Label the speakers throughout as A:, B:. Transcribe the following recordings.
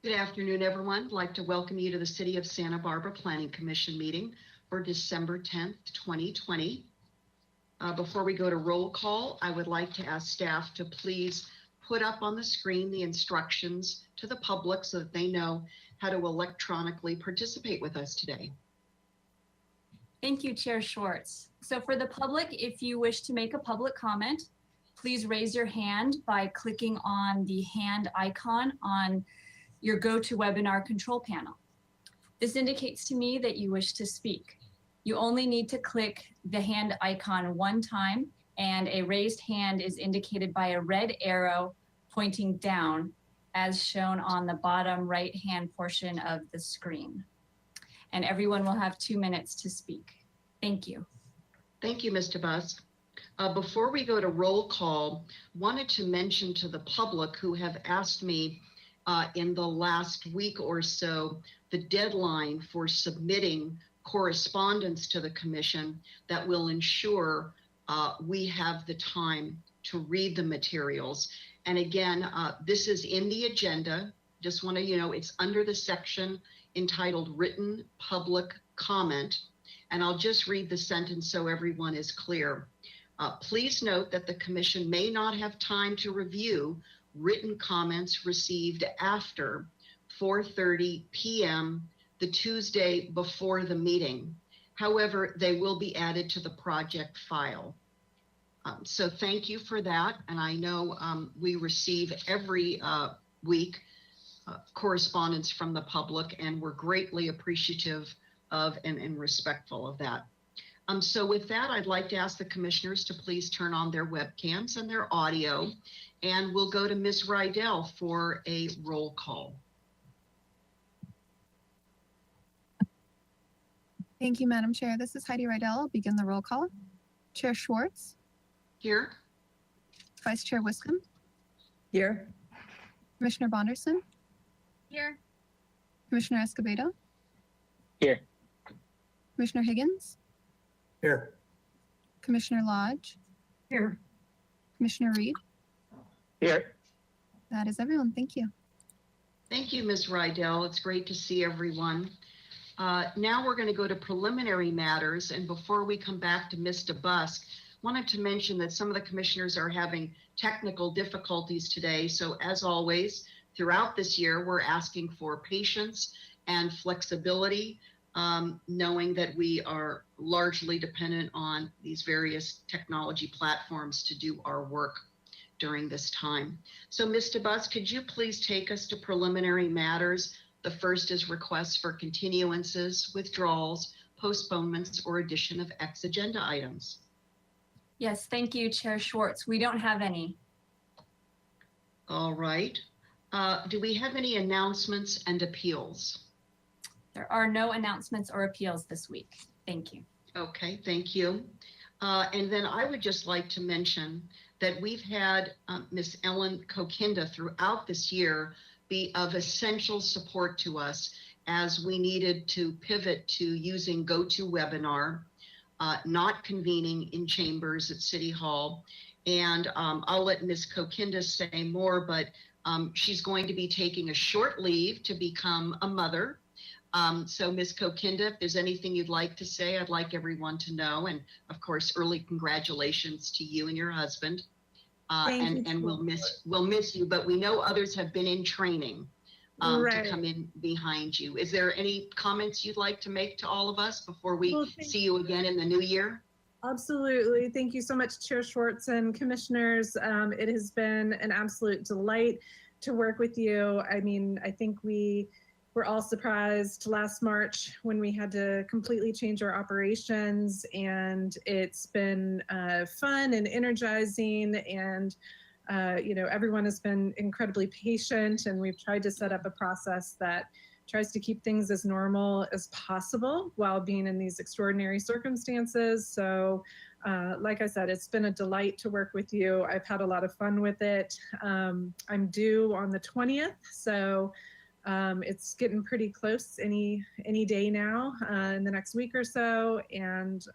A: Good afternoon, everyone. I'd like to welcome you to the City of Santa Barbara Planning Commission meeting for December 10th, 2020. Before we go to roll call, I would like to ask staff to please put up on the screen the instructions to the public so that they know how to electronically participate with us today.
B: Thank you, Chair Schwartz. So for the public, if you wish to make a public comment, please raise your hand by clicking on the hand icon on your GoToWebinar control panel. This indicates to me that you wish to speak. You only need to click the hand icon one time, and a raised hand is indicated by a red arrow pointing down, as shown on the bottom right-hand portion of the screen. And everyone will have 2 minutes to speak. Thank you.
A: Thank you, Mr. Busk. Before we go to roll call, wanted to mention to the public who have asked me in the last week or so, the deadline for submitting correspondence to the commission that will ensure we have the time to read the materials. And again, this is in the agenda. Just want to, it's under the section entitled Written Public Comment. And I'll just read the sentence so everyone is clear. Please note that the commission may not have time to review written comments received after 4:30 p.m. the Tuesday before the meeting. However, they will be added to the project file. So thank you for that. And I know we receive every week correspondence from the public, and we're greatly appreciative of and respectful of that. So with that, I'd like to ask the commissioners to please turn on their webcams and their audio, and we'll go to Ms. Rydell for a roll call.
C: Thank you, Madam Chair. This is Heidi Rydell. I'll begin the roll call. Chair Schwartz.
A: Here.
C: Vice Chair Wiscombe.
D: Here.
C: Commissioner Bonderson.
B: Here.
C: Commissioner Escobedo.
D: Here.
C: Commissioner Higgins.
D: Here.
C: Commissioner Lodge.
D: Here.
C: Commissioner Reed.
D: Here.
C: That is everyone. Thank you.
A: Thank you, Ms. Rydell. It's great to see everyone. Now we're going to go to preliminary matters. And before we come back to Mr. Busk, wanted to mention that some of the commissioners are having technical difficulties today. So as always, throughout this year, we're asking for patience and flexibility, knowing that we are largely dependent on these various technology platforms to do our work during this time. So Mr. Busk, could you please take us to preliminary matters? The first is requests for continuances, withdrawals, postponements, or addition of X agenda items.
B: Yes, thank you, Chair Schwartz. We don't have any.
A: All right. Do we have any announcements and appeals?
B: There are no announcements or appeals this week. Thank you.
A: Okay, thank you. And then I would just like to mention that we've had Ms. Ellen Kokinda throughout this year be of essential support to us as we needed to pivot to using GoToWebinar, not convening in chambers at City Hall. And I'll let Ms. Kokinda say more, but she's going to be taking a short leave to become a mother. So Ms. Kokinda, if there's anything you'd like to say, I'd like everyone to know. And of course, early congratulations to you and your husband. And we'll miss you, but we know others have been in training to come in behind you. Is there any comments you'd like to make to all of us before we see you again in the new year?
E: Absolutely. Thank you so much, Chair Schwartz and commissioners. It has been an absolute delight to work with you. I mean, I think we were all surprised last March when we had to completely change our operations, and it's been fun and energizing, and everyone has been incredibly patient, and we've tried to set up a process that tries to keep things as normal as possible while being in these extraordinary circumstances. So like I said, it's been a delight to work with you. I've had a lot of fun with it. I'm due on the 20th, so it's getting pretty close any day now in the next week or so. And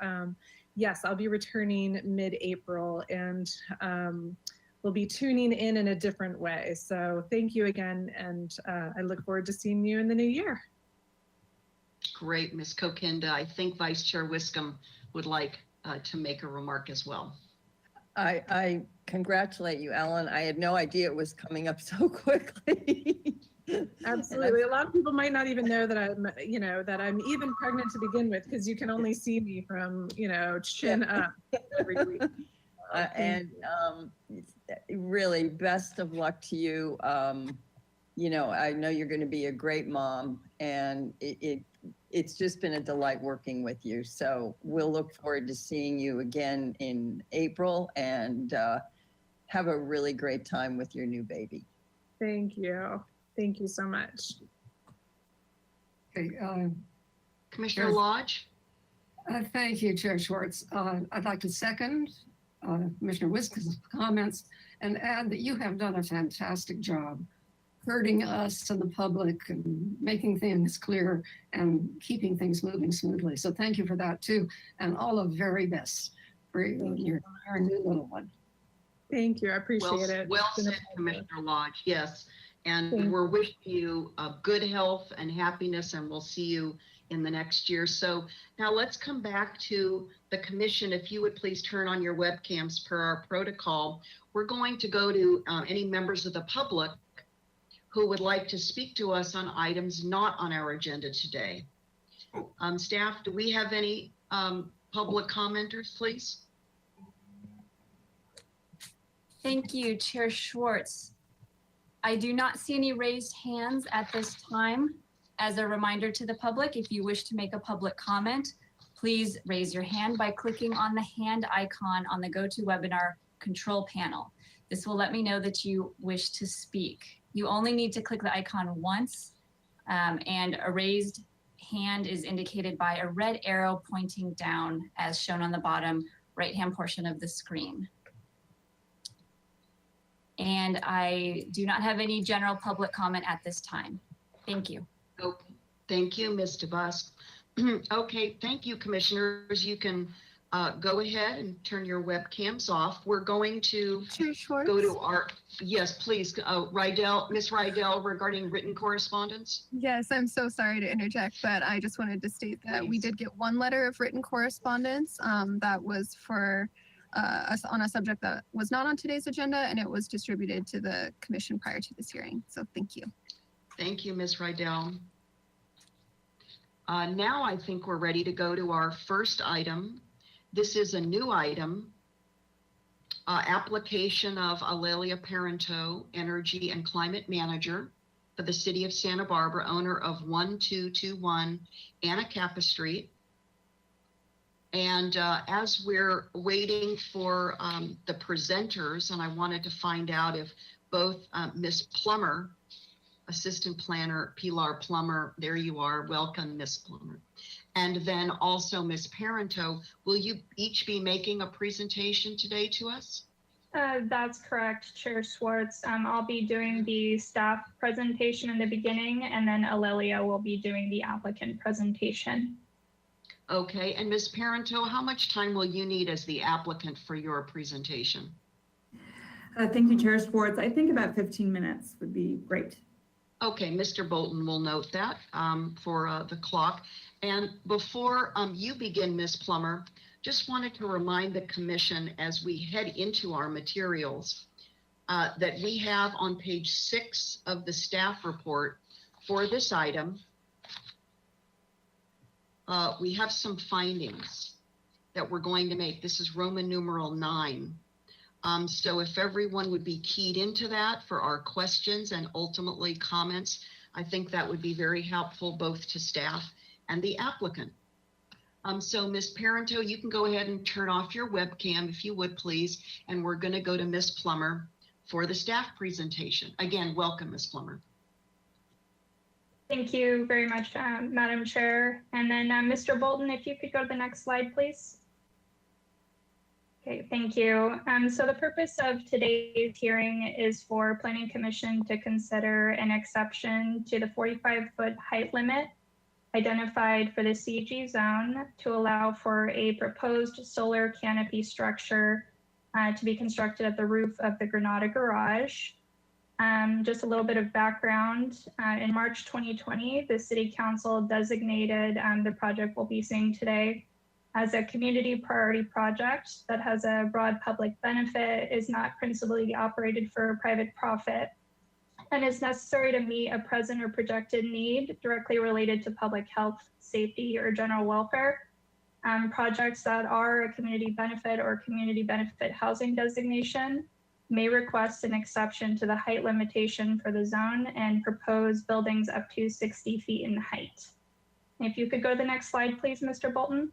E: yes, I'll be returning mid-April, and will be tuning in a different way. So thank you again, and I look forward to seeing you in the new year.
A: Great, Ms. Kokinda. I think Vice Chair Wiscombe would like to make a remark as well.
F: I congratulate you, Ellen. I had no idea it was coming up so quickly.
E: Absolutely. A lot of people might not even know that I'm even pregnant to begin with, because you can only see me from, chin up every week.
F: Really, best of luck to you. I know you're going to be a great mom, and it's just been a delight working with you. So we'll look forward to seeing you again in April, and have a really great time with your new baby.
E: Thank you. Thank you so much.
G: Okay,
A: Commissioner
G: Yes.
A: Lodge?
G: thank you, Chair Schwartz. I'd like to second Commissioner Wiscombe's comments and add that you have done a fantastic job herding us and the public and making things clear and keeping things moving smoothly. So thank you for that too. And all the very best for your new little one.
E: Thank you. I appreciate it.
A: Well
E: It's been a
A: said,
E: pleasure.
A: Commissioner Lodge. Yes. And
E: Thank
A: we're wishing you good health and happiness, and we'll see you in the next year. So now let's come back to the commission. If you would please turn on your webcams per our protocol. We're going to go to any members of the public who would like to speak to us on items not on our agenda today. Staff, do we have any public commenters, please?
B: Thank you, Chair Schwartz. I do not see any raised hands at this time. As a reminder to the public, if you wish to make a public comment, please raise your hand by clicking on the hand icon on the GoToWebinar control panel. This will let me know that you wish to speak. You only need to click the icon once, and a raised hand is indicated by a red arrow pointing down, as shown on the bottom right-hand portion of the screen. And I do not have any general public comment at this time. Thank you.
A: Okay. Thank you, Ms. DeBusk. Okay, thank you, commissioners. You can go ahead and turn your webcams off. We're going to
C: Chair Schwartz?
A: go to our, yes, please, Rydell, Ms. Rydell, regarding written correspondence.
C: Yes, I'm so sorry to interject, but I just wanted to state that we
A: Please.
C: did get one letter of written correspondence that was for us on a subject that was not on today's agenda, and it was distributed to the commission prior to this hearing. So thank you.
A: Thank you, Ms. Rydell. Now I think we're ready to go to our first item. This is a new item, application of Alelia Parento, Energy and Climate Manager for the City of Santa Barbara, owner of 1221 Anacapa Street. And as we're waiting for the presenters, and I wanted to find out if both Ms. Plummer, Assistant Planner Pilar Plummer, there you are, welcome, Ms. Plummer. And then also Ms. Parento, will you each be making a presentation today to us?
H: That's correct, Chair Schwartz. I'll be doing the staff presentation in the beginning, and then Alelia will be doing the applicant presentation.
A: Okay, and Ms. Parento, how much time will you need as the applicant for your presentation?
I: Thank you, Chair Schwartz. I think about 15 minutes would be great.
A: Okay, Mr. Bolton will note that for the clock. And before you begin, Ms. Plummer, just wanted to remind the commission as we head into our materials that we have on page 6 of the staff report for this item, we have some findings that we're going to make. This is Roman numeral 9. So if everyone would be keyed into that for our questions and ultimately comments, I think that would be very helpful both to staff and the applicant. So Ms. Parento, you can go ahead and turn off your webcam if you would please, and we're going to go to Ms. Plummer for the staff presentation. Again, welcome, Ms. Plummer.
H: Thank you very much, Madam Chair. And then Mr. Bolton, if you could go to the next slide, please. Okay, thank you. So the purpose of today's hearing is for Planning Commission to consider an exception to the 45-foot height limit identified for the CG zone to allow for a proposed solar canopy structure to be constructed at the roof of the Granada Garage. Just a little bit of background. In March 2020, the City Council designated the project we'll be seeing today as a community priority project that has a broad public benefit, is not principally operated for private profit, and is necessary to meet a present or projected need directly related to public health, safety, or general welfare. Projects that are a community benefit or community benefit housing designation may request an exception to the height limitation for the zone and propose buildings up to 60 feet in height. If you could go to the next slide, please, Mr. Bolton.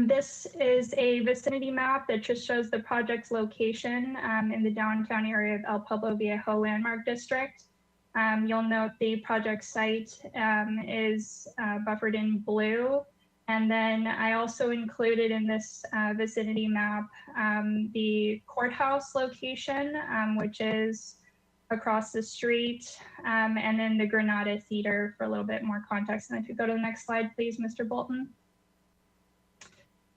H: This is a vicinity map that just shows the project's location in the downtown area of El Pueblo Viejo Landmark District. You'll note the project site is buffered in blue. And then I also included in this vicinity map the courthouse location, which is across the street, and then the Granada Theater for a little bit more context. And if you go to the next slide, please, Mr. Bolton.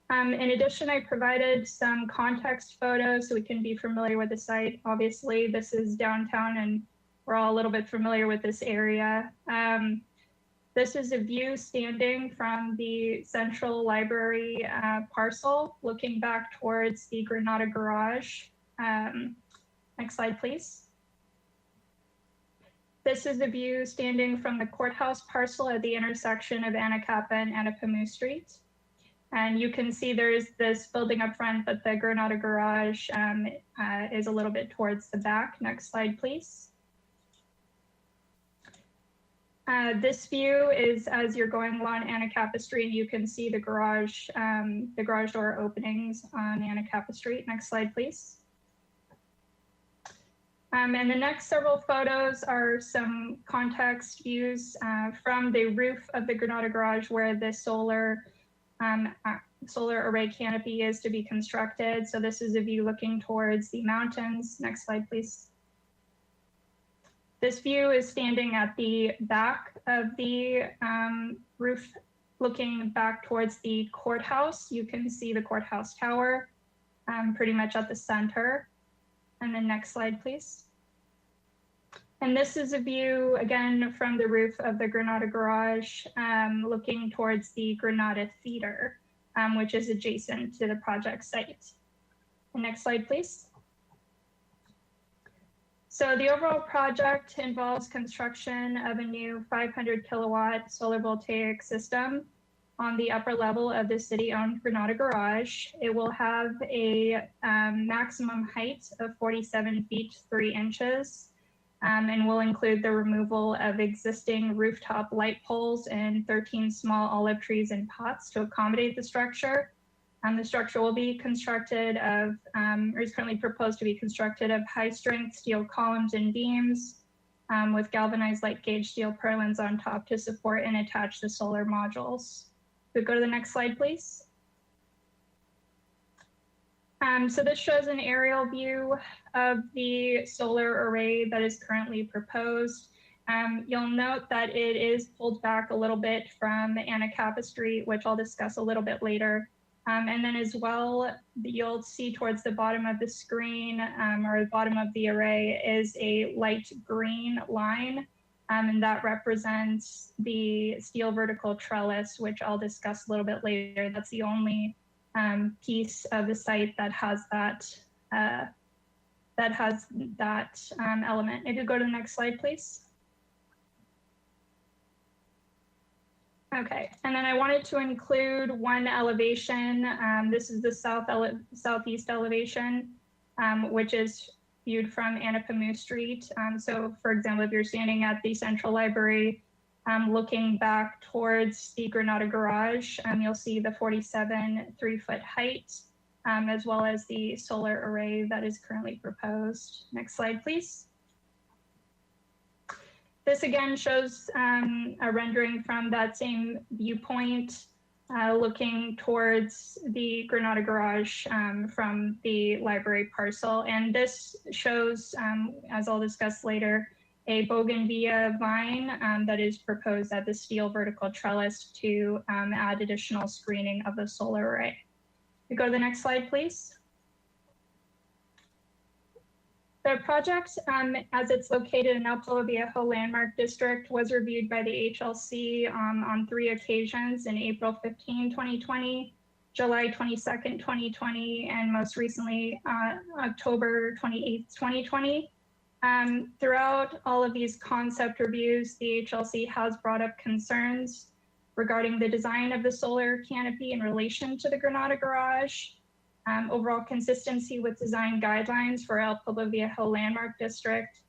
H: In addition, I provided some context photos so we can be familiar with the site. Obviously, this is downtown and we're all a little bit familiar with this area. This is a view standing from the Central Library parcel, looking back towards the Granada Garage. Next slide, please. This is a view standing from the courthouse parcel at the intersection of Anacapa and Anapamu Street. And you can see there's this building up front, but the Granada Garage is a little bit towards the back. Next slide, please. This view is as you're going along Anacapa Street, you can see the garage door openings on Anacapa Street. Next slide, please. And the next several photos are some context views from the roof of the Granada Garage where the solar array canopy is to be constructed. So this is a view looking towards the mountains. Next slide, please. This view is standing at the back of the roof, looking back towards the courthouse. You can see the courthouse tower pretty much at the center. And then next slide, please. And this is a view, again, from the roof of the Granada Garage, looking towards the Granada Theater, which is adjacent to the project site. And next slide, please. So the overall project involves construction of a new 500 kilowatt solar voltaic system on the upper level of the city-owned Granada Garage. It will have a maximum height of 47 feet 3 inches. And will include the removal of existing rooftop light poles and 13 small olive trees in pots to accommodate the structure. The structure will be constructed of, or is currently proposed to be constructed of high-strength steel columns and beams with galvanized light gauge steel purlins on top to support and attach the solar modules. Could go to the next slide, please. So this shows an aerial view of the solar array that is currently proposed. You'll note that it is pulled back a little bit from Anacapa Street, which I'll discuss a little bit later. And then as well, you'll see towards the bottom of the screen or the bottom of the array is a light green line. And that represents the steel vertical trellis, which I'll discuss a little bit later. That's the only piece of the site that has that element. If you go to the next slide, please. Okay, and then I wanted to include one elevation. This is the southeast elevation, which is viewed from Anapamu Street. So for example, if you're standing at the Central Library, looking back towards the Granada Garage, you'll see the 47 3-foot height, as well as the solar array that is currently proposed. Next slide, please. This again shows a rendering from that same viewpoint, looking towards the Granada Garage from the library parcel. And this shows, as I'll discuss later, a bougainvillea vine that is proposed at the steel vertical trellis to add additional screening of the solar array. We go to the next slide, please. The project, as it's located in El Pueblo Viejo Landmark District, was reviewed by the HLC on 3 occasions in April 15, 2020, July 22nd, 2020, and most recently, October 28th, 2020. Throughout all of these concept reviews, the HLC has brought up concerns regarding the design of the solar canopy in relation to the Granada Garage, overall consistency with design guidelines for El Pueblo Viejo Landmark District,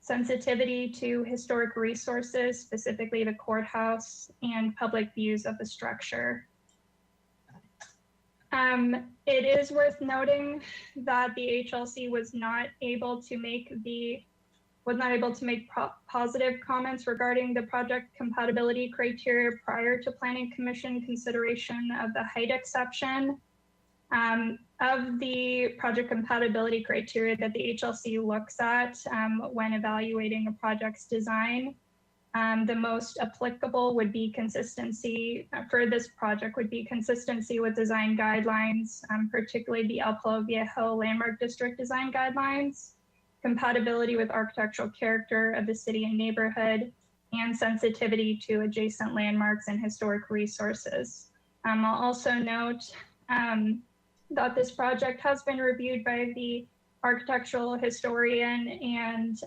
H: sensitivity to historic resources, specifically the courthouse, and public views of the structure. It is worth noting that the HLC was not able to make positive comments regarding the project compatibility criteria prior to Planning Commission consideration of the height exception. Of the project compatibility criteria that the HLC looks at when evaluating a project's design, the most applicable would be consistency for this project would be consistency with design guidelines, particularly the El Pueblo Viejo Landmark District design guidelines, compatibility with architectural character of the city and neighborhood, and sensitivity to adjacent landmarks and historic resources. I'll also note that this project has been reviewed by the architectural historian and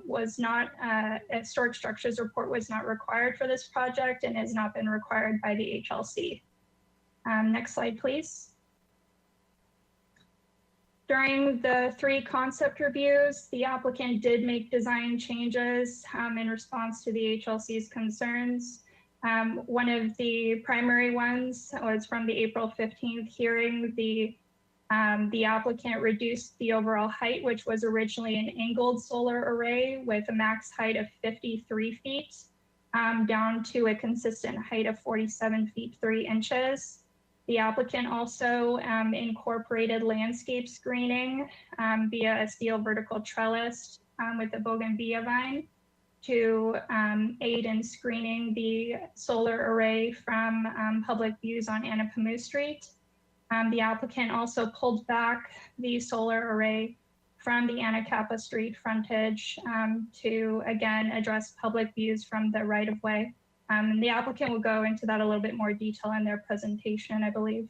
H: was not, a historic structures report was not required for this project and has not been required by the HLC. Next slide, please. During the 3 concept reviews, the applicant did make design changes in response to the HLC's concerns. One of the primary ones was from the April 15th hearing. The applicant reduced the overall height, which was originally an angled solar array with a max height of 53 feet, down to a consistent height of 47 feet 3 inches. The applicant also incorporated landscape screening via a steel vertical trellis with a bougainvillea vine to aid in screening the solar array from public views on Anapamu Street. The applicant also pulled back the solar array from the Anacapa Street frontage to, again, address public views from the right-of-way. The applicant will go into that a little bit more detail in their presentation, I believe.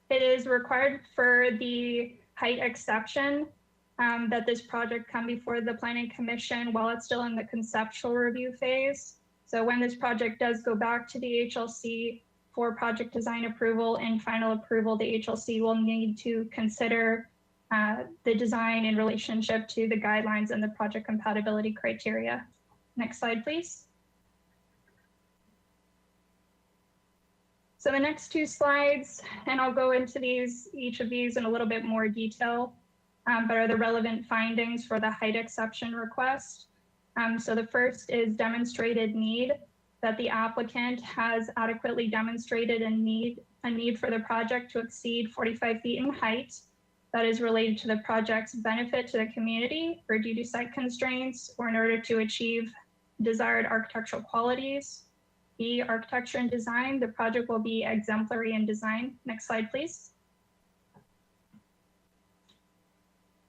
H: It is required for the height exception that this project come before the Planning Commission while it's still in the conceptual review phase. So when this project does go back to the HLC for project design approval and final approval, the HLC will need to consider the design in relationship to the guidelines and the project compatibility criteria. Next slide, please. So the next 2 slides, and I'll go into each of these in a little bit more detail, but are the relevant findings for the height exception request. So the first is demonstrated need, that the applicant has adequately demonstrated a need for the project to exceed 45 feet in height that is related to the project's benefit to the community or due to site constraints or in order to achieve desired architectural qualities. The architecture and design, the project will be exemplary in design. Next slide, please.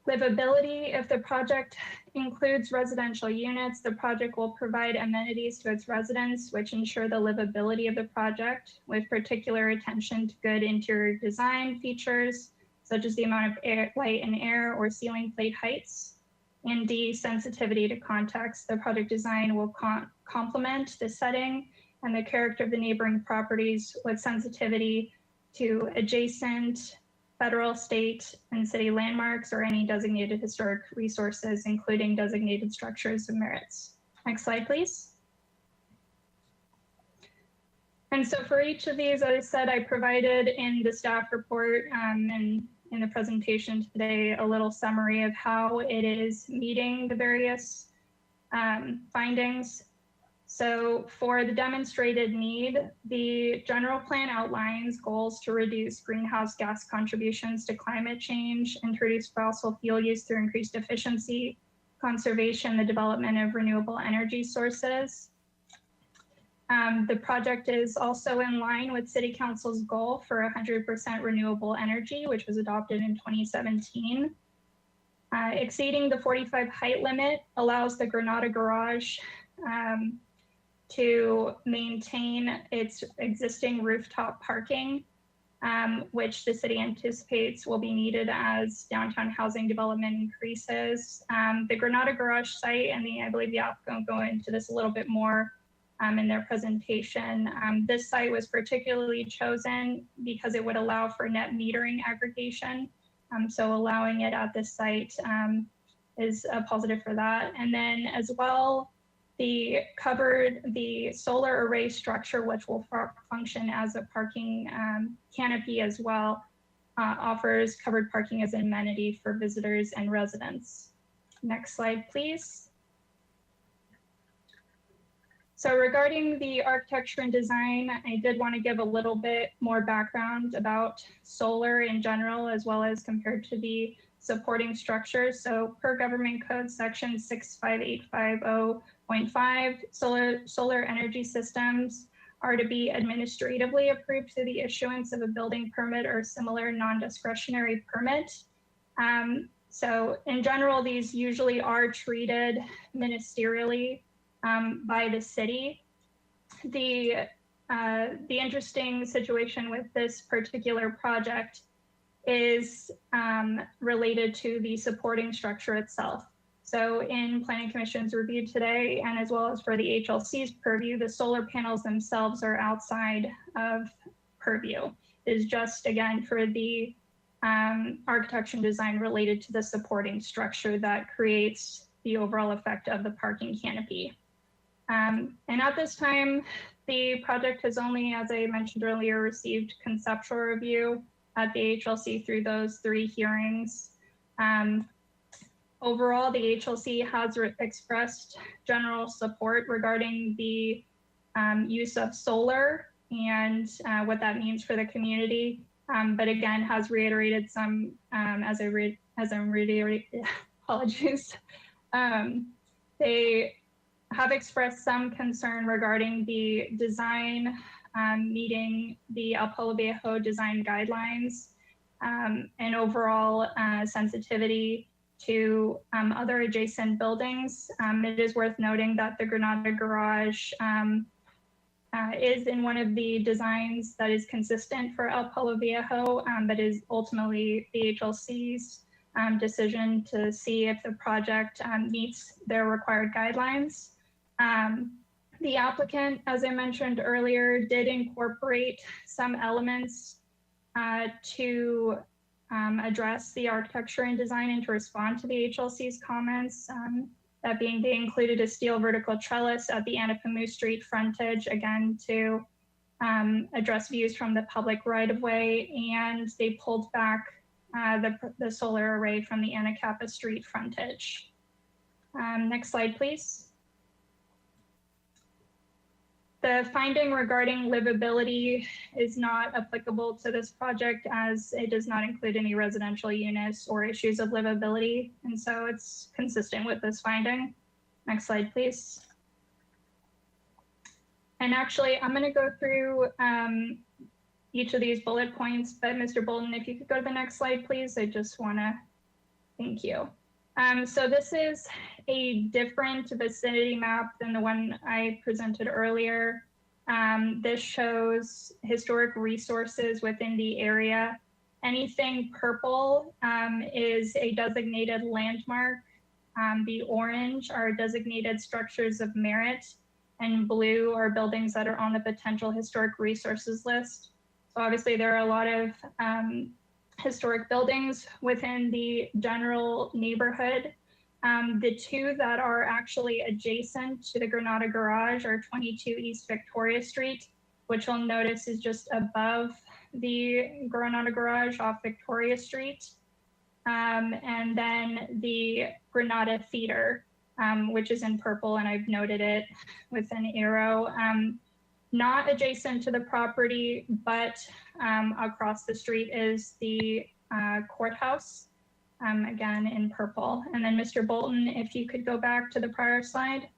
H: Livability, if the project includes residential units, the project will provide amenities to its residents, which ensure the livability of the project with particular attention to good interior design features, such as the amount of air, light and air or ceiling plate heights. And D, sensitivity to context. The project design will complement the setting and the character of the neighboring properties with sensitivity to adjacent federal, state, and city landmarks or any designated historic resources, including designated structures of merits. Next slide, please. And so for each of these, as I said, I provided in the staff report and in the presentation today, a little summary of how it is meeting the various findings. So for the demonstrated need, the general plan outlines goals to reduce greenhouse gas contributions to climate change, introduce fossil fuel use through increased efficiency, conservation, the development of renewable energy sources. The project is also in line with City Council's goal for 100% renewable energy, which was adopted in 2017. Exceeding the 45 height limit allows the Granada Garage to maintain its existing rooftop parking, which the city anticipates will be needed as downtown housing development increases. The Granada Garage site, and I believe the applicant will go into this a little bit more in their presentation. This site was particularly chosen because it would allow for net metering aggregation. So allowing it at this site is a positive for that. And then as well, the solar array structure, which will function as a parking canopy as well, offers covered parking as an amenity for visitors and residents. Next slide, please. So regarding the architecture and design, I did want to give a little bit more background about solar in general, as well as compared to the supporting structures. So per Government Code Section 65850.5, solar energy systems are to be administratively approved through the issuance of a building permit or similar non-discretionary permit. So in general, these usually are treated ministerially by the city. The interesting situation with this particular project is related to the supporting structure itself. So in Planning Commission's review today, and as well as for the HLC's purview, the solar panels themselves are outside of purview. It is just, again, for the architecture and design related to the supporting structure that creates the overall effect of the parking canopy. And at this time, the project has only, as I mentioned earlier, received conceptual review at the HLC through those 3 hearings. Overall, the HLC has expressed general support regarding the use of solar and what that means for the community. But again, has reiterated some, as I'm reiterating, apologies. They have expressed some concern regarding the design meeting the El Palo Viejo design guidelines and overall sensitivity to other adjacent buildings. It is worth noting that the Granada Garage is in one of the designs that is consistent for El Palo Viejo, but is ultimately the HLC's decision to see if the project meets their required guidelines. The applicant, as I mentioned earlier, did incorporate some elements to address the architecture and design and to respond to the HLC's comments. That being, they included a steel vertical trellis at the Anapamu Street frontage, again, to address views from the public right-of-way, and they pulled back the solar array from the Anacapa Street frontage. Next slide, please. The finding regarding livability is not applicable to this project as it does not include any residential units or issues of livability. And so it's consistent with this finding. Next slide, please. And actually, I'm going to go through each of these bullet points, but Mr. Bolton, if you could go to the next slide, please. I just want to, thank you. So this is a different vicinity map than the one I presented earlier. This shows historic resources within the area. Anything purple is a designated landmark. The orange are designated structures of merit, and blue are buildings that are on the potential historic resources list. So obviously there are a lot of historic buildings within the general neighborhood. The 2 that are actually adjacent to the Granada Garage are 22 East Victoria Street, which you'll notice is just above the Granada Garage off Victoria Street. And then the Granada Theater, which is in purple, and I've noted it with an arrow. Not adjacent to the property, but across the street is the courthouse, again in purple. And then Mr. Bolton, if you could go back to the prior slide.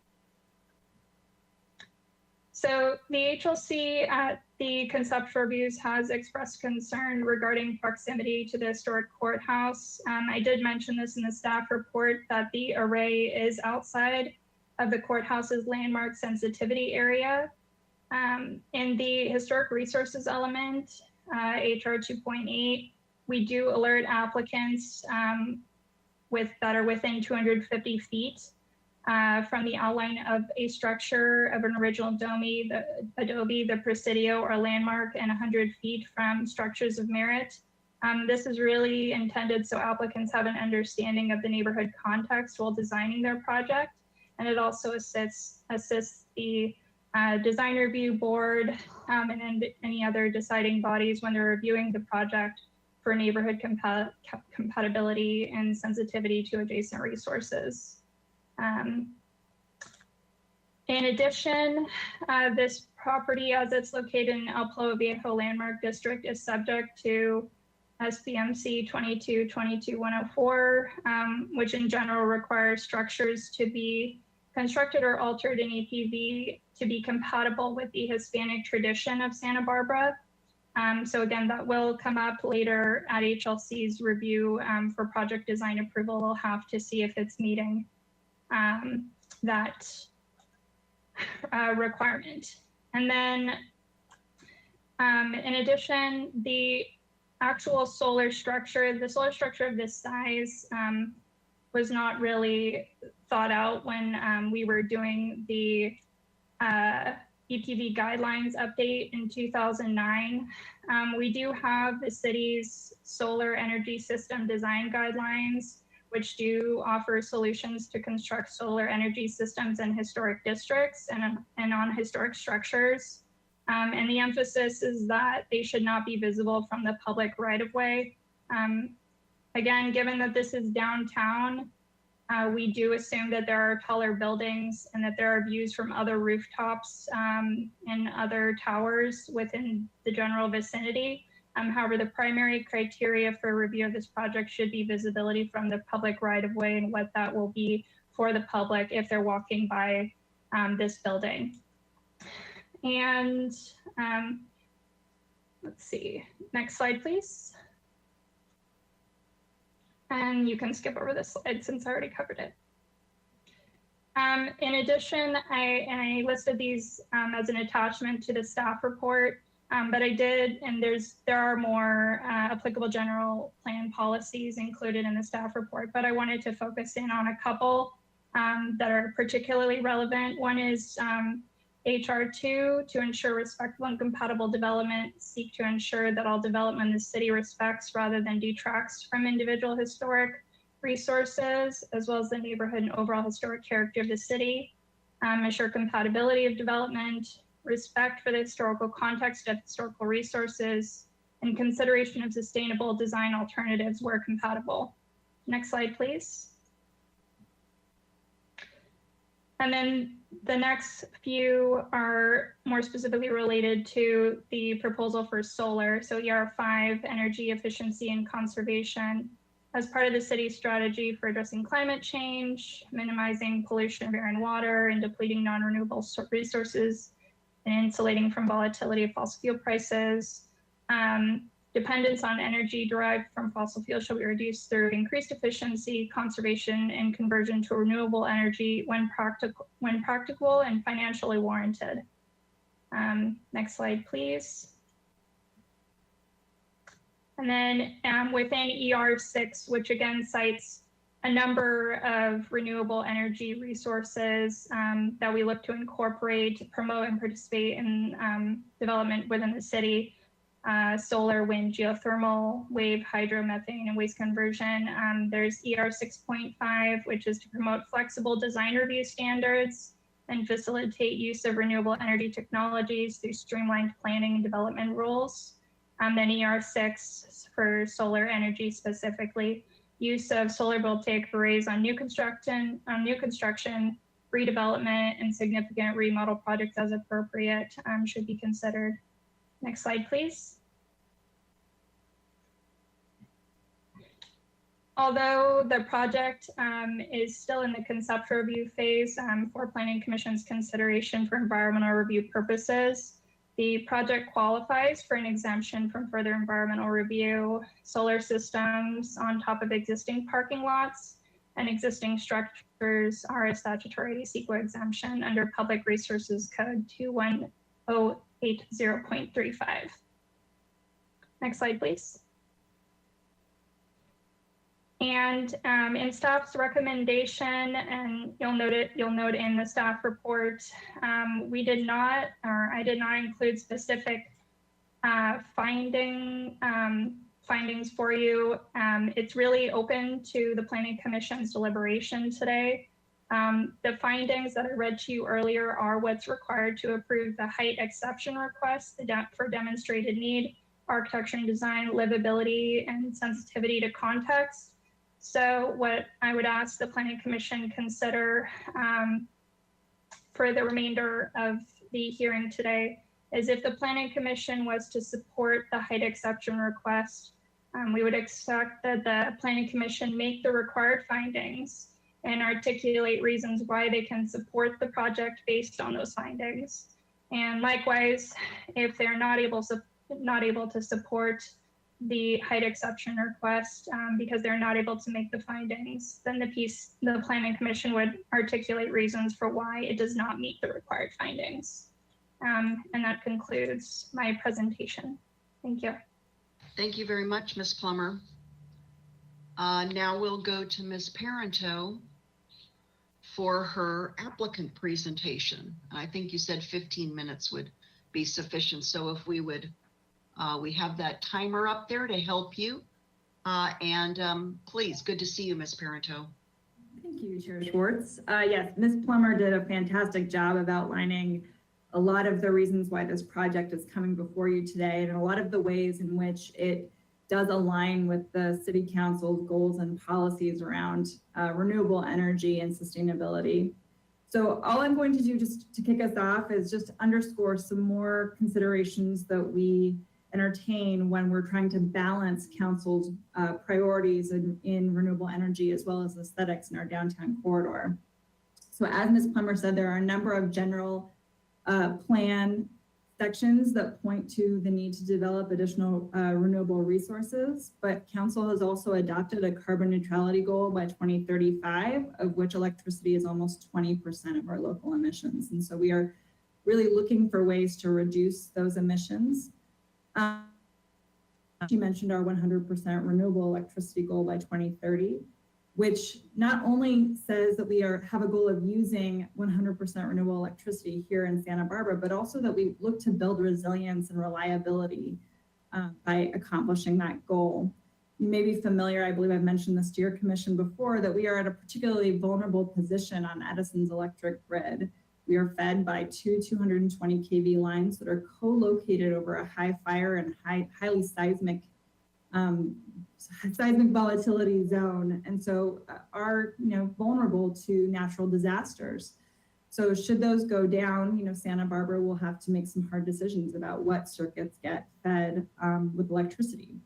H: So the HLC at the conceptual reviews has expressed concern regarding proximity to the historic courthouse. I did mention this in the staff report that the array is outside of the courthouse's landmark sensitivity area. In the historic resources element, HR 2.8, we do alert applicants that are within 250 feet from the outline of a structure of an original adobe, the Presidio, or landmark, and 100 feet from structures of merit. This is really intended so applicants have an understanding of the neighborhood context while designing their project. And it also assists the design review board and any other deciding bodies when they're reviewing the project for neighborhood compatibility and sensitivity to adjacent resources. In addition, this property, as it's located in El Palo Viejo Landmark District, is subject to SBMC 22-22-104, which in general requires structures to be constructed or altered in EPV to be compatible with the Hispanic tradition of Santa Barbara. So again, that will come up later at HLC's review for project design approval. We'll have to see if it's meeting that requirement. And then in addition, the actual solar structure of this size was not really thought out when we were doing the EPV guidelines update in 2009. We do have the city's solar energy system design guidelines, which do offer solutions to construct solar energy systems in historic districts and on historic structures. And the emphasis is that they should not be visible from the public right-of-way. Again, given that this is downtown, we do assume that there are taller buildings and that there are views from other rooftops and other towers within the general vicinity. However, the primary criteria for review of this project should be visibility from the public right-of-way and what that will be for the public if they're walking by this building. And let's see, next slide, please. And you can skip over this slide since I already covered it. In addition, I listed these as an attachment to the staff report, but I did, and there are more applicable general plan policies included in the staff report, but I wanted to focus in on a couple that are particularly relevant. One is HR 2, to ensure respectful and compatible development, seek to ensure that all development in the city respects rather than detracts from individual historic resources, as well as the neighborhood and overall historic character of the city. Ensure compatibility of development, respect for the historical context of historical resources, and consideration of sustainable design alternatives where compatible. Next slide, please. And then the next few are more specifically related to the proposal for solar. So ER5, energy efficiency and conservation, as part of the city's strategy for addressing climate change, minimizing pollution of air and water, and depleting non-renewable resources, and insulating from volatility of fossil fuel prices. Dependence on energy derived from fossil fuels shall be reduced through increased efficiency, conservation, and conversion to renewable energy when practical and financially warranted. Next slide, please. And then within ER6, which again cites a number of renewable energy resources that we look to incorporate, promote, and participate in development within the city. Solar, wind, geothermal, wave, hydro, methane, and waste conversion. There's ER 6.5, which is to promote flexible design review standards and facilitate use of renewable energy technologies through streamlined planning and development rules. Then ER 6 for solar energy specifically, use of solar voltaic arrays on new construction, redevelopment, and significant remodel projects as appropriate should be considered. Next slide, please. although the project is still in the conceptual review phase for Planning Commission's consideration for environmental review purposes, the project qualifies for an exemption from further environmental review. Solar systems on top of existing parking lots and existing structures are a statutory CEQA exemption under Public Resources Code 21080.35. Next slide, please. And in staff's recommendation, and you'll note in the staff report, I did not include specific findings for you. It's really open to the Planning Commission's deliberation today. The findings that I read to you earlier are what's required to approve the height exception request for demonstrated need, architecture and design, livability, and sensitivity to context. So what I would ask the Planning Commission consider for the remainder of the hearing today is if the Planning Commission was to support the height exception request, we would expect that the Planning Commission make the required findings and articulate reasons why they can support the project based on those findings. And likewise, if they're not able to support the height exception request because they're not able to make the findings, then the Planning Commission would articulate reasons for why it does not meet the required findings. And that concludes my presentation. Thank you.
A: Thank you very much, Ms. Plummer. Now we'll go to Ms. Parento for her applicant presentation. I think you said 15 minutes would be sufficient. So if we would, we have that timer up there to help you. Please, good to see you, Ms. Parento.
I: Thank you, Chair Schwartz. Yes, Ms. Plummer did a fantastic job of outlining a lot of the reasons why this project is coming before you today and a lot of the ways in which it does align with the City Council's goals and policies around renewable energy and sustainability. So all I'm going to do just to kick us off is just underscore some more considerations that we entertain when we're trying to balance council's priorities in renewable energy as well as aesthetics in our downtown corridor. So as Ms. Plummer said, there are a number of general plan sections that point to the need to develop additional renewable resources, but council has also adopted a carbon neutrality goal by 2035, of which electricity is almost 20% of our local emissions. And so we are really looking for ways to reduce those emissions. She mentioned our 100% renewable electricity goal by 2030, which not only says that we have a goal of using 100% renewable electricity here in Santa Barbara, but also that we look to build resilience and reliability by accomplishing that goal. You may be familiar, I believe I've mentioned this to your commission before, that we are at a particularly vulnerable position on Edison's electric grid. We are fed by two 220 kV lines that are co-located over a high fire and highly seismic volatility zone, and so are vulnerable to natural disasters. So should those go down, Santa Barbara will have to make some hard decisions about what circuits get fed with electricity.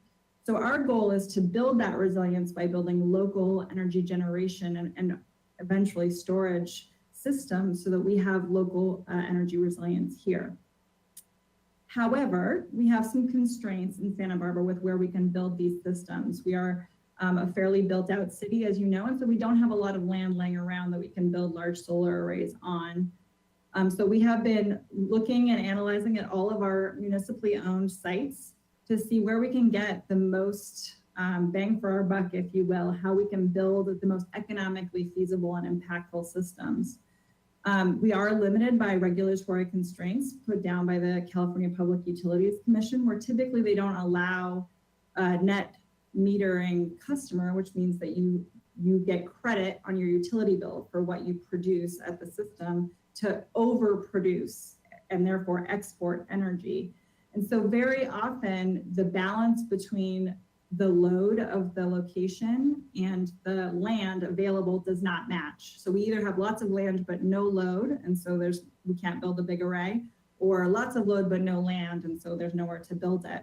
I: So our goal is to build that resilience by building local energy generation and eventually storage systems so that we have local energy resilience here. However, we have some constraints in Santa Barbara with where we can build these systems. We are a fairly built out city, as you know, and so we don't have a lot of land laying around that we can build large solar arrays on. So we have been looking and analyzing at all of our municipally owned sites to see where we can get the most bang for our buck, if you will, how we can build the most economically feasible and impactful systems. We are limited by regulatory constraints put down by the California Public Utilities Commission, where typically they don't allow net metering customer, which means that you get credit on your utility bill for what you produce at the system to overproduce and therefore export energy. And so very often the balance between the load of the location and the land available does not match. So we either have lots of land but no load, and so we can't build a big array, or lots of load but no land, and so there's nowhere to build it.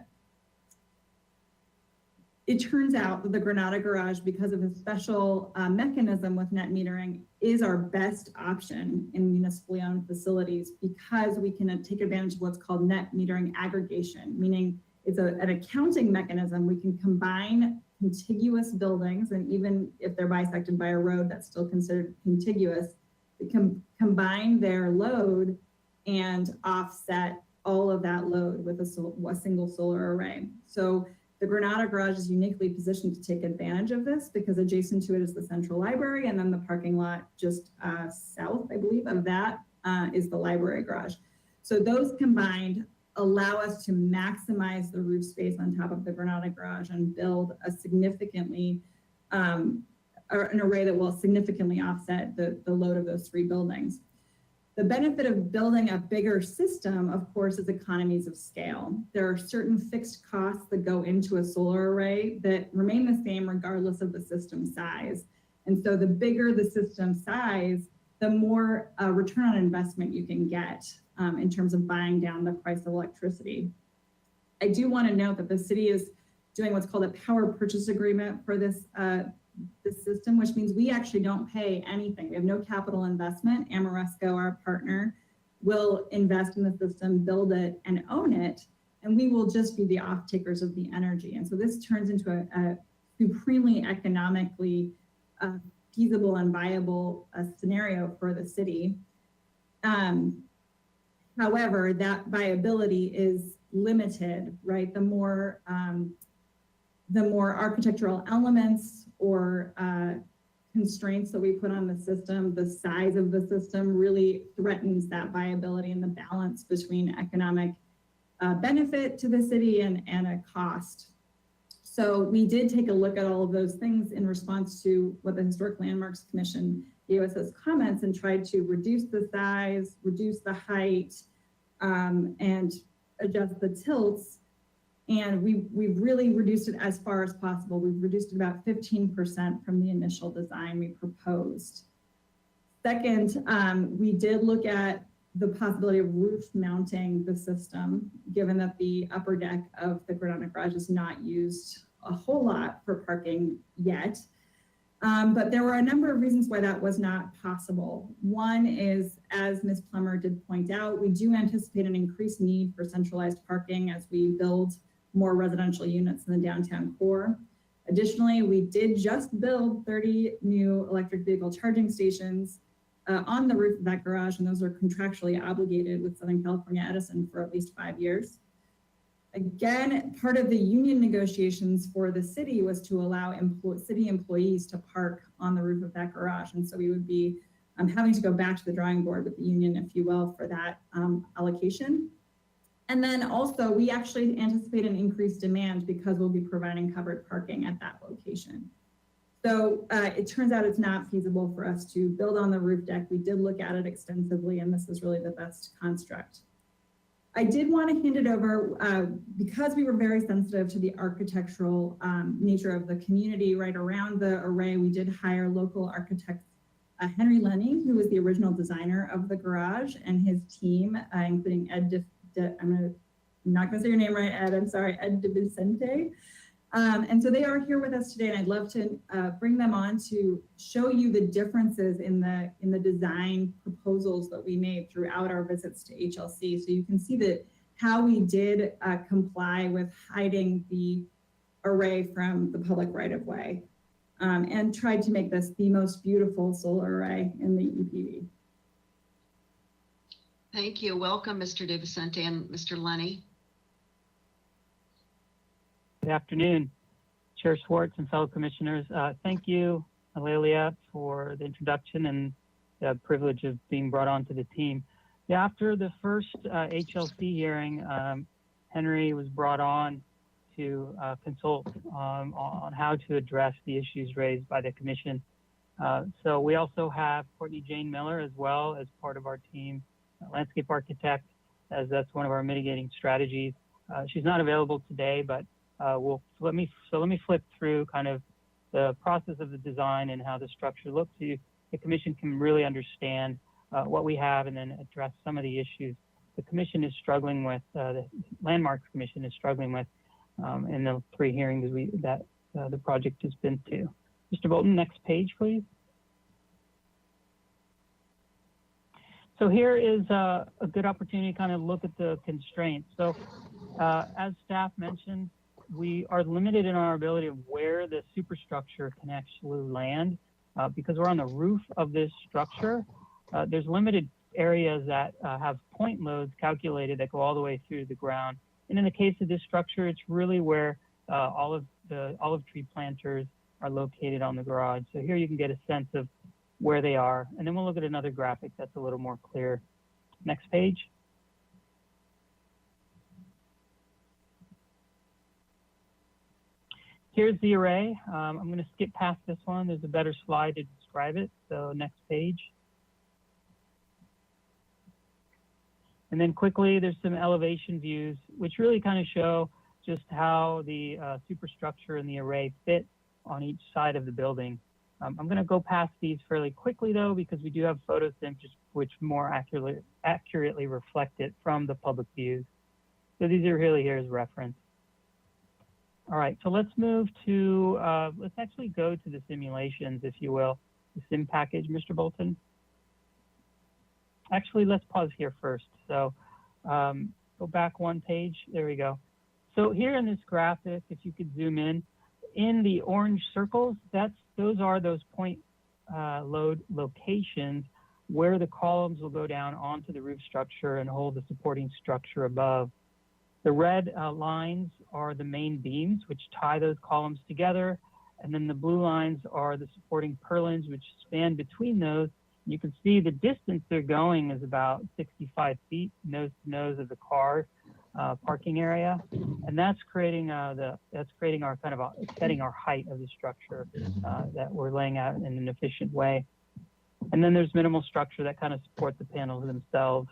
I: it turns out that the Granada Garage, because of a special mechanism with net metering, is our best option in municipally owned facilities because we can take advantage of what's called net metering aggregation, meaning it's an accounting mechanism. We can combine contiguous buildings, and even if they're bisected by a road, that's still considered contiguous. We can combine their load and offset all of that load with a single solar array. So the Granada Garage is uniquely positioned to take advantage of this because adjacent to it is the central library, and then the parking lot just south, I believe, of that is the library garage. So those combined allow us to maximize the roof space on top of the Granada Garage and build a significantly, an array that will significantly offset the load of those three buildings. The benefit of building a bigger system, of course, is economies of scale. There are certain fixed costs that go into a solar array that remain the same regardless of the system size. And so the bigger the system size, the more return on investment you can get in terms of buying down the price of electricity. I do want to note that the city is doing what's called a power purchase agreement for this system, which means we actually don't pay anything. We have no capital investment. Amoresco, our partner, will invest in the system, build it, and own it, and we will just be the off-takers of the energy. And so this turns into a supremely economically feasible and viable scenario for the city. However, that viability is limited, right? The more architectural elements or constraints that we put on the system, the size of the system really threatens that viability and the balance between economic benefit to the city and a cost. So we did take a look at all of those things in response to what the Historic Landmarks Commission gave us as comments and tried to reduce the size, reduce the height, and adjust the tilts. And we've really reduced it as far as possible. We've reduced it about 15% from the initial design we proposed. Second, we did look at the possibility of roof mounting the system, given that the upper deck of the Granada Garage is not used a whole lot for parking yet. But there were a number of reasons why that was not possible. One is, as Ms. Plummer did point out, we do anticipate an increased need for centralized parking as we build more residential units in the downtown core. Additionally, we did just build 30 new electric vehicle charging stations on the roof of that garage, and those are contractually obligated with Southern California Edison for at least 5 years. Again, part of the union negotiations for the city was to allow city employees to park on the roof of that garage. And so we would be having to go back to the drawing board with the union, if you will, for that allocation. And then also, we actually anticipate an increased demand because we'll be providing covered parking at that location. So it turns out it's not feasible for us to build on the roof deck. We did look at it extensively, and this is really the best construct. I did want to hand it over because we were very sensitive to the architectural nature of the community right around the array. We did hire local architect Henry Lenny, who was the original designer of the garage, and his team, including Ed I'm not going to say your name right, Ed. I'm sorry, Ed DeVicente. And so they are here with us today, and I'd love to bring them on to show you the differences in the design proposals that we made throughout our visits to HLC. So you can see that how we did comply with hiding the array from the public right-of-way, and tried to make this the most beautiful solar array in the UPV.
A: Thank you. Welcome, Mr. DeVicente and Mr. Lenny.
J: Good afternoon, Chair Schwartz and fellow commissioners. Thank you, Alelia, for the introduction and the privilege of being brought on to the team. Yeah, after the first HLC hearing, Henry was brought on to consult on how to address the issues raised by the commission. So we also have Courtney Jane Miller as well as part of our team, landscape architect, as that's one of our mitigating strategies. She's not available today, but let me flip through kind of the process of the design and how the structure looks so the commission can really understand what we have and then address some of the issues the commission is struggling with, the Landmarks Commission is struggling with in the 3 hearings that the project has been to. Mr. Bolton, next page, please. So here is a good opportunity to kind of look at the constraints. So as staff mentioned, we are limited in our ability of where the superstructure can actually land because we're on the roof of this structure. There's limited areas that have point loads calculated that go all the way through the ground. And in the case of this structure, it's really where all of the olive tree planters are located on the garage. So here you can get a sense of where they are. And then we'll look at another graphic that's a little more clear. Next page. Here's the array. I'm going to skip past this one. There's a better slide to describe it. So next page. And then quickly, there's some elevation views, which really kind of show just how the superstructure and the array fit on each side of the building. I'm going to go past these fairly quickly, though, because we do have photos which more accurately reflect it from the public views. So these are really here as reference. All right, so let's move to, let's actually go to the simulations, if you will, the sim package, Mr. Bolton. Actually, let's pause here first. So go back one page, there we go. So here in this graphic, if you could zoom in the orange circles, those are those point load locations where the columns will go down onto the roof structure and hold the supporting structure above. The red lines are the main beams, which tie those columns together. And then the blue lines are the supporting purlins, which span between those. You can see the distance they're going is about 65 feet, nose to nose of the car parking area. And that's creating our kind of setting our height of the structure that we're laying out in an efficient way. And then there's minimal structure that kind of support the panels themselves.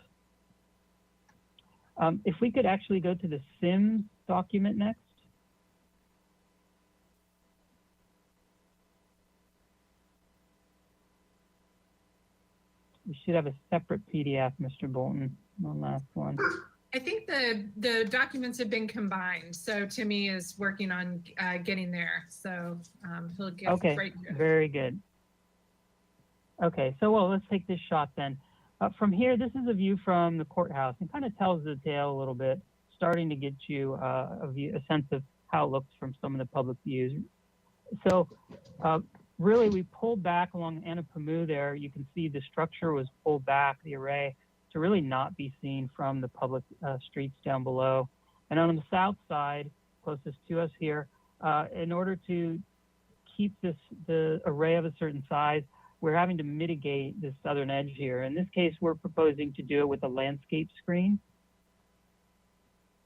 J: If we could actually go to the Sims document next. We should have a separate PDF, Mr. Bolton. One last one.
K: I think the documents have been combined. So Timmy is working on getting there. So he'll get right to it.
J: Very good. Okay, so well, let's take this shot then. From here, this is a view from the courthouse and kind of tells the tale a little bit, starting to get you a sense of how it looks from some of the public views. So really, we pulled back along Anapamu there. You can see the structure was pulled back, the array, to really not be seen from the public streets down below. And on the south side, closest to us here, in order to keep the array of a certain size, we're having to mitigate the southern edge here. In this case, we're proposing to do it with a landscape screen.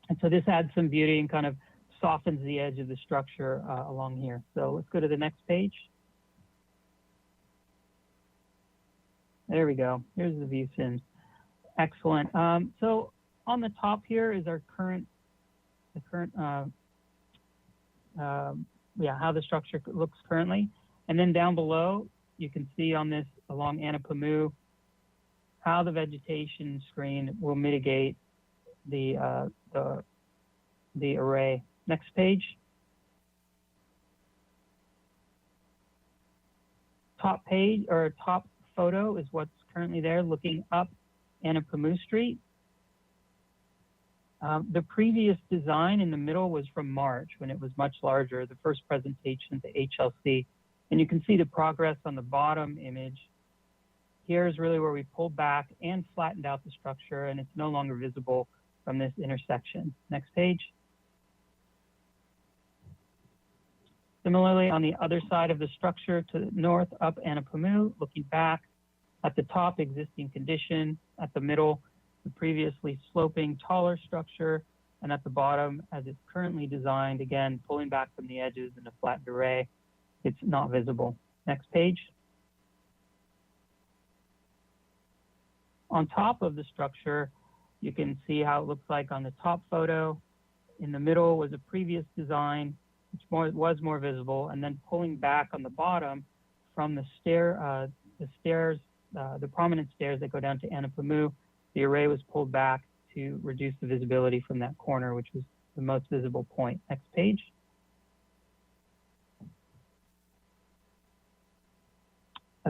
J: And so this adds some beauty and kind of softens the edge of the structure along here. So let's go to the next page. There we go. Here's the view sims. Excellent. So on the top here is our how the structure looks currently. And then down below, you can see on this along Anapamu how the vegetation screen will mitigate the array. Next page. Top page or top photo is what's currently there, looking up Anapamu Street. The previous design in the middle was from March when it was much larger, the first presentation to HLC. And you can see the progress on the bottom image. Here's really where we pulled back and flattened out the structure, and it's no longer visible from this intersection. Next page. Similarly, on the other side of the structure to the north, up Anapamu, looking back at the top, existing condition, at the middle, the previously sloping, taller structure, and at the bottom, as it's currently designed, again, pulling back from the edges in a flattened array, it's not visible. Next page. On top of the structure, you can see how it looks like on the top photo. In the middle was a previous design, which was more visible, and then pulling back on the bottom from the prominent stairs that go down to Anapamu, the array was pulled back to reduce the visibility from that corner, which was the most visible point. Next page.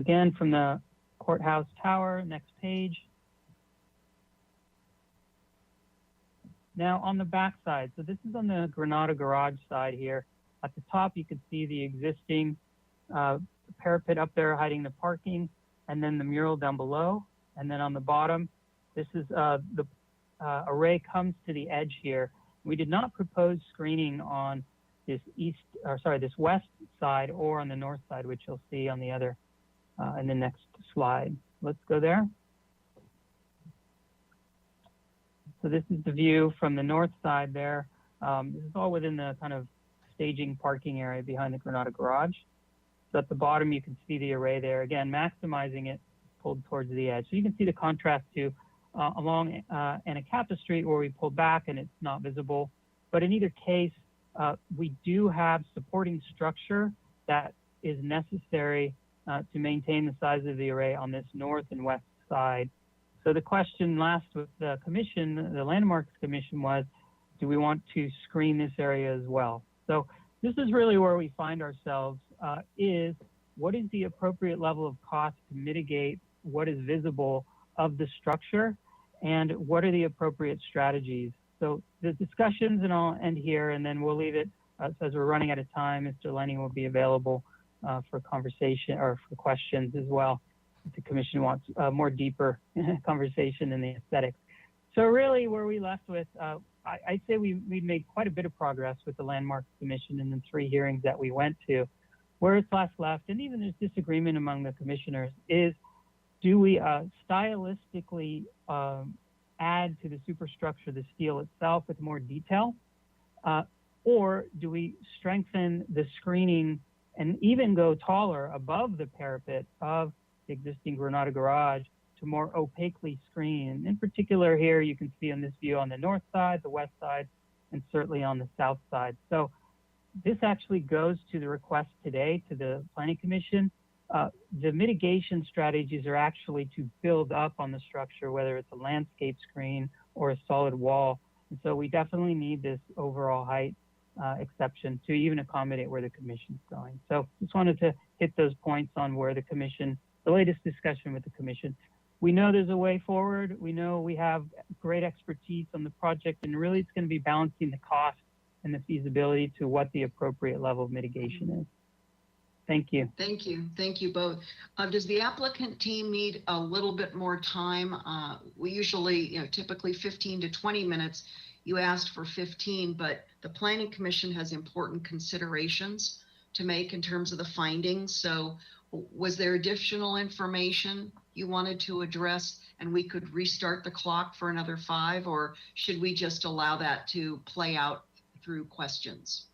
J: again, from the courthouse tower, next page. Now on the back side, so this is on the Granada Garage side here. At the top, you can see the existing parapet up there hiding the parking, and then the mural down below. And then on the bottom, this is the array comes to the edge here. We did not propose screening on this this west side or on the north side, which you'll see on the other in the next slide. Let's go there. So this is the view from the north side there. This is all within the kind of staging parking area behind the Granada Garage. So at the bottom, you can see the array there. Again, maximizing it pulled towards the edge. So you can see the contrast to along Anacapa Street where we pulled back and it's not visible. But in either case, we do have supporting structure that is necessary to maintain the size of the array on this north and west side. So the question last with the commission, the Landmarks Commission, was, do we want to screen this area as well? So this is really where we find ourselves, is what is the appropriate level of cost to mitigate what is visible of the structure, and what are the appropriate strategies? So the discussions, and I'll end here, and then we'll leave it, as we're running out of time, Mr. Lenny will be available for conversation or for questions as well, if the commission wants more deeper conversation in the aesthetics. So really where we left with, I'd say we made quite a bit of progress with the Landmarks Commission in the 3 hearings that we went to. Where it's last left, and even there's disagreement among the commissioners, is do we stylistically add to the superstructure the steel itself with more detail, or do we strengthen the screening and even go taller above the parapet of the existing Granada Garage to more opaquely screen? In particular here, you can see on this view on the north side, the west side, and certainly on the south side. So this actually goes to the request today to the Planning Commission. The mitigation strategies are actually to build up on the structure, whether it's a landscape screen or a solid wall. And so we definitely need this overall height exception to even accommodate where the commission's going. So just wanted to hit those points on where the commission, the latest discussion with the commission. We know there's a way forward. We know we have great expertise on the project, and really it's going to be balancing the cost and the feasibility to what the appropriate level of mitigation is. Thank you.
A: Thank you. Thank you both. Does the applicant team need a little bit more time? We usually, typically 15 to 20 minutes. You asked for 15, but the Planning Commission has important considerations to make in terms of the findings. So was there additional information you wanted to address and we could restart the clock for another 5, or should we just allow that to play out through questions?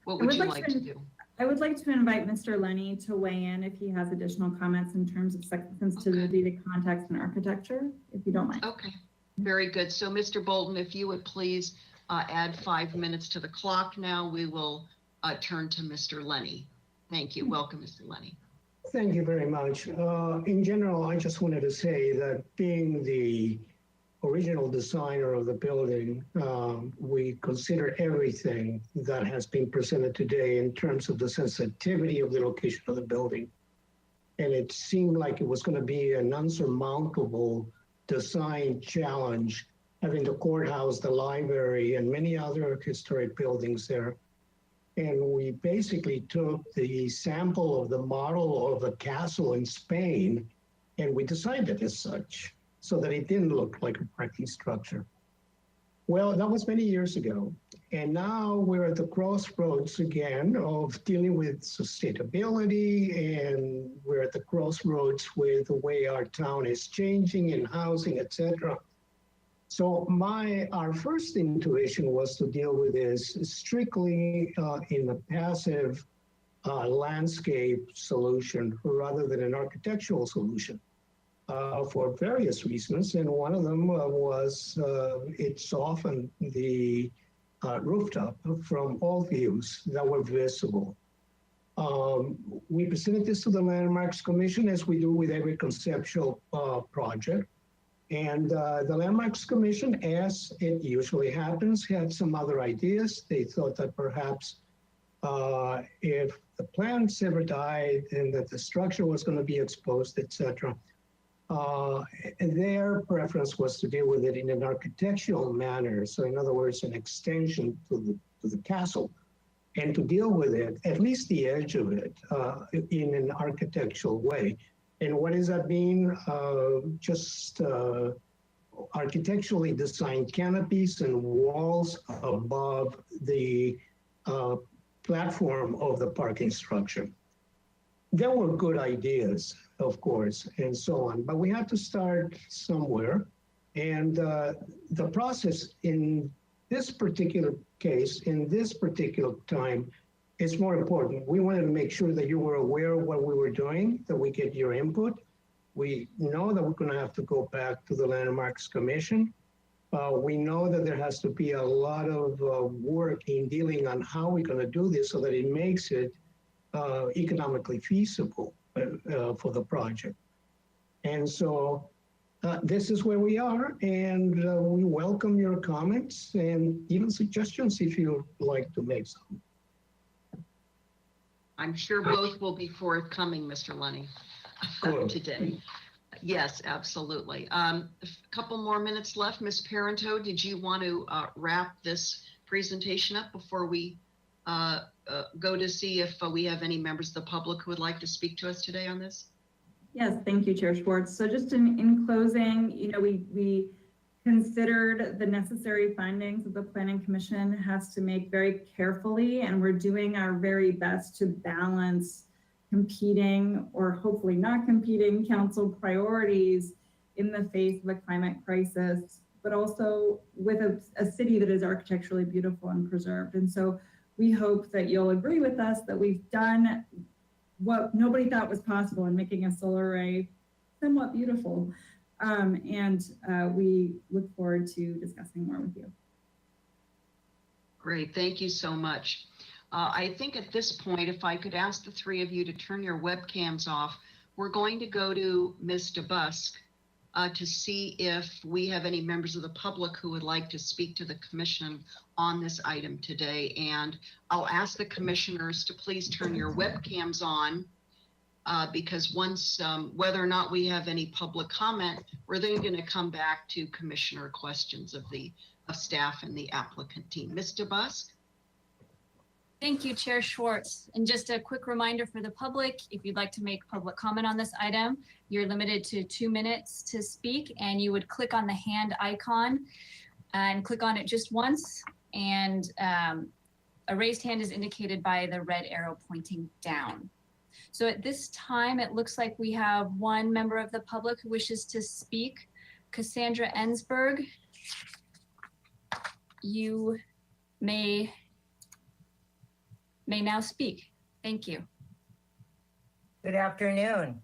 A: What would you like to do?
I: I would like to invite Mr. Lenny to weigh in if he has additional comments in terms of sensitivity to context and architecture, if you don't mind.
A: Okay, very good. So Mr. Bolton, if you would please add 5 minutes to the clock now, we will turn to Mr. Lenny. Thank you. Welcome, Mr. Lenny.
D: Thank you very much. In general, I just wanted to say that being the original designer of the building, we consider everything that has been presented today in terms of the sensitivity of the location of the building. And it seemed like it was going to be an unsurmountable design challenge, having the courthouse, the library, and many other historic buildings there. And we basically took the sample of the model of a castle in Spain, and we designed it as such, so that it didn't look like a parking structure. Well, that was many years ago. And now we're at the crossroads again of dealing with sustainability, and we're at the crossroads with the way our town is changing in housing, etc. So our first intuition was to deal with this strictly in the passive landscape solution rather than an architectural solution. For various reasons, and one of them was it softened the rooftop from all views that were visible. We presented this to the Landmarks Commission, as we do with every conceptual project, and the Landmarks Commission, as it usually happens, had some other ideas. They thought that perhaps if the plants ever died and that the structure was going to be exposed, etc. And their preference was to deal with it in an architectural manner. So in other words, an extension to the castle, and to deal with it, at least the edge of it, in an architectural way. And what does that mean? Just architecturally designed canopies and walls above the platform of the parking structure. There were good ideas, of course, and so on, but we had to start somewhere. And the process in this particular case, in this particular time, is more important. We wanted to make sure that you were aware of what we were doing, that we get your input. We know that we're going to have to go back to the Landmarks Commission. We know that there has to be a lot of work in dealing on how we're going to do this so that it makes it economically feasible for the project. And so this is where we are, and we welcome your comments and even suggestions if you'd like to make some.
A: I'm sure both will be forthcoming, Mr. Lunny, today. Yes, absolutely. A couple more minutes left. Ms. Parento, did you want to wrap this presentation up before we go to see if we have any members of the public who would like to speak to us today on this?
I: Yes, thank you, Chair Schwartz. So just in closing, you know, we considered the necessary findings that the Planning Commission has to make very carefully, and we're doing our very best to balance competing, or hopefully not competing, council priorities in the face of a climate crisis, but also with a city that is architecturally beautiful and preserved. And so we hope that you'll agree with us that we've done what nobody thought was possible in making a solar array somewhat beautiful. We look forward to discussing more with you.
A: Great, thank you so much. I think at this point, if I could ask the three of you to turn your webcams off, we're going to go to Ms. DeBusk to see if we have any members of the public who would like to speak to the commission on this item today. And I'll ask the commissioners to please turn your webcams on because once, whether or not we have any public comment, we're then going to come back to commissioner questions of staff and the applicant team. Ms. DeBusk?
B: Thank you, Chair Schwartz. And just a quick reminder for the public, if you'd like to make public comment on this item, you're limited to 2 minutes to speak, and you would click on the hand icon and click on it just once. And a raised hand is indicated by the red arrow pointing down. So at this time, it looks like we have one member of the public who wishes to speak. Cassandra Ensberg, you may now speak. Thank you.
L: Good afternoon,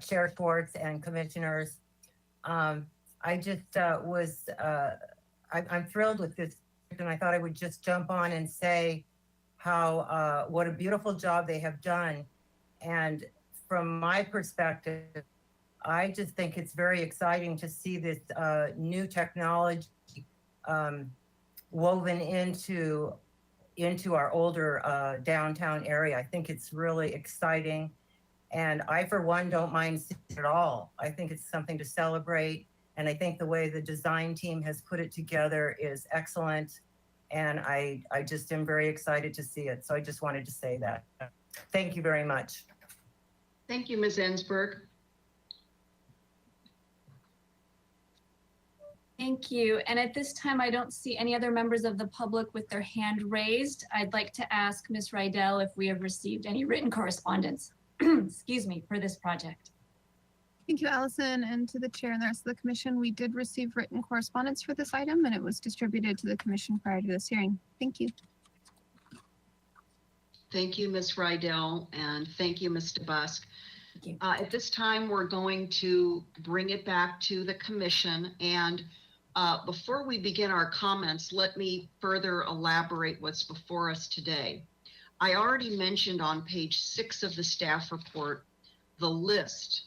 L: Chair Schwartz and commissioners. I just I'm thrilled with this, and I thought I would just jump on and say how what a beautiful job they have done. And from my perspective, I just think it's very exciting to see this new technology woven into our older downtown area. I think it's really exciting. And I, for one, don't mind seeing it at all. I think it's something to celebrate. And I think the way the design team has put it together is excellent. And I just am very excited to see it. So I just wanted to say that. Thank you very much.
A: Thank you, Ms. Ensberg.
B: Thank you. And at this time, I don't see any other members of the public with their hand raised. I'd like to ask Ms. Rydell if we have received any written correspondence, excuse me, for this project.
C: Thank you, Allison, and to the chair and the rest of the commission. We did receive written correspondence for this item, and it was distributed to the commission prior to this hearing. Thank you.
A: Thank you, Ms. Rydell, and thank you, Ms. DeBusk. At this time, we're going to bring it back to the commission. And before we begin our comments, let me further elaborate what's before us today. I already mentioned on page 6 of the staff report the list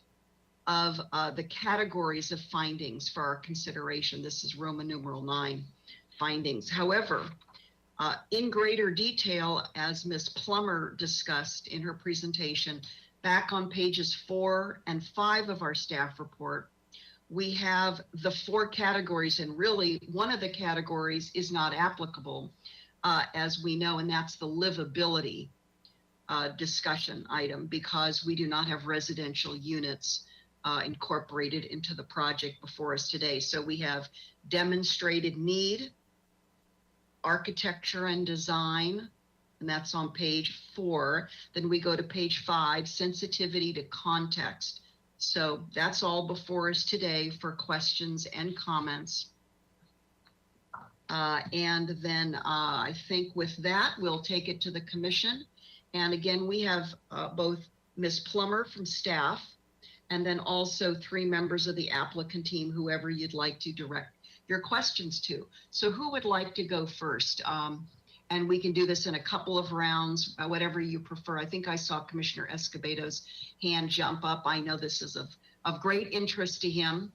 A: of the categories of findings for our consideration. This is Roman numeral 9 findings. However, In greater detail, as Ms. Plummer discussed in her presentation, back on pages 4 and 5 of our staff report, we have the 4 categories, and really one of the categories is not applicable, as we know, and that's the livability discussion item, because we do not have residential units incorporated into the project before us today. So we have demonstrated need, architecture and design, and that's on page 4. Then we go to page 5, sensitivity to context. So that's all before us today for questions and comments. And then I think with that, we'll take it to the commission. And again, we have both Ms. Plummer from staff, and then also 3 members of the applicant team, whoever you'd like to direct your questions to. So who would like to go first? And we can do this in a couple of rounds, whatever you prefer. I think I saw Commissioner Escobedo's hand jump up. I know this is of great interest to him.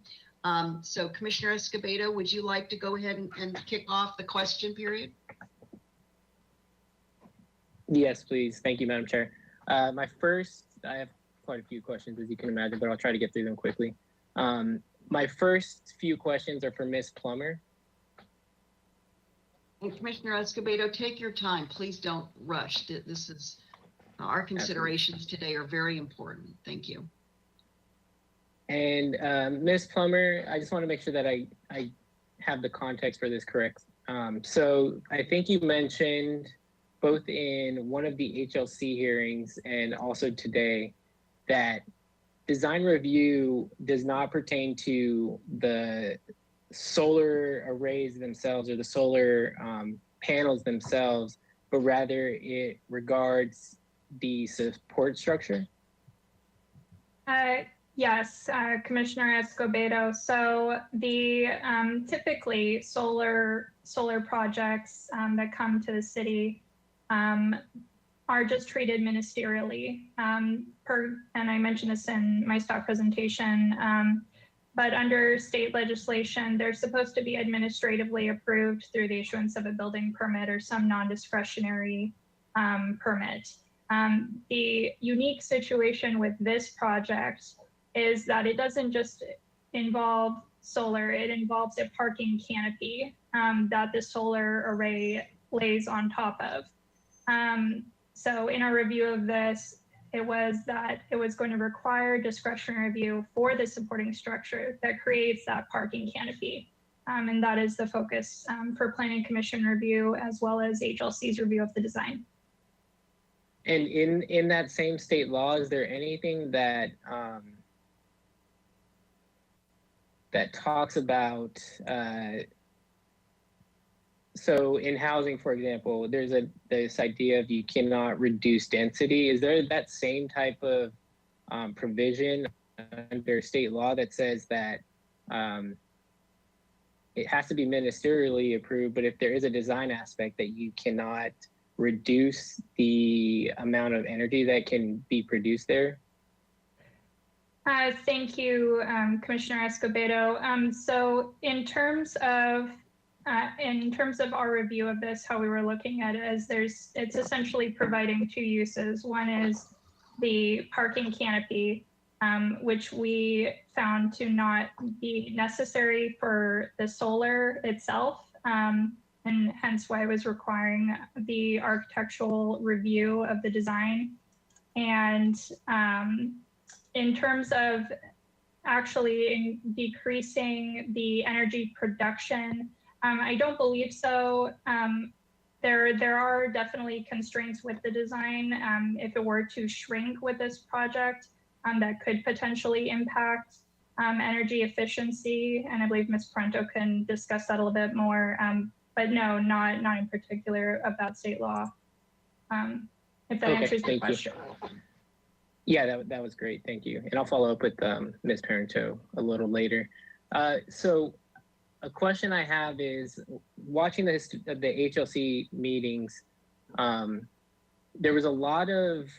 A: So Commissioner Escobedo, would you like to go ahead and kick off the question period?
M: Yes, please. Thank you, Madam Chair. I have quite a few questions, as you can imagine, but I'll try to get through them quickly. My first few questions are for Ms. Plummer.
A: And Commissioner Escobedo, take your time. Please don't rush. This is, our considerations today are very important. Thank you.
M: And Ms. Plummer, I just want to make sure that I have the context for this correct. So I think you mentioned both in one of the HLC hearings and also today that design review does not pertain to the solar arrays themselves or the solar panels themselves, but rather it regards the support structure?
H: Yes, Commissioner Escobedo. So the typically solar projects that come to the city are just treated ministerially. And I mentioned this in my stock presentation, but under state legislation, they're supposed to be administratively approved through the issuance of a building permit or some non-discretionary permit. The unique situation with this project is that it doesn't just involve solar, it involves a parking canopy that the solar array lays on top of. So in our review of this, it was that it was going to require discretionary review for the supporting structure that creates that parking canopy. And that is the focus for Planning Commission review, as well as HLC's review of the design.
M: And in that same state law, is there anything that that talks about, so in housing, for example, there's this idea of you cannot reduce density. Is there that same type of provision under state law that says that it has to be ministerially approved, but if there is a design aspect that you cannot reduce the amount of energy that can be produced there?
H: Thank you, Commissioner Escobedo. So in terms of our review of this, how we were looking at it is it's essentially providing 2 uses. One is the parking canopy, which we found to not be necessary for the solar itself, and hence why I was requiring the architectural review of the design. And in terms of actually decreasing the energy production, I don't believe so. There are definitely constraints with the design. If it were to shrink with this project, that could potentially impact energy efficiency. And I believe Ms. Parento can discuss that a little bit more. But no, not in particular about state law. If that answers your question.
M: Yeah, that was great. Thank you. And I'll follow up with Ms. Parento a little later. So a question I have is, watching the HLC meetings, there was a lot of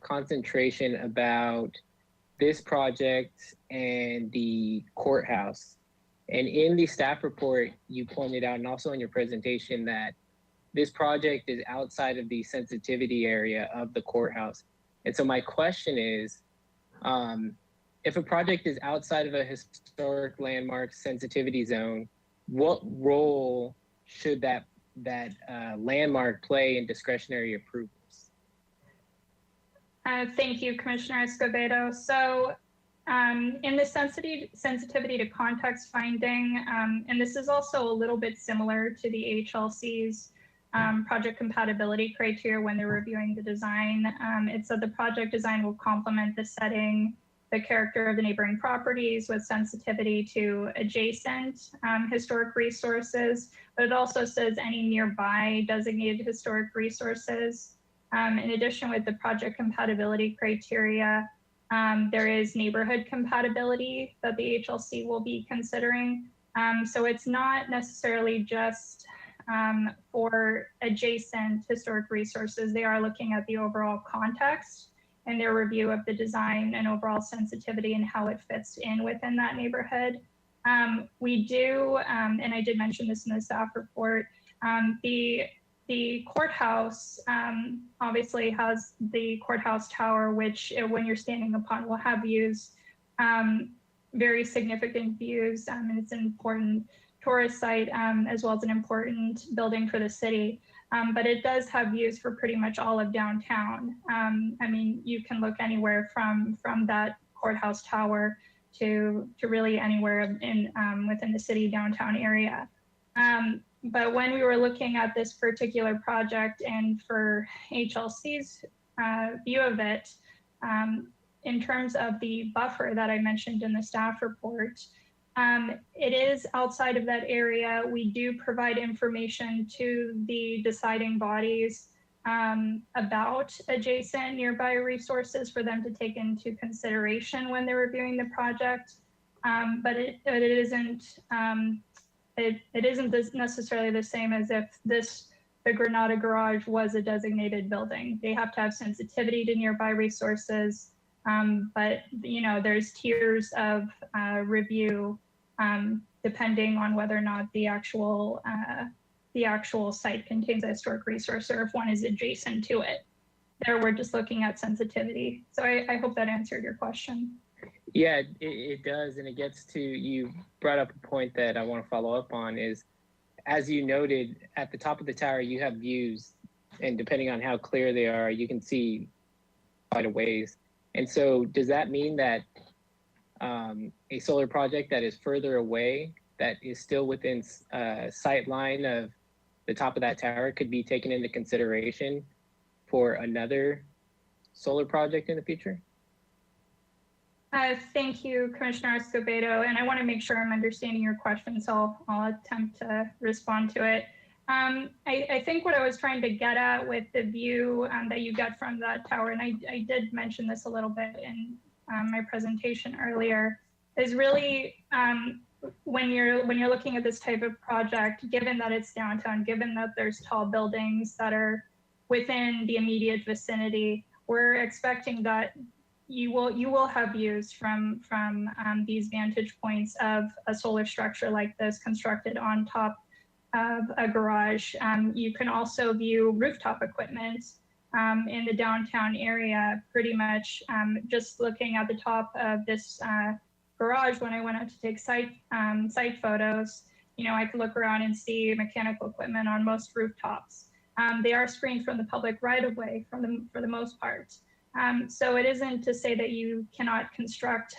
M: concentration about this project and the courthouse. And in the staff report, you pointed out, and also in your presentation, that this project is outside of the sensitivity area of the courthouse. And so my question is, if a project is outside of a historic landmark sensitivity zone, what role should that landmark play in discretionary approvals?
H: Thank you, Commissioner Escobedo. So in the sensitivity to context finding, and this is also a little bit similar to the HLC's project compatibility criteria when they're reviewing the design. It said the project design will complement the setting, the character of the neighboring properties with sensitivity to adjacent historic resources, but it also says any nearby designated historic resources. In addition, with the project compatibility criteria, there is neighborhood compatibility that the HLC will be considering. So it's not necessarily just for adjacent historic resources. They are looking at the overall context and their review of the design and overall sensitivity and how it fits in within that neighborhood. We do, and I did mention this in the staff report, the courthouse obviously has the courthouse tower, which when you're standing upon will have views, very significant views, and it's an important tourist site as well as an important building for the city. But it does have views for pretty much all of downtown. I mean, you can look anywhere from that courthouse tower to really anywhere in within the city downtown area. But when we were looking at this particular project and for HLC's view of it, in terms of the buffer that I mentioned in the staff report, it is outside of that area. We do provide information to the deciding bodies about adjacent nearby resources for them to take into consideration when they're reviewing the project. But it isn't necessarily the same as if the Granada Garage was a designated building. They have to have sensitivity to nearby resources, but you know, there's tiers of review depending on whether or not the actual site contains a historic resource or if one is adjacent to it. There, we're just looking at sensitivity. So I hope that answered your question.
M: Yeah, it does. And it gets to, you brought up a point that I want to follow up on is, as you noted, at the top of the tower, you have views, and depending on how clear they are, you can see quite a ways. And so does that mean that a solar project that is further away, that is still within sight line of the top of that tower, could be taken into consideration for another solar project in the future?
H: Thank you, Commissioner Escobedo. And I want to make sure I'm understanding your question, so I'll attempt to respond to it. I think what I was trying to get at with the view that you get from that tower, and I did mention this a little bit in my presentation earlier, is really when you're looking at this type of project, given that it's downtown, given that there's tall buildings that are within the immediate vicinity, we're expecting that you will have views from these vantage points of a solar structure like this constructed on top of a garage. You can also view rooftop equipment in the downtown area, pretty much just looking at the top of this garage. When I went out to take site photos, you know, I could look around and see mechanical equipment on most rooftops. They are screened from the public right of way for the most part. So it isn't to say that you cannot construct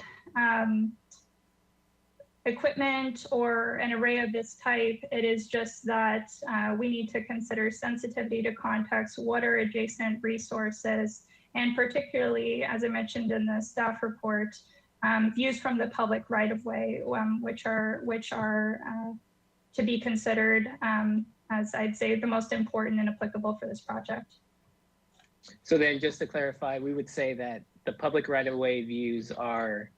H: equipment or an array of this type. It is just that we need to consider sensitivity to context, what are adjacent resources, and particularly, as I mentioned in the staff report, views from the public right of way, which are to be considered as I'd say the most important and applicable for this project.
M: So then, just to clarify, we would say that the public right-of-way views are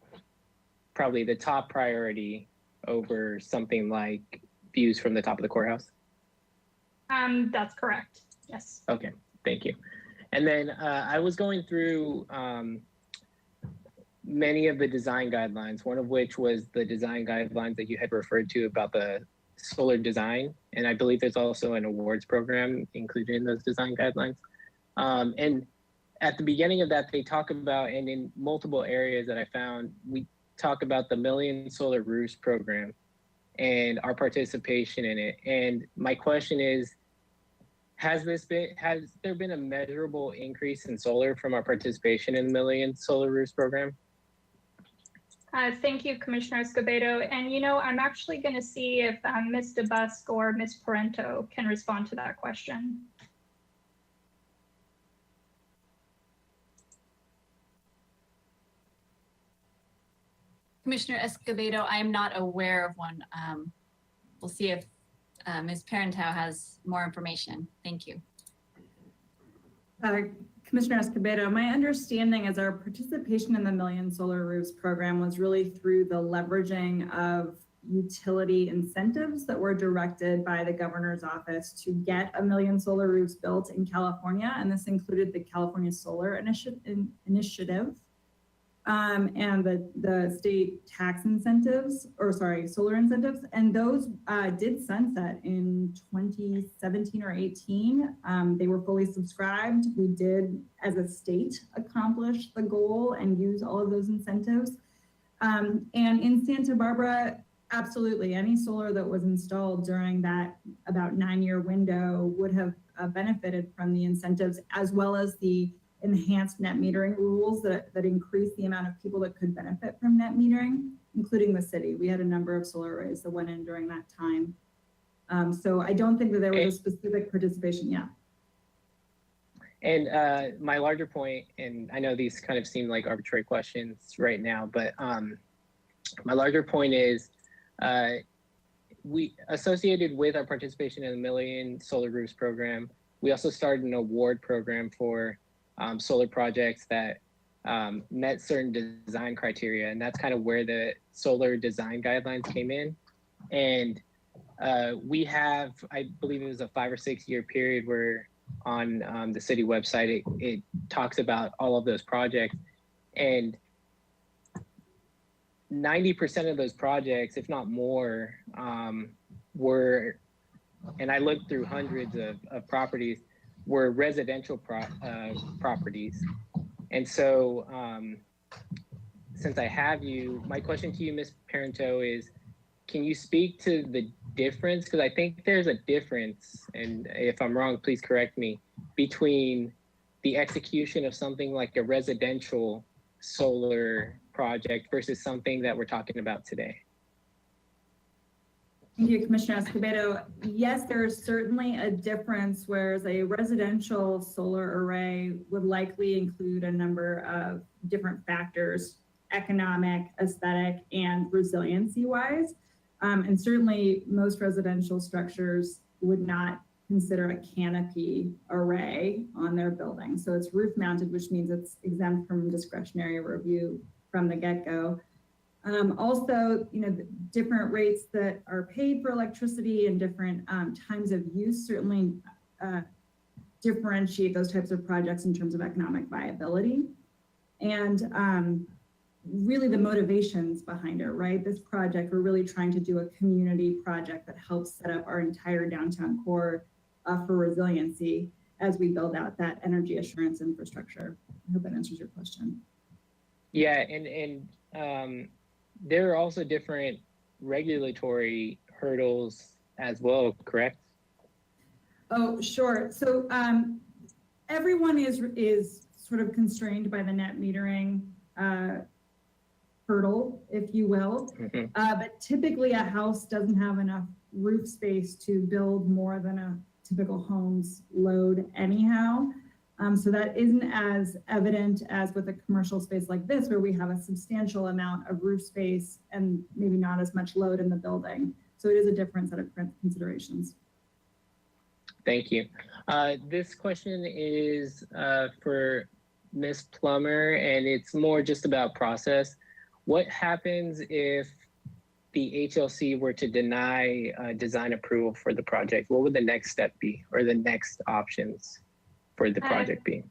M: probably the top priority over something like views from the top of the courthouse?
H: That's correct, yes.
M: Okay, thank you. And then I was going through many of the design guidelines, one of which was the design guidelines that you had referred to about the solar design, and I believe there's also an awards program included in those design guidelines. And at the beginning of that, they talk about, and in multiple areas that I found, we talk about the Million Solar Roofs program and our participation in it. And my question is, has there been a measurable increase in solar from our participation in the Million Solar Roofs program?
H: Thank you, Commissioner Escobedo. And I'm actually going to see if Ms. DeBusk or Ms. Parento can respond to that question.
B: Commissioner Escobedo, I am not aware of one. We'll see if Ms. Parento has more information. Thank you.
I: Commissioner Escobedo, my understanding is our participation in the Million Solar Roofs program was really through the leveraging of utility incentives that were directed by the governor's office to get 1 million solar roofs built in California. And this included the California Solar Initiative and the state tax incentives, solar incentives. And those did sunset in 2017 or 18. They were fully subscribed. We did, as a state, accomplish the goal and use all of those incentives. And in Santa Barbara, absolutely, any solar that was installed during that about 9-year window would have benefited from the incentives, as well as the enhanced net metering rules that increase the amount of people that could benefit from net metering, including the city. We had a number of solar arrays that went in during that time. So I don't think that there was a specific participation yet.
M: And my larger point, and I know these kind of seem like arbitrary questions right now, but my larger point is we associated with our participation in the Million Solar Roofs program, we also started an award program for solar projects that met certain design criteria. And that's kind of where the solar design guidelines came in. And we have, I believe it was a 5 or 6 year period where on the city website, it talks about all of those projects. And 90% of those projects, if not more, were, and I looked through hundreds of properties, were residential properties. And so since I have you, my question to you, Ms. Parento, is can you speak to the difference? Because I think there's a difference, and if I'm wrong, please correct me, between the execution of something like a residential solar project versus something that we're talking about today.
I: Thank you, Commissioner Escobedo. Yes, there is certainly a difference, whereas a residential solar array would likely include a number of different factors, economic, aesthetic, and resiliency-wise. And certainly most residential structures would not consider a canopy array on their building. So it's roof mounted, which means it's exempt from discretionary review from the get-go. Also, different rates that are paid for electricity and different times of use certainly differentiate those types of projects in terms of economic viability. And really the motivations behind it, right? This project, we're really trying to do a community project that helps set up our entire downtown core for resiliency as we build out that energy assurance infrastructure. I hope that answers your question.
M: Yeah, and there are also different regulatory hurdles as well, correct?
I: Oh, sure. So everyone is sort of constrained by the net metering hurdle, if you will. Mm-hmm. But typically a house doesn't have enough roof space to build more than a typical home's load anyhow. So that isn't as evident as with a commercial space like this, where we have a substantial amount of roof space and maybe not as much load in the building. So it is a different set of considerations.
M: Thank you. This question is for Ms. Plummer, and it's more just about process. What happens if the HLC were to deny design approval for the project? What would the next step be, or the next options for the project be?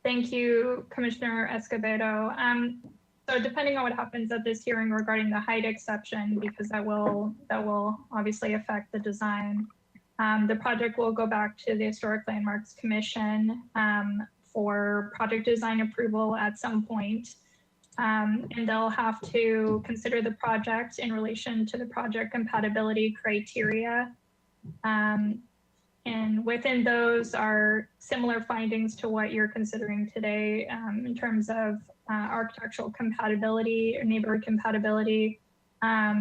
H: Thank you, Commissioner Escobedo. So depending on what happens at this hearing regarding the height exception, because that will obviously affect the design, the project will go back to the Historic Landmarks Commission for project design approval at some point. And they'll have to consider the project in relation to the project compatibility criteria. And within those are similar findings to what you're considering today in terms of architectural compatibility or neighborhood compatibility,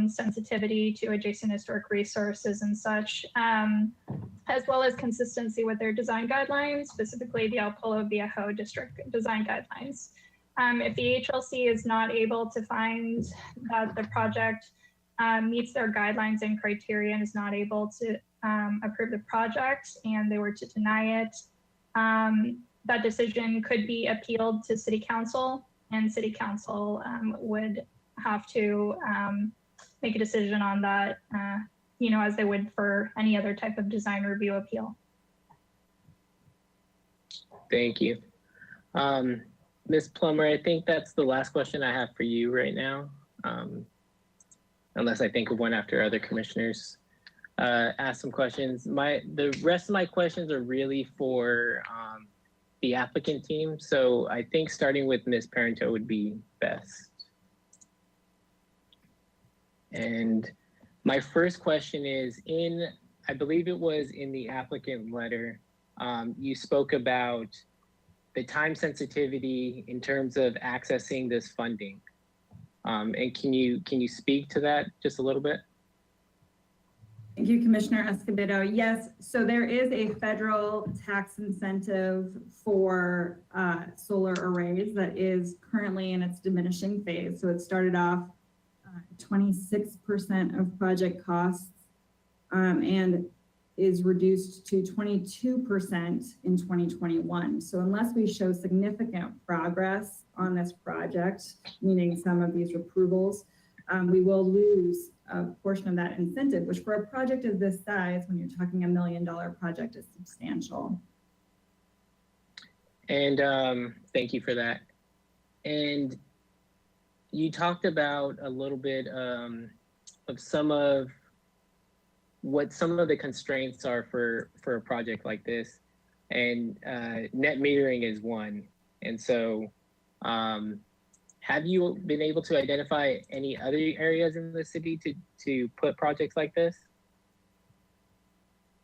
H: sensitivity to adjacent historic resources and such, as well as consistency with their design guidelines, specifically the El Polo Viejo district design guidelines. If the HLC is not able to find that the project meets their guidelines and criteria and is not able to approve the project and they were to deny it, that decision could be appealed to City Council, and City Council would have to make a decision on that, as they would for any other type of design review appeal.
M: Thank you. Ms. Plummer, I think that's the last question I have for you right now, unless I think of one after other commissioners ask some questions. The rest of my questions are really for the applicant team. So I think starting with Ms. Parenteau would be best. And my first question is I believe it was in the applicant letter, you spoke about the time sensitivity in terms of accessing this funding. And can you speak to that just a little bit?
I: Thank you, Commissioner Escobedo. Yes, so there is a federal tax incentive for solar arrays that is currently in its diminishing phase. So it started off 26% of project costs and is reduced to 22% in 2021. So unless we show significant progress on this project, meaning some of these approvals, we will lose a portion of that incentive, which for a project of this size, when you're talking $1 million project, is substantial.
M: And thank you for that. And you talked about a little bit of some of the constraints are for a project like this, and net metering is one. And so have you been able to identify any other areas in the city to put projects like this?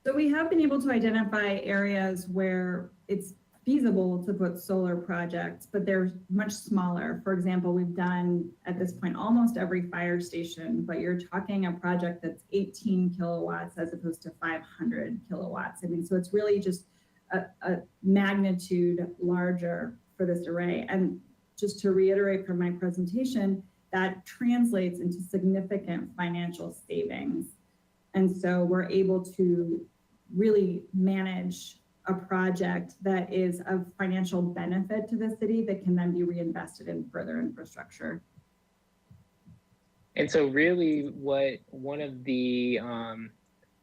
I: So we have been able to identify areas where it's feasible to put solar projects, but they're much smaller. For example, we've done at this point almost every fire station, but you're talking a project that's 18 kilowatts as opposed to 500 kilowatts. I mean, so it's really just a magnitude larger for this array. And just to reiterate from my presentation, that translates into significant financial savings. And so we're able to really manage a project that is of financial benefit to the city that can then be reinvested in further infrastructure.
M: And so really one of the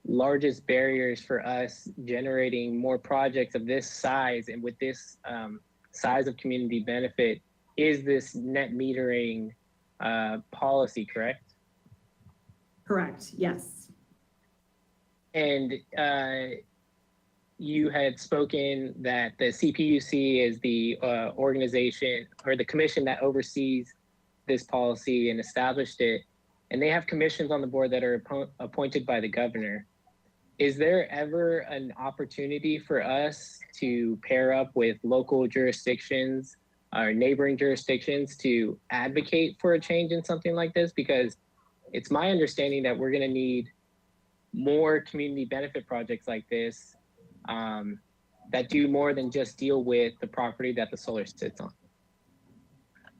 M: largest barriers for us generating more projects of this size and with this size of community benefit is this net metering policy, correct?
I: Correct, yes.
M: And you had spoken that the CPUC is the organization or the commission that oversees this policy and established it, and they have commissions on the board that are appointed by the governor. Is there ever an opportunity for us to pair up with local jurisdictions or neighboring jurisdictions to advocate for a change in something like this? Because it's my understanding that we're going to need more community benefit projects like this that do more than just deal with the property that the solar sits on.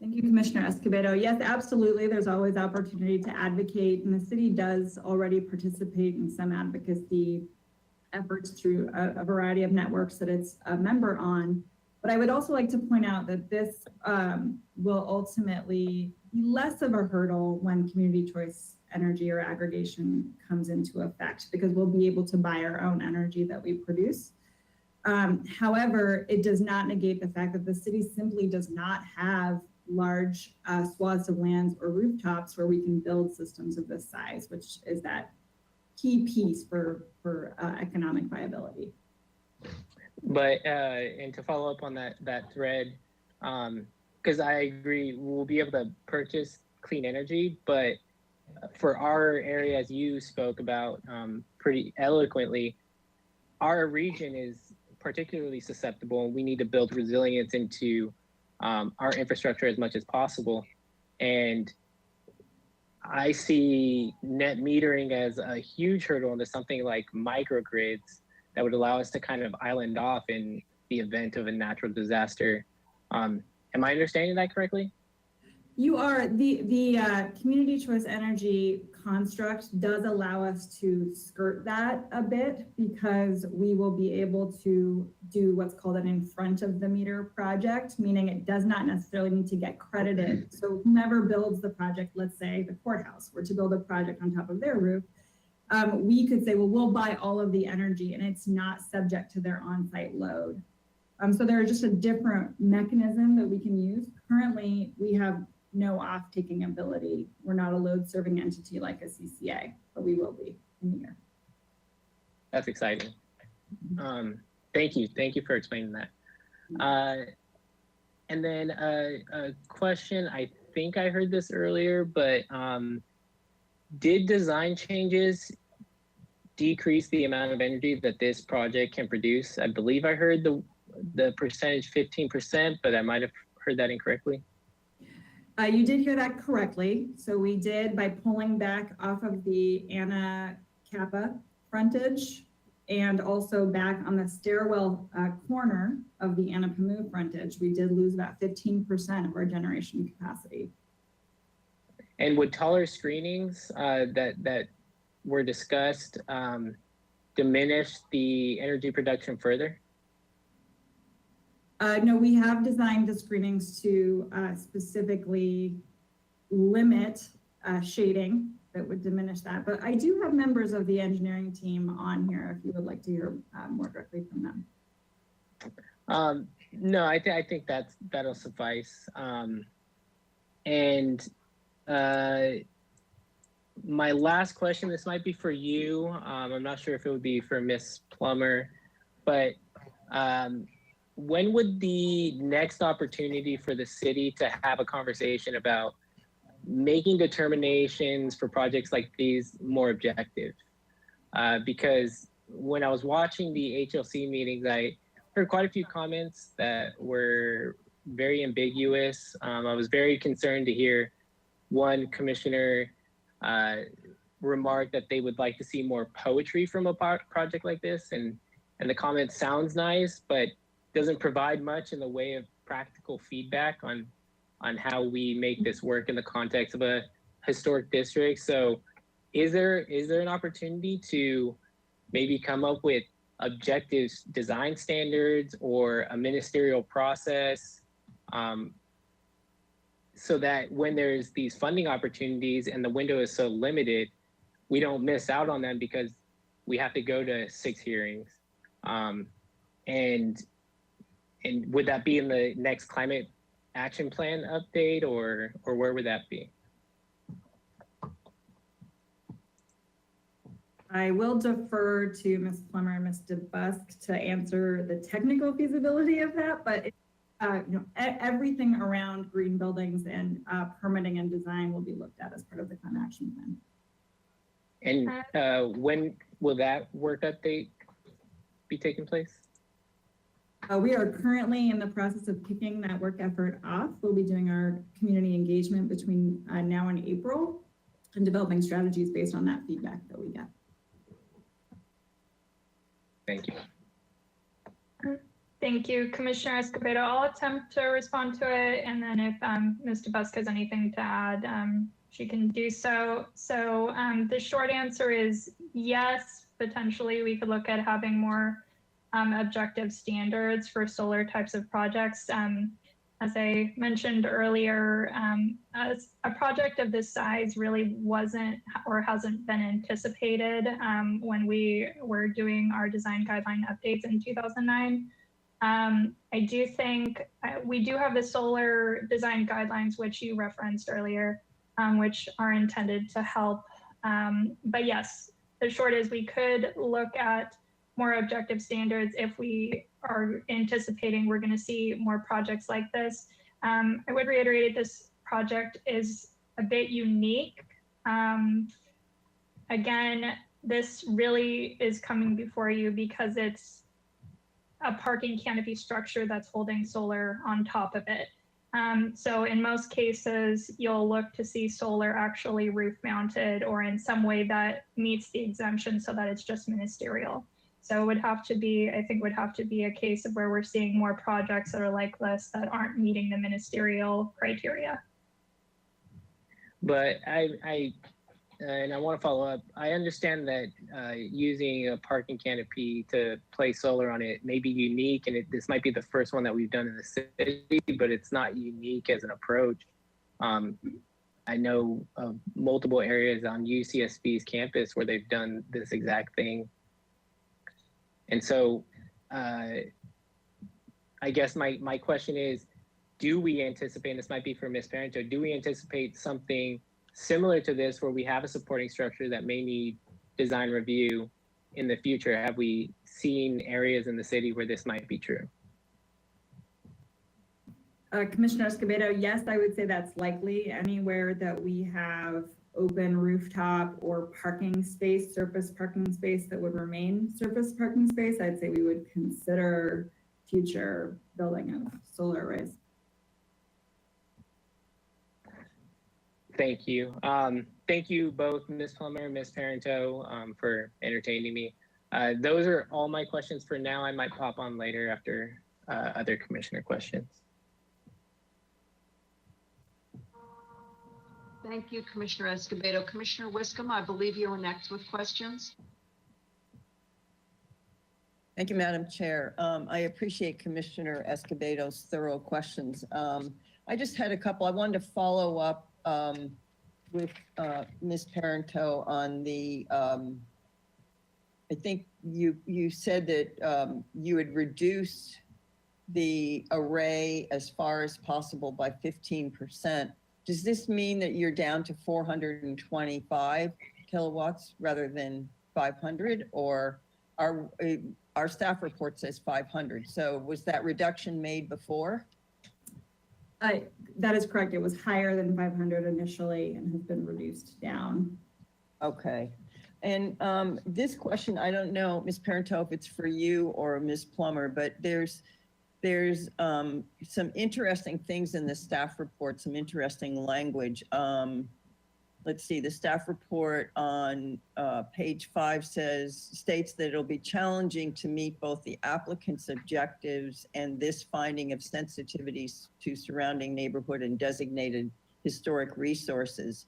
I: Thank you, Commissioner Escobedo. Yes, absolutely. There's always opportunity to advocate, and the city does already participate in some advocacy efforts through a variety of networks that it's a member on. But I would also like to point out that this will ultimately be less of a hurdle when community choice energy or aggregation comes into effect, because we'll be able to buy our own energy that we produce. However, it does not negate the fact that the city simply does not have large swaths of lands or rooftops where we can build systems of this size, which is that key piece for economic viability.
M: But and to follow up on that thread, because I agree, we'll be able to purchase clean energy, but for our area, as you spoke about pretty eloquently, our region is particularly susceptible, and we need to build resilience into our infrastructure as much as possible. And I see net metering as a huge hurdle into something like microgrids that would allow us to kind of island off in the event of a natural disaster. Am I understanding that correctly?
I: You are. The community choice energy construct does allow us to skirt that a bit, because we will be able to do what's called an in front of the meter project, meaning it does not necessarily need to get credited. So whomever builds the project, let's say the courthouse were to build a project on top of their roof, we could say, well, we'll buy all of the energy and it's not subject to their on-site load. So there's just a different mechanism that we can use. Currently, we have no off-taking ability. We're not a load-serving entity like a CCA, but we will be in the year.
M: That's exciting. Thank you for explaining that. And then a question, I think I heard this earlier, but did design changes decrease the amount of energy that this project can produce? I believe I heard the percentage 15%, but I might have heard that incorrectly.
I: You did hear that correctly. So we did, by pulling back off of the Anna Kappa frontage and also back on the stairwell corner of the Anna Pamu frontage, we did lose about 15% of our generation capacity.
M: And would taller screenings that were discussed diminish the energy production further?
I: No, we have designed the screenings to specifically limit shading that would diminish that. But I do have members of the engineering team on here if you would like to hear more directly from them.
M: No, I think that'll suffice. And my last question, this might be for you. I'm not sure if it would be for Ms. Plummer, but when would the next opportunity for the city to have a conversation about making determinations for projects like these more objective? Because when I was watching the HLC meetings, I heard quite a few comments that were very ambiguous. I was very concerned to hear one commissioner remark that they would like to see more poetry from a project like this. And the comment sounds nice, but doesn't provide much in the way of practical feedback on how we make this work in the context of a historic district. So is there an opportunity to maybe come up with objective design standards or a ministerial process so that when there's these funding opportunities and the window is so limited, we don't miss out on them because we have to go to 6 hearings? And would that be in the next climate action plan update, or where would that be?
I: I will defer to Ms. Plummer and Ms. DeBusk to answer the technical feasibility of that, but everything around green buildings and permitting and design will be looked at as part of the climate action plan.
M: And when will that work update be taking place?
I: We are currently in the process of kicking that work effort off. We'll be doing our community engagement between now and April and developing strategies based on that feedback that we get.
M: Thank you.
H: Thank you, Commissioner Escobedo. I'll attempt to respond to it, and then if Ms. DeBusk has anything to add, she can do so. So the short answer is yes, potentially we could look at having more objective standards for solar types of projects. As I mentioned earlier, as a project of this size really wasn't or hasn't been anticipated when we were doing our design guideline updates in 2009. I do think we do have the solar design guidelines, which you referenced earlier, which are intended to help. But yes, the short is we could look at more objective standards if we are anticipating we're going to see more projects like this. I would reiterate this project is a bit unique. Again, this really is coming before you because it's a parking canopy structure that's holding solar on top of it. So in most cases, you'll look to see solar actually roof mounted or in some way that meets the exemption so that it's just ministerial. So it would have to be, I think would have to be a case of where we're seeing more projects that are like this that aren't meeting the ministerial criteria.
M: But I want to follow up. I understand that using a parking canopy to place solar on it may be unique, and this might be the first one that we've done in the city, but it's not unique as an approach. I know of multiple areas on UCSB's campus where they've done this exact thing. And so I guess my question is, do we anticipate, and this might be for Ms. Parenteau, do we anticipate something similar to this where we have a supporting structure that may need design review in the future? Have we seen areas in the city where this might be true?
I: Commissioner Escobedo, yes, I would say that's likely. Anywhere that we have open rooftop or parking space, surface parking space that would remain surface parking space, I'd say we would consider future building of solar arrays.
M: Thank you. Thank you both, Ms. Plummer and Ms. Parenteau, for entertaining me. Those are all my questions for now. I might pop on later after other commissioner questions.
A: Thank you, Commissioner Escobedo. Commissioner Wiscombe, I believe you are next with questions.
F: Thank you, Madam Chair. I appreciate Commissioner Escobedo's thorough questions. I just had a couple. I wanted to follow up with Ms. Parenteau on the, I think you said that you would reduce the array as far as possible by 15%. Does this mean that you're down to 425 kilowatts rather than 500, or our staff report says 500? So was that reduction made before?
I: That is correct. It was higher than 500 initially and has been reduced down.
F: Okay. And this question, I don't know, Ms. Parenteau, if it's for you or Ms. Plummer, but there's some interesting things in the staff report, some interesting language. Let's see, the staff report on page 5 states that it'll be challenging to meet both the applicant's objectives and this finding of sensitivities to surrounding neighborhood and designated historic resources.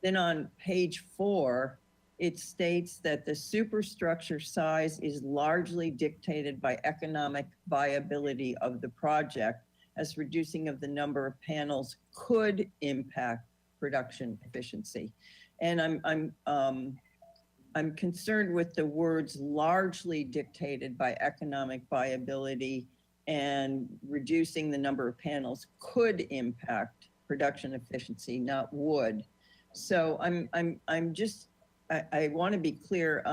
F: Then on page 4, it states that the superstructure size is largely dictated by economic viability of the project, as reducing of the number of panels could impact production efficiency. And I'm concerned with the words largely dictated by economic viability and reducing the number of panels could impact production efficiency, not would. So I want to be clear,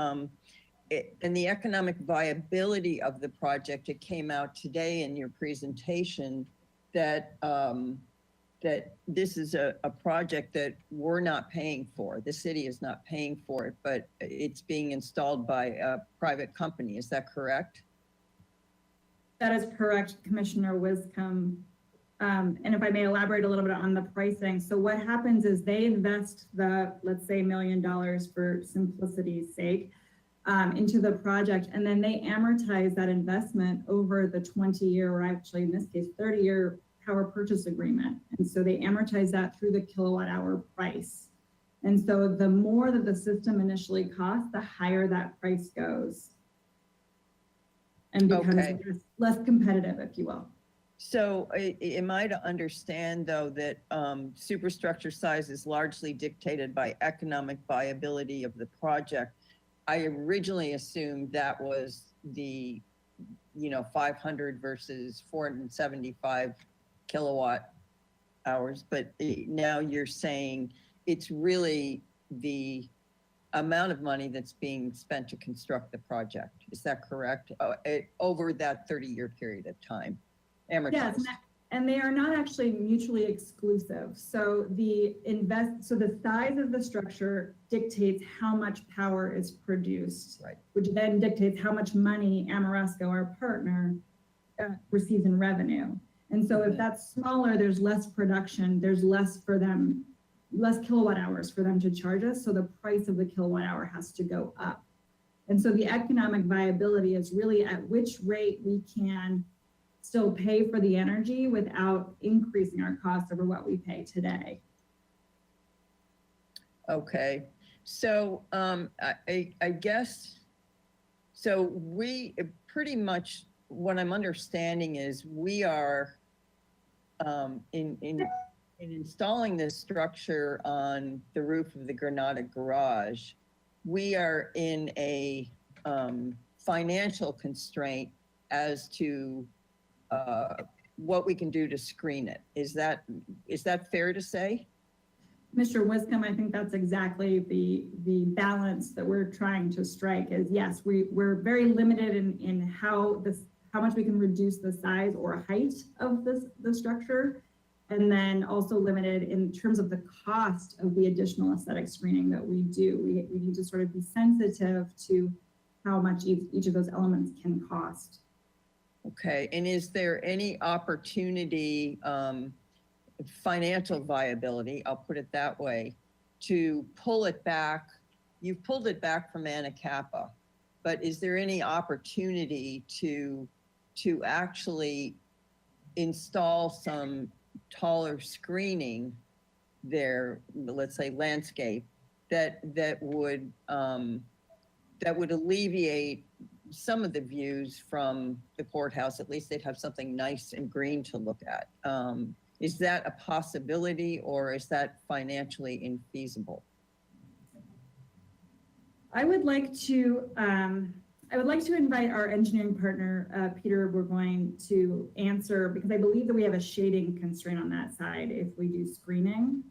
F: in the economic viability of the project, it came out today in your presentation that that this is a project that we're not paying for. The city is not paying for it, but it's being installed by a private company. Is that correct?
I: That is correct, Commissioner Wiscombe. And if I may elaborate a little bit on the pricing. So what happens is they invest the, let's say, $1 million for simplicity's sake into the project, and then they amortize that investment over the 20-year, or actually in this case, 30-year power purchase agreement. And so they amortize that through the kilowatt hour price. And so the more that the system initially costs, the higher that price goes. And becomes less competitive, if you will.
F: So am I to understand, though, that superstructure size is largely dictated by economic viability of the project? I originally assumed that was the 500 versus 475 kilowatt hours, but now you're saying it's really the amount of money that's being spent to construct the project. Is that correct? Over that 30-year period of time, amortized.
I: Yes, and they are not actually mutually exclusive. So the size of the structure dictates how much power is produced,
F: right,
I: which then dictates how much money Ameresco, our partner, receives in revenue. And so if that's smaller, there's less production, there's less kilowatt hours for them to charge us. So the price of the kilowatt hour has to go up. And so the economic viability is really at which rate we can still pay for the energy without increasing our costs over what we pay today.
F: Okay, so I guess, so we pretty much, what I'm understanding is we are in installing this structure on the roof of the Granada garage, we are in a financial constraint as to what we can do to screen it. Is that fair to say?
I: Mr. Wiscombe, I think that's exactly the balance that we're trying to strike is, yes, we're very limited in how much we can reduce the size or height of the structure, and then also limited in terms of the cost of the additional aesthetic screening that we do. We need to sort of be sensitive to how much each of those elements can cost.
F: Okay, and is there any opportunity, financial viability, I'll put it that way, to pull it back? You've pulled it back from Anacapa, but is there any opportunity to actually install some taller screening there, let's say landscape, that would alleviate some of the views from the courthouse? At least they'd have something nice and green to look at. Is that a possibility, or is that financially infeasible?
I: I would like to invite our engineering partner, Peter Bourgoin, to answer, because I believe that we have a shading constraint on that side if we do screening.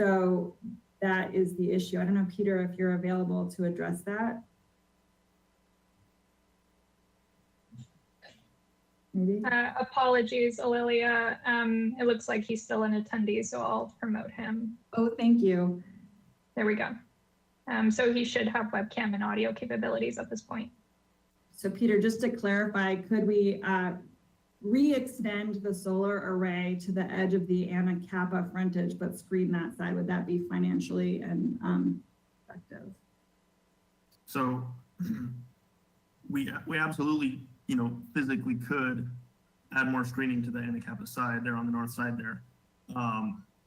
I: So that is the issue. I don't know, Peter, if you're available to address that. Maybe.
H: Apologies, Aurelia. It looks like he's still an attendee, so I'll promote him.
I: Oh, thank you.
H: There we go. So he should have webcam and audio capabilities at this point.
I: So Peter, just to clarify, could we re-extend the solar array to the edge of the Anacapa frontage, but screen that side? Would that be financially and effective?
N: So we absolutely, physically could add more screening to the Anacapa side there on the north side there.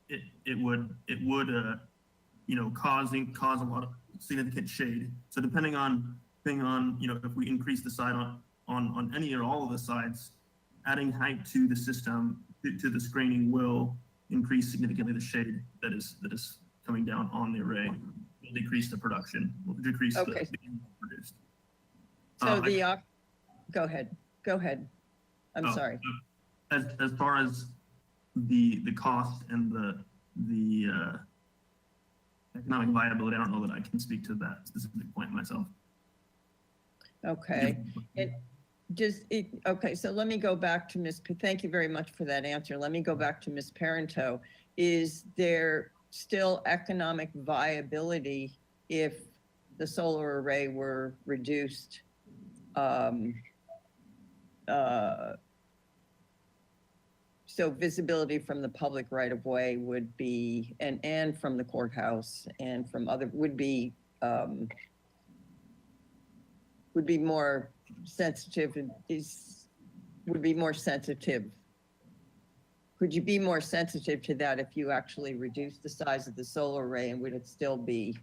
N: It would cause a lot of significant shade. So depending on if we increase the side on any or all of the sides, adding height to the system to the screening will increase significantly the shade that is coming down on the array. Will decrease the production. Will decrease the being produced.
F: So go ahead. I'm sorry.
N: As far as the cost and the economic viability, I don't know that I can speak to that specific point myself.
F: Okay. Okay, so let me go back to thank you very much for that answer. Let me go back to Ms. Parento. Is there still economic viability if the solar array were reduced? So visibility from the public right of way would be, and from the courthouse and from other, would be more sensitive, would be more sensitive. Could you be more sensitive to that if you actually reduce the size of the solar array, and would it still be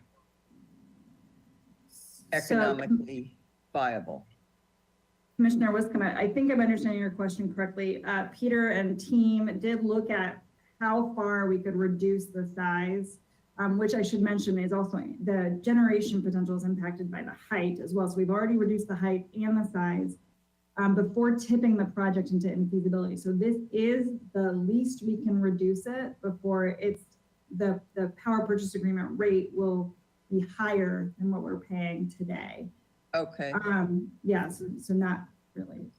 F: economically viable?
I: Commissioner Wiscombe, I think I'm understanding your question correctly. Peter and team did look at how far we could reduce the size, which I should mention is also the generation potential is impacted by the height as well. So we've already reduced the height and the size. before tipping the project into infeasibility. So this is the least we can reduce it before it's the power purchase agreement rate will be higher than what we're paying today.
F: Okay.
I: Yeah, so not really.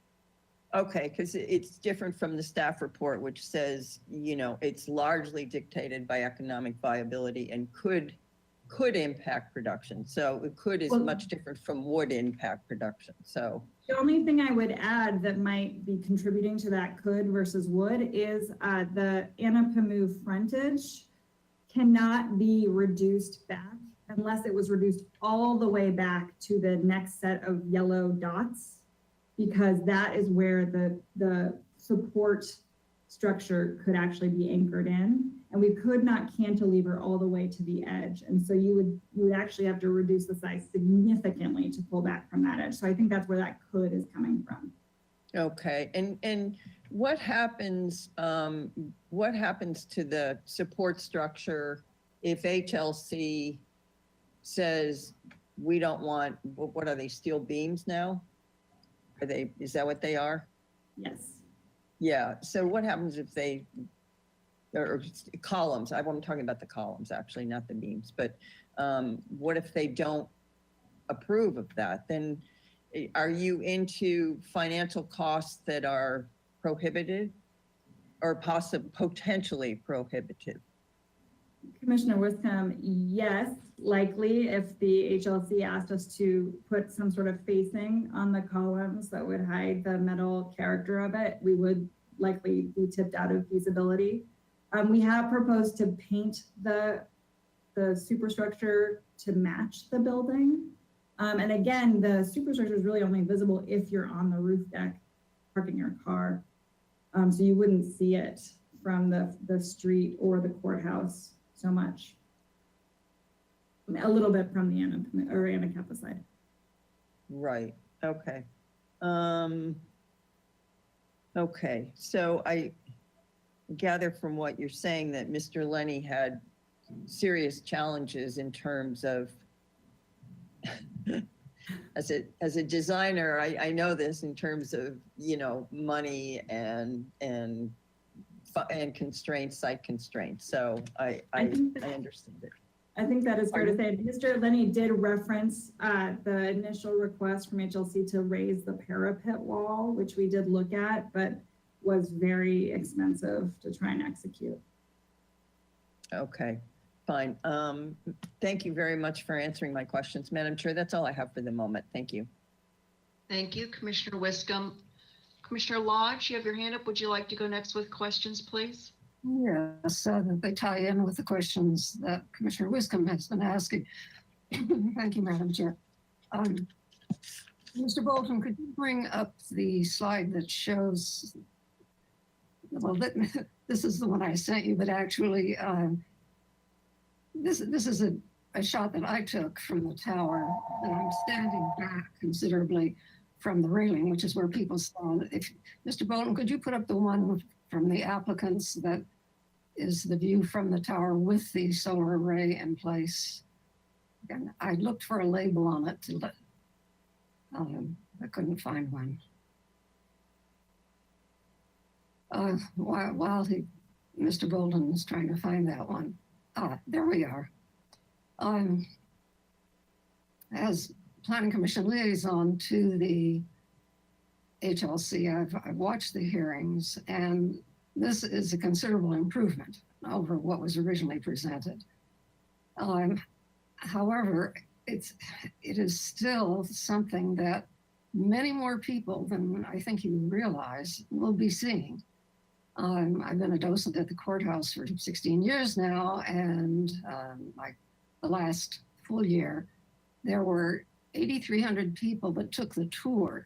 F: Okay, because it's different from the staff report, which says, you know, it's largely dictated by economic viability and could impact production. So it could is much different from would impact production. So
I: the only thing I would add that might be contributing to that could versus would is the Anapamu frontage cannot be reduced back unless it was reduced all the way back to the next set of yellow dots, because that is where the support structure could actually be anchored in, and we could not cantilever all the way to the edge. And so you would actually have to reduce the size significantly to pull back from that edge. So I think that's where that could is coming from.
F: okay, and what happens to the support structure if HLC says we don't want, what are they, steel beams now? Is that what they are?
I: Yes.
F: Yeah, so what happens if they, or columns, I'm talking about the columns actually, not the beams, but what if they don't approve of that? Then are you into financial costs that are prohibited or potentially prohibitive?
I: Commissioner Wiscombe, yes, likely if the HLC asked us to put some sort of facing on the columns that would hide the metal character of it, we would likely be tipped out of feasibility. We have proposed to paint the superstructure to match the building. And again, the superstructure is really only visible if you're on the roof deck parking your car. So you wouldn't see it from the street or the courthouse so much. A little bit from the Anacapa side.
F: Right, okay. Okay, so I gather from what you're saying that Mr. Lenny had serious challenges in terms of, as a designer, I know this in terms of, you know, money and constraints, site constraints. So I understand it.
I: I think that is fair to say. Mr. Lenny did reference the initial request from HLC to raise the parapet wall, which we did look at, but was very expensive to try and execute.
F: Okay, fine. Thank you very much for answering my questions, Madam Chair. That's all I have for the moment. Thank you.
A: Thank you, Commissioner Wiscombe. Commissioner Lodge, you have your hand up. Would you like to go next with questions, please?
G: Yes, they tie in with the questions that Commissioner Wiscombe has been asking. Thank you, Madam Chair. Mr. Bolton, could you bring up the slide that shows, well, this is the one I sent you, but actually, this is a shot that I took from the tower, and I'm standing back considerably from the railing, which is where people stand. If Mr. Bolton, could you put up the one from the applicants that is the view from the tower with the solar array in place? And I looked for a label on it to let, I couldn't find one. While Mr. Bolton is trying to find that one. There we are. As Planning Commission liaison to the HLC, I've watched the hearings, and this is a considerable improvement over what was originally presented. However, it is still something that many more people than I think you realize will be seeing. I've been a docent at the courthouse for 16 years now, and like the last full year, there were 8,300 people that took the tour.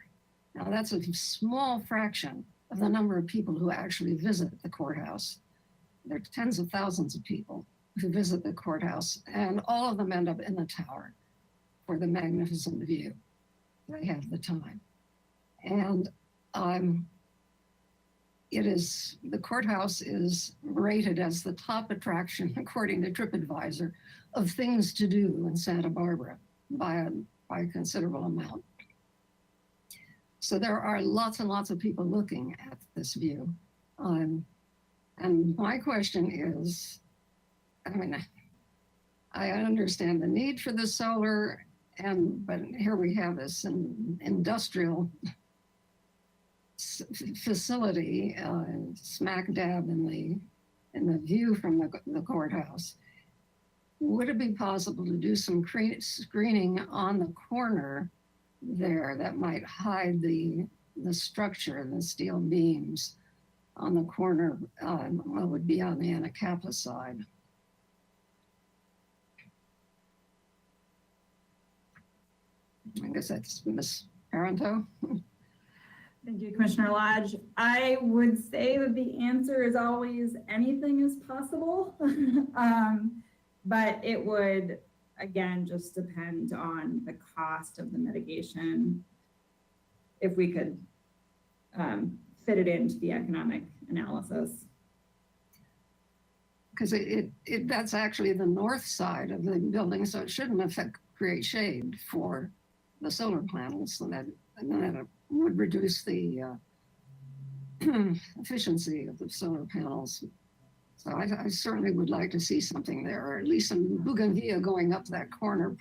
G: Now that's a small fraction of the number of people who actually visit the courthouse. There are tens of thousands of people who visit the courthouse, and all of them end up in the tower for the magnificent view. They have the time. And the courthouse is rated as the top attraction, according to TripAdvisor, of things to do in Santa Barbara by a considerable amount. So there are lots and lots of people looking at this view. And my question is, I mean, I understand the need for the solar, but here we have this industrial facility smack dab in the view from the courthouse. Would it be possible to do some screening on the corner there that might hide the structure, the steel beams on the corner? What would be on the Anacapa side? I guess that's Ms. Parenteau.
I: Thank you, Commissioner Lodge. I would say that the answer is always anything is possible. But it would, again, just depend on the cost of the mitigation. If we could fit it into the economic analysis.
G: Because that's actually the north side of the building, so it shouldn't create shade for the solar panels, so that would reduce the efficiency of the solar panels. So I certainly would like to see something there, or at least some bougainvillea going up that corner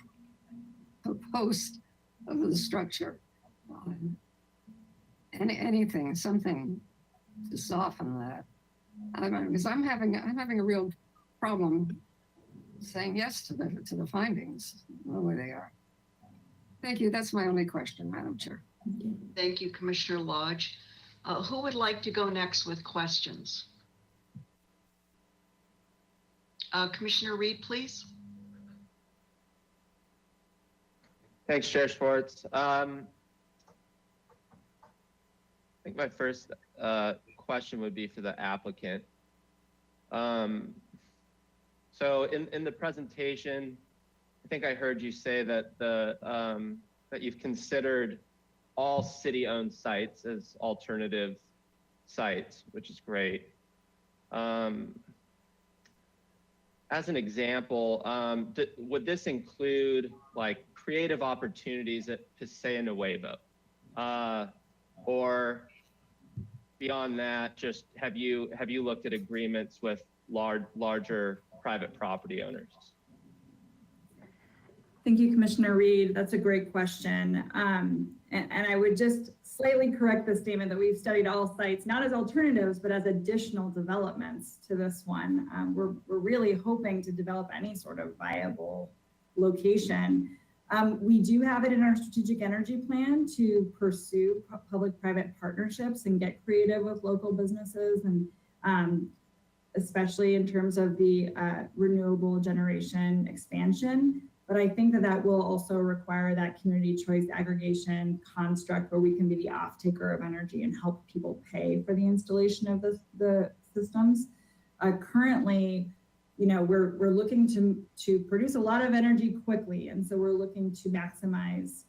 G: post of the structure. Anything, something to soften that. Because I'm having a real problem saying yes to the findings the way they are. Thank you. That's my only question, Madam Chair.
A: Thank you, Commissioner Lodge. Who would like to go next with questions? Commissioner Reed, please.
O: Thanks, Chair Schwartz. I think my first question would be for the applicant. So in the presentation, I think I heard you say that that you've considered all city-owned sites as alternative sites, which is great. As an example, would this include like creative opportunities at Paseo Nuevo? Or beyond that, just have you looked at agreements with larger private property owners?
I: Thank you, Commissioner Reed. That's a great question. And I would just slightly correct the statement that we've studied all sites, not as alternatives, but as additional developments to this one. We're really hoping to develop any sort of viable location. We do have it in our strategic energy plan to pursue public-private partnerships and get creative with local businesses, and especially in terms of the renewable generation expansion. But I think that will also require that community choice aggregation construct where we can be the off-taker of energy and help people pay for the installation of the systems. Currently, we're looking to produce a lot of energy quickly. And so we're looking to maximize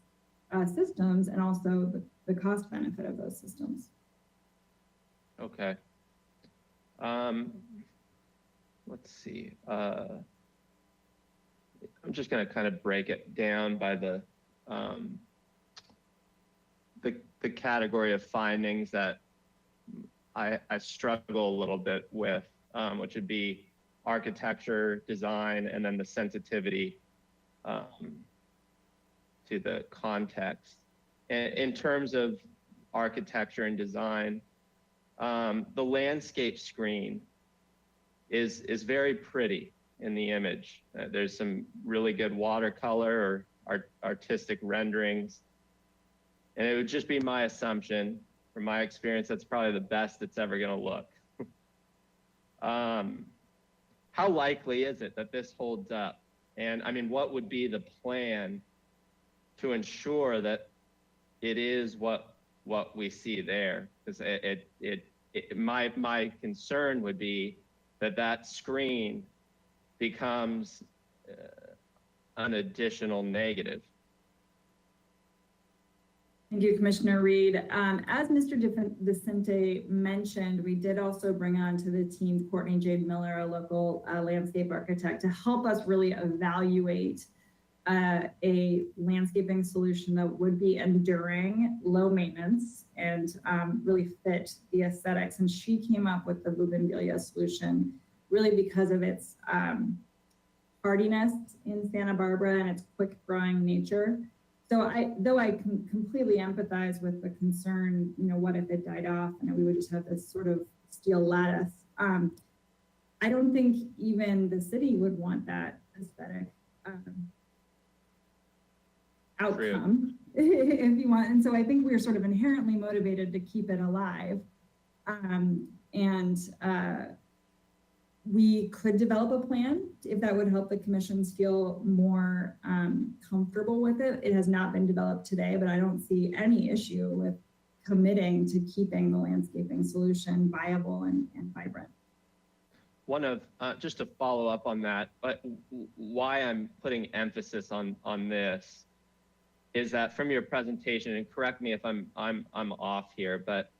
I: systems and also the cost benefit of those systems.
O: Okay. Let's see. I'm just going to kind of break it down by the category of findings that I struggle a little bit with, which would be architecture, design, and then the sensitivity to the context. And in terms of architecture and design, the landscape screen is very pretty in the image. There's some really good watercolor or artistic renderings. And it would just be my assumption, from my experience, that's probably the best it's ever gonna look. How likely is it that this holds up? And I mean, what would be the plan to ensure that it is what we see there? Because my concern would be that screen becomes an additional negative.
I: Thank you, Commissioner Reed. As Mr. Vicente mentioned, we did also bring on to the team Courtney Jade Miller, a local landscape architect, to help us really evaluate a landscaping solution that would be enduring, low maintenance, and really fit the aesthetics. And she came up with the bougainvillea solution really because of its hardiness in Santa Barbara and its quick growing nature. So though I can completely empathize with the concern, what if it died off and we would just have this sort of steel lattice? I don't think even the city would want that aesthetic outcome if you want. And so I think we're sort of inherently motivated to keep it alive. We could develop a plan if that would help the commissions feel more comfortable with it. It has not been developed today, but I don't see any issue with committing to keeping the landscaping solution viable and vibrant.
O: One of, just to follow up on that, but why I'm putting emphasis on this is that from your presentation, and correct me if I'm off here, but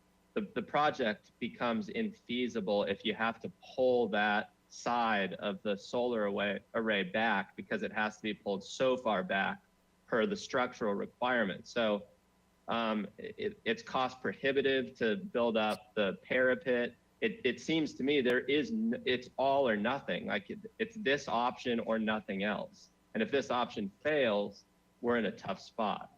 O: the project becomes infeasible if you have to pull that side of the solar array back because it has to be pulled so far back per the structural requirements. So it's cost prohibitive to build up the parapet. It seems to me it's all or nothing. Like it's this option or nothing else. And if this option fails, we're in a tough spot.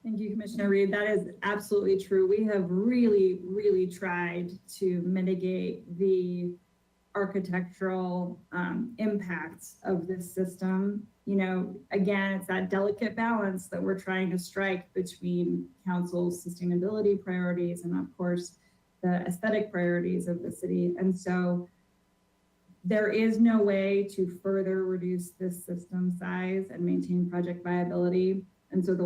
I: Thank you, Commissioner Reed. That is absolutely true. We have really, really tried to mitigate the architectural impacts of this system. Again, it's that delicate balance that we're trying to strike between council's sustainability priorities and, of course, the aesthetic priorities of the city. And so there is no way to further reduce this system size and maintain project viability. And so the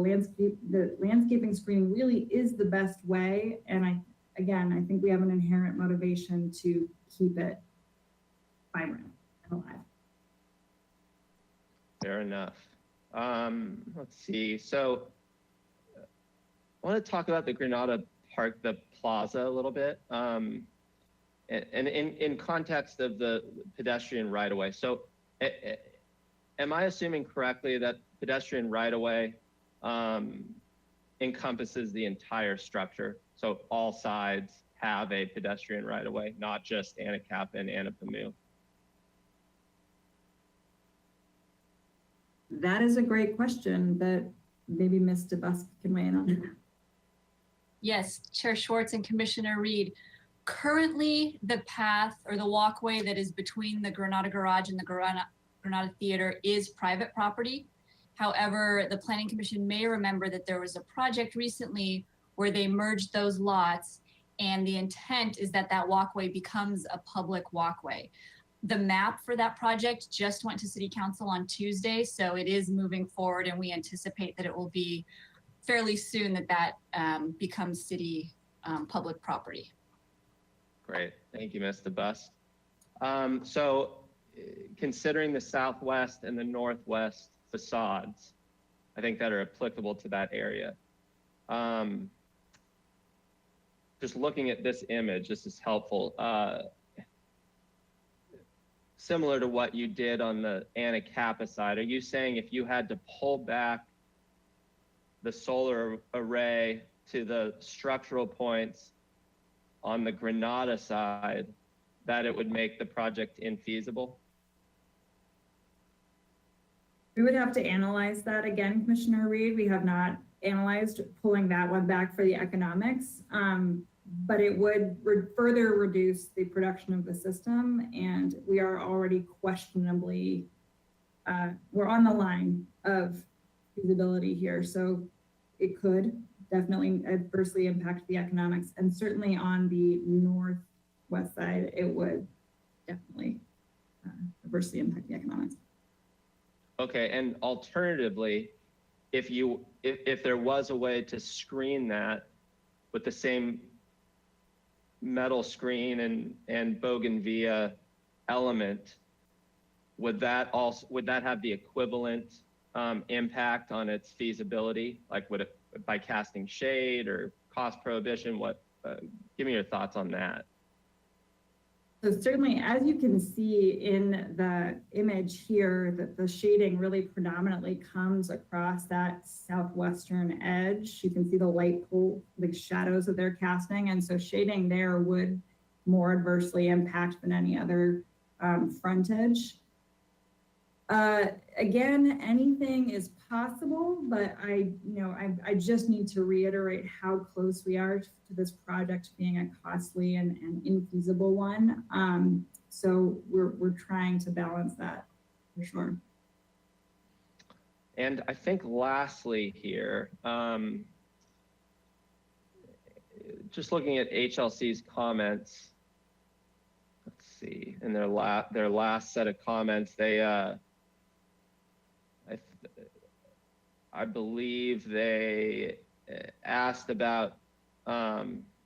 I: landscaping screening really is the best way. And I think we have an inherent motivation to keep it vibrant and alive.
O: Fair enough. Let's see. So I want to talk about the Granada Park, the plaza a little bit. And in context of the pedestrian right-of-way. So am I assuming correctly that pedestrian right-of-way encompasses the entire structure? So all sides have a pedestrian right-of-way, not just Anacapa and Anapamu?
I: That is a great question that maybe Ms. DeBusk can weigh in on.
B: Yes, Chair Schwartz and Commissioner Reed. Currently, the path or the walkway that is between the Granada Garage and the Granada Theater is private property. However, the Planning Commission may remember that there was a project recently where they merged those lots, and the intent is that that walkway becomes a public walkway. The map for that project just went to City Council on Tuesday, so it is moving forward, and we anticipate that it will be fairly soon that becomes city public property.
O: Great, thank you, Ms. DeBusk. So considering the southwest and the northwest facades, I think that are applicable to that area. Just looking at this image, this is helpful. Similar to what you did on the Anacapa side, are you saying if you had to pull back the solar array to the structural points on the Granada side, that it would make the project infeasible?
I: We would have to analyze that again, Commissioner Reed. We have not analyzed pulling that one back for the economics, but it would further reduce the production of the system. And we are already questionably, we're on the line of feasibility here. So it could definitely adversely impact the economics. And certainly on the northwest side, it would definitely adversely impact the economics.
O: Okay, and alternatively, if there was a way to screen that with the same metal screen and bougainvillea element, would that have the equivalent impact on its feasibility? Like would it, by casting shade or cost prohibition? Give me your thoughts on that.
I: So certainly, as you can see in the image here, that the shading really predominantly comes across that southwestern edge. You can see the light pool, the shadows that they're casting. And so shading there would more adversely impact than any other frontage. Again, anything is possible, but I just need to reiterate how close we are to this project being a costly and infeasible one. So we're trying to balance that for sure.
O: And I think lastly here, just looking at HLC's comments, let's see, in their last set of comments, they I believe they asked about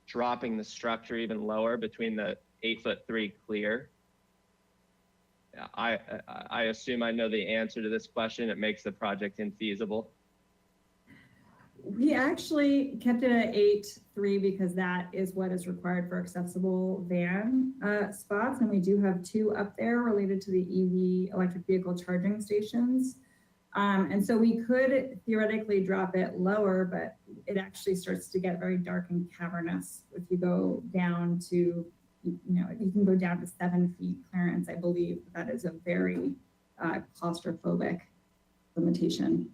O: dropping the structure even lower between the 8'3" clear. I assume I know the answer to this question. It makes the project infeasible.
I: We actually kept it at 8'3" because that is what is required for accessible van spots. And we do have 2 up there related to the EV electric vehicle charging stations. And so we could theoretically drop it lower, but it actually starts to get very dark and cavernous. If you go down to, you can go down to 7 feet clearance, I believe. That is a very claustrophobic limitation.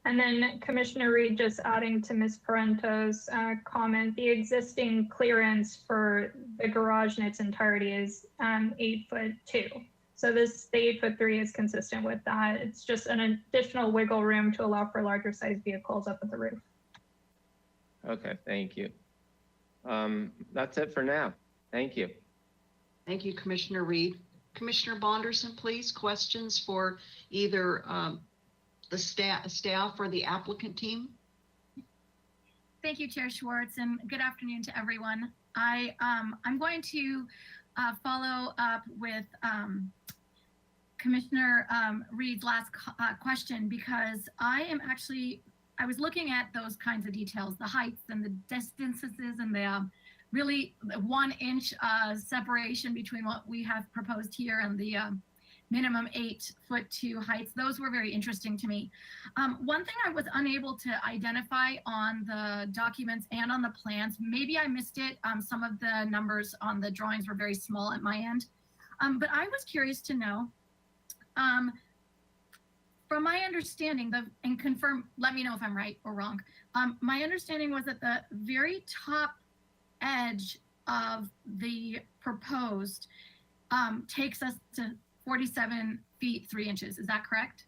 H: And then Commissioner Reed, just adding to Ms. Parento's comment, the existing clearance for the garage in its entirety is 8'2". So the 8'3" is consistent with that. It's just an additional wiggle room to allow for larger size vehicles up at the roof.
O: Okay, thank you. That's it for now. Thank you.
A: Thank you, Commissioner Reed. Commissioner Bonderson, please, questions for either the staff or the applicant team?
P: Thank you, Chair Schwartz, and good afternoon to everyone. I'm going to follow up with Commissioner Reed's last question, because I was looking at those kinds of details, the heights and the distances and the really 1 inch separation between what we have proposed here and the minimum 8'2" heights. Those were very interesting to me. One thing I was unable to identify on the documents and on the plans, maybe I missed it. Some of the numbers on the drawings were very small at my end. But I was curious to know, from my understanding, and confirm, let me know if I'm right or wrong. My understanding was that the very top edge of the proposed takes us to 47 feet 3 inches. Is that correct?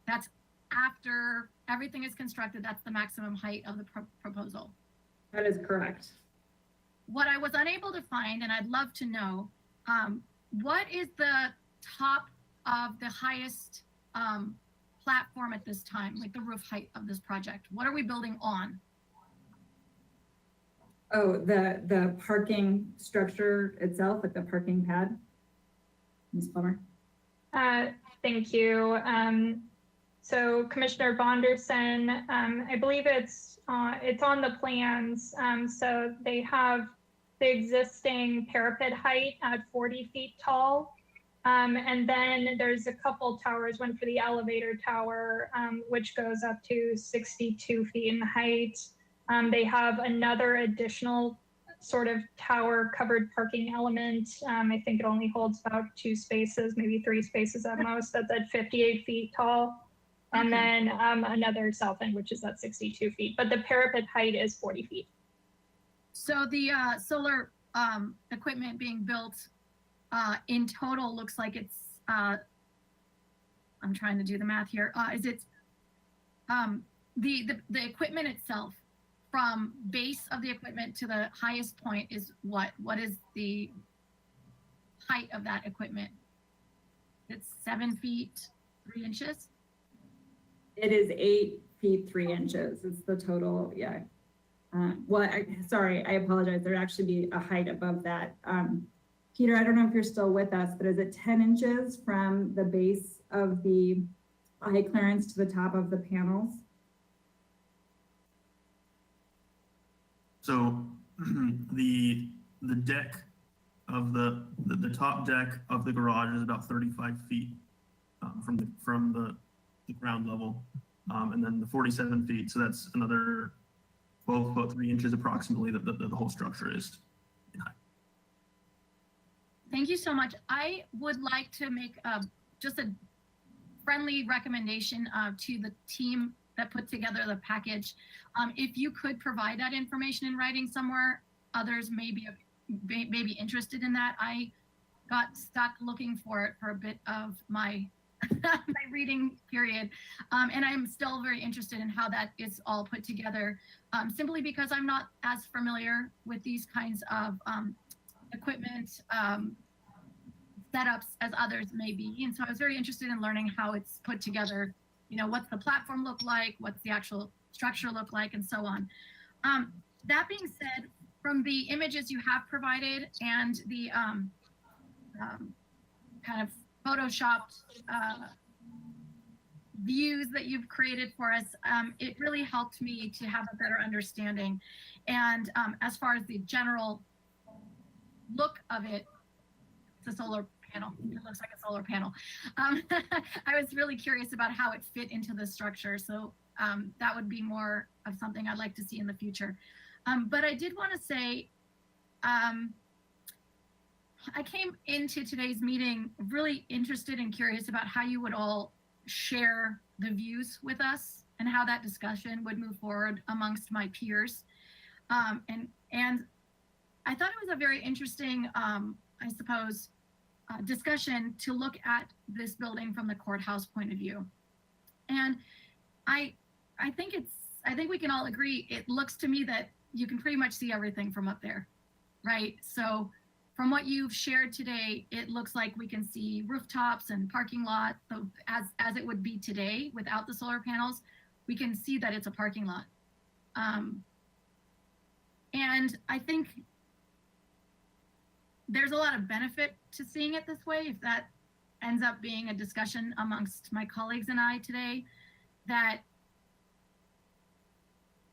P: That's after everything is constructed. That's the maximum height of the proposal.
I: That is correct.
P: What I was unable to find, and I'd love to know, what is the top of the highest platform at this time, like the roof height of this project? What are we building on?
I: Oh, the parking structure itself, like the parking pad? Ms. Plummer?
H: Thank you. So Commissioner Bonderson, I believe it's on the plans. So they have the existing parapet height at 40 feet tall. And then there's a couple towers, one for the elevator tower, which goes up to 62 feet in height. They have another additional sort of tower covered parking element. I think it only holds about 2 spaces, maybe 3 spaces at most. That's at 58 feet tall. And then another south end, which is at 62 feet. But the parapet height is 40 feet.
P: So the solar equipment being built in total looks like it's, I'm trying to do the math here. Is it the equipment itself, from base of the equipment to the highest point, is what? What is the height of that equipment? It's 7 feet 3 inches?
I: It is 8 feet 3 inches. It's the total, yeah. Sorry, I apologize. There'd actually be a height above that. Peter, I don't know if you're still with us, but is it 10 inches from the base of the height clearance to the top of the panels?
N: So the deck of the top deck of the garage is about 35 feet from the ground level, and then the 47 feet. So that's another 12 foot 3 inches approximately that the whole structure is in height.
P: Thank you so much. I would like to make just a friendly recommendation to the team that put together the package. If you could provide that information in writing somewhere, others may be interested in that. I got stuck looking for it for a bit of my my reading period, and I'm still very interested in how that is all put together, simply because I'm not as familiar with these kinds of equipment setups as others may be, and so I was very interested in learning how it's put together. You know, what's the platform look like, what's the actual structure look like, and so on. That being said, from the images you have provided and the kind of photoshopped views that you've created for us, it really helped me to have a better understanding. And as far as the general look of it, it's a solar panel. It looks like a solar panel. I was really curious about how it fit into the structure. So that would be more of something I'd like to see in the future. But I did want to say, I came into today's meeting really interested and curious about how you would all share the views with us and how that discussion would move forward amongst my peers. And I thought it was a very interesting, I suppose, discussion to look at this building from the courthouse point of view. And I think we can all agree, it looks to me that you can pretty much see everything from up there, right? So from what you've shared today, it looks like we can see rooftops and parking lot. So as it would be today without the solar panels, we can see that it's a parking lot. And I think there's a lot of benefit to seeing it this way. If that ends up being a discussion amongst my colleagues and I today, that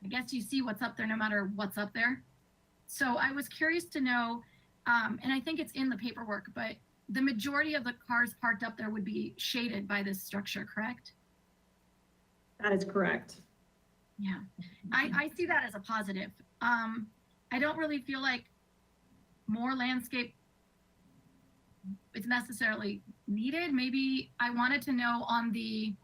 P: I guess you see what's up there no matter what's up there. So I was curious to know, and I think it's in the paperwork, but the majority of the cars parked up there would be shaded by this structure, correct?
I: That is correct.
P: Yeah, I see that as a positive. I don't really feel like more landscape is necessarily needed. Maybe I wanted to know on the,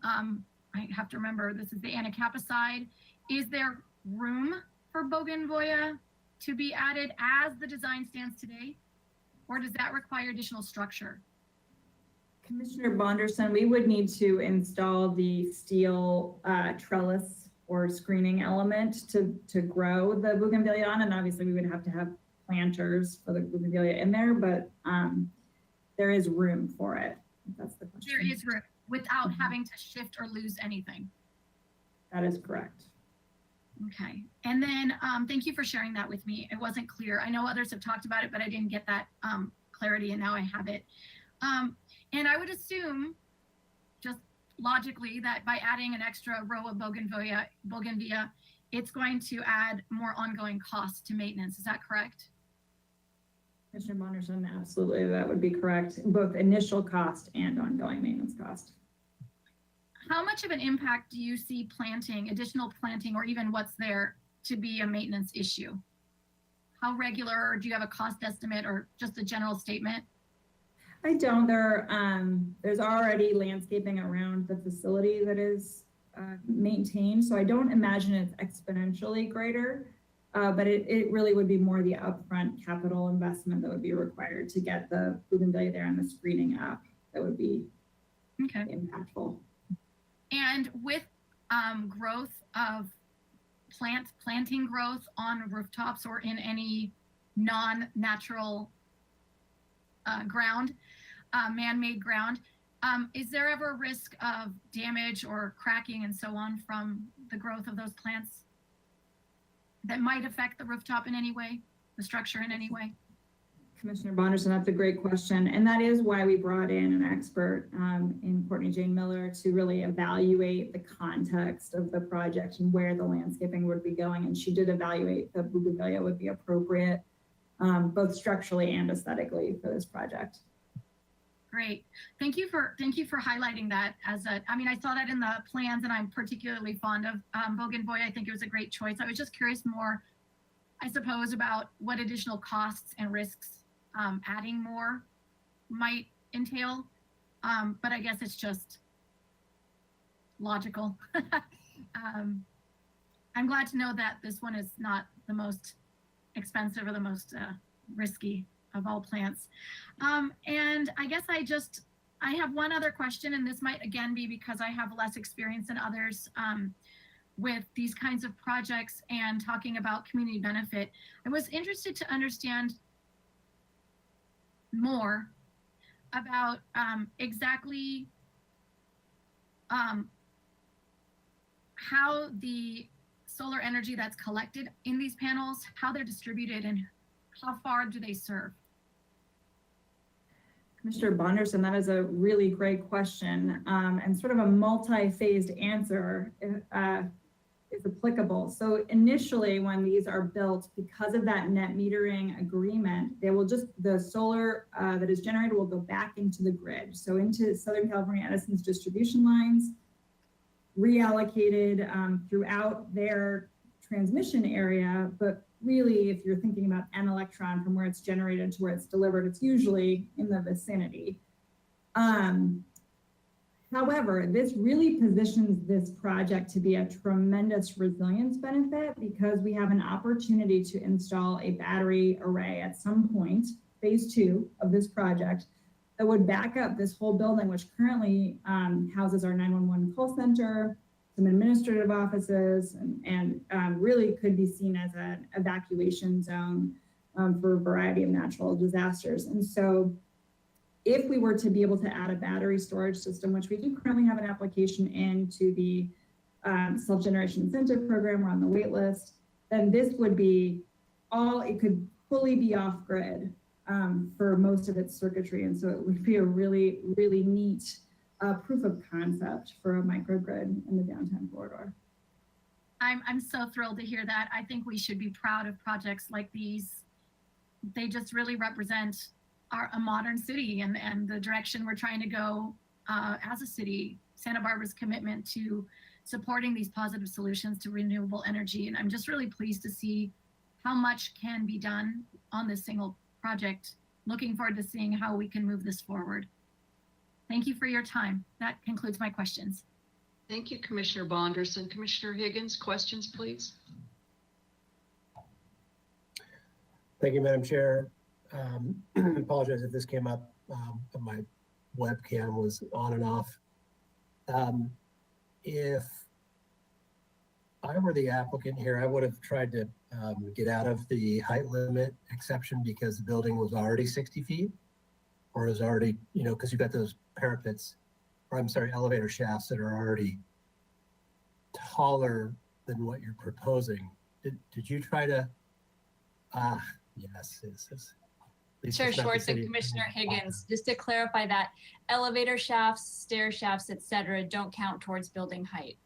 P: I have to remember, this is the Anacapa side. Is there room for bougainvillea to be added as the design stands today? Or does that require additional structure?
I: Commissioner Bonderson, we would need to install the steel trellis or screening element to grow the bougainvillea on, and obviously we would have to have planters for the bougainvillea in there, but there is room for it. If that's the question.
P: There is room without having to shift or lose anything.
I: That is correct.
P: Okay, and then thank you for sharing that with me. It wasn't clear. I know others have talked about it, but I didn't get that clarity, and now I have it. And I would assume, just logically, that by adding an extra row of bougainvillea, it's going to add more ongoing costs to maintenance. Is that correct?
I: Commissioner Bonderson, absolutely, that would be correct. Both initial cost and ongoing maintenance cost.
P: How much of an impact do you see planting, additional planting, or even what's there to be a maintenance issue? How regular, or do you have a cost estimate or just a general statement?
I: I don't. There's already landscaping around the facility that is maintained, so I don't imagine it's exponentially greater, but it really would be more the upfront capital investment that would be required to get the bougainvillea there and the screening up that would be impactful.
P: And with growth of planting growth on rooftops or in any non-natural ground, man-made ground, is there ever a risk of damage or cracking and so on from the growth of those plants that might affect the rooftop in any way, the structure in any way?
I: Commissioner Bonderson, that's a great question. And that is why we brought in an expert in Courtney Jane Miller to really evaluate the context of the project and where the landscaping would be going. And she did evaluate the bougainvillea would be appropriate both structurally and aesthetically for this project.
P: Great. Thank you for highlighting that as I mean, I saw that in the plans and I'm particularly fond of Bougainvillea. I think it was a great choice. I was just curious more, I suppose, about what additional costs and risks adding more might entail. But I guess it's just logical. I'm glad to know that this one is not the most expensive or the most risky of all plants. And I guess I have one other question, and this might again be because I have less experience than others with these kinds of projects and talking about community benefit. I was interested to understand more about exactly how the solar energy that's collected in these panels, how they're distributed, and how far do they serve?
I: Commissioner Bonderson, that is a really great question, and sort of a multi-phased answer is applicable. So initially, when these are built, because of that net metering agreement, they will the solar that is generated will go back into the grid. So into Southern California Edison's distribution lines, reallocated throughout their transmission area. But really, if you're thinking about an electron from where it's generated to where it's delivered, it's usually in the vicinity. However, this really positions this project to be a tremendous resilience benefit because we have an opportunity to install a battery array at some point, phase 2 of this project, that would back up this whole building, which currently houses our 911 call center, some administrative offices, and really could be seen as an evacuation zone for a variety of natural disasters. And so if we were to be able to add a battery storage system, which we do currently have an application into the self-generation incentive program, we're on the wait list, then this would be it could fully be off grid for most of its circuitry. And so it would be a really, really neat proof of concept for a microgrid in the downtown corridor.
P: I'm so thrilled to hear that. I think we should be proud of projects like these. They just really represent a modern city and the direction we're trying to go as a city. Santa Barbara's commitment to supporting these positive solutions to renewable energy. And I'm just really pleased to see how much can be done on this single project. Looking forward to seeing how we can move this forward. Thank you for your time. That concludes my questions.
A: Thank you, Commissioner Bonderson. Commissioner Higgins, questions, please.
Q: Thank you, Madam Chair. Apologize if this came up, but my webcam was on and off. If I were the applicant here, I would have tried to get out of the height limit exception because the building was already 60 feet or is already, because you've got those parapets, or I'm sorry, elevator shafts that are already taller than what you're proposing. Did you try to, yes,
B: Chair Schwartz and Commissioner Higgins, just to clarify that, elevator shafts, stair shafts, et cetera, don't count towards building height.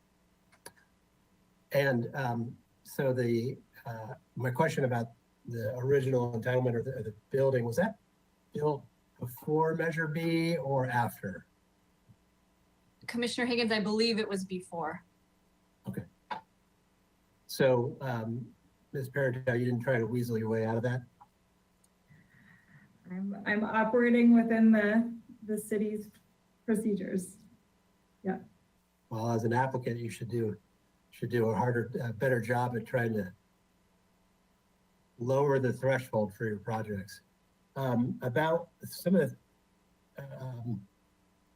Q: And so my question about the original entitlement of the building, was that built before Measure B or after?
B: Commissioner Higgins, I believe it was before.
Q: Okay. So, Ms. Paradell, you didn't try to weasel your way out of that?
I: I'm operating within the city's procedures. Yeah.
Q: Well, as an applicant, you should do a better job at trying to lower the threshold for your projects. About some of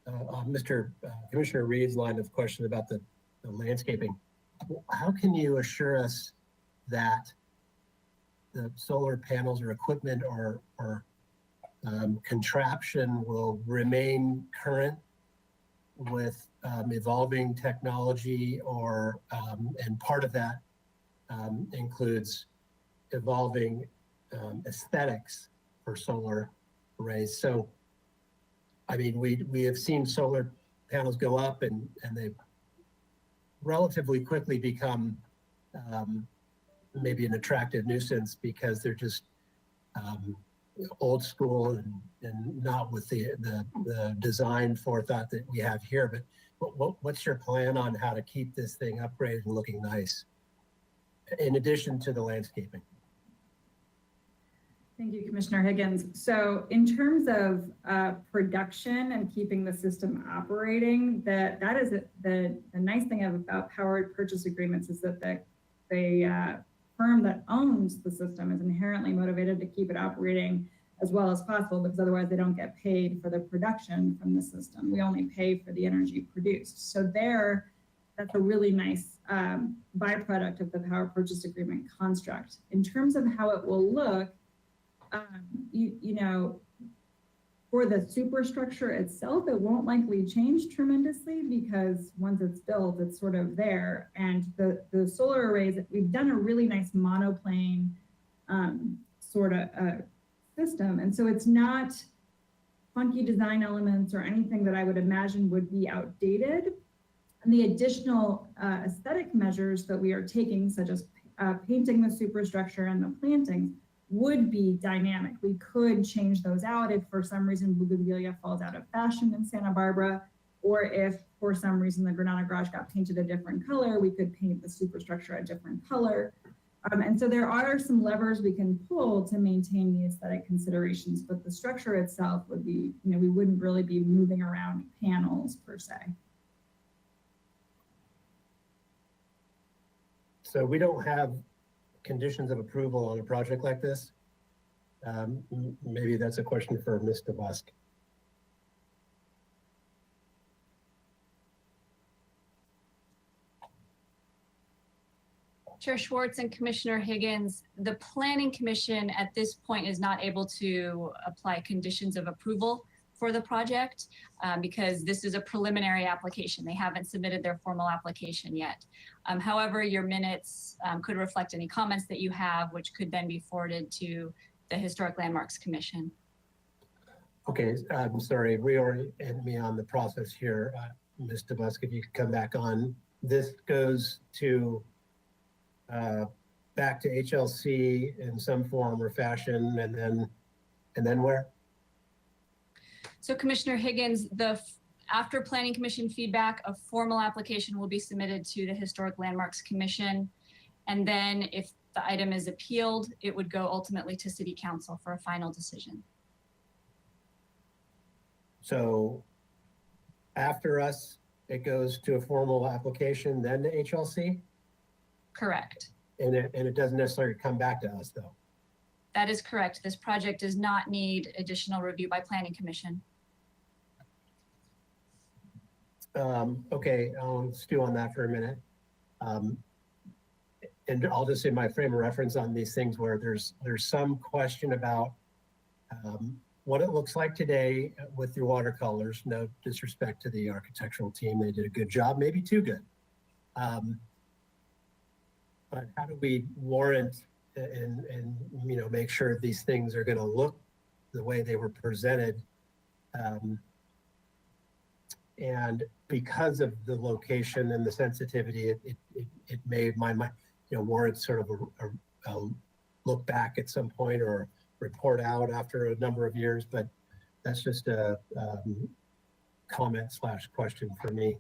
Q: the Commissioner Reed's line of question about the landscaping, how can you assure us that the solar panels or equipment or contraption will remain current with evolving technology, and part of that includes evolving aesthetics for solar arrays. So, I mean, we have seen solar panels go up and they relatively quickly become maybe an attractive nuisance because they're just old school and not with the design forethought that we have here. But what's your plan on how to keep this thing upgraded and looking nice, in addition to the landscaping?
I: Thank you, Commissioner Higgins. So in terms of production and keeping the system operating, that is the nice thing about power purchase agreements is that the firm that owns the system is inherently motivated to keep it operating as well as possible, because otherwise they don't get paid for the production from the system. We only pay for the energy produced. So that's a really nice byproduct of the power purchase agreement construct. In terms of how it will look, you know, for the superstructure itself, it won't likely change tremendously because once it's built, it's sort of there. And the solar arrays, we've done a really nice monoplane sort of system. And so it's not funky design elements or anything that I would imagine would be outdated. And the additional aesthetic measures that we are taking, such as painting the superstructure and the plantings, would be dynamic. We could change those out if for some reason bougainvillea falls out of fashion in Santa Barbara, or if for some reason the Granada Garage got painted a different color, we could paint the superstructure a different color. And so there are some levers we can pull to maintain the aesthetic considerations, but the structure itself would be, you know, we wouldn't really be moving around panels per se.
Q: So we don't have conditions of approval on a project like this? Maybe that's a question for Ms. DeBusk.
B: Chair Schwartz and Commissioner Higgins, the Planning Commission at this point is not able to apply conditions of approval for the project because this is a preliminary application. They haven't submitted their formal application yet. However, your minutes could reflect any comments that you have, which could then be forwarded to the Historic Landmarks Commission.
Q: Okay, I'm sorry, reorient me on the process here. Ms. DeBusk, if you could come back on. This goes to back to HLC in some form or fashion, and then where?
B: So Commissioner Higgins, after Planning Commission feedback, a formal application will be submitted to the Historic Landmarks Commission. And then if the item is appealed, it would go ultimately to City Council for a final decision.
Q: So after us, it goes to a formal application, then to HLC?
B: Correct.
Q: And it doesn't necessarily come back to us though?
B: That is correct. This project does not need additional review by Planning Commission.
Q: Okay, I'll stew on that for a minute. And I'll just say my frame of reference on these things where there's some question about what it looks like today with your watercolors. No disrespect to the architectural team, they did a good job, maybe too good. But how do we warrant and you know, make sure these things are going to look the way they were presented? And because of the location and the sensitivity, it may warrant sort of a look back at some point or report out after a number of years. But that's just a comment / question for me,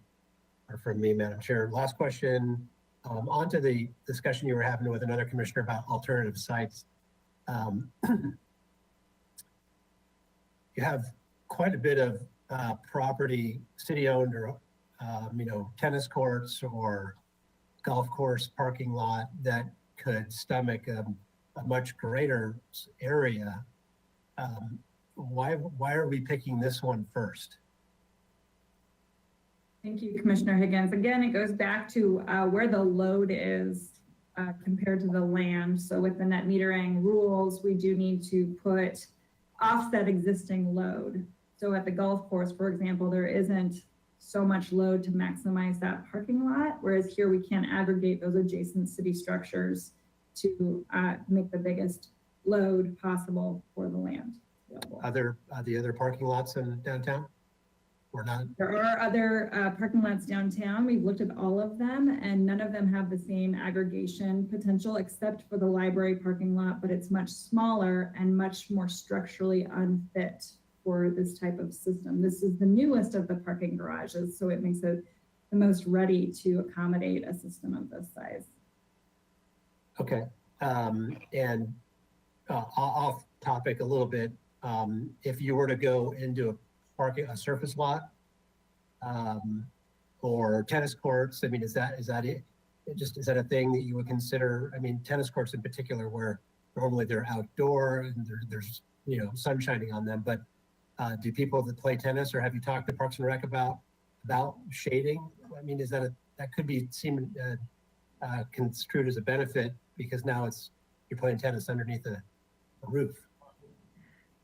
Q: from me, Madam Chair. Last question. On to the discussion you were having with another commissioner about alternative sites. You have quite a bit of property, city-owned or tennis courts or golf course parking lot that could stomach a much greater area. Why are we picking this one first?
I: Thank you, Commissioner Higgins. Again, it goes back to where the load is compared to the land. So with the net metering rules, we do need to offset existing load. So at the golf course, for example, there isn't so much load to maximize that parking lot, whereas here we can aggregate those adjacent city structures to make the biggest load possible for the land.
Q: The other parking lots in downtown? or not?
I: There are other parking lots downtown. We've looked at all of them and none of them have the same aggregation potential except for the library parking lot, but it's much smaller and much more structurally unfit for this type of system. This is the newest of the parking garages, so it makes it the most ready to accommodate a system of this size.
Q: Okay, and off topic a little bit, if you were to go into a surface lot or tennis courts, I mean, is that it? Is that a thing that you would consider? I mean, tennis courts in particular, where normally they're outdoor and there's sun shining on them, but do people that play tennis, or have you talked to Parks and Rec about shading? I mean, is that could be construed as a benefit because now you're playing tennis underneath a roof?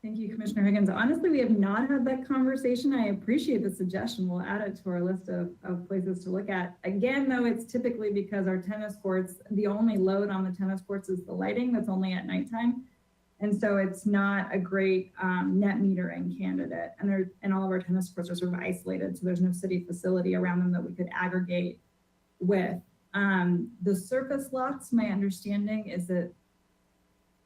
I: Thank you, Commissioner Higgins. Honestly, we have not had that conversation. I appreciate the suggestion. We'll add it to our list of places to look at. Again, though, it's typically because our tennis courts, the only load on the tennis courts is the lighting that's only at nighttime. And so it's not a great net metering candidate. And all of our tennis courts are sort of isolated, so there's no city facility around them that we could aggregate with. The surface lots, my understanding is that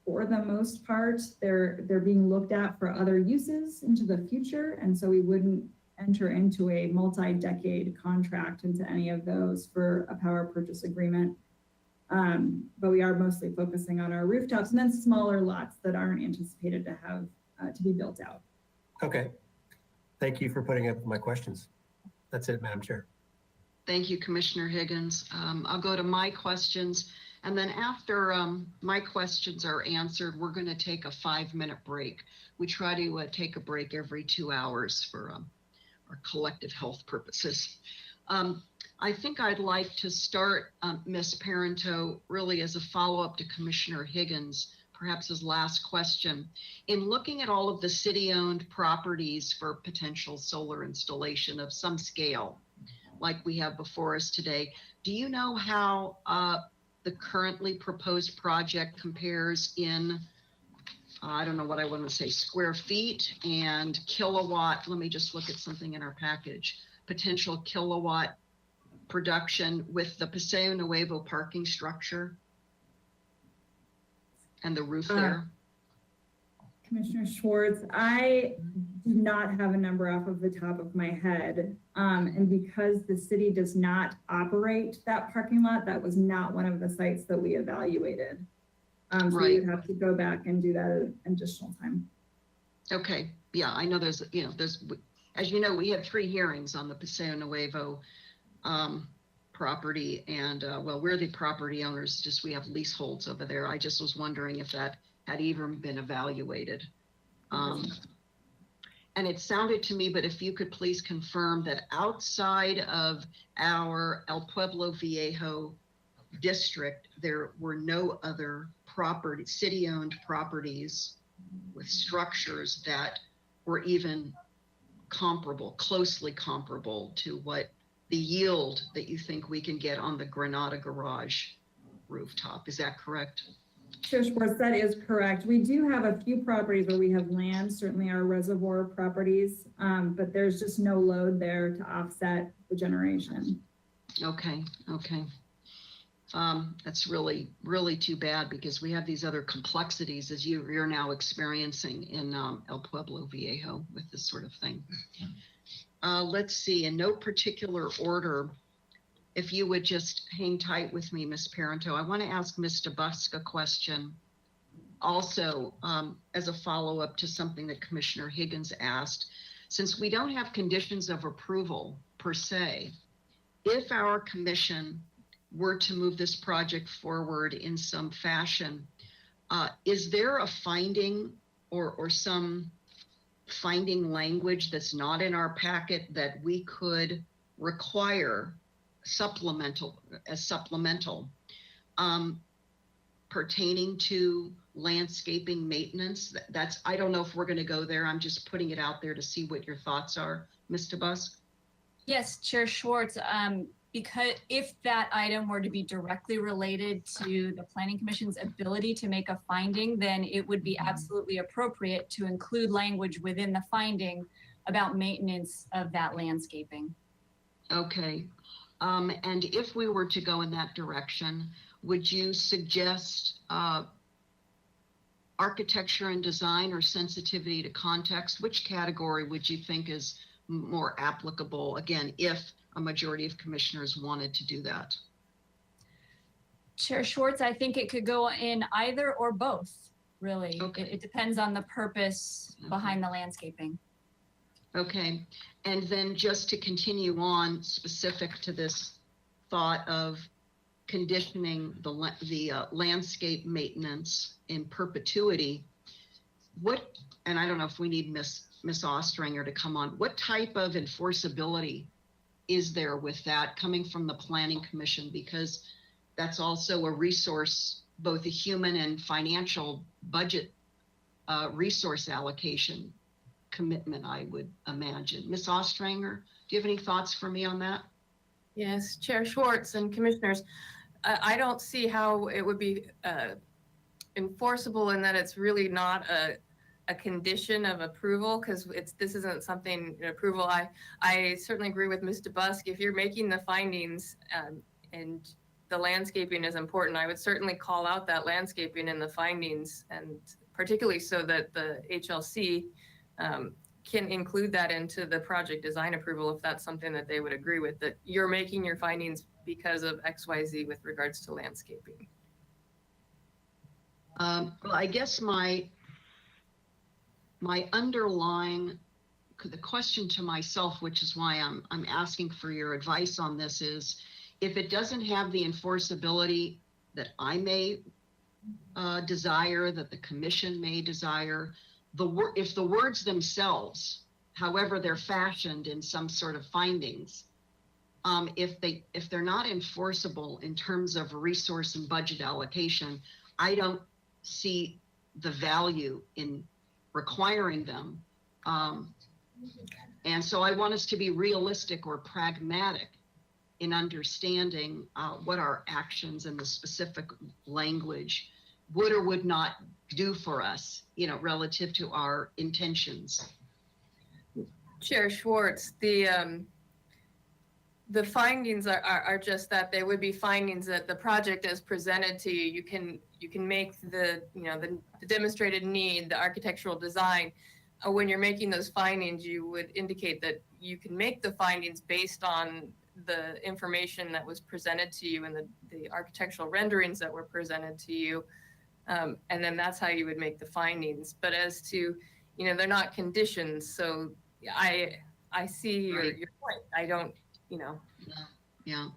I: for the most part, they're being looked at for other uses into the future. And so we wouldn't enter into a multi-decade contract into any of those for a power purchase agreement. But we are mostly focusing on our rooftops and then smaller lots that aren't anticipated to have to be built out.
Q: Okay. Thank you for putting up with my questions. That's it, Madam Chair.
A: Thank you, Commissioner Higgins. I'll go to my questions. And then after my questions are answered, we're going to take a 5-minute break. We try to take a break every 2 hours for our collective health purposes. I think I'd like to start, Ms. Parento, really as a follow-up to Commissioner Higgins, perhaps his last question. In looking at all of the city-owned properties for potential solar installation of some scale, like we have before us today, do you know how the currently proposed project compares in, I don't know what I want to say, square feet and kilowatt? Let me just look at something in our package. Potential kilowatt production with the Paseo Nuevo parking structure and the roof there?
I: Commissioner Schwartz, I do not have a number off of the top of my head. And because the city does not operate that parking lot, that was not one of the sites that we evaluated. So
A: Right.
I: we'd have to go back and do that at additional time.
A: Okay, yeah, I know there's, as you know, we had 3 hearings on the Paseo Nuevo property, and well, we're the property owners, just we have leaseholds over there. I just was wondering if that had even been evaluated. And it sounded to me, but if you could please confirm that outside of our El Pueblo Viejo district, there were no other city-owned properties with structures that were even closely comparable to what the yield that you think we can get on the Granada Garage rooftop. Is that correct?
I: Chair Schwartz, that is correct. We do have a few properties where we have land, certainly our reservoir properties, but there's just no load there to offset the generation.
A: Okay. That's really, really too bad because we have these other complexities as you're now experiencing in El Pueblo Viejo with this sort of thing. Let's see, in no particular order, if you would just hang tight with me, Ms. Parento, I want to ask Ms. DeBusk a question. Also, as a follow-up to something that Commissioner Higgins asked, since we don't have conditions of approval per se, if our commission were to move this project forward in some fashion, is there a finding or some finding language that's not in our packet that we could require supplemental pertaining to landscaping maintenance? I don't know if we're going to go there. I'm just putting it out there to see what your thoughts are, Ms. DeBusk.
B: Yes, Chair Schwartz, because if that item were to be directly related to the Planning Commission's ability to make a finding, then it would be absolutely appropriate to include language within the finding about maintenance of that landscaping.
A: Okay. And if we were to go in that direction, would you suggest architecture and design or sensitivity to context? Which category would you think is more applicable, again, if a majority of commissioners wanted to do that?
B: Chair Schwartz, I think it could go in either or both, really.
A: Okay.
B: It depends on the purpose behind the landscaping.
A: Okay, and then just to continue on specific to this thought of conditioning the landscape maintenance in perpetuity, what, and I don't know if we need Miss Ostringer to come on, what type of enforceability is there with that coming from the Planning Commission? Because that's also a resource, both a human and financial budget resource allocation commitment, I would imagine. Ms. Ostringer, do you have any thoughts for me on that?
R: Yes, Chair Schwartz and commissioners, I don't see how it would be enforceable in that it's really not a condition of approval, because this isn't something approval. I certainly agree with Ms. DeBusk. If you're making the findings and the landscaping is important, I would certainly call out that landscaping in the findings, and particularly so that the HLC can include that into the project design approval if that's something that they would agree with, that you're making your findings because of XYZ with regards to landscaping.
A: Well, I guess my underlying, the question to myself, which is why I'm asking for your advice on this, is if it doesn't have the enforceability that I may desire, that the commission may desire, if the words themselves, however they're fashioned in some sort of findings, if they're not enforceable in terms of resource and budget allocation, I don't see the value in requiring them. And so I want us to be realistic or pragmatic in understanding what our actions and the specific language would or would not do for us, relative to our intentions.
R: Chair Schwartz, the findings are just that they would be findings that the project as presented to you. You can make the demonstrated need, the architectural design. When you're making those findings, you would indicate that you can make the findings based on the information that was presented to you and the architectural renderings that were presented to you. And then that's how you would make the findings. But as to, they're not conditions. So I see your point. I don't,
A: Yeah.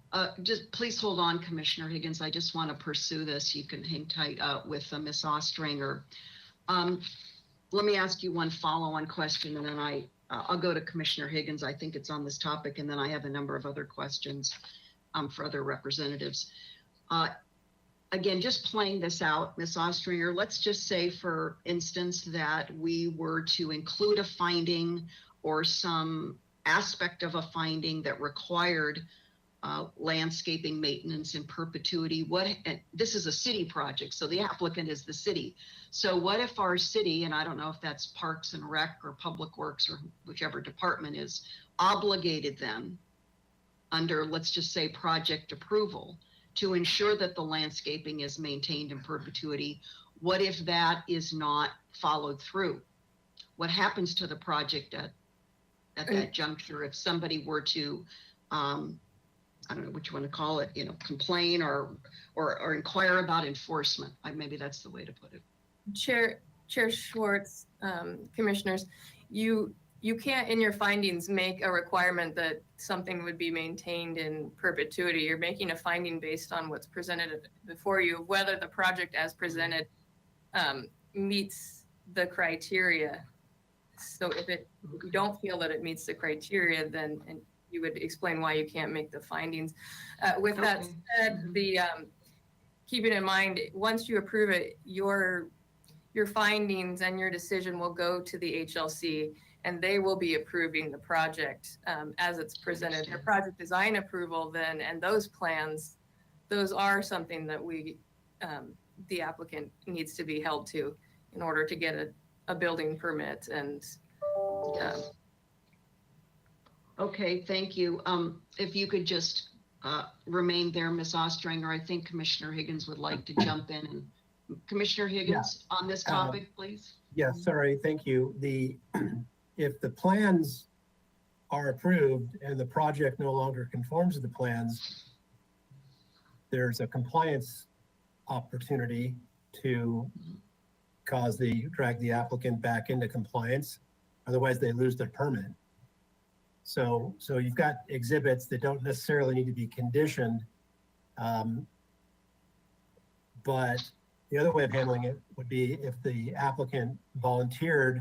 A: Just please hold on, Commissioner Higgins. I just want to pursue this. You can hang tight with Ms. Ostringer. Let me ask you one follow-on question, and then I'll go to Commissioner Higgins. I think it's on this topic, and then I have a number of other questions for other representatives. Again, just playing this out, Ms. Ostringer, let's just say, for instance, that we were to include a finding or some aspect of a finding that required landscaping maintenance in perpetuity. And this is a city project, so the applicant is the city. So what if our city, and I don't know if that's Parks and Rec or Public Works or whichever department is obligated then under, let's just say, project approval to ensure that the landscaping is maintained in perpetuity? What if that is not followed through? What happens to the project at that juncture if somebody were to, I don't know what you want to call it, complain or inquire about enforcement? Maybe that's the way to put it.
R: Chair Schwartz, commissioners, you can't in your findings make a requirement that something would be maintained in perpetuity. You're making a finding based on what's presented before you, whether the project as presented meets the criteria. So if you don't feel that it meets the criteria, then you would explain why you can't make the findings. With that said, keeping in mind, once you approve it, your findings and your decision will go to the HLC, and they will be approving the project as it's presented. Their project design approval then, and those plans, those are something that the applicant needs to be held to in order to get a building permit and
A: Okay, thank you. If you could just remain there, Ms. Ostranger, I think Commissioner Higgins would like to jump in. And Commissioner Higgins, on this topic, please.
Q: Yeah, sorry, thank you. If the plans are approved and the project no longer conforms to the plans, there's a compliance opportunity to drag the applicant back into compliance. Otherwise, they lose their permit. So you've got exhibits that don't necessarily need to be conditioned. But the other way of handling it would be if the applicant volunteered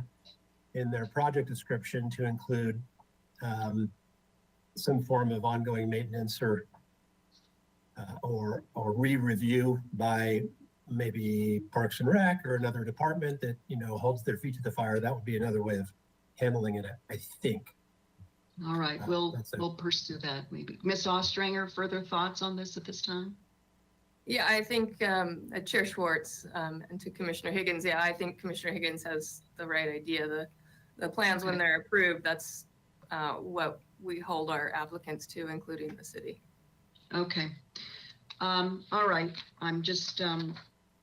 Q: in their project description to include some form of ongoing maintenance or re-review by maybe Parks and Rec or another department that, holds their feet to the fire. That would be another way of handling it, I think.
A: All right, we'll pursue that maybe. Ms. Ostranger, further thoughts on this at this time?
R: Yeah, I think Chair Schwartz and to Commissioner Higgins, yeah, I think Commissioner Higgins has the right idea. The plans, when they're approved, that's what we hold our applicants to, including the city.
A: Okay. All right. I'm just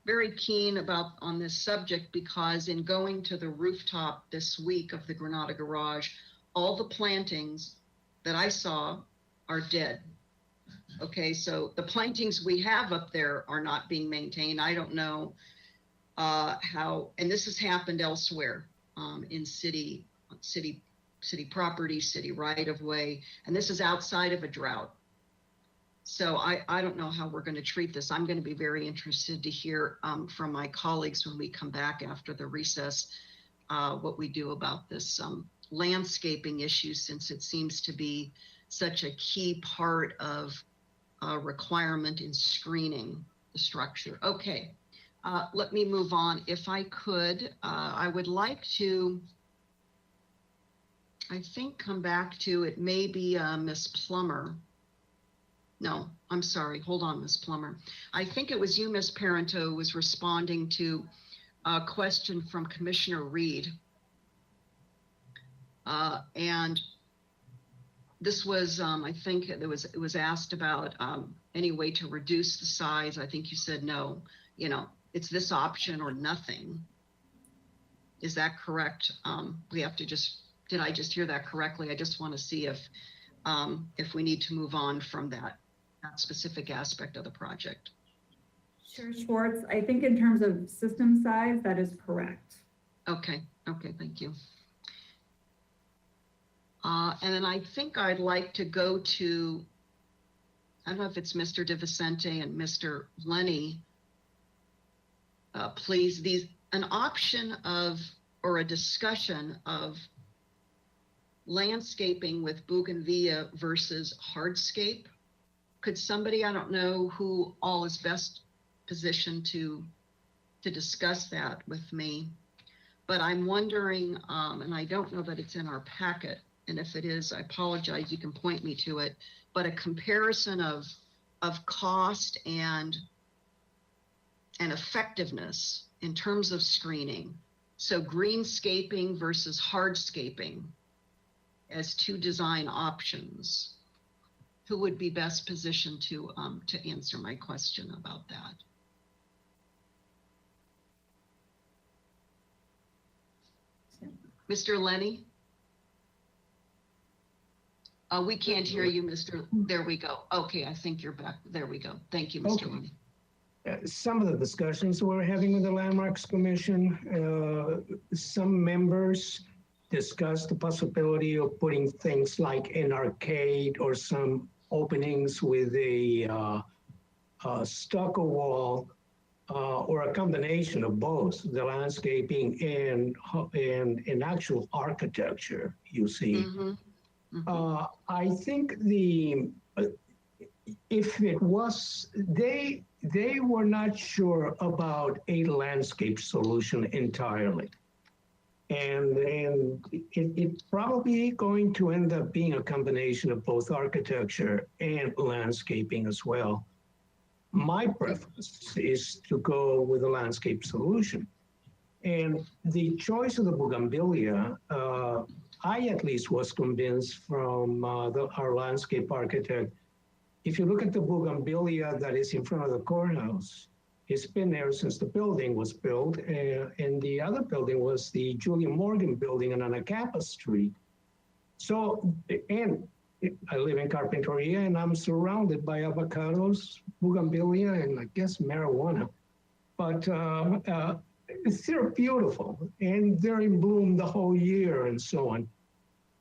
A: very keen on this subject because in going to the rooftop this week of the Granada Garage, all the plantings that I saw are dead. Okay, so the plantings we have up there are not being maintained. I don't know how, and this has happened elsewhere in city property, city right of way, and this is outside of a drought. So I don't know how we're going to treat this. I'm going to be very interested to hear from my colleagues when we come back after the recess what we do about this landscaping issue, since it seems to be such a key part of requirement in screening the structure. Okay, let me move on. If I could, I would like to, I think, come back to it, maybe Ms. Plummer. No, I'm sorry. Hold on, Ms. Plummer. I think it was you, Ms. Parento, who was responding to a question from Commissioner Reed. And this was, I think it was asked about any way to reduce the size. I think you said no, it's this option or nothing. Is that correct? We have to did I just hear that correctly? I just want to see if we need to move on from that specific aspect of the project.
I: Chair Schwartz, I think in terms of system size, that is correct.
A: Okay, thank you. And then I think I'd like to go to, I don't know if it's Mr. DeVicente and Mr. Lenny. Please, an option of, or a discussion of landscaping with bougainvillea versus hardscape. Could somebody, I don't know who all is best positioned to discuss that with me, but I'm wondering, and I don't know that it's in our packet, and if it is, I apologize, you can point me to it, but a comparison of cost and effectiveness in terms of screening. So greenscaping versus hardscaping as two design options. Who would be best positioned to answer my question about that? Mr. Lenny? We can't hear you, Mr. There we go. Okay, I think you're back. There we go. Thank you, Mr. Lenny.
D: Some of the discussions we're having with the Landmarks Commission, some members discussed the possibility of putting things like an arcade or some openings with a stucco wall or a combination of both the landscaping and actual architecture, you see. I think if it was, they were not sure about a landscape solution entirely. And it's probably going to end up being a combination of both architecture and landscaping as well. My preference is to go with a landscape solution. And the choice of the bougainvillea I at least was convinced from our landscape architect. If you look at the bougainvillea that is in front of the courthouse, it's been there since the building was built, and the other building was the Julia Morgan building on Anacapa Street. So, and I live in Carpinteria, and I'm surrounded by avocados, bougainvillea, and I guess marijuana. But they're beautiful, and they're in bloom the whole year and so on.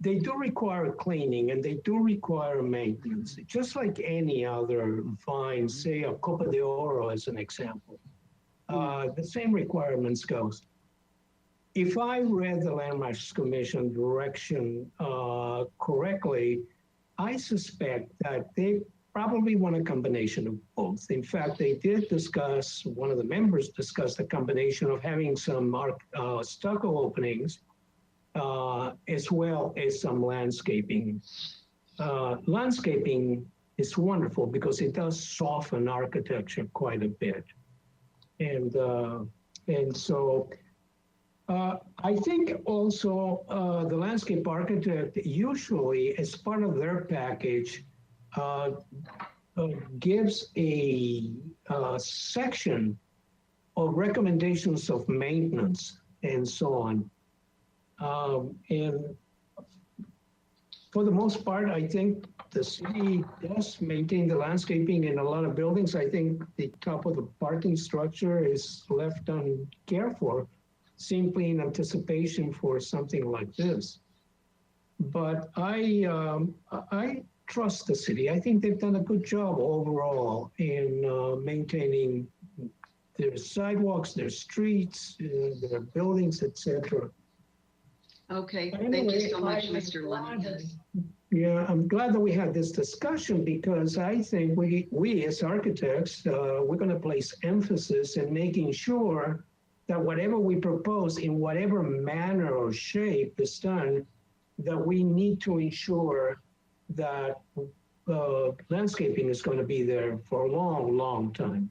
D: They do require cleaning, and they do require maintenance, just like any other vine, say a Copa de Oro as an example. The same requirements goes. If I read the Landmarks Commission direction correctly, I suspect that they probably want a combination of both. In fact, they did discuss, one of the members discussed a combination of having some stucco openings as well as some landscaping. Landscaping is wonderful because it does soften architecture quite a bit. And so I think also the landscape architect usually, as part of their package, gives a section of recommendations of maintenance and so on. And for the most part, I think the city does maintain the landscaping in a lot of buildings. I think the top of the parking structure is left uncared for, simply in anticipation for something like this. But I trust the city. I think they've done a good job overall in maintaining their sidewalks, their streets, their buildings, etc.
A: Okay,
D: Anyway,
A: thank you so much, Mr. Lennon.
D: Yeah, I'm glad that we had this discussion because I think we as architects, we're going to place emphasis in making sure that whatever we propose in whatever manner or shape is done, that we need to ensure that landscaping is going to be there for a long, long time.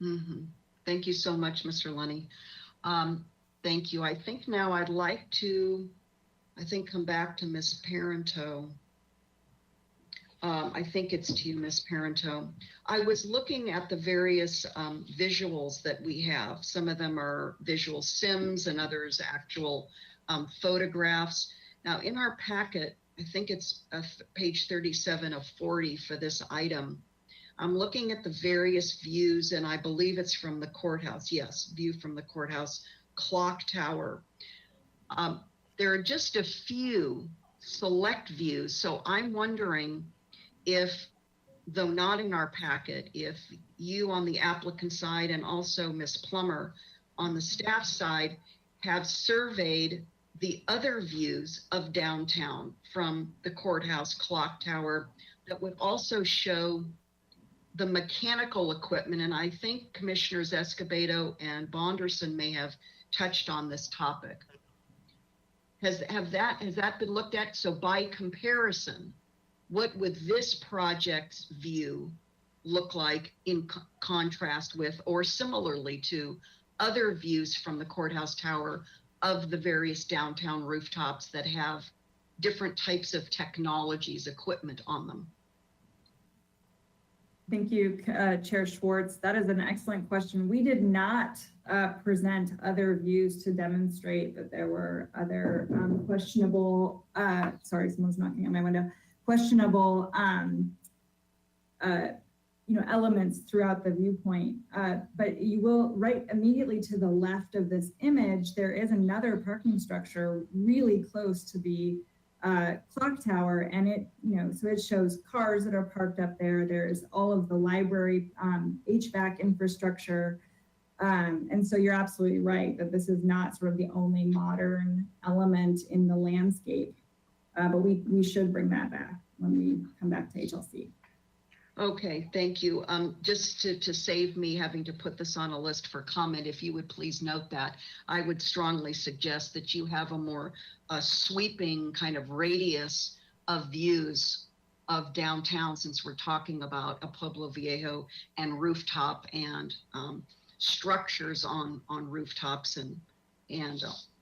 A: Mm-hmm. Thank you so much, Mr. Lenny. Thank you. I think now I'd like to, come back to Ms. Parento. I think it's to you, Ms. Parento. I was looking at the various visuals that we have. Some of them are visual sims and others actual photographs. Now in our packet, I think it's page 37 of 40 for this item. I'm looking at the various views, and I believe it's from the courthouse. Yes, view from the courthouse clock tower. There are just a few select views, so I'm wondering if, though not in our packet, if you on the applicant side and also Ms. Plummer on the staff side have surveyed the other views of downtown from the courthouse clock tower that would also show the mechanical equipment. And I think Commissioners Escobedo and Bonderson may have touched on this topic. Has that been looked at? So by comparison, what would this project's view look like in contrast with, or similarly to, other views from the courthouse tower of the various downtown rooftops that have different types of technologies, equipment on them?
I: Thank you, Chair Schwartz. That is an excellent question. We did not present other views to demonstrate that there were other questionable, sorry, someone's knocking on my window, questionable elements throughout the viewpoint. But you will, right immediately to the left of this image, there is another parking structure really close to the clock tower, and it, so it shows cars that are parked up there. There's all of the library HVAC infrastructure. And so you're absolutely right that this is not sort of the only modern element in the landscape, but we should bring that back when we come back to HLC.
A: Okay, thank you. Just to save me having to put this on a list for comment, if you would please note that, I would strongly suggest that you have a more sweeping kind of radius of views of downtown, since we're talking about a Pueblo Viejo and rooftop and structures on rooftops and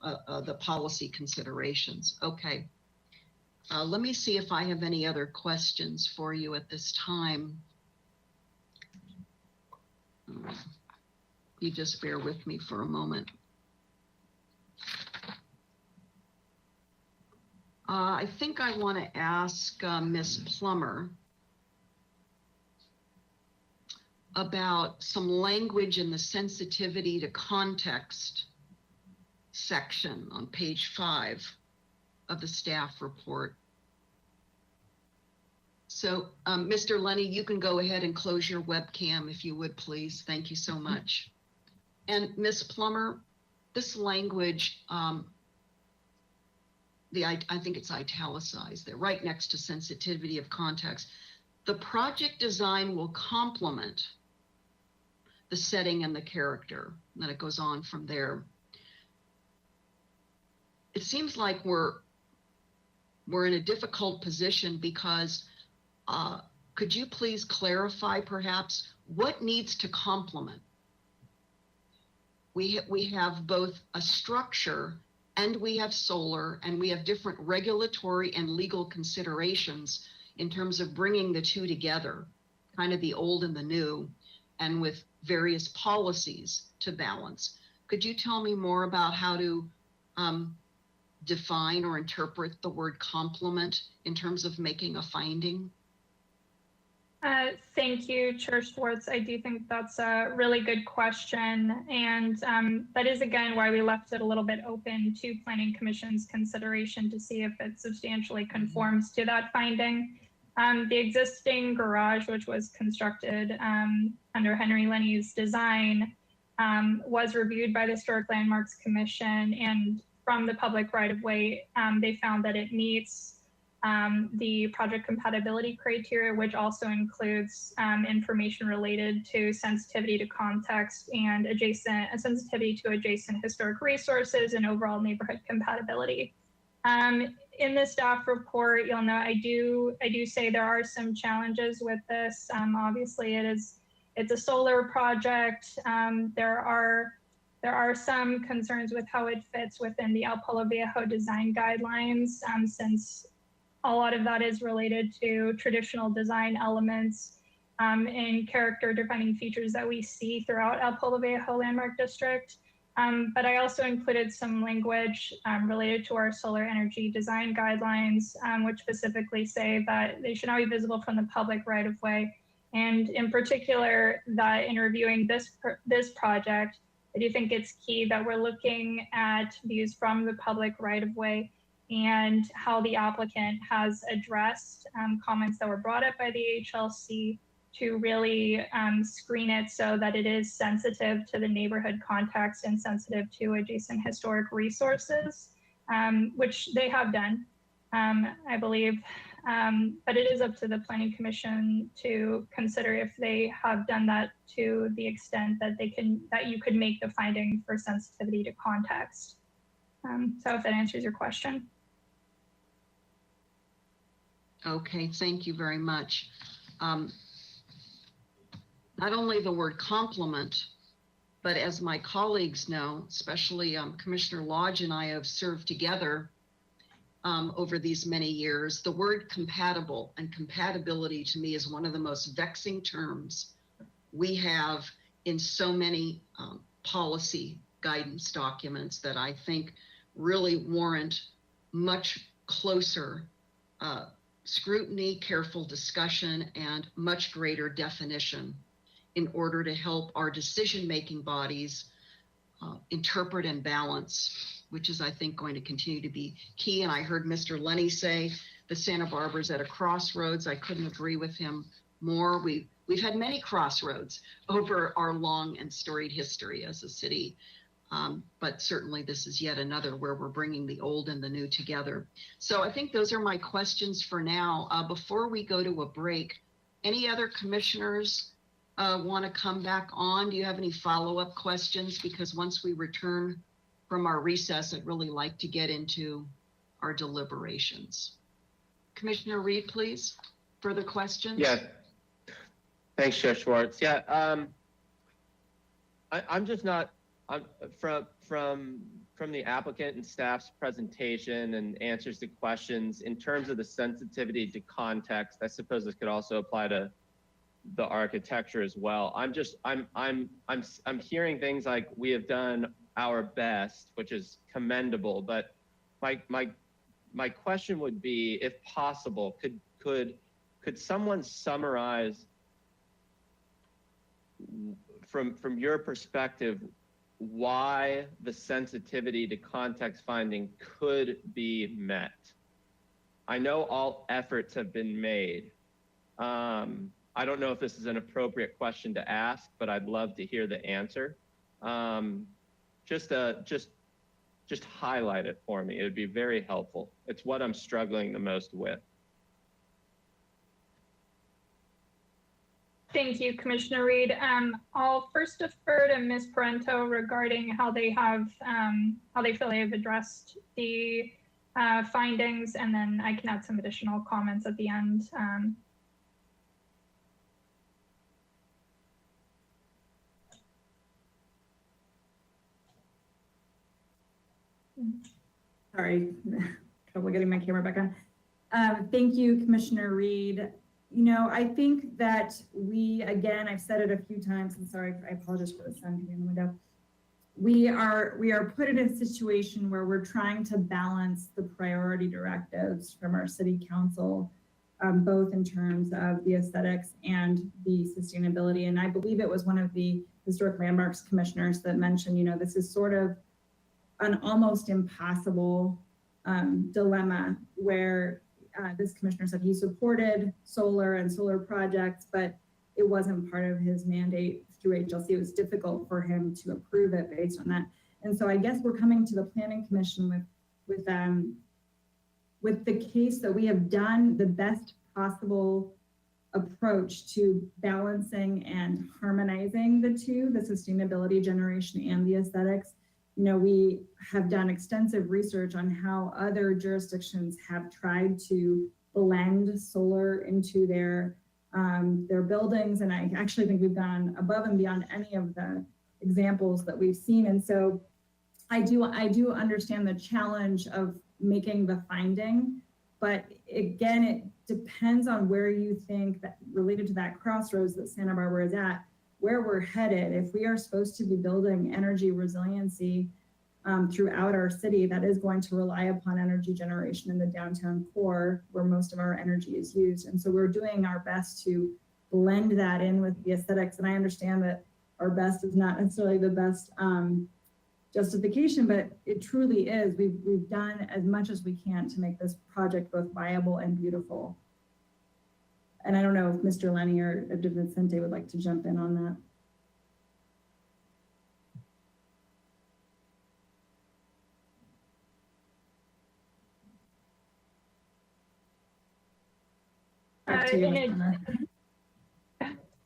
A: the policy considerations. Okay. Let me see if I have any other questions for you at this time. You just bear with me for a moment. I think I want to ask Ms. Plummer about some language in the sensitivity to context section on page 5 of the staff report. So, Mr. Lenny, you can go ahead and close your webcam if you would, please. Thank you so much. And Ms. Plummer, this language, I think it's italicized there, right next to sensitivity of context. The project design will complement the setting and the character. And then it goes on from there. It seems like we're in a difficult position because could you please clarify perhaps what needs to complement? We have both a structure and we have solar and we have different regulatory and legal considerations in terms of bringing the two together, kind of the old and the new, and with various policies to balance. Could you tell me more about how to define or interpret the word complement in terms of making a finding?
H: Thank you, Chair Schwartz. I do think that's a really good question. And that is, again, why we left it a little bit open to Planning Commission's consideration to see if it substantially conforms to that finding. The existing garage, which was constructed under Henry Lenny's design, was reviewed by the Historic Landmarks Commission, and from the public right-of-way, they found that it meets the project compatibility criteria, which also includes information related to sensitivity to context and sensitivity to adjacent historic resources and overall neighborhood compatibility. In the staff report, you'll know I do say there are some challenges with this. Obviously, it's a solar project. There are some concerns with how it fits within the El Palo Viejo design guidelines, since a lot of that is related to traditional design elements and character defining features that we see throughout El Palo Viejo Landmark District. But I also included some language related to our solar energy design guidelines, which specifically say that they should not be visible from the public right of way. And in particular, that in reviewing this project, I do think it's key that we're looking at views from the public right of way and how the applicant has addressed comments that were brought up by the HLC to really screen it so that it is sensitive to the neighborhood context and sensitive to adjacent historic resources, which they have done, I believe. But it is up to the Planning Commission to consider if they have done that to the extent that that you could make the finding for sensitivity to context. So if that answers your question.
A: Okay, thank you very much. Not only the word complement, but as my colleagues know, especially Commissioner Lodge and I have served together over these many years, the word compatible and compatibility to me is one of the most vexing terms we have in so many policy guidance documents that I think really warrant much closer scrutiny, careful discussion, and much greater definition in order to help our decision-making bodies interpret and balance, which is, I think, going to continue to be key. And I heard Mr. Lenny say that Santa Barbara's at a crossroads. I couldn't agree with him more. We've had many crossroads over our long and storied history as a city. But certainly this is yet another where we're bringing the old and the new together. So I think those are my questions for now. Before we go to a break, any other commissioners want to come back on? Do you have any follow-up questions? Because once we return from our recess, I'd really like to get into our deliberations. Commissioner Reed, please. Further questions?
O: Yeah. Thanks, Chair Schwartz. Yeah, I'm just not. From from the applicant and staff's presentation and answers to questions in terms of the sensitivity to context. I suppose this could also apply to the architecture as well. I'm hearing things like we have done our best, which is commendable, but my question would be, if possible, could someone summarize from your perspective why the sensitivity to context finding could be met? I know all efforts have been made. I don't know if this is an appropriate question to ask, but I'd love to hear the answer. Just highlight it for me. It would be very helpful. It's what I'm struggling the most with.
H: Thank you, Commissioner Reed. I'll first defer to Ms. Parento regarding how they feel they have addressed the findings, and then I can add some additional comments at the end.
I: Sorry, trouble getting my camera back on. Thank you, Commissioner Reed. You know, I think that again, I've said it a few times, and sorry, I apologize for the sun coming in the window. We are put in a situation where we're trying to balance the priority directives from our city council, both in terms of the aesthetics and the sustainability. And I believe it was one of the historic landmarks commissioners that mentioned, you know, this is sort of an almost impossible dilemma where this commissioner said he supported solar and solar projects, but it wasn't part of his mandate through HLC. It was difficult for him to approve it based on that. And so I guess we're coming to the Planning Commission with the case that we have done the best possible approach to balancing and harmonizing the two, the sustainability generation and the aesthetics. You know, we have done extensive research on how other jurisdictions have tried to blend solar into their buildings. And I actually think we've gone above and beyond any of the examples that we've seen. And so I do understand the challenge of making the finding, but again, it depends on where you think that related to that crossroads that Santa Barbara is at, where we're headed. If we are supposed to be building energy resiliency throughout our city, that is going to rely upon energy generation in the downtown core where most of our energy is used. And so we're doing our best to blend that in with the aesthetics. And I understand that our best is not necessarily the best justification, but it truly is. We've done as much as we can to make this project both viable and beautiful. And I don't know if Mr. Lenny or DeVincente would like to jump in on that.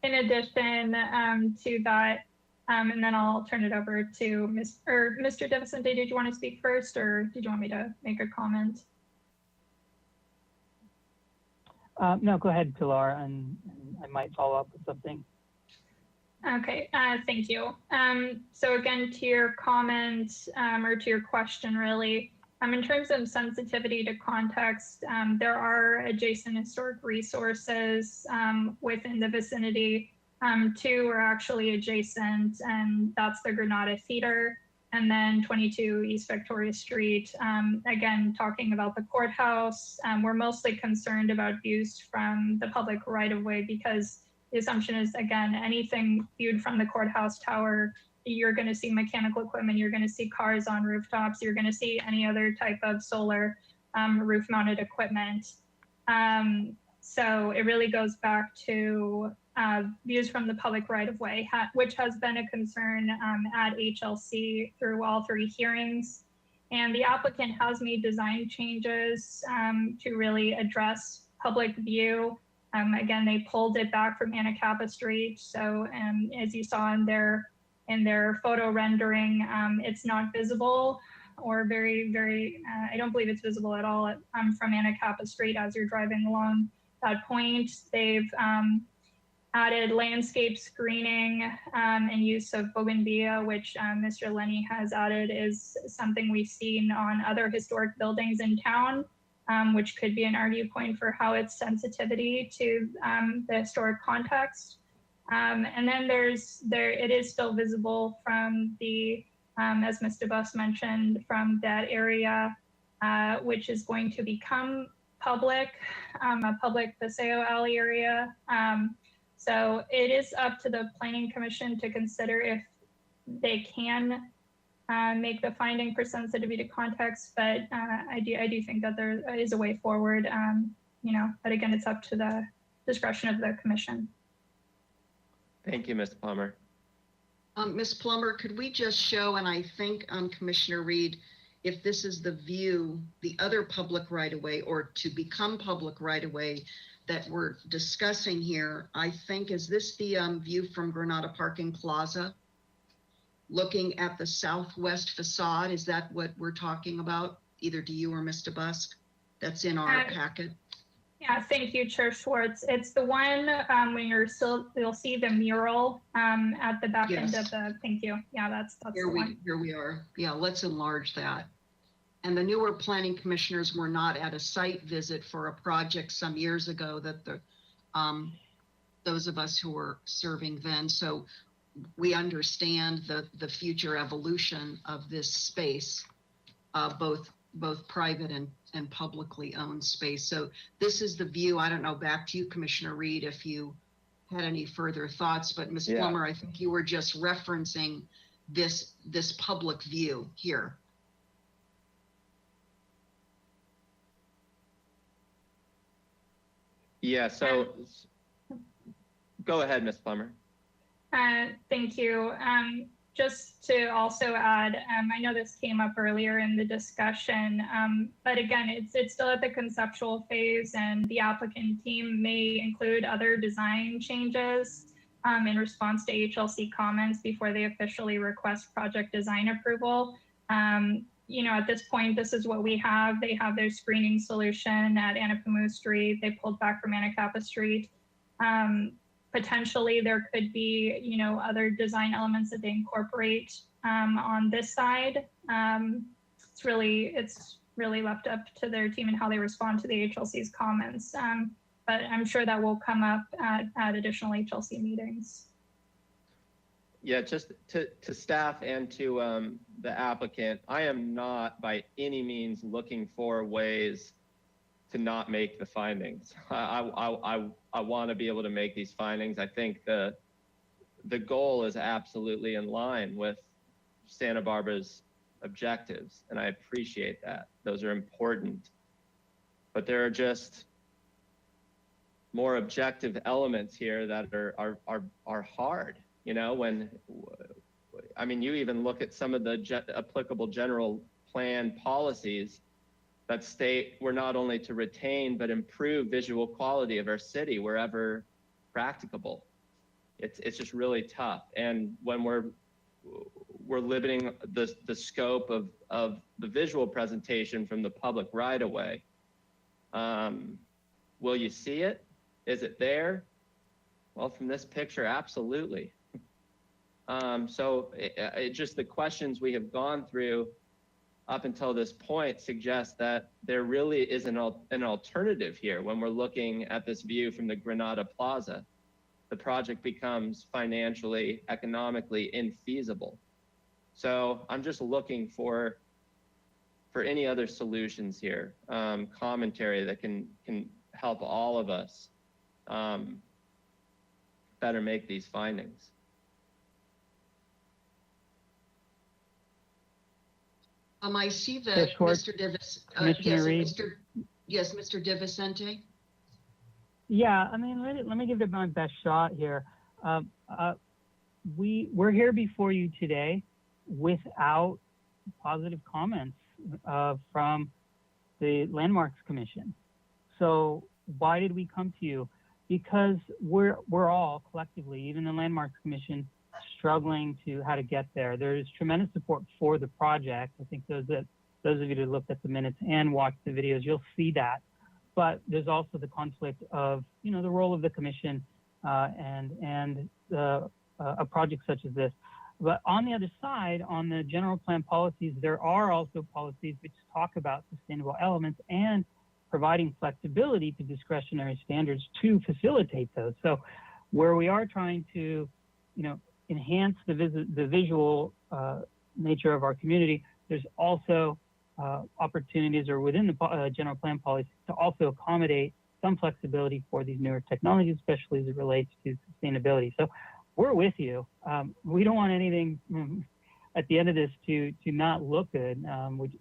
H: In addition to that, and then I'll turn it over to Mr. DeVincente. Did you want to speak first, or did you want me to make a comment?
J: No, go ahead, Pilar, and I might follow up with something.
H: Okay, thank you. So again, to your comment or to your question, really, in terms of sensitivity to context, there are adjacent historic resources within the vicinity. Two are actually adjacent, and that's the Granada Theater, and then 22 East Victoria Street. Again, talking about the courthouse, we're mostly concerned about views from the public right-of-way because the assumption is, again, anything viewed from the courthouse tower, you're going to see mechanical equipment, you're going to see cars on rooftops, you're going to see any other type of solar roof-mounted equipment. So it really goes back to views from the public right-of-way, which has been a concern at HLC through all three hearings. And the applicant has made design changes to really address public view. Again, they pulled it back from Anacapa Street. So as you saw in their photo rendering, it's not visible or very, I don't believe it's visible at all from Anacapa Street as you're driving along that point. They've added landscape screening and use of bougainvillea, which Mr. Lenny has added, is something we've seen on other historic buildings in town, which could be an argue point for how its sensitivity to the historic context. And then it is still visible from the, as Mr. Buss mentioned, from that area, which is going to become public, a public Paseo Alley area. So it is up to the Planning Commission to consider if they can make the finding for sensitivity to context, but I do think that there is a way forward, but again, it's up to the discretion of the commission.
O: Thank you, Ms. Plummer.
A: Ms. Plummer, could we just show, and I think Commissioner Reed, if this is the view, the other public right-of-way or to become public right-of-way that we're discussing here, I think, is this the view from Granada Parking Plaza? Looking at the southwest facade, is that what we're talking about? Either to you or Mr. Busk? That's in our packet.
H: Yeah, thank you, Chair Schwartz. It's the one when you'll see the mural at the back end of the, thank you. Yeah, that's the one.
A: Here we are. Yeah, let's enlarge that. And the newer planning commissioners were not at a site visit for a project some years ago that those of us who were serving then. So we understand the future evolution of this space, both private and publicly owned space. So this is the view. I don't know, back to you, Commissioner Reed, if you had any further thoughts, but Ms. Plummer, I think you were just referencing this public view here.
O: Yeah, so go ahead, Ms. Plummer.
H: Thank you. Just to also add, I know this came up earlier in the discussion, but again, it's still at the conceptual phase, and the applicant team may include other design changes in response to HLC comments before they officially request project design approval. At this point, this is what we have. They have their screening solution at Anapamu Street. They pulled back from Anacapa Street. Potentially there could be, other design elements that they incorporate on this side. It's really left up to their team and how they respond to the HLC's comments. But I'm sure that will come up at additional HLC meetings.
O: Yeah, just to staff and to the applicant, I am not by any means looking for ways to not make the findings. I want to be able to make these findings. I think the goal is absolutely in line with Santa Barbara's objectives, and I appreciate that. Those are important, but there are just more objective elements here that are hard. You even look at some of the applicable general plan policies that state we're not only to retain but improve visual quality of our city wherever practicable. It's just really tough. And when we're limiting the scope of the visual presentation from the public right away, will you see it? Is it there? Well, from this picture, absolutely. So just the questions we have gone through up until this point suggest that there really is an alternative here. When we're looking at this view from the Granada Plaza, the project becomes financially, economically infeasible. So I'm just looking for any other solutions here, commentary that can help all of us better make these findings.
A: I see that Mr. Divis, Mr. DiVicente.
J: Yeah, let me give it my best shot here. We're here before you today without positive comments from the Landmarks Commission. So why did we come to you? Because we're all collectively, even the Landmarks Commission, struggling to how to get there. There's tremendous support for the project. I think those of you that looked at the minutes and watched the videos, you'll see that. But there's also the conflict of, the role of the commission and a project such as this. But on the other side, on the general plan policies, there are also policies which talk about sustainable elements and providing flexibility to discretionary standards to facilitate those. So where we are trying to, enhance the visual nature of our community, there's also opportunities or within the general plan policy to also accommodate some flexibility for these newer technologies, especially as it relates to sustainability. So we're with you. We don't want anything at the end of this to not look good,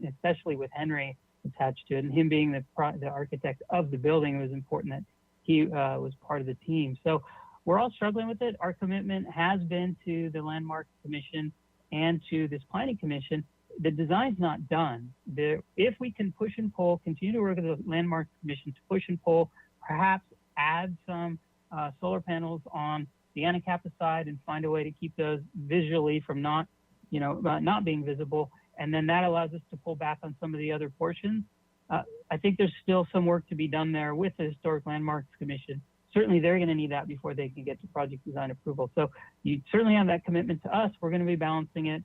J: especially with Henry attached to it, and him being the architect of the building. It was important that he was part of the team. So we're all struggling with it. Our commitment has been to the Landmark Commission and to this Planning Commission. The design's not done. If we can push and pull, continue to work with the Landmark Commission to push and pull, perhaps add some solar panels on the Anacapa side and find a way to keep those visually from not being visible, and then that allows us to pull back on some of the other portions. I think there's still some work to be done there with the Historic Landmarks Commission. Certainly they're going to need that before they can get to project design approval. So you certainly have that commitment to us. We're going to be balancing it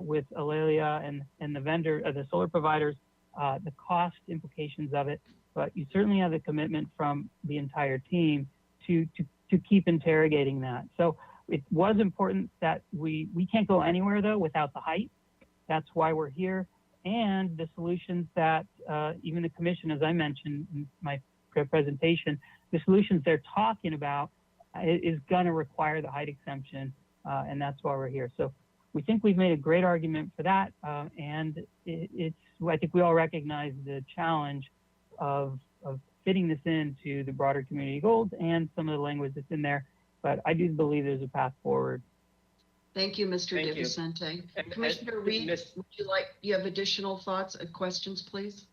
J: with Aurelia and the vendor, the solar providers, the cost implications of it. But you certainly have the commitment from the entire team to keep interrogating that. So it was important that we can't go anywhere though without the height. That's why we're here. And the solutions that even the commission, as I mentioned in my presentation, the solutions they're talking about is going to require the height exemption, and that's why we're here. So we think we've made a great argument for that, and I think we all recognize the challenge of fitting this into the broader community goals and some of the language that's in there, but I do believe there's a path forward.
A: Thank you, Mr. DeVicente. Commissioner Reed, you have additional thoughts and questions, please?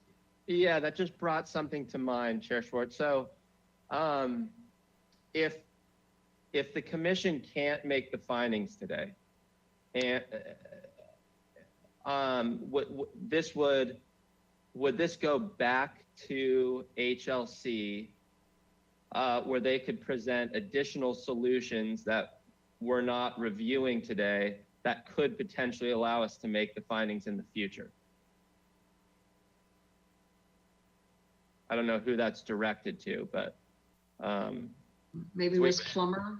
O: Yeah, that just brought something to mind, Chair Schwartz. So if the commission can't make the findings today, and would this go back to HLC where they could present additional solutions that we're not reviewing today that could potentially allow us to make the findings in the future? I don't know who that's directed to, but
A: maybe Ms. Plummer.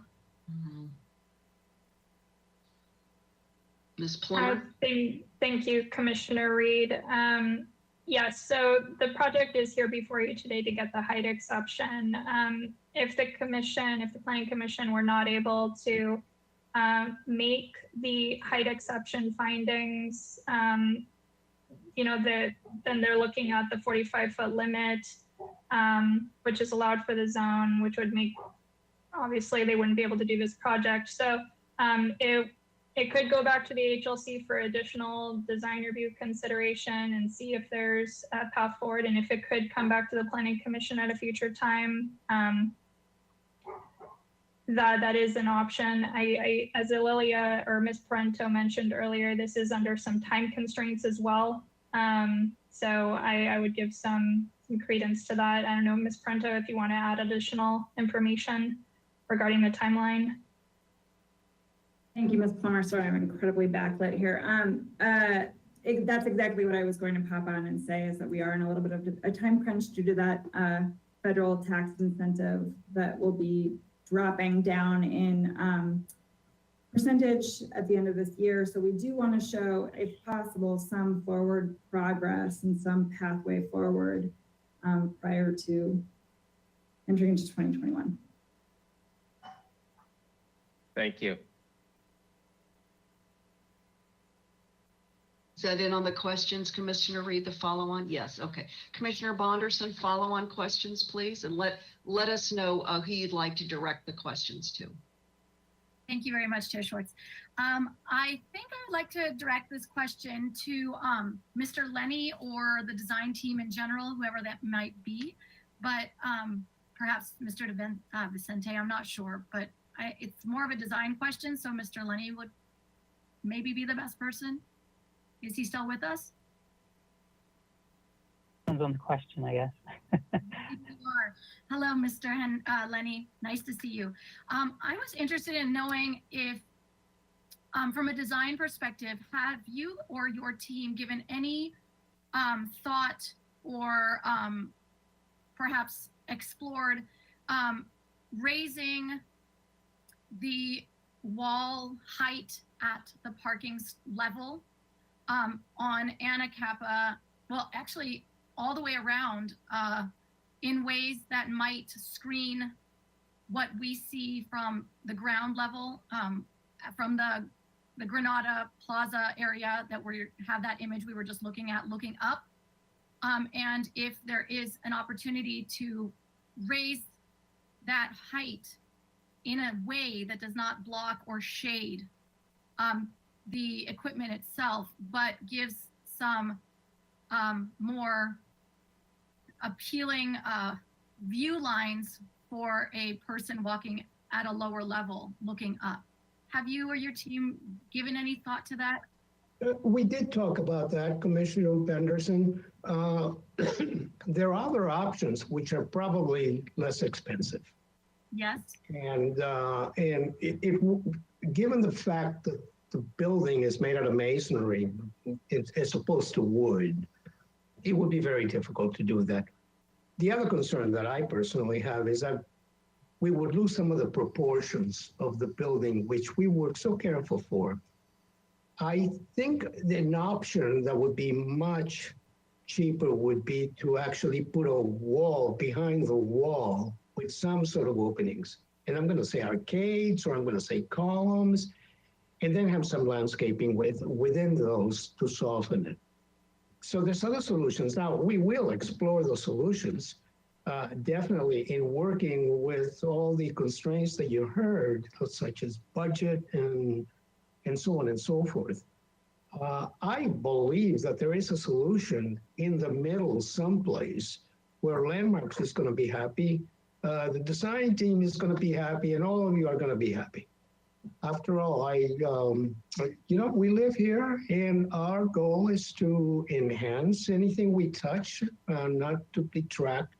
A: Ms. Plummer.
H: Thank you, Commissioner Reed. Yes, so the project is here before you today to get the height exception. If the Planning Commission were not able to make the height exception findings, then they're looking at the 45-foot limit, which is allowed for the zone, which would make, obviously they wouldn't be able to do this project. So it could go back to the HLC for additional design review consideration and see if there's a path forward. And if it could come back to the Planning Commission at a future time, that is an option. As Aurelia or Ms. Parento mentioned earlier, this is under some time constraints as well. So I would give some credence to that. I don't know, Ms. Parento, if you want to add additional information regarding the timeline.
I: Thank you, Ms. Plummer. Sorry, I'm incredibly backlit here. That's exactly what I was going to pop on and say, is that we are in a little bit of a time crunch due to that federal tax incentive that will be dropping down in percentage at the end of this year. So we do want to show, if possible, some forward progress and some pathway forward prior to entering into 2021.
O: Thank you.
A: Is that it on the questions, Commissioner Reed, the follow-on? Yes, okay. Commissioner Bonderson, follow-on questions, please, and let us know who you'd like to direct the questions to.
P: Thank you very much, Chair Schwartz. I think I would like to direct this question to Mr. Lenny or the design team in general, whoever that might be, but perhaps Mr. DeVicente, I'm not sure, but it's more of a design question, so Mr. Lenny would maybe be the best person. Is he still with us?
J: depends on the question, I guess.
P: You are. Hello, Mr. Lenny. Nice to see you. I was interested in knowing if, from a design perspective, have you or your team given any thought or perhaps explored raising the wall height at the parking level on Anacapa, well, actually all the way around, in ways that might screen what we see from the ground level, from the Granada Plaza area that we have that image we were just looking at, looking up. And if there is an opportunity to raise that height in a way that does not block or shade the equipment itself, but gives some more appealing view lines for a person walking at a lower level looking up. Have you or your team given any thought to that?
D: We did talk about that, Commissioner Benderson. There are other options which are probably less expensive.
P: Yes.
D: And given the fact that the building is made out of masonry as opposed to wood, it would be very difficult to do that. The other concern that I personally have is that we would lose some of the proportions of the building, which we work so careful for. I think an option that would be much cheaper would be to actually put a wall behind the wall with some sort of openings. And I'm going to say arcades, or I'm going to say columns, and then have some landscaping within those to soften it. So there's other solutions. Now, we will explore those solutions, definitely in working with all the constraints that you heard, such as budget and so on and so forth. I believe that there is a solution in the middle someplace where Landmarks is going to be happy, the design team is going to be happy, and all of you are going to be happy. After all, we live here, and our goal is to enhance anything we touch, not to detract.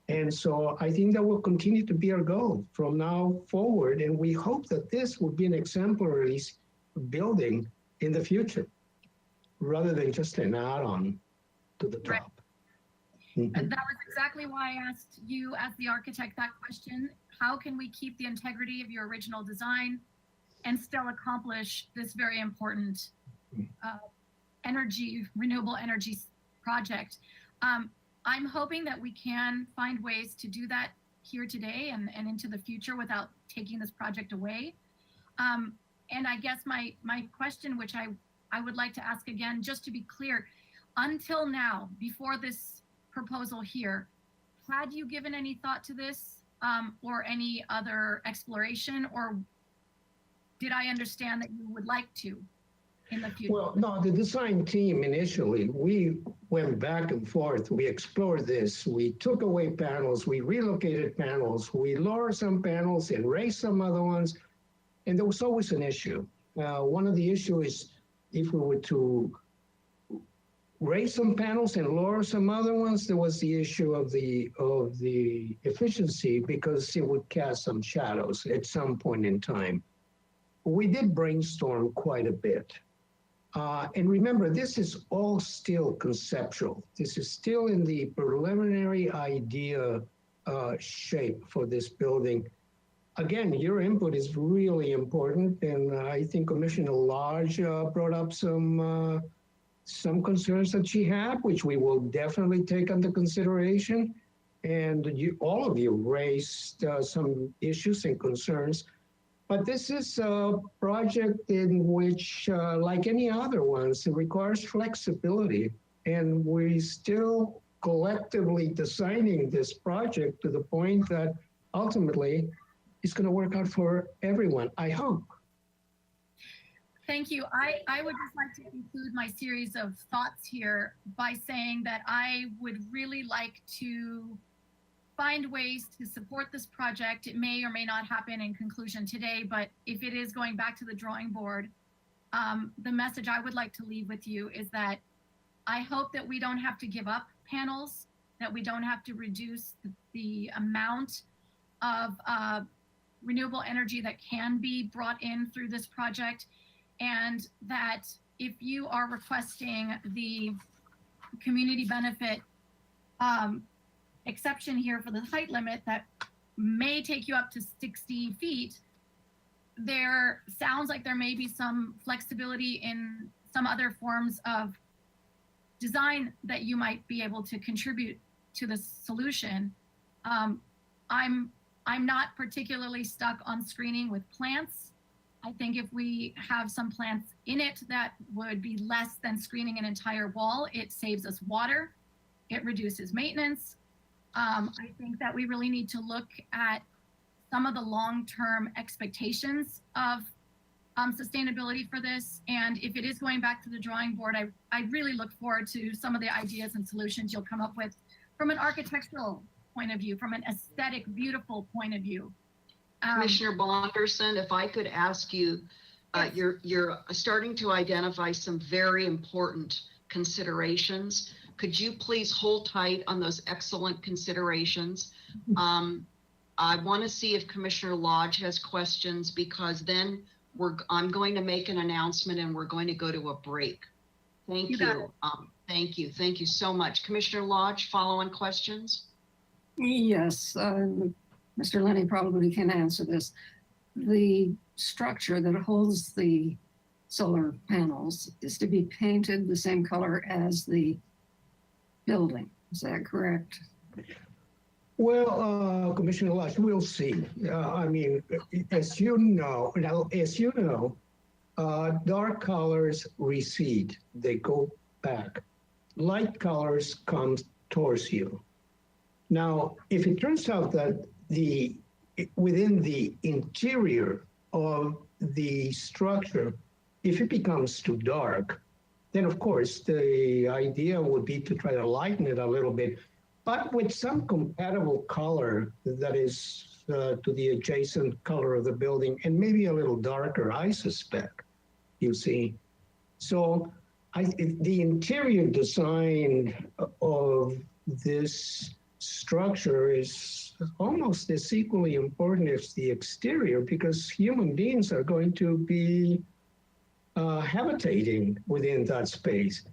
D: And so I think that will continue to be our goal from now forward. And we hope that this will be an exemplary building in the future, rather than just an add-on to the top.
P: Right. And that was exactly why I asked you as the architect that question. How can we keep the integrity of your original design and still accomplish this very important renewable energy project? I'm hoping that we can find ways to do that here today and into the future without taking this project away. And I guess my question, which I would like to ask again, just to be clear, until now, before this proposal here, had you given any thought to this or any other exploration, or did I understand that you would like to in the future?
D: Well, no, the design team initially, we went back and forth. We explored this. We took away panels. We relocated panels. We lowered some panels and raised some other ones. And there was always an issue. One of the issues is if we were to raise some panels and lower some other ones, there was the issue of the efficiency, because it would cast some shadows at some point in time. We did brainstorm quite a bit. And remember, this is all still conceptual. This is still in the preliminary idea shape for this building. Again, your input is really important, and I think Commissioner Lodge brought up some concerns that she had, which we will definitely take under consideration. And all of you raised some issues and concerns. But this is a project in which, like any other ones, it requires flexibility. And we're still collectively designing this project to the point that ultimately it's going to work out for everyone, I hope.
P: Thank you. I would just like to conclude my series of thoughts here by saying that I would really like to find ways to support this project. It may or may not happen in conclusion today, but if it is going back to the drawing board, the message I would like to leave with you is that I hope that we don't have to give up panels, that we don't have to reduce the amount of renewable energy that can be brought in through this project, and that if you are requesting the community benefit exception here for the height limit that may take you up to 60 feet, there sounds like there may be some flexibility in some other forms of design that you might be able to contribute to the solution. I'm not particularly stuck on screening with plants. I think if we have some plants in it, that would be less than screening an entire wall. It saves us water. It reduces maintenance. I think that we really need to look at some of the long-term expectations of sustainability for this. And if it is going back to the drawing board, I really look forward to some of the ideas and solutions you'll come up with from an architectural point of view, from an aesthetic, beautiful point of view.
A: Commissioner Bonderson, if I could ask you,
P: Yes.
A: you're starting to identify some very important considerations. Could you please hold tight on those excellent considerations? I want to see if Commissioner Lodge has questions, because then I'm going to make an announcement and we're going to go to a break. Thank
P: You got it.
A: Thank you. Thank you so much. Commissioner Lodge, follow-on questions?
G: Yes, Mr. Lenny probably can answer this. The structure that holds the solar panels is to be painted the same color as the building. Is that correct?
D: Well, Commissioner Lodge, we'll see. I mean, as you know, dark colors recede, they go back. Light colors come towards you. Now, if it turns out that within the interior of the structure, if it becomes too dark, then of course the idea would be to try to lighten it a little bit, but with some compatible color that is to the adjacent color of the building, and maybe a little darker, I suspect, you see. So the interior design of this structure is almost as equally important as the exterior, because human beings are going to be habitating within that space.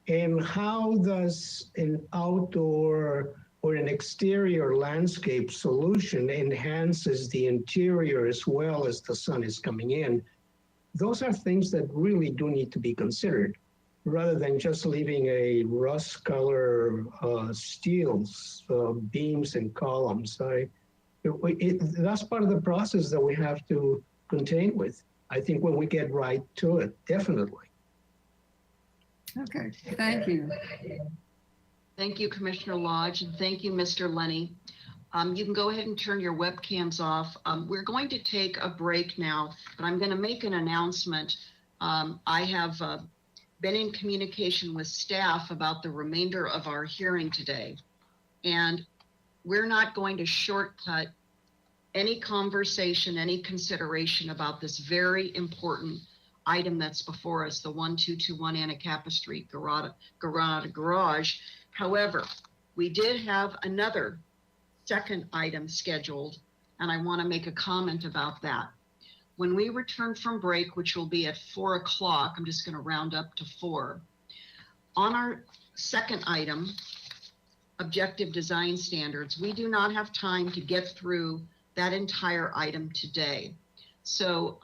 D: And how does an outdoor or an exterior landscape solution enhances the interior as well as the sun is coming in? Those are things that really do need to be considered, rather than just leaving a rust color steels, beams and columns. That's part of the process that we have to contend with, I think, when we get right to it, definitely.
G: Okay, thank you.
A: Thank you, Commissioner Lodge, and thank you, Mr. Lenny. You can go ahead and turn your webcams off. We're going to take a break now, but I'm going to make an announcement. I have been in communication with staff about the remainder of our hearing today, and we're not going to shortcut any conversation, any consideration about this very important item that's before us, the 1221 Anacapa Street Garage. However, we did have another second item scheduled, and I want to make a comment about that. When we return from break, which will be at 4 o'clock, I'm just going to round up to 4. On our second item, objective design standards, we do not have time to get through that entire item today. So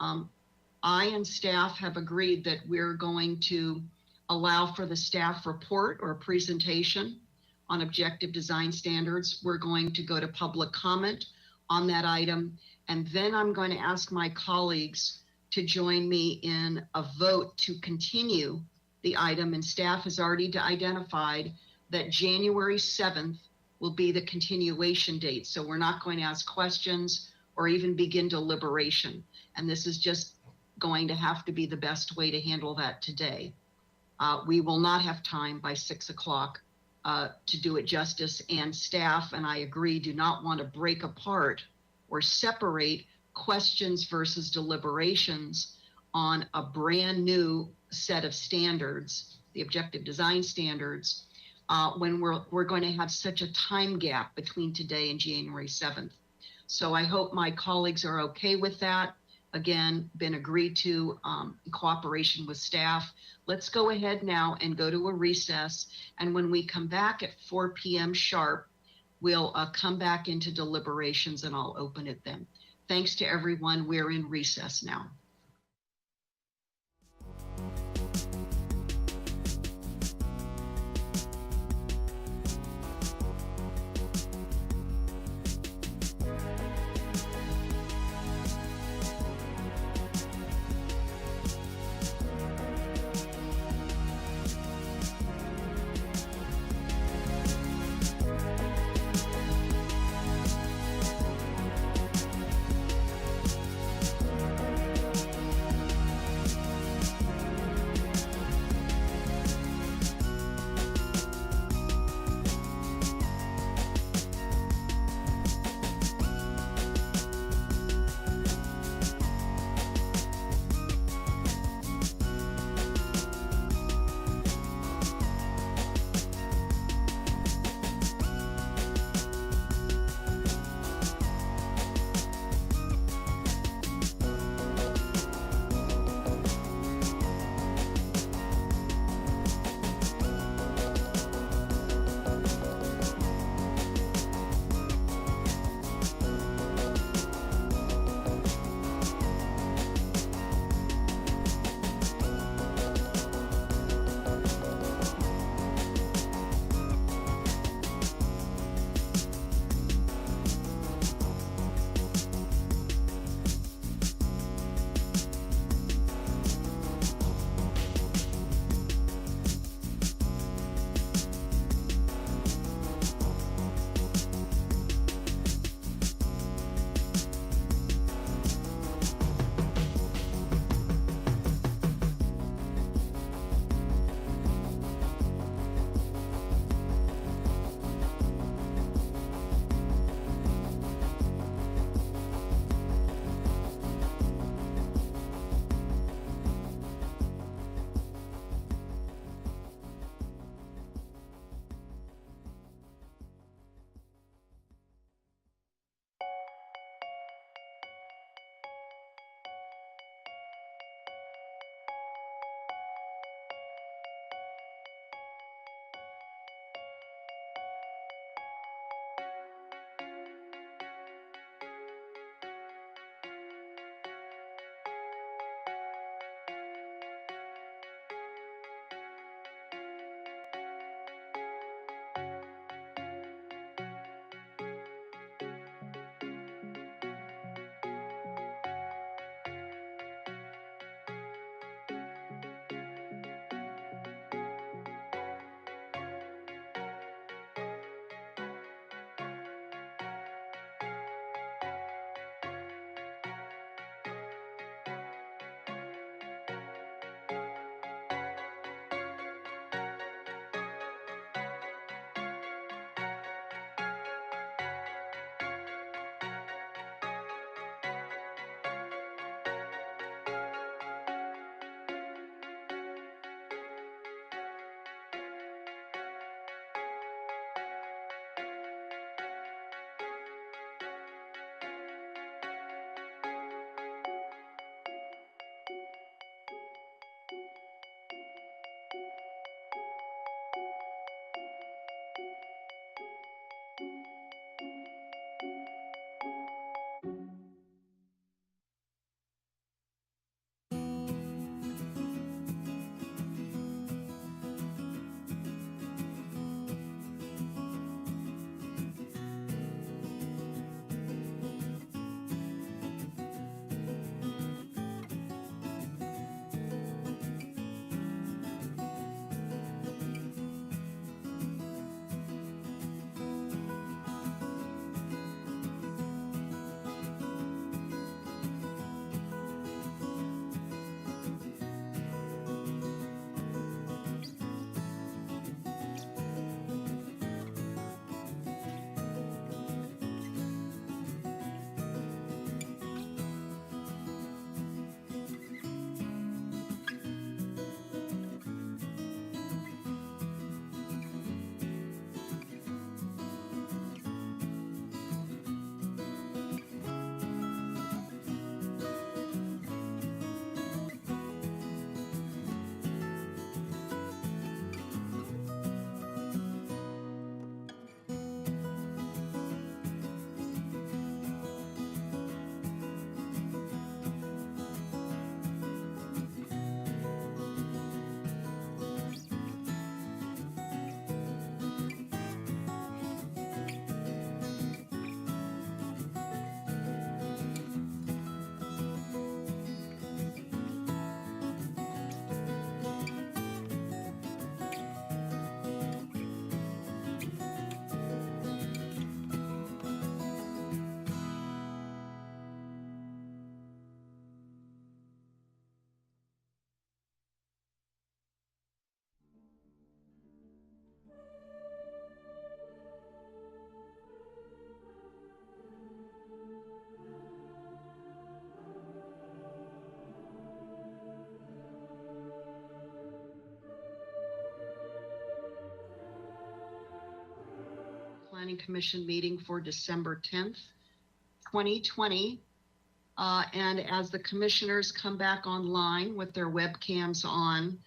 A: I and staff have agreed that we're going to allow for the staff report or presentation on objective design standards. We're going to go to public comment on that item. And then I'm going to ask my colleagues to join me in a vote to continue the item. And staff has already identified that January 7th will be the continuation date. So we're not going to ask questions or even begin deliberation. And this is just going to have to be the best way to handle that today. We will not have time by 6 o'clock to do it justice, and staff, and I agree, do not want to break apart or separate questions versus deliberations on a brand new set of standards, the objective design standards, when we're going to have such a time gap between today and January 7th. So I hope my colleagues are okay with that. Again, been agreed to in cooperation with staff. Let's go ahead now and go to a recess. And when we come back at 4 p.m. sharp, we'll come back into deliberations and I'll open it then. Thanks to everyone. We're in recess now. Planning Commission meeting for December 10th, 2020. And as the commissioners come back online with their webcams on,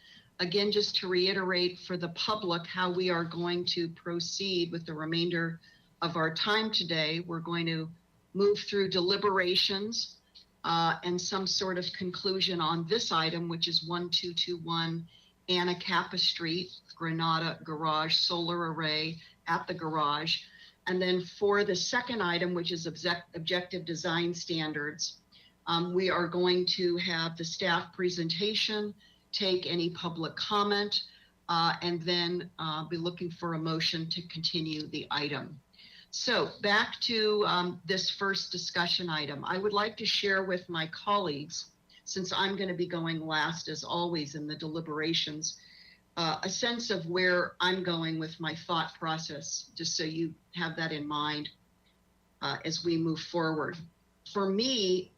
A: again, just to reiterate for the public how we are going to proceed with the remainder of our time today, we're going to move through deliberations and some sort of conclusion on this item, which is 1221 Anacapa Street, Granada Garage Solar Array at the garage. And then for the second item, which is objective design standards, we are going to have the staff presentation, take any public comment, and then be looking for a motion to continue the item. So back to this first discussion item. I would like to share with my colleagues, since I'm going to be going last as always in the deliberations, a sense of where I'm going with my thought process, just so you have that in mind as we move forward. For me,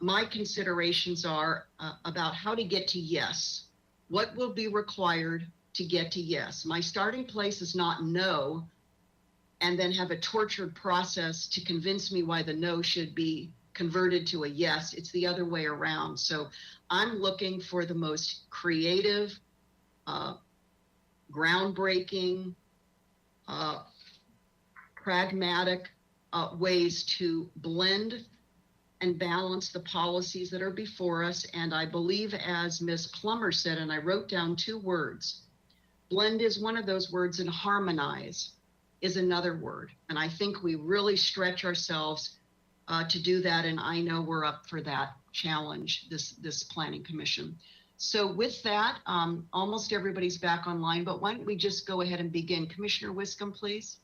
A: my considerations are about how to get to yes. What will be required to get to yes? My starting place is not no, and then have a tortured process to convince me why the no should be converted to a yes. It's the other way around. So I'm looking for the most creative, groundbreaking, pragmatic ways to blend and balance the policies that are before us. And I believe, as Ms. Plummer said, and I wrote down 2 words, blend is one of those words, and harmonize is another word. And I think we really stretch ourselves to do that. And I know we're up for that challenge, this Planning Commission. So with that, almost everybody's back online, but why don't we just go ahead and begin? Commissioner Wiscombe, please.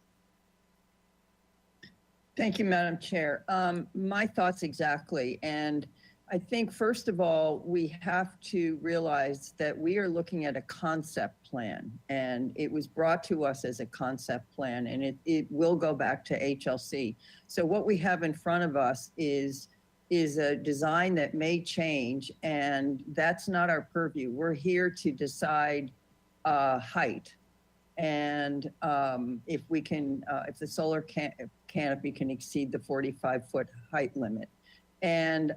F: Thank you, Madam Chair. My thoughts exactly. And I think, first of all, we have to realize that we are looking at a concept plan, and it was brought to us as a concept plan, and it will go back to HLC. So what we have in front of us is a design that may change, and that's not our purview. We're here to decide height. And if we can, if the solar canopy can exceed the 45-foot height limit. And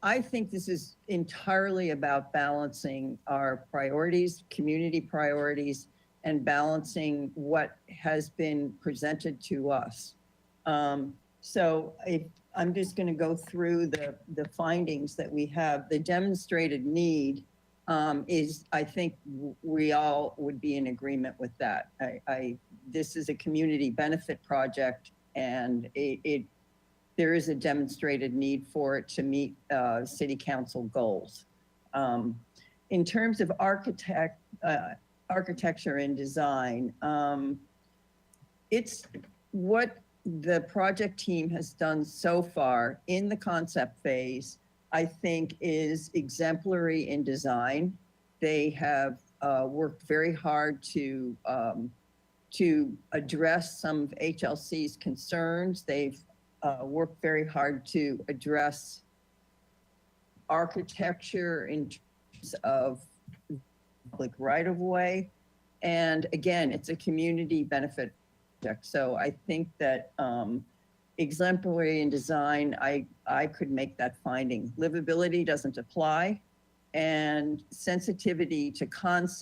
F: I think this is entirely about balancing our priorities, community priorities, and balancing what has been presented to us. So if I'm just going to go through the findings that we have. The demonstrated need is, I think we all would be in agreement with that. This is a community benefit project, and there is a demonstrated need for it to meet city council goals. In terms of architecture and design, it's what the project team has done so far in the concept phase, I think, is exemplary in design. They have worked very hard to address some of HLC's concerns. They've worked very hard to address architecture in terms of public right-of-way. And again, it's a community benefit project. So I think that exemplary in design, I could make that finding. Livability doesn't apply, and sensitivity to context,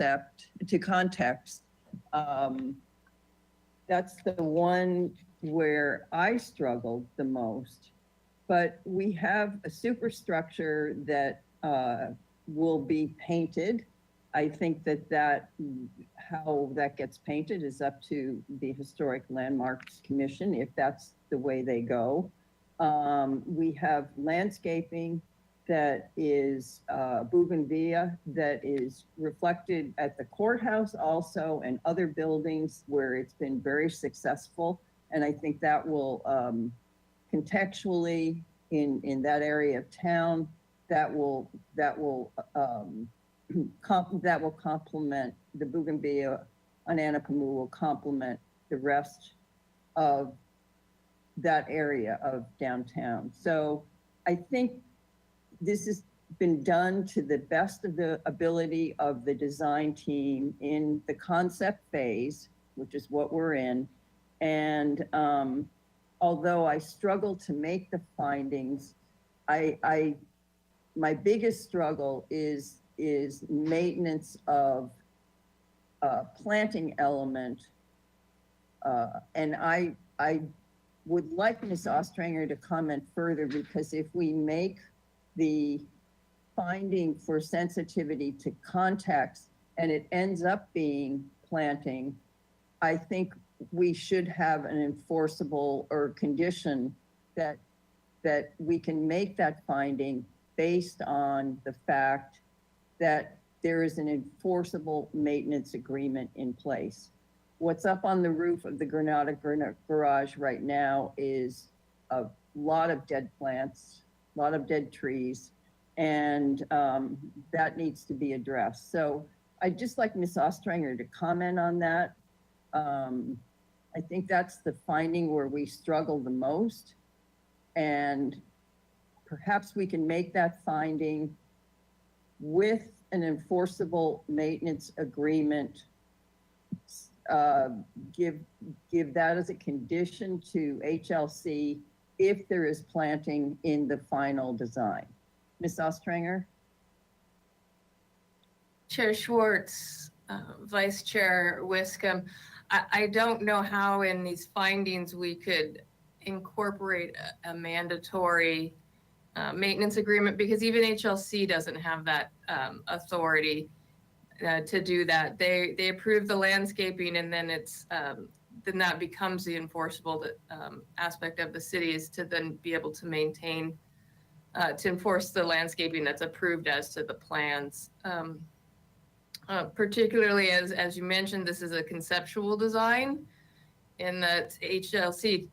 F: that's the one where I struggled the most. But we have a superstructure that will be painted. I think that how that gets painted is up to the Historic Landmarks Commission, if that's the way they go. We have landscaping that is bougainvillea that is reflected at the courthouse also, and other buildings where it's been very successful. And I think that will contextually in that area of town, that will complement the bougainvillea on Anapamu, will complement the rest of that area of downtown. So I think this has been done to the best of the ability of the design team in the concept phase, which is what we're in. And although I struggle to make the findings, my biggest struggle is maintenance of planting element. And I would like Ms. Ostranger to comment further, because if we make the finding for sensitivity to context and it ends up being planting, I think we should have an enforceable or condition that we can make that finding based on the fact that there is an enforceable maintenance agreement in place. What's up on the roof of the Granada Garage right now is a lot of dead plants, a lot of dead trees, and that needs to be addressed. So I'd just like Ms. Ostranger to comment on that. I think that's the finding where we struggle the most, and perhaps we can make that finding with an enforceable maintenance agreement. Give that as a condition to HLC if there is planting in the final design. Ms. Ostranger?
R: Chair Schwartz, Vice Chair Wiscombe, I don't know how in these findings we could incorporate a mandatory maintenance agreement, because even HLC doesn't have that authority to do that. They approve the landscaping, and then it's then that becomes the enforceable aspect of the city, is to then be able to maintain to enforce the landscaping that's approved as to the plans. Particularly as you mentioned, this is a conceptual design, in that HLC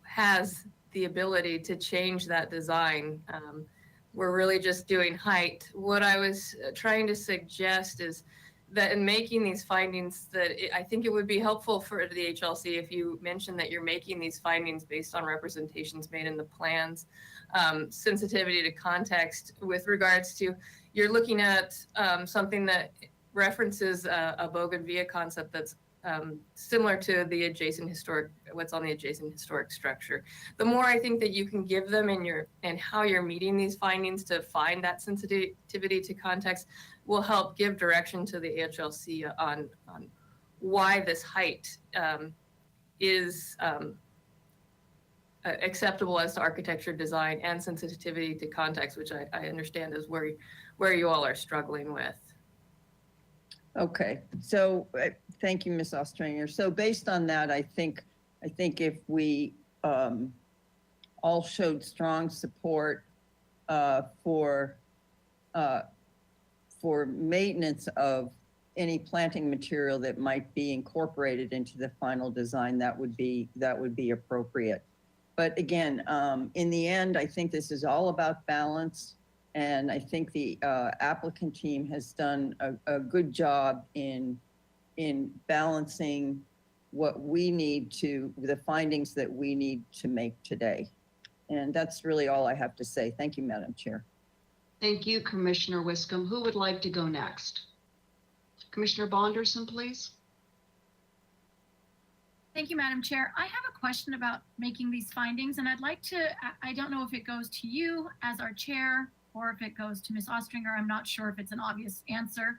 R: has the ability to change that design. We're really just doing height. What I was trying to suggest is that in making these findings, I think it would be helpful for the HLC if you mentioned that you're making these findings based on representations made in the plans, sensitivity to context with regards to, you're looking at something that references a Bougainvillea concept that's similar to the adjacent what's on the adjacent historic structure. The more I think that you can give them and how you're meeting these findings to find that sensitivity to context will help give direction to the HLC on why this height is acceptable as to architecture design and sensitivity to context, which I understand is where you all are struggling with.
F: Okay, so thank you, Ms. Ostranger. So based on that, I think if we all showed strong support for maintenance of any planting material that might be incorporated into the final design, that would be appropriate. But again, in the end, I think this is all about balance. And I think the applicant team has done a good job in balancing what we need the findings that we need to make today. And that's really all I have to say. Thank you, Madam Chair.
A: Thank you, Commissioner Wiscombe. Who would like to go next? Commissioner Bonderson, please.
P: Thank you, Madam Chair. I have a question about making these findings, and I'd like to, I don't know if it goes to you as our chair, or if it goes to Ms. Ostranger. I'm not sure if it's an obvious answer,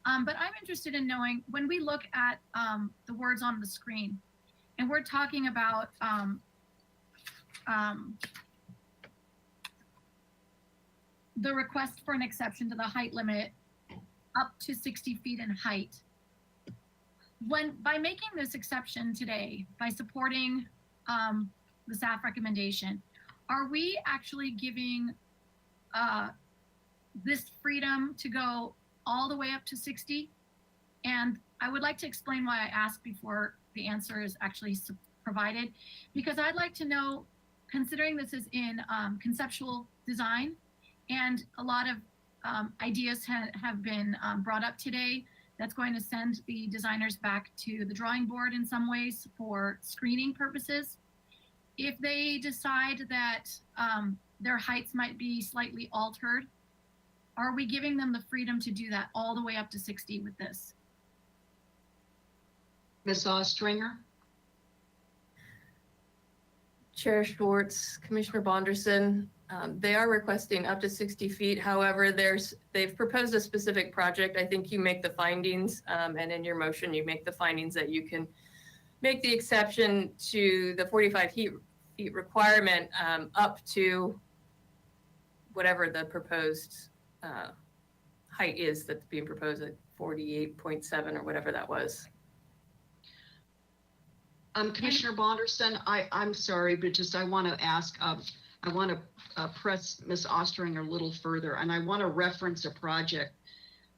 P: but I'm interested in knowing, when we look at the words on the screen, and we're talking about the request for an exception to the height limit up to 60 feet in height. By making this exception today, by supporting the staff recommendation, are we actually giving this freedom to go all the way up to 60? And I would like to explain why I asked before the answer is actually provided, because I'd like to know, considering this is in conceptual design, and a lot of ideas have been brought up today, that's going to send the designers back to the drawing board in some ways for screening purposes. If they decide that their heights might be slightly altered, are we giving them the freedom to do that all the way up to 60 with this?
A: Ms. Ostranger?
R: Chair Schwartz, Commissioner Bonderson, they are requesting up to 60 feet. However, they've proposed a specific project. I think you make the findings, and in your motion, you make the findings that you can make the exception to the 45 feet requirement up to whatever the proposed height is that's being proposed at 48.7 or whatever that was.
A: Commissioner Bonderson, I'm sorry, but just I want to ask, I want to press Ms. Ostringer a little further, and I want to reference a project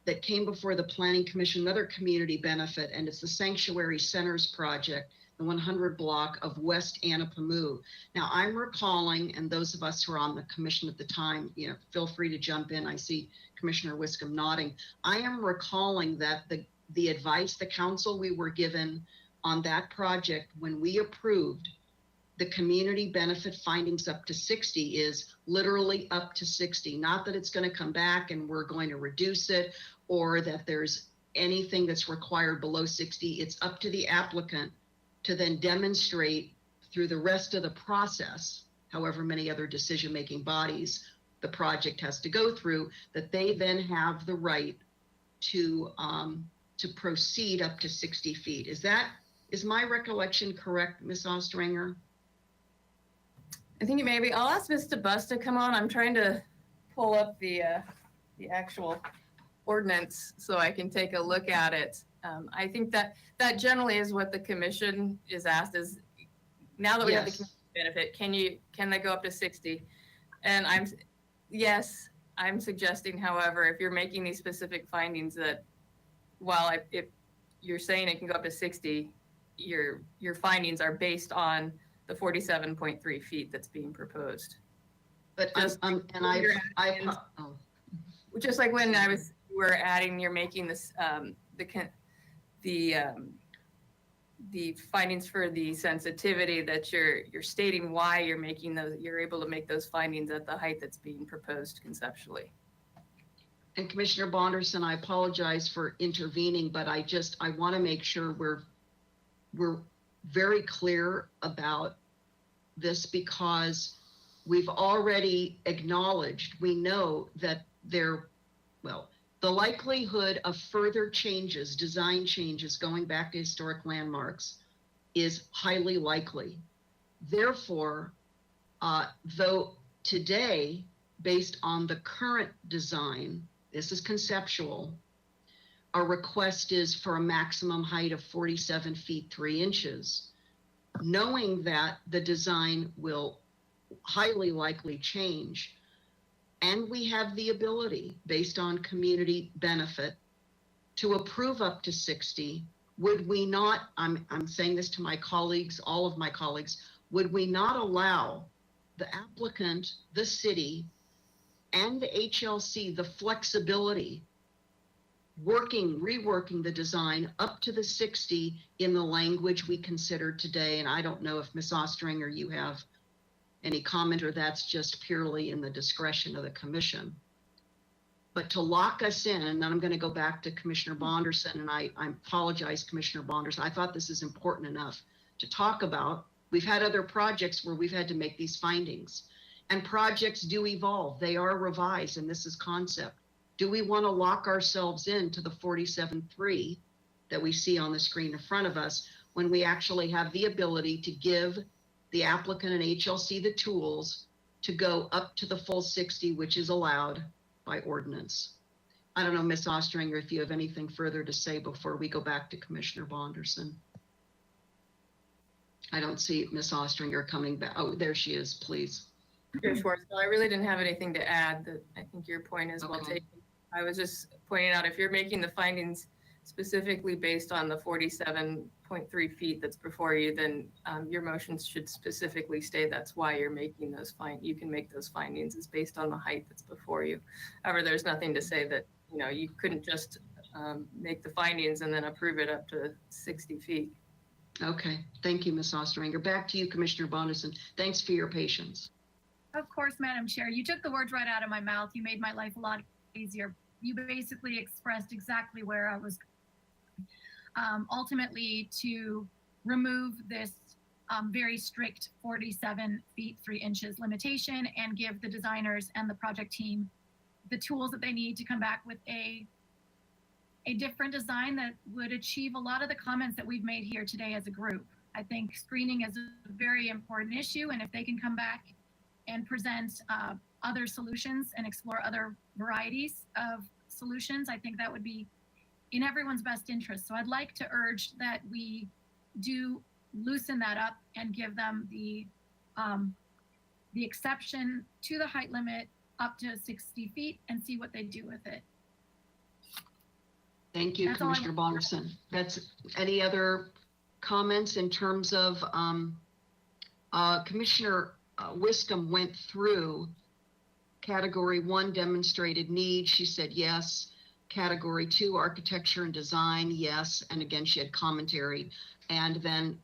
A: that came before the Planning Commission, another community benefit, and it's the Sanctuary Centers project, the 100 block of West Anapamu. Now, I'm recalling, and those of us who are on the commission at the time, feel free to jump in. I see Commissioner Wiscombe nodding. I am recalling that the advice, the counsel we were given on that project when we approved the community benefit findings up to 60 is literally up to 60. Not that it's going to come back and we're going to reduce it or that there's anything that's required below 60. It's up to the applicant to then demonstrate through the rest of the process, however many other decision-making bodies the project has to go through, that they then have the right to proceed up to 60 feet. Is my recollection correct, Ms. Ostringer?
R: I think it may be. I'll ask Mr. Bus to come on. I'm trying to pull up the actual ordinance so I can take a look at it. I think that generally is what the commission is asked is, now that we have the community benefit, can they go up to 60? And I'm suggesting, however, if you're making these specific findings that if you're saying it can go up to 60, your findings are based on the 47.3 feet that's being proposed.
A: But
R: just like when we're adding, you're making this the findings for the sensitivity that you're stating why you're making those. You're able to make those findings at the height that's being proposed conceptually.
A: And Commissioner Bonderson, I apologize for intervening, but I want to make sure we're very clear about this because we've already acknowledged, we know that the likelihood of further changes, design changes going back to historic landmarks is highly likely. Therefore, though today, based on the current design, this is conceptual, our request is for a maximum height of 47 feet 3 inches, knowing that the design will highly likely change. And we have the ability, based on community benefit, to approve up to 60. Would we not, I'm saying this to my colleagues, all of my colleagues, would we not allow the applicant, the city, and the HLC the flexibility reworking the design up to the 60 in the language we considered today? And I don't know if Ms. Ostringer, you have any comment, or that's just purely in the discretion of the commission. But to lock us in, and then I'm going to go back to Commissioner Bonderson, and I apologize, Commissioner Bonderson, I thought this is important enough to talk about. We've had other projects where we've had to make these findings, and projects do evolve. They are revised, and this is concept. Do we want to lock ourselves into the 47.3 that we see on the screen in front of us when we actually have the ability to give the applicant and HLC the tools to go up to the full 60, which is allowed by ordinance? I don't know, Ms. Ostringer, if you have anything further to say before we go back to Commissioner Bonderson. I don't see Ms. Ostringer coming back. Oh, there she is, please.
R: Chair Schwartz, I really didn't have anything to add. I think your point is well taken. I was just pointing out, if you're making the findings specifically based on the 47.3 feet that's before you, then your motions should specifically state that's why you're making those you can make those findings is based on the height that's before you. However, there's nothing to say that, you couldn't just make the findings and then approve it up to 60 feet.
A: Okay, thank you, Ms. Ostringer. Back to you, Commissioner Bonderson. Thanks for your patience.
P: Of course, Madam Chair. You took the words right out of my mouth. You made my life a lot easier. You basically expressed exactly where I was ultimately to remove this very strict 47 feet 3 inches limitation and give the designers and the project team the tools that they need to come back with a different design that would achieve a lot of the comments that we've made here today as a group. I think screening is a very important issue, and if they can come back and present other solutions and explore other varieties of solutions, I think that would be in everyone's best interest. So I'd like to urge that we do loosen that up and give them the exception to the height limit up to 60 feet and see what they do with it.
A: Thank you,
P: That's all I
A: Commissioner
P: want.
A: Bonderson. That's any other comments in terms of Commissioner Wiscombe went through category 1 demonstrated need. She said yes. Category 2 architecture and design, yes. And again, she had commentary. And then,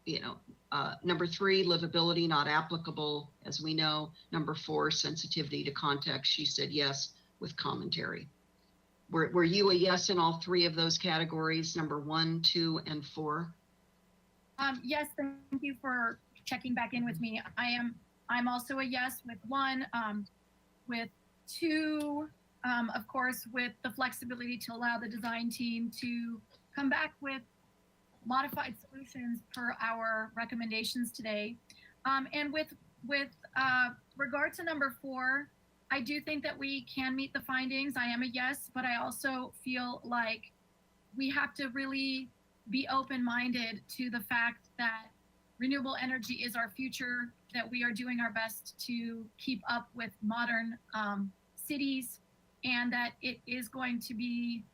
A: number 3 livability not applicable, as we know. Number 4 sensitivity to context. She said yes with commentary. Were you a yes in all 3 of those categories, number 1, 2, and 4?
P: Yes, thank you for checking back in with me. I'm also a yes with 1, with 2, of course, with the flexibility to allow the design team to come back with modified solutions per our recommendations today. And with regard to number 4, I do think that we can meet the findings. I am a yes, but I also feel like we have to really be open-minded to the fact that renewable energy is our future, that we are doing our best to keep up with modern cities, and that it is going to be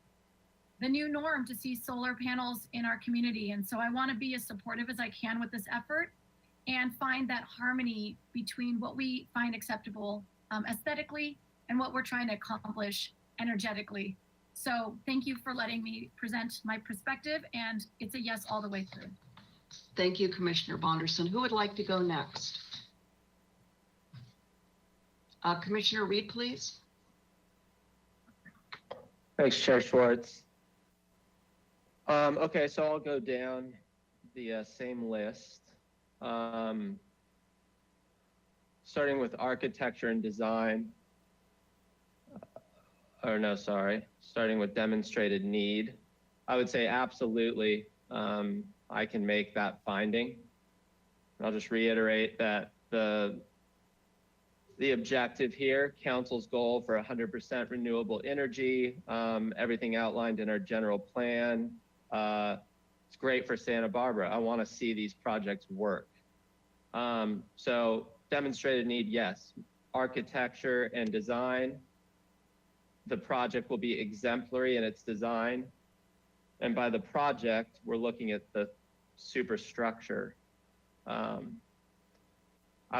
P: the new norm to see solar panels in our community. And so I want to be as supportive as I can with this effort and find that harmony between what we find acceptable aesthetically and what we're trying to accomplish energetically. So thank you for letting me present my perspective, and it's a yes all the way through.
A: Thank you, Commissioner Bonderson. Who would like to go next? Commissioner Reed, please.
O: Thanks, Chair Schwartz. Okay, so I'll go down the same list. Starting with architecture and design. Starting with demonstrated need. I would say absolutely, I can make that finding. I'll just reiterate that the objective here, council's goal for 100% renewable energy, everything outlined in our general plan. It's great for Santa Barbara. I want to see these projects work. So demonstrated need, yes. Architecture and design. The project will be exemplary in its design. And by the project, we're looking at the superstructure. I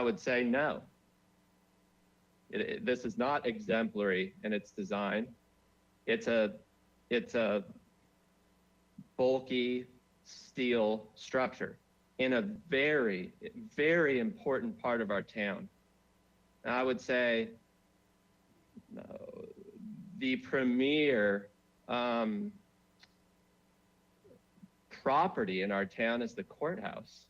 O: would say no. This is not exemplary in its design. It's a bulky steel structure in a very, very important part of our town. And I would say the premier property in our town is the courthouse.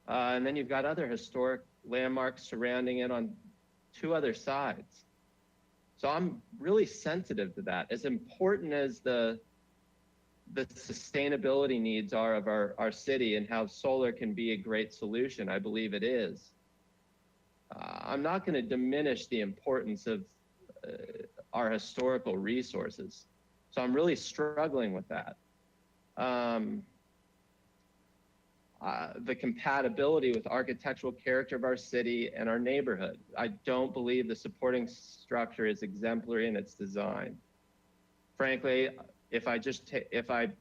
O: And then you've got other historic landmarks surrounding it on 2 other sides. So I'm really sensitive to that. As important as the sustainability needs are of our city and how solar can be a great solution, I believe it is. I'm not going to diminish the importance of our historical resources. So I'm really struggling with that. The compatibility with architectural character of our city and our neighborhood. I don't believe the supporting structure is exemplary in its design. Frankly, if I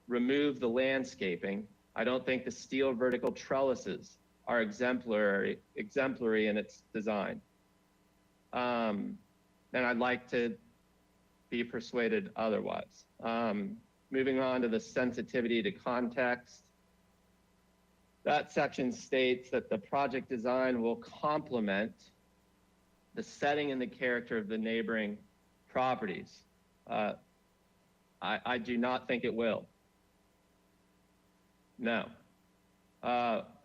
O: remove the landscaping, I don't think the steel vertical trellises are exemplary in its design. And I'd like to be persuaded otherwise. Moving on to the sensitivity to context. That section states that the project design will complement the setting and the character of the neighboring properties. I do not think it will. No.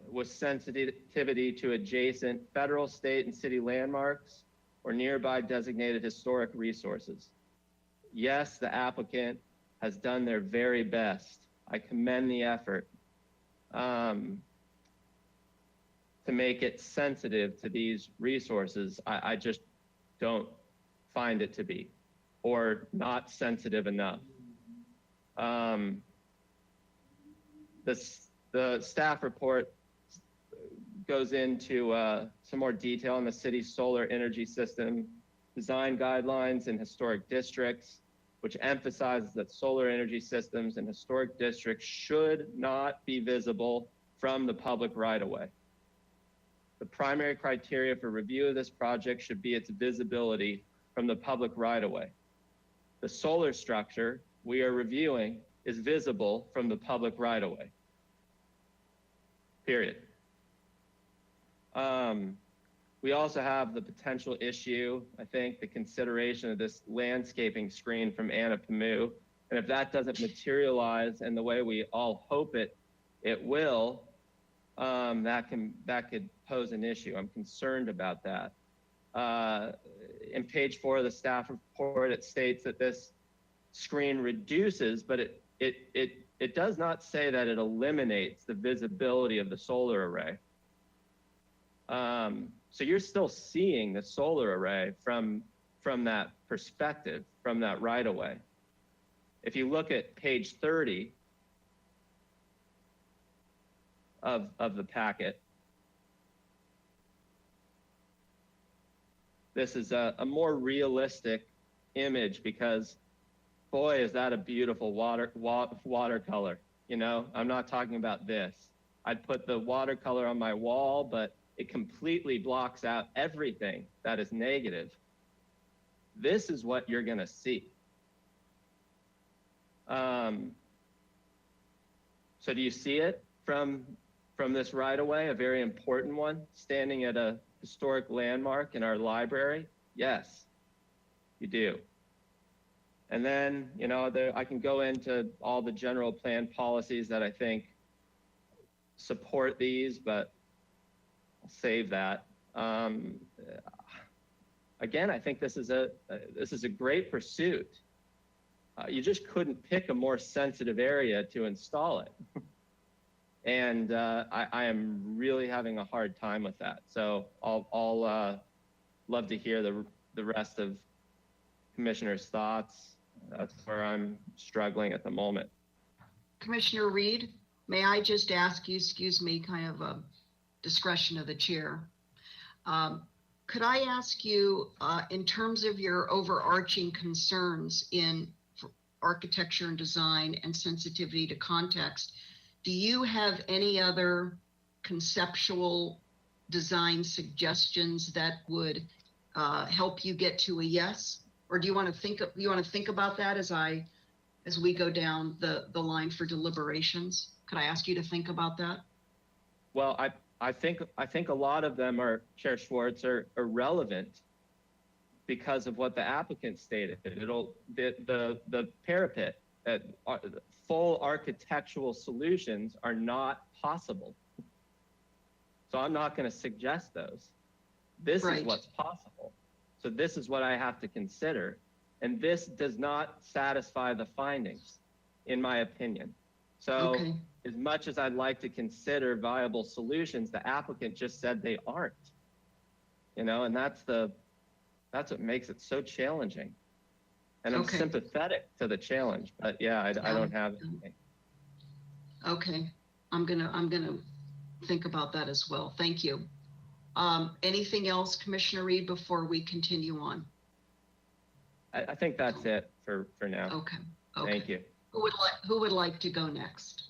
O: with sensitivity to adjacent federal, state, and city landmarks or nearby designated historic resources. Yes, the applicant has done their very best. I commend the effort to make it sensitive to these resources. I just don't find it to be, or not sensitive enough. The staff report goes into some more detail on the city's solar energy system design guidelines in historic districts, which emphasizes that solar energy systems in historic districts should not be visible from the public right-of-way. The primary criteria for review of this project should be its visibility from the public right-of-way. The solar structure we are reviewing is visible from the public right-of-way. Period. We also have the potential issue, I think, the consideration of this landscaping screen from Anapamu. And if that doesn't materialize in the way we all hope it will, that could pose an issue. I'm concerned about that. In page 4 of the staff report, it states that this screen reduces, but it does not say that it eliminates the visibility of the solar array. So you're still seeing the solar array from that perspective, from that right of way. If you look at page 30 of the packet, this is a more realistic image because, boy, is that a beautiful watercolor. You know, I'm not talking about this. I'd put the watercolor on my wall, but it completely blocks out everything that is negative. This is what you're gonna see. So do you see it from this right away, a very important one, standing at a historic landmark in our library? Yes, you do. And then, you know, I can go into all the general plan policies that I think support these, but I'll save that. Again, I think this is a great pursuit. You just couldn't pick a more sensitive area to install it. And I am really having a hard time with that. So I'll love to hear the rest of Commissioner's thoughts. That's where I'm struggling at the moment.
A: Commissioner Reed, may I just ask you, excuse me, kind of a discretion of the chair. Could I ask you, in terms of your overarching concerns in architecture and design and sensitivity to context, do you have any other conceptual design suggestions that would help you get to a yes? Or do you want to think about that as we go down the line for deliberations? Could I ask you to think about that?
O: Well, I think a lot of them are, Chair Schwartz, are irrelevant because of what the applicant stated. The parapet, full architectural solutions are not possible. So I'm not going to suggest those. This is what's possible. So this is what I have to consider. And this does not satisfy the findings, in my opinion. So as much as I'd like to consider viable solutions, the applicant just said they aren't. You know, and that's what makes it so challenging. And I'm sympathetic to the challenge, but yeah, I don't have anything.
A: Okay, I'm gonna think about that as well. Thank you. Anything else, Commissioner Reed, before we continue on?
O: I think that's it for now.
A: Okay.
O: Thank you.
A: Who would like to go next?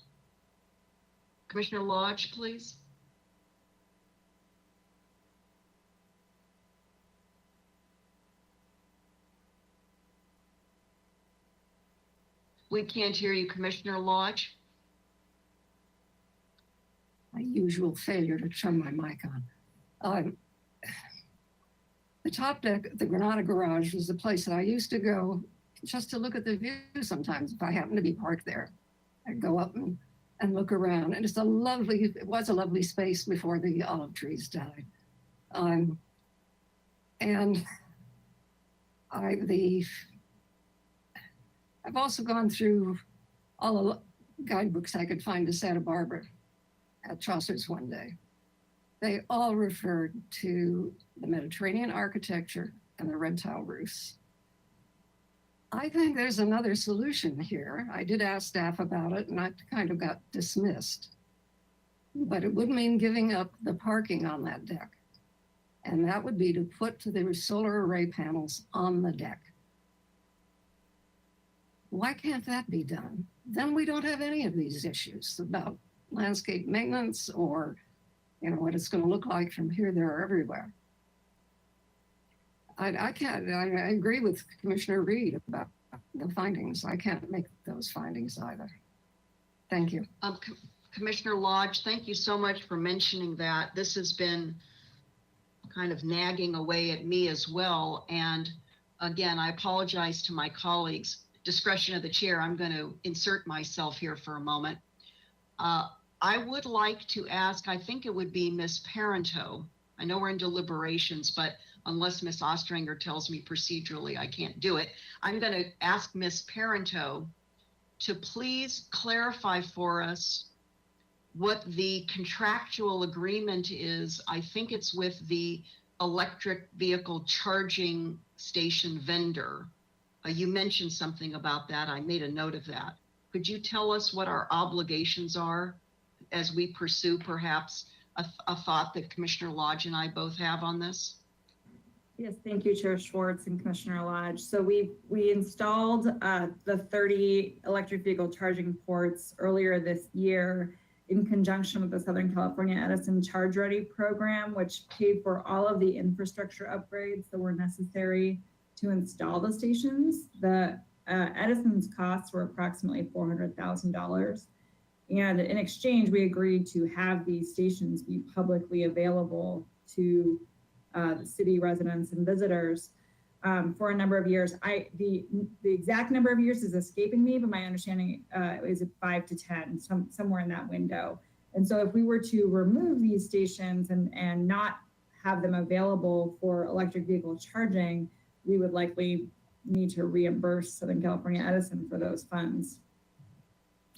A: Commissioner Lodge, please. We can't hear you, Commissioner Lodge.
G: My usual failure to turn my mic on. The top deck at the Granada Garage was the place that I used to go just to look at the view sometimes if I happened to be parked there. I'd go up and and look around. And it was a lovely space before the olive trees died. And I've also gone through all the guidebooks I could find to Santa Barbara at Chaucer's one day. They all referred to the Mediterranean architecture and the red tile roofs. I think there's another solution here. I did ask staff about it and I kind of got dismissed. But it would mean giving up the parking on that deck. And that would be to put the solar array panels on the deck. Why can't that be done? Then we don't have any of these issues about landscape maintenance or what it's going to look like from here, there, or everywhere. I agree with Commissioner Reed about the findings. I can't make those findings either. Thank you.
A: Commissioner Lodge, thank you so much for mentioning that. This has been kind of nagging away at me as well. And again, I apologize to my colleagues. Discretion of the chair, I'm going to insert myself here for a moment. I would like to ask, I think it would be Ms. Parento. I know we're in deliberations, but unless Ms. Ostranger tells me procedurally I can't do it, I'm going to ask Ms. Parento to please clarify for us what the contractual agreement is. I think it's with the electric vehicle charging station vendor. You mentioned something about that. I made a note of that. Could you tell us what our obligations are as we pursue perhaps a thought that Commissioner Lodge and I both have on this?
I: Yes, thank you, Chair Schwartz and Commissioner Lodge. So we installed the 30 electric vehicle charging ports earlier this year in conjunction with the Southern California Edison Charge Ready program, which paid for all of the infrastructure upgrades that were necessary to install the stations. The Edison's costs were approximately $400,000. And in exchange, we agreed to have these stations be publicly available to the city residents and visitors for a number of years. The exact number of years is escaping me, but my understanding is 5 to 10, somewhere in that window. And so if we were to remove these stations and not have them available for electric vehicle charging, we would likely need to reimburse Southern California Edison for those funds.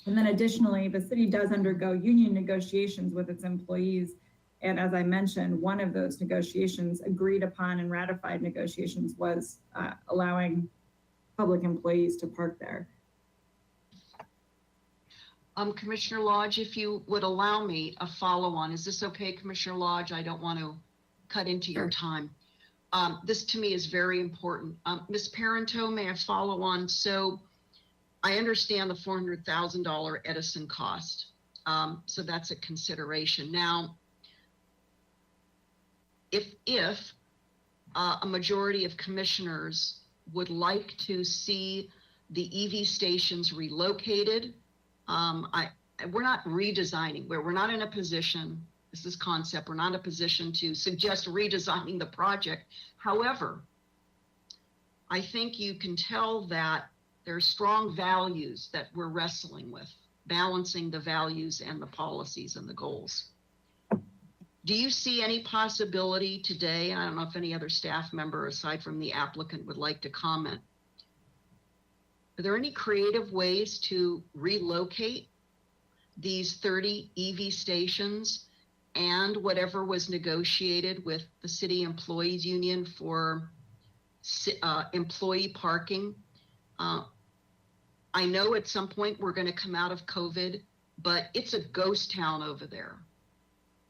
I: And then additionally, the city does undergo union negotiations with its employees. And as I mentioned, one of those negotiations, agreed upon and ratified negotiations, was allowing public employees to park there.
A: Commissioner Lodge, if you would allow me a follow-on. Is this okay, Commissioner Lodge? I don't want to cut into your time. This to me is very important. Ms. Parento, may I follow on? So I understand the $400,000 Edison cost. So that's a consideration. Now, if a majority of commissioners would like to see the EV stations relocated, we're not redesigning, we're not in a position, this is concept, we're not in a position to suggest redesigning the project. However, I think you can tell that there are strong values that we're wrestling with, balancing the values and the policies and the goals. Do you see any possibility today, and I don't know if any other staff member aside from the applicant would like to comment, are there any creative ways to relocate these 30 EV stations and whatever was negotiated with the city employees union for employee parking? I know at some point we're going to come out of COVID, but it's a ghost town over there,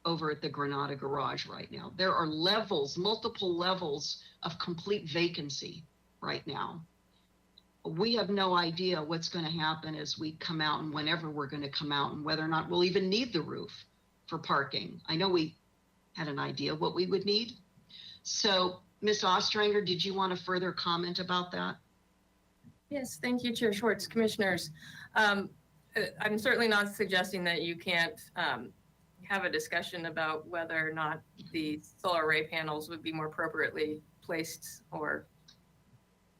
A: over at the Granada Garage right now. There are levels, multiple levels of complete vacancy right now. We have no idea what's going to happen as we come out and whenever we're going to come out and whether or not we'll even need the roof for parking. I know we had an idea what we would need. So Ms. Ostranger, did you want to further comment about that?
R: Yes, thank you, Chair Schwartz. Commissioners, I'm certainly not suggesting that you can't have a discussion about whether or not the solar array panels would be more appropriately placed or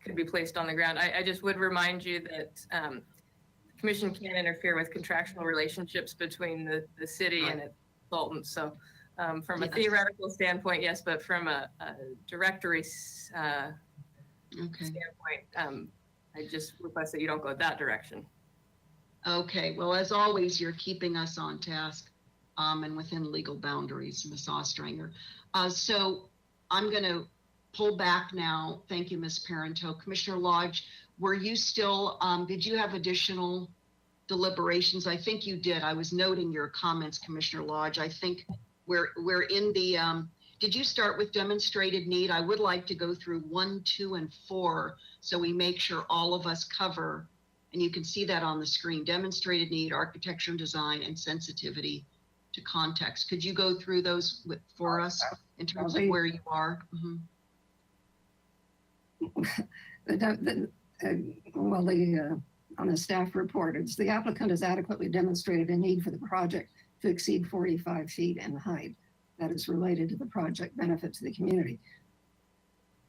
R: could be placed on the ground. I just would remind you that commission can't interfere with contractual relationships between the city and its consultants. So from a theoretical standpoint, yes, but from a directory standpoint, I just request that you don't go that direction.
A: Okay, well, as always, you're keeping us on task and within legal boundaries, Ms. Ostranger. So I'm going to pull back now. Thank you, Ms. Parento. Commissioner Lodge, were you still, did you have additional deliberations? I think you did. I was noting your comments, Commissioner Lodge. I think we're in the, did you start with demonstrated need? I would like to go through 1, 2, and 4 so we make sure all of us cover, and you can see that on the screen, demonstrated need, architecture and design, and sensitivity to context. Could you go through those for us in terms of where you are?
G: On the staff report, it's the applicant has adequately demonstrated a need for the project to exceed 45 feet in height. That is related to the project benefit to the community.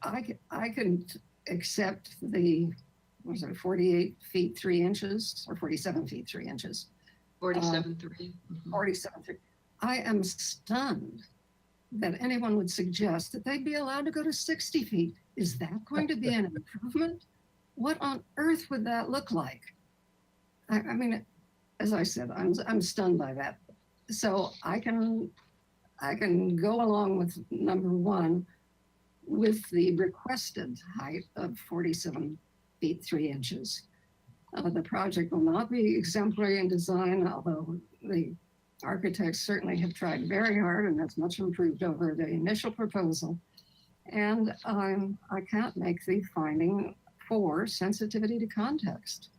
G: I can accept the, what was it, 48 feet 3 inches or 47 feet 3 inches.
A: 47.3.
G: 47.3. I am stunned that anyone would suggest that they'd be allowed to go to 60 feet. Is that going to be an improvement? What on earth would that look like? I mean, as I said, I'm stunned by that. So I can go along with number 1 with the requested height of 47 feet 3 inches. The project will not be exemplary in design, although the architects certainly have tried very hard, and that's much improved over the initial proposal. And I can't make the finding 4, sensitivity to context,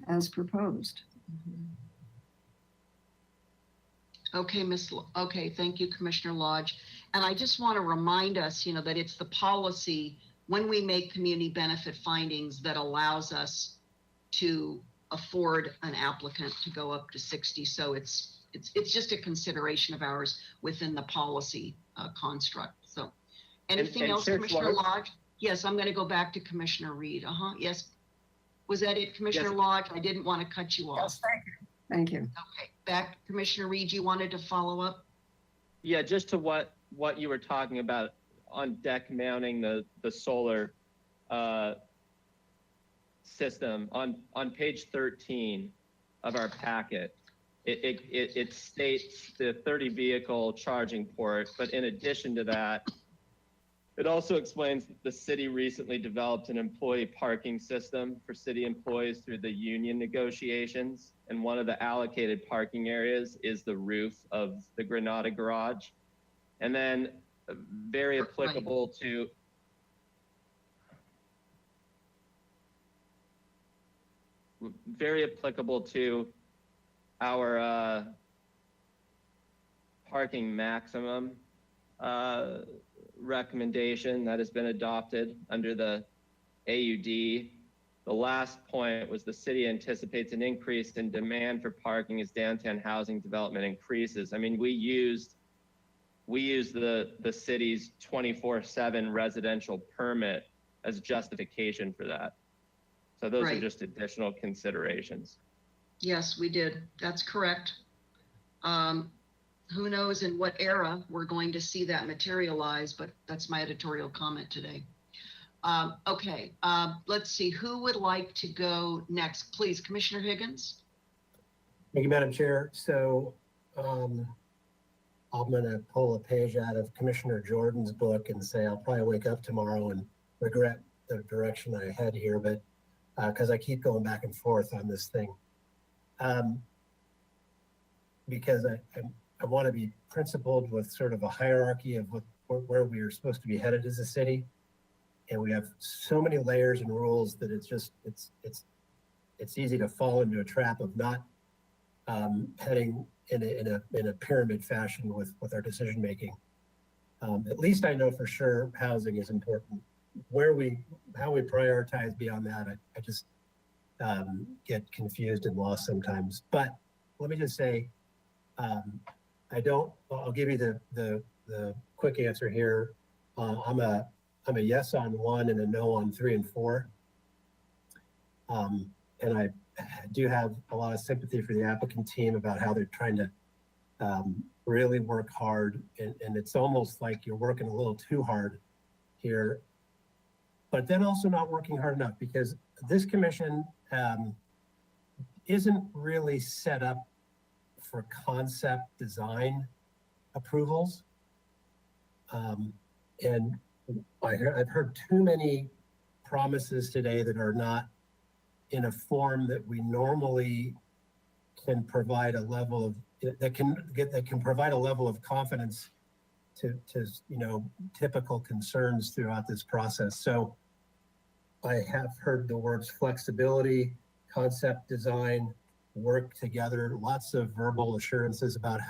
G: as proposed.
A: Okay, okay, thank you, Commissioner Lodge. And I just want to remind us, that it's the policy when we make community benefit findings that allows us to afford an applicant to go up to 60. So it's just a consideration of ours within the policy construct. So anything else, Commissioner Lodge? Yes, I'm going to go back to Commissioner Reed. Yes. Was that it, Commissioner Lodge? I didn't want to cut you off.
F: Yes, thank you.
G: Thank you.
A: Okay, back Commissioner Reed, you wanted to follow up?
O: Yeah, just to what you were talking about on deck mounting the solar system on page 13 of our packet. It states the 30 vehicle charging port, but in addition to that, it also explains that the city recently developed an employee parking system for city employees through the union negotiations. And one of the allocated parking areas is the roof of the Granada garage. And then very applicable to our parking maximum recommendation that has been adopted under the AUD. The last point was the city anticipates an increase in demand for parking as downtown housing development increases. I mean, we use the city's 24/7 residential permit as justification for that. So those are just additional considerations.
A: Yes, we did. That's correct. Who knows in what era we're going to see that materialize, but that's my editorial comment today. Okay, let's see, who would like to go next? Please, Commissioner Higgins.
Q: Thank you, Madam Chair. So I'm going to pull a page out of Commissioner Jordan's book and say I'll probably wake up tomorrow and regret the direction I had here, but because I keep going back and forth on this thing. Because I want to be principled with sort of a hierarchy of where we are supposed to be headed as a city. And we have so many layers and rules that it's easy to fall into a trap of not heading in a pyramid fashion with our decision making. At least I know for sure housing is important. How we prioritize beyond that, I just get confused and lost sometimes. But let me just say, I'll give you the quick answer here. I'm a yes on 1 and a no on 3 and 4. and I do have a lot of sympathy for the applicant team about how they're trying to really work hard, and it's almost like you're working a little too hard here, but then also not working hard enough, because this commission isn't really set up for concept design approvals. And I've heard too many promises today that are not in a form that we normally can provide a level of that can provide a level of confidence to typical concerns throughout this process. So I have heard the words flexibility, concept design, work together, lots of verbal assurances about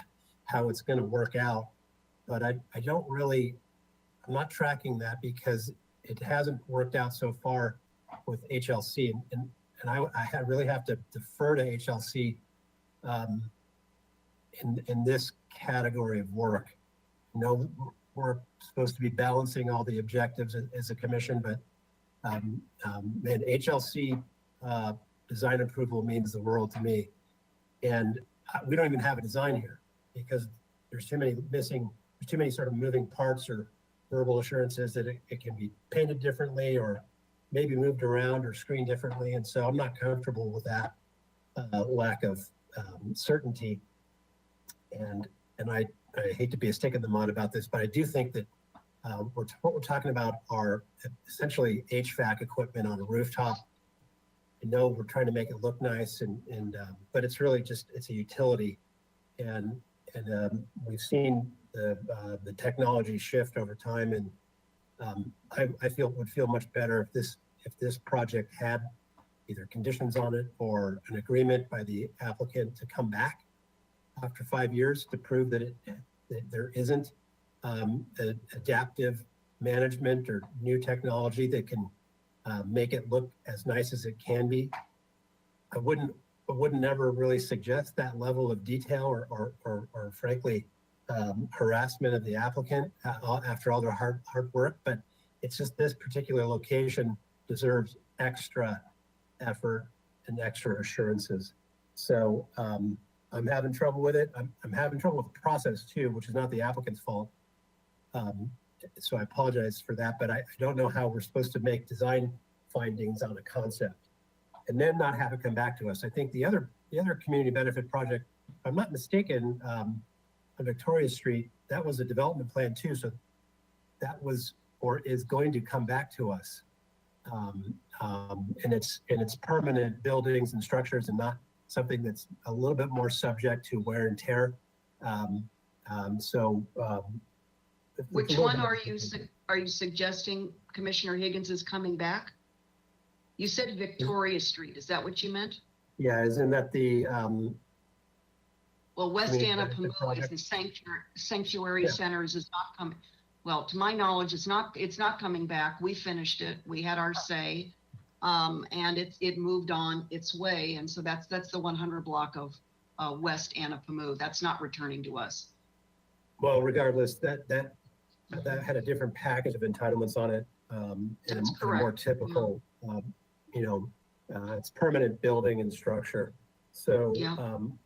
Q: how it's going to work out. But I don't really, I'm not tracking that because it hasn't worked out so far with HLC. And I really have to defer to HLC in this category of work. We're supposed to be balancing all the objectives as a commission, but and HLC design approval means the world to me. And we don't even have a design here because there's too many sort of moving parts or verbal assurances that it can be painted differently or maybe moved around or screened differently. And so I'm not comfortable with that lack of certainty. And I hate to be a stick in the mud about this, but I do think that what we're talking about are essentially HVAC equipment on a rooftop. I know we're trying to make it look nice, but it's really just, it's a utility. And we've seen the technology shift over time, and I would feel much better if this project had either conditions on it or an agreement by the applicant to come back after 5 years to prove that there isn't adaptive management or new technology that can make it look as nice as it can be. I wouldn't ever really suggest that level of detail or frankly, harassment of the applicant after all their hard work, but it's just this particular location deserves extra effort and extra assurances. So I'm having trouble with it. I'm having trouble with the process too, which is not the applicant's fault. So I apologize for that, but I don't know how we're supposed to make design findings on a concept and then not have it come back to us. I think the other community benefit project, if I'm not mistaken, on Victoria Street, that was a development plan too. So that was or is going to come back to us. And it's permanent buildings and structures and not something that's a little bit more subject to wear and tear.
A: Which one are you suggesting Commissioner Higgins is coming back? You said Victoria Street. Is that what you meant?
Q: Yeah, isn't that the
A: well, West Anna Pamela is the sanctuary centers is not coming. Well, to my knowledge, it's not coming back. We finished it. We had our say, and it moved on its way. And so that's the 100 block of West Anna Pamela. That's not returning to us.
Q: Well, regardless, that had a different package of entitlements on it, and a more typical, it's permanent building and structure. So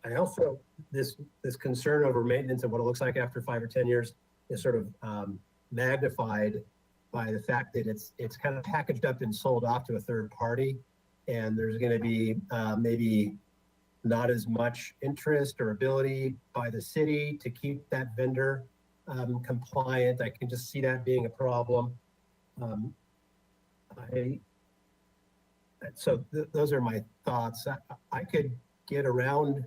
Q: I also this concern over maintenance and what it looks like after 5 or 10 years is sort of magnified by the fact that it's kind of packaged up and sold off to a third party, and there's going to be maybe not as much interest or ability by the city to keep that vendor compliant. I can just see that being a problem. Those are my thoughts. I could get around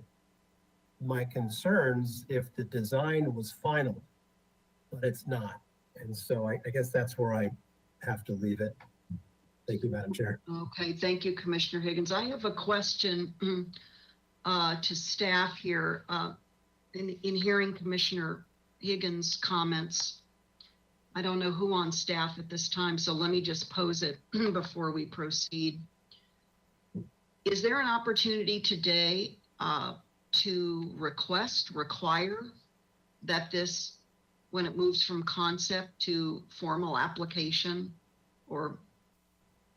Q: my concerns if the design was final, but it's not. And so I guess that's where I have to leave it. Thank you, Madam Chair.
A: Okay, thank you, Commissioner Higgins. I have a question to staff here. In hearing Commissioner Higgins' comments, I don't know who on staff at this time, so let me just pose it before we proceed. Is there an opportunity today to require that this, when it moves from concept to formal application, or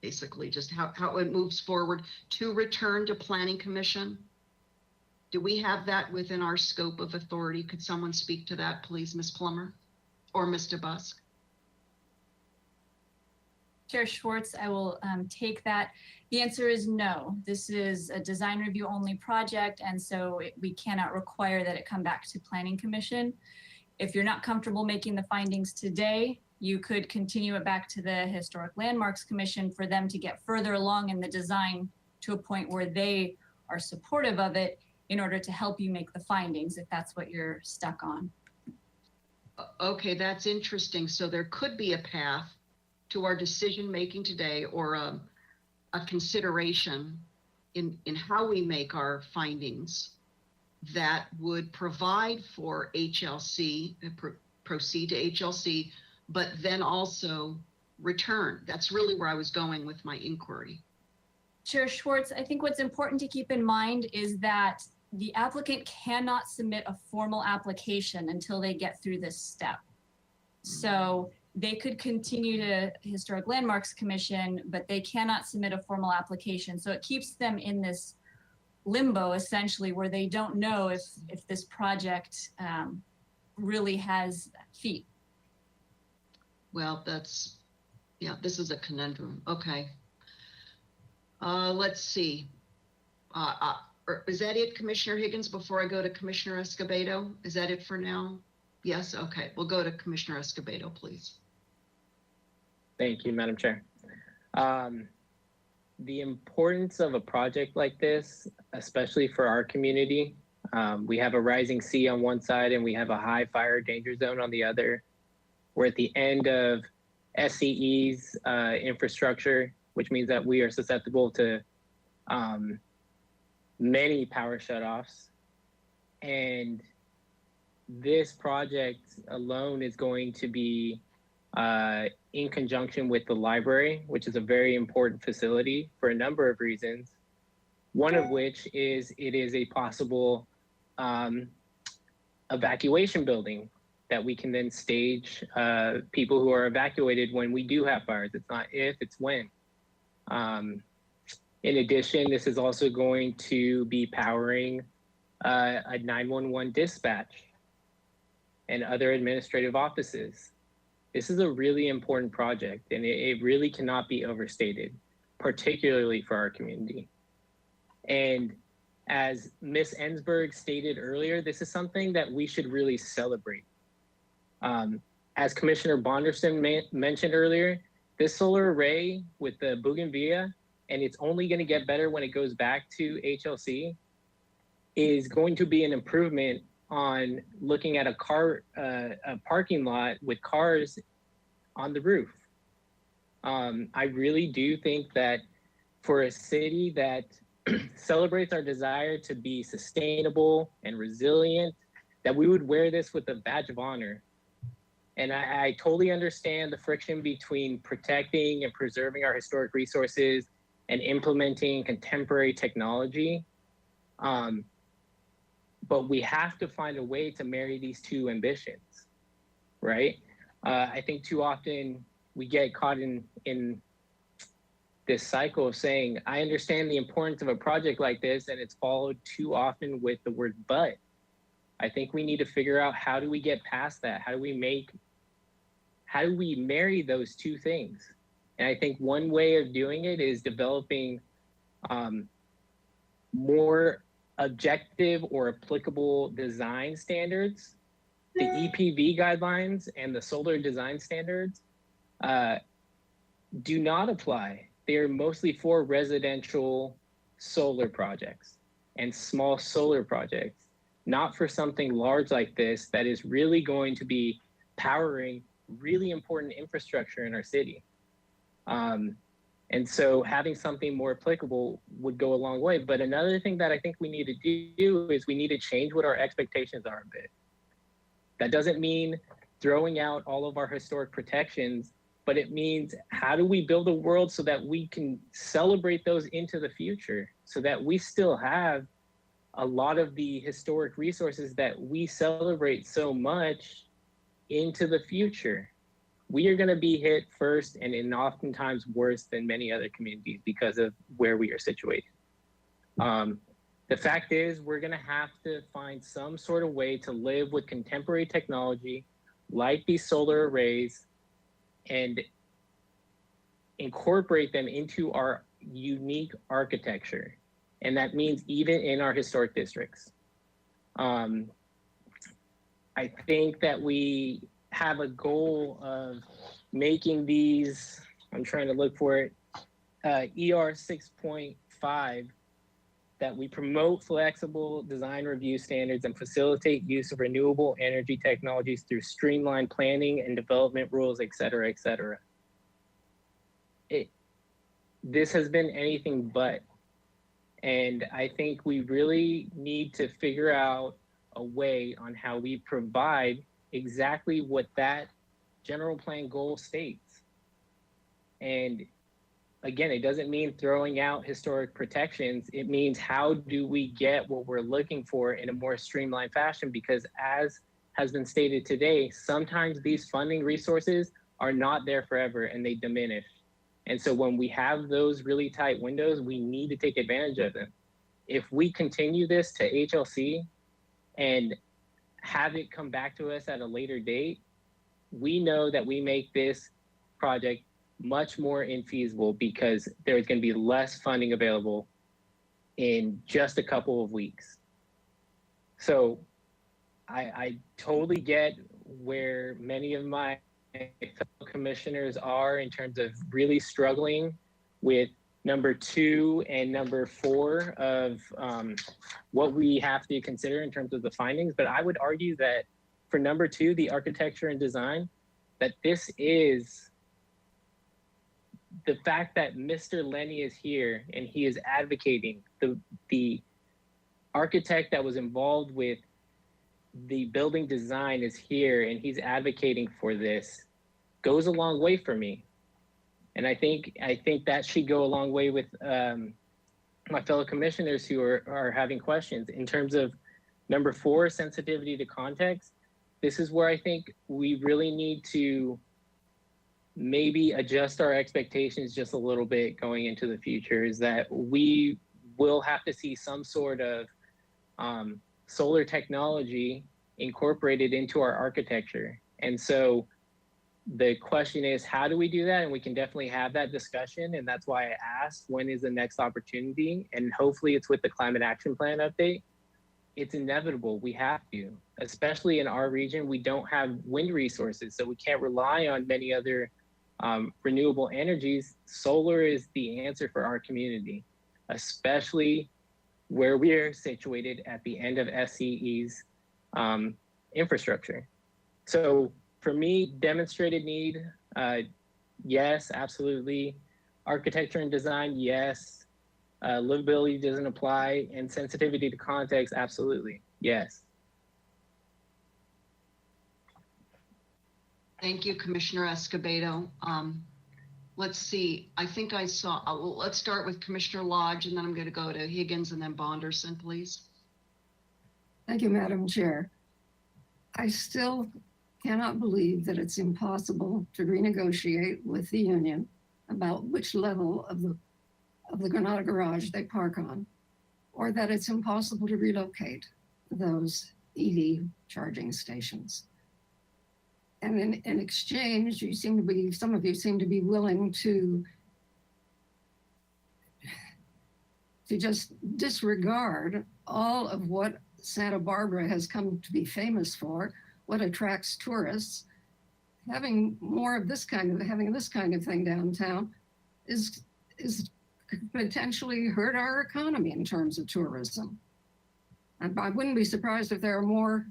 A: basically, just how it moves forward to return to Planning Commission? Do we have that within our scope of authority? Could someone speak to that, please, Ms. Plummer or Mr. Busk?
B: Chair Schwartz, I will take that. The answer is no. This is a design review only project, and so we cannot require that it come back to Planning Commission. If you're not comfortable making the findings today, you could continue it back to the Historic Landmarks Commission for them to get further along in the design to a point where they are supportive of it in order to help you make the findings, if that's what you're stuck on.
A: Okay, that's interesting. So there could be a path to our decision-making today, or a consideration in how we make our findings that would provide for HLC, proceed to HLC, but then also return. That's really where I was going with my inquiry.
B: Chair Schwartz, I think what's important to keep in mind is that the applicant cannot submit a formal application until they get through this step. So they could continue to Historic Landmarks Commission, but they cannot submit a formal application. So it keeps them in this limbo, essentially, where they don't know if this project really has feet.
A: Well, this is a conundrum. Okay. Let's see. Is that it, Commissioner Higgins, before I go to Commissioner Escobedo? Is that it for now? Yes, okay. We'll go to Commissioner Escobedo, please.
M: Thank you, Madam Chair. The importance of a project like this, especially for our community, we have a rising sea on one side and we have a high fire danger zone on the other. We're at the end of SCE's infrastructure, which means that we are susceptible to many power shutoffs. And this project alone is going to be in conjunction with the library, which is a very important facility for a number of reasons. One of which is it is a possible evacuation building that we can then stage people who are evacuated when we do have fires. It's not if, it's when. In addition, this is also going to be powering a 911 dispatch and other administrative offices. This is a really important project, and it really cannot be overstated, particularly for our community. And as Ms. Ensberg stated earlier, this is something that we should really celebrate. As Commissioner Bonderson mentioned earlier, this solar array with the Bougainvillea, and it's only going to get better when it goes back to HLC, is going to be an improvement on looking at a parking lot with cars on the roof. I really do think that for a city that celebrates our desire to be sustainable and resilient, that we would wear this with a badge of honor. And I totally understand the friction between protecting and preserving our historic resources and implementing contemporary technology. But we have to find a way to marry these two ambitions, right? I think too often we get caught in this cycle of saying, I understand the importance of a project like this, and it's followed too often with the word but. I think we need to figure out, how do we get past that? How do we marry those two things? And I think one way of doing it is developing more objective or applicable design standards. The EPV guidelines and the solar design standards do not apply. They are mostly for residential solar projects and small solar projects, not for something large like this that is really going to be powering really important infrastructure in our city. And so having something more applicable would go a long way. But another thing that I think we need to do is we need to change what our expectations are a bit. That doesn't mean throwing out all of our historic protections, but it means, how do we build a world so that we can celebrate those into the future, so that we still have a lot of the historic resources that we celebrate so much into the future. we are going to be hit first and oftentimes worse than many other communities because of where we are situated. The fact is, we're going to have to find some sort of way to live with contemporary technology like these solar arrays and incorporate them into our unique architecture. And that means even in our historic districts. I think that we have a goal of making these, I'm trying to look for it, ER 6.5, that we promote flexible design review standards and facilitate use of renewable energy technologies through streamlined planning and development rules, et cetera, et cetera. This has been anything but. And I think we really need to figure out a way on how we provide exactly what that general plan goal states. And again, it doesn't mean throwing out historic protections. It means how do we get what we're looking for in a more streamlined fashion? Because as has been stated today, sometimes these funding resources are not there forever and they diminish. And so when we have those really tight windows, we need to take advantage of them. If we continue this to HLC and have it come back to us at a later date, we know that we make this project much more infeasible because there's going to be less funding available in just a couple of weeks. So I totally get where many of my fellow commissioners are in terms of really struggling with number 2 and number 4 of what we have to consider in terms of the findings. But I would argue that for number 2, the architecture and design, that this is the fact that Mr. Lenny is here and he is advocating, the architect that was involved with the building design is here and he's advocating for this, goes a long way for me. And I think that should go a long way with my fellow commissioners who are having questions. In terms of number 4, sensitivity to context, this is where I think we really need to maybe adjust our expectations just a little bit going into the future, is that we will have to see some sort of solar technology incorporated into our architecture. And so the question is, how do we do that? And we can definitely have that discussion. And that's why I asked, when is the next opportunity? And hopefully it's with the climate action plan update. It's inevitable, we have to, especially in our region, we don't have wind resources, so we can't rely on many other renewable energies. Solar is the answer for our community, especially where we are situated at the end of SCE's infrastructure. So for me, demonstrated need, yes, absolutely. Architecture and design, yes. Livability doesn't apply, and sensitivity to context, absolutely, yes.
A: Thank you, Commissioner Escobedo. Let's see, I think I saw, let's start with Commissioner Lodge, and then I'm going to go to Higgins and then Bonderson, please.
G: Thank you, Madam Chair. I still cannot believe that it's impossible to renegotiate with the union about which level of the Granada Garage they park on, or that it's impossible to relocate those EV charging stations. And in exchange, some of you seem to be willing to just disregard all of what Santa Barbara has come to be famous for, what attracts tourists. Having more of this kind of thing downtown is potentially hurt our economy in terms of tourism. And I wouldn't be surprised if there are more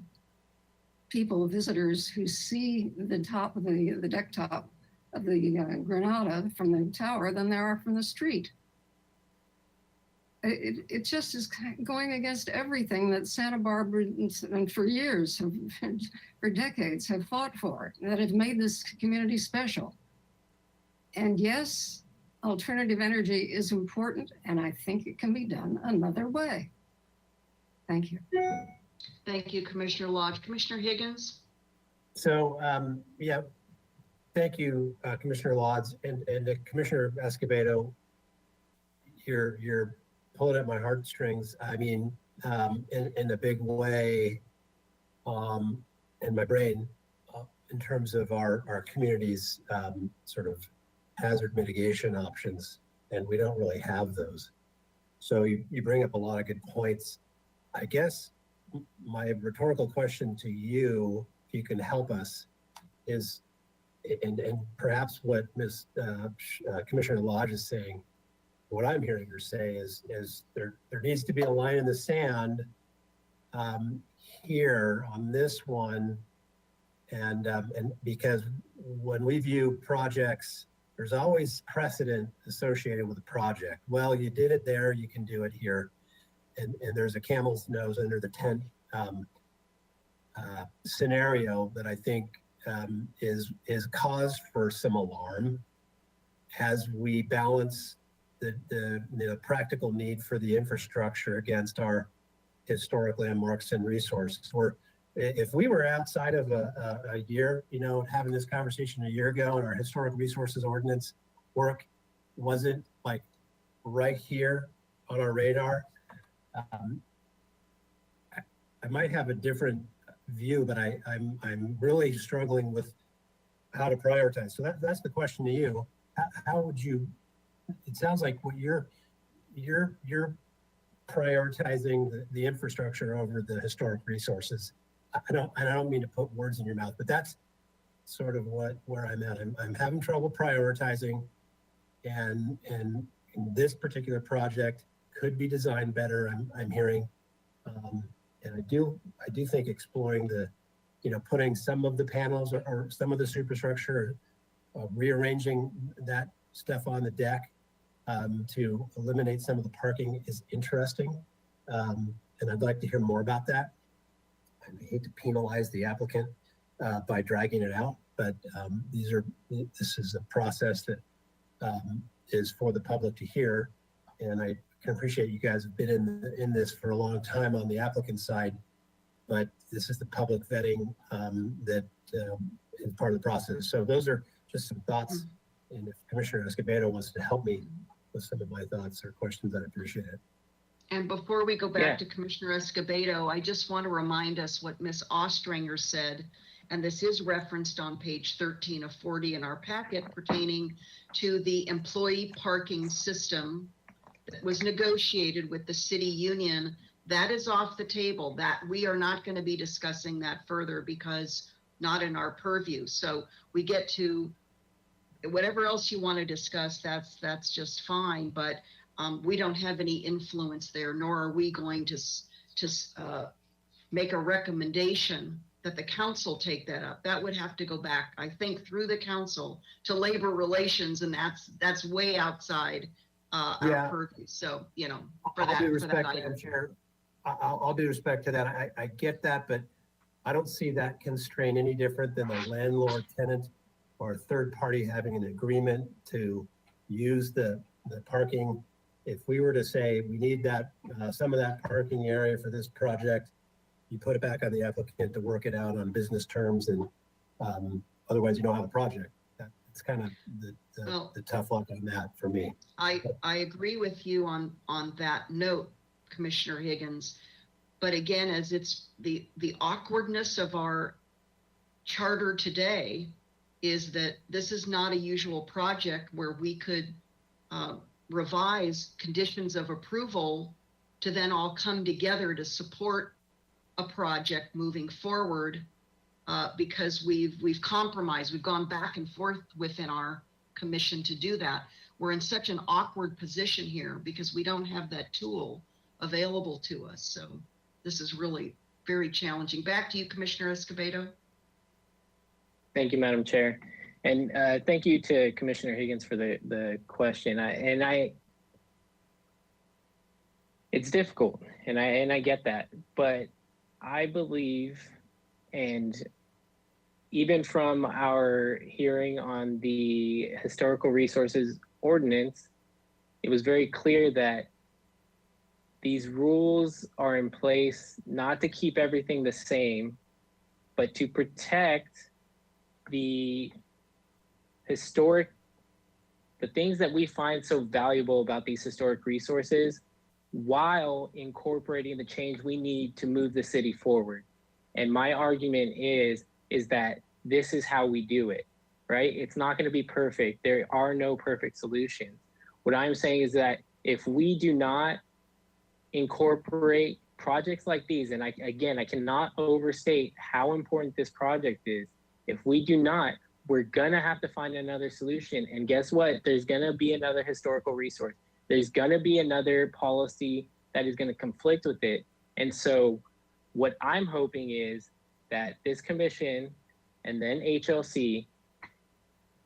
G: people, visitors, who see the top of the deck top of the Granada from the tower than there are from the street. It just is going against everything that Santa Barbara, and for years, for decades, have fought for, that have made this community special. And yes, alternative energy is important, and I think it can be done another way. Thank you.
A: Thank you, Commissioner Lodge. Commissioner Higgins?
Q: So, yeah, Thank you, Commissioner Lodz and Commissioner Escobedo. You're pulling at my heartstrings. I mean, in a big way, in my brain, in terms of our community's sort of hazard mitigation options, and we don't really have those. So you bring up a lot of good points. I guess my rhetorical question to you, if you can help us, is, and perhaps what Commissioner Lodge is saying, what I'm hearing her say is there needs to be a line in the sand here on this one, and because when we view projects, there's always precedent associated with a project. Well, you did it there, you can do it here, and there's a camel's nose under the tent scenario that I think is cause for some alarm as we balance the practical need for the infrastructure against our historic landmarks and resources. If we were outside of a year, having this conversation a year ago, and our historic resources ordinance work wasn't like right here on our radar, I might have a different view, but I'm really struggling with how to prioritize. So that's the question to you. How would you? It sounds like what you're prioritizing the infrastructure over the historic resources. I don't mean to put words in your mouth, but that's sort of where I'm at. I'm having trouble prioritizing, and this particular project could be designed better. I'm hearing, and I do think exploring putting some of the panels or some of the superstructure, rearranging that stuff on the deck to eliminate some of the parking is interesting, and I'd like to hear more about that. I hate to penalize the applicant by dragging it out, but this is a process that is for the public to hear, and I can appreciate you guys have been in this for a long time on the applicant side, but this is the public vetting that is part of the process. So those are just some thoughts, and if Commissioner Escobedo wants to help me with some of my thoughts or questions, I'd appreciate it.
A: And before we go back to Commissioner Escobedo, I just want to remind us what Ms. Ostringer said, and this is referenced on page 13 of 40 in our packet pertaining to the employee parking system that was negotiated with the city union. That is off the table. That we are not going to be discussing that further because not in our purview. So we get to whatever else you want to discuss, that's just fine, but we don't have any influence there, nor are we going to make a recommendation that the council take that up. That would have to go back, I think, through the council to labor relations, and that's way outside our purview. So, for that,
Q: I'll do respect
A: for that
Q: to
A: item.
Q: that, Chair. I'll do respect to that. I get that, but I don't see that constraint any different than a landlord tenant or a third party having an agreement to use the parking. If we were to say we need that some of that parking area for this project, you put it back on the applicant to work it out on business terms, and otherwise you don't have a project. That's kind of the tough luck on that for me.
A: I agree with you on that note, Commissioner Higgins. But again, as it's the awkwardness of our charter today is that this is not a usual project where we could revise conditions of approval to then all come together to support a project moving forward, because we've compromised, we've gone back and forth within our commission to do that. We're in such an awkward position here because we don't have that tool available to us. So this is really very challenging. Back to you, Commissioner Escobedo.
M: Thank you, Madam Chair. And thank you to Commissioner Higgins for the question. It's difficult, and I get that, but I believe, and even from our hearing on the historical resources ordinance, it was very clear that these rules are in place not to keep everything the same, but to protect the the things that we find so valuable about these historic resources while incorporating the change we need to move the city forward. And my argument is that this is how we do it, right? It's not going to be perfect. There are no perfect solutions. What I'm saying is that if we do not incorporate projects like these, and I cannot overstate how important this project is. If we do not, we're gonna have to find another solution. And guess what? There's gonna be another historical resource. There's gonna be another policy that is gonna conflict with it. And so what I'm hoping is that this commission and then HLC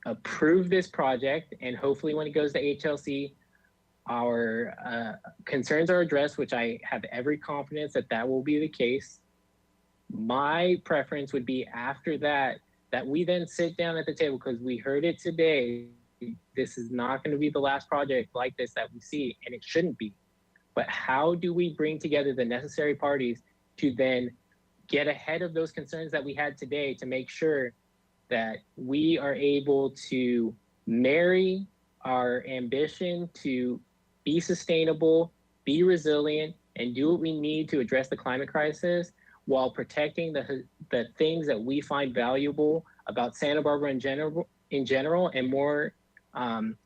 M: approve this project, and hopefully when it goes to HLC, our concerns are addressed, which I have every confidence that will be the case. My preference would be after that we then sit down at the table, because we heard it today. This is not going to be the last project like this that we see, and it shouldn't be. But how do we bring together the necessary parties to then get ahead of those concerns that we had today, to make sure that we are able to marry our ambition to be sustainable, be resilient, and do what we need to address the climate crisis while protecting the things that we find valuable about Santa Barbara in general, and more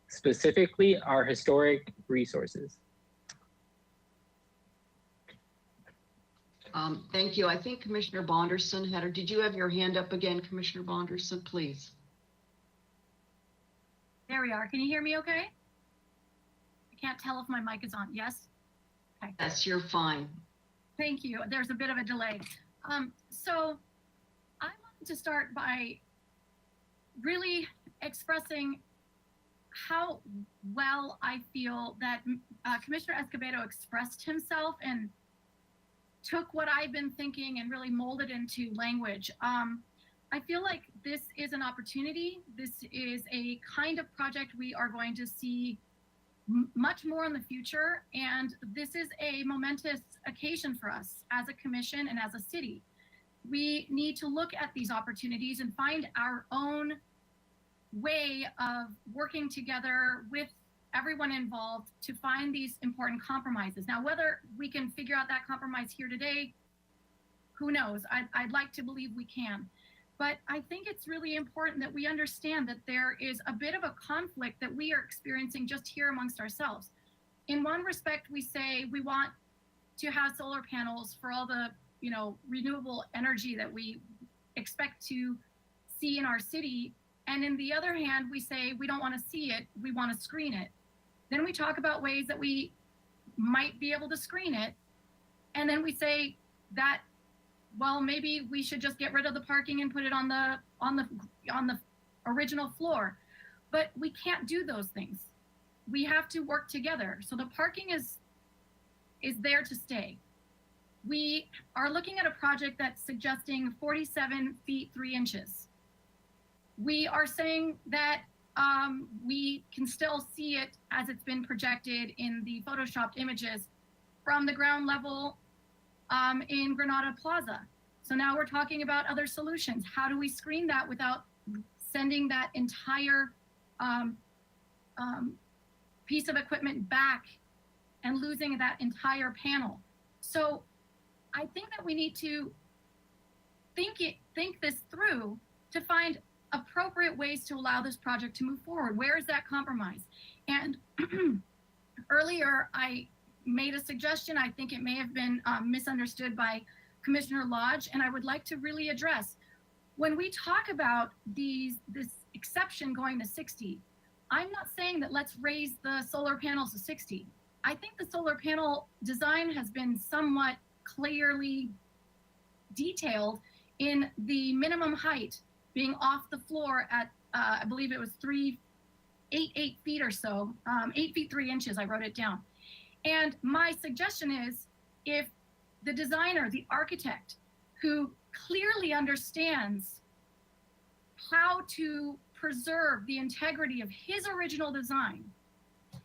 M: specifically, our historic resources.
A: Thank you. I think Commissioner Bonderson did you have your hand up again, Commissioner Bonderson, please?
P: There we are. Can you hear me okay? I can't tell if my mic is on. Yes? Okay.
A: Yes, you're fine.
P: Thank you. There's a bit of a delay. So I wanted to start by really expressing how well I feel that Commissioner Escobedo expressed himself and took what I've been thinking and really molded into language. I feel like this is an opportunity. This is a kind of project we are going to see much more in the future. And this is a momentous occasion for us as a commission and as a city. We need to look at these opportunities and find our own way of working together with everyone involved to find these important compromises. Now, whether we can figure out that compromise here today, who knows? I'd like to believe we can. But I think it's really important that we understand that there is a bit of a conflict that we are experiencing just here amongst ourselves. In one respect, we say we want to have solar panels for all the, renewable energy that we expect to see in our city. And in the other hand, we say we don't want to see it, we want to screen it. Then we talk about ways that we might be able to screen it. And then we say that, well, maybe we should just get rid of the parking and put it on the original floor. But we can't do those things. We have to work together. So the parking is there to stay. We are looking at a project that's suggesting 47 feet 3 inches. We are saying that we can still see it as it's been projected in the photoshopped images from the ground level in Granada Plaza. So now we're talking about other solutions. How do we screen that without sending that entire piece of equipment back and losing that entire panel? So I think that we need to think this through to find appropriate ways to allow this project to move forward. Where is that compromise? And earlier I made a suggestion. I think it may have been misunderstood by Commissioner Lodge, and I would like to really address, when we talk about this exception going to 60, I'm not saying that let's raise the solar panels to 60. I think the solar panel design has been somewhat clearly detailed in the minimum height being off the floor at, I believe it was 8 feet or so, 8 feet 3 inches, I wrote it down. And my suggestion is, if the designer, the architect, who clearly understands how to preserve the integrity of his original design,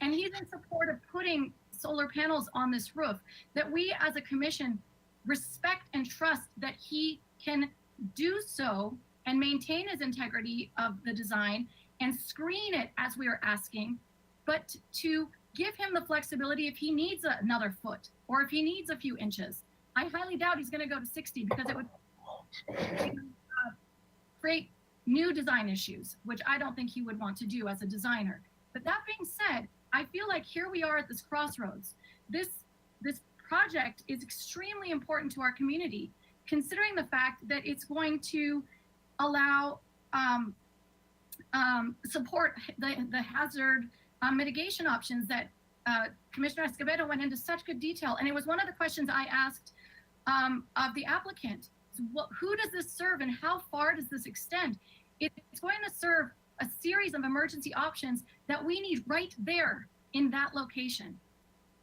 P: and he's in support of putting solar panels on this roof, that we as a commission respect and trust that he can do so and maintain his integrity of the design and screen it as we are asking, but to give him the flexibility if he needs another foot or if he needs a few inches. I highly doubt he's going to go to 60 because it would create new design issues, which I don't think he would want to do as a designer. But that being said, I feel like here we are at this crossroads. This project is extremely important to our community, considering the fact that it's going to allow support the hazard mitigation options that Commissioner Escobedo went into such good detail. And it was one of the questions I asked of the applicant. Who does this serve and how far does this extend? It's going to serve a series of emergency options that we need right there in that location.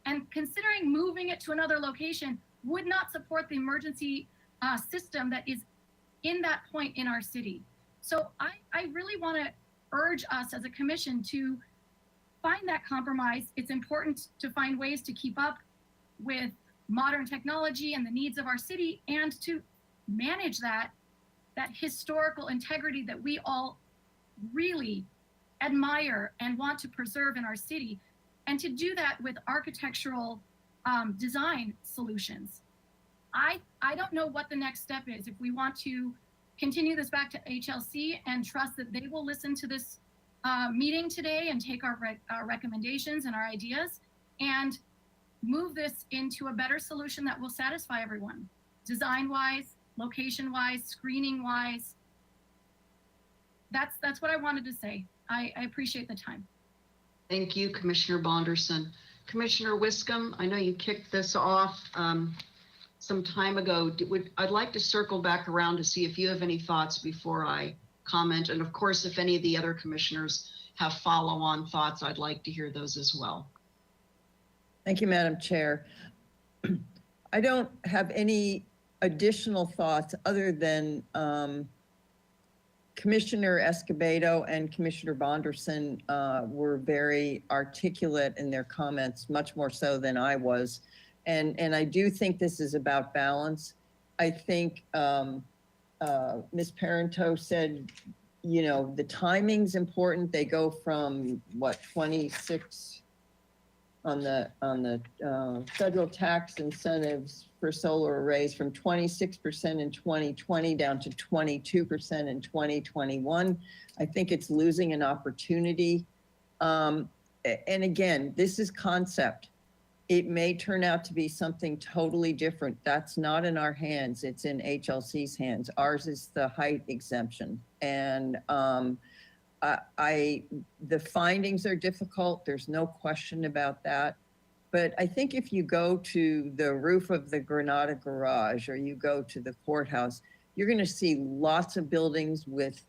P: And considering moving it to another location would not support the emergency system that is in that point in our city. So I really want to urge us as a commission to find that compromise. It's important to find ways to keep up with modern technology and the needs of our city and to manage that historical integrity that we all really admire and want to preserve in our city, and to do that with architectural design solutions. I don't know what the next step is. If we want to continue this back to HLC and trust that they will listen to this meeting today and take our recommendations and our ideas and move this into a better solution that will satisfy everyone, design-wise, location-wise, screening-wise. That's what I wanted to say. I appreciate the time.
A: Thank you, Commissioner Bonderson. Commissioner Wiscombe, I know you kicked this off some time ago. I'd like to circle back around to see if you have any thoughts before I comment. And of course, if any of the other commissioners have follow-on thoughts, I'd like to hear those as well.
F: Thank you, Madam Chair. I don't have any additional thoughts other than Commissioner Escobedo and Commissioner Bonderson were very articulate in their comments, much more so than I was. And I do think this is about balance. I think Ms. Parento said, you know, the timing's important. They go from what, 26 on the federal tax incentives for solar arrays from 26% in 2020 down to 22% in 2021. I think it's losing an opportunity. And again, this is concept. It may turn out to be something totally different. That's not in our hands. It's in HLC's hands. Ours is the height exemption. And the findings are difficult. There's no question about that. But I think if you go to the roof of the Granada Garage or you go to the courthouse, you're going to see lots of buildings with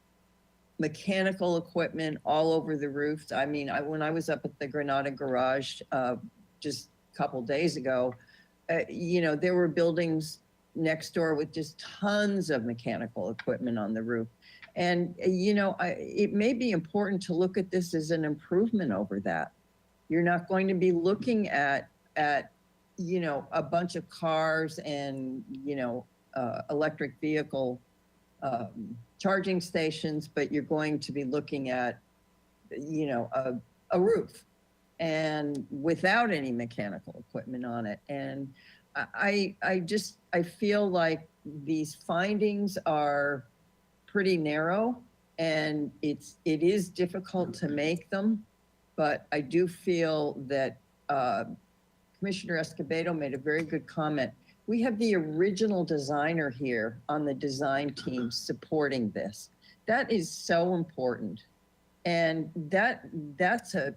F: mechanical equipment all over the roofs. I mean, when I was up at the Granada Garage just a couple days ago, you know, there were buildings next door with just tons of mechanical equipment on the roof. And, you know, it may be important to look at this as an improvement over that. You're not going to be looking at you know, a bunch of cars and, you know, electric vehicle charging stations, but you're going to be looking at, you know, a roof and without any mechanical equipment on it. And I feel like these findings are pretty narrow and it is difficult to make them. But I do feel that Commissioner Escobedo made a very good comment. We have the original designer here on the design team supporting this. That is so important. And that's a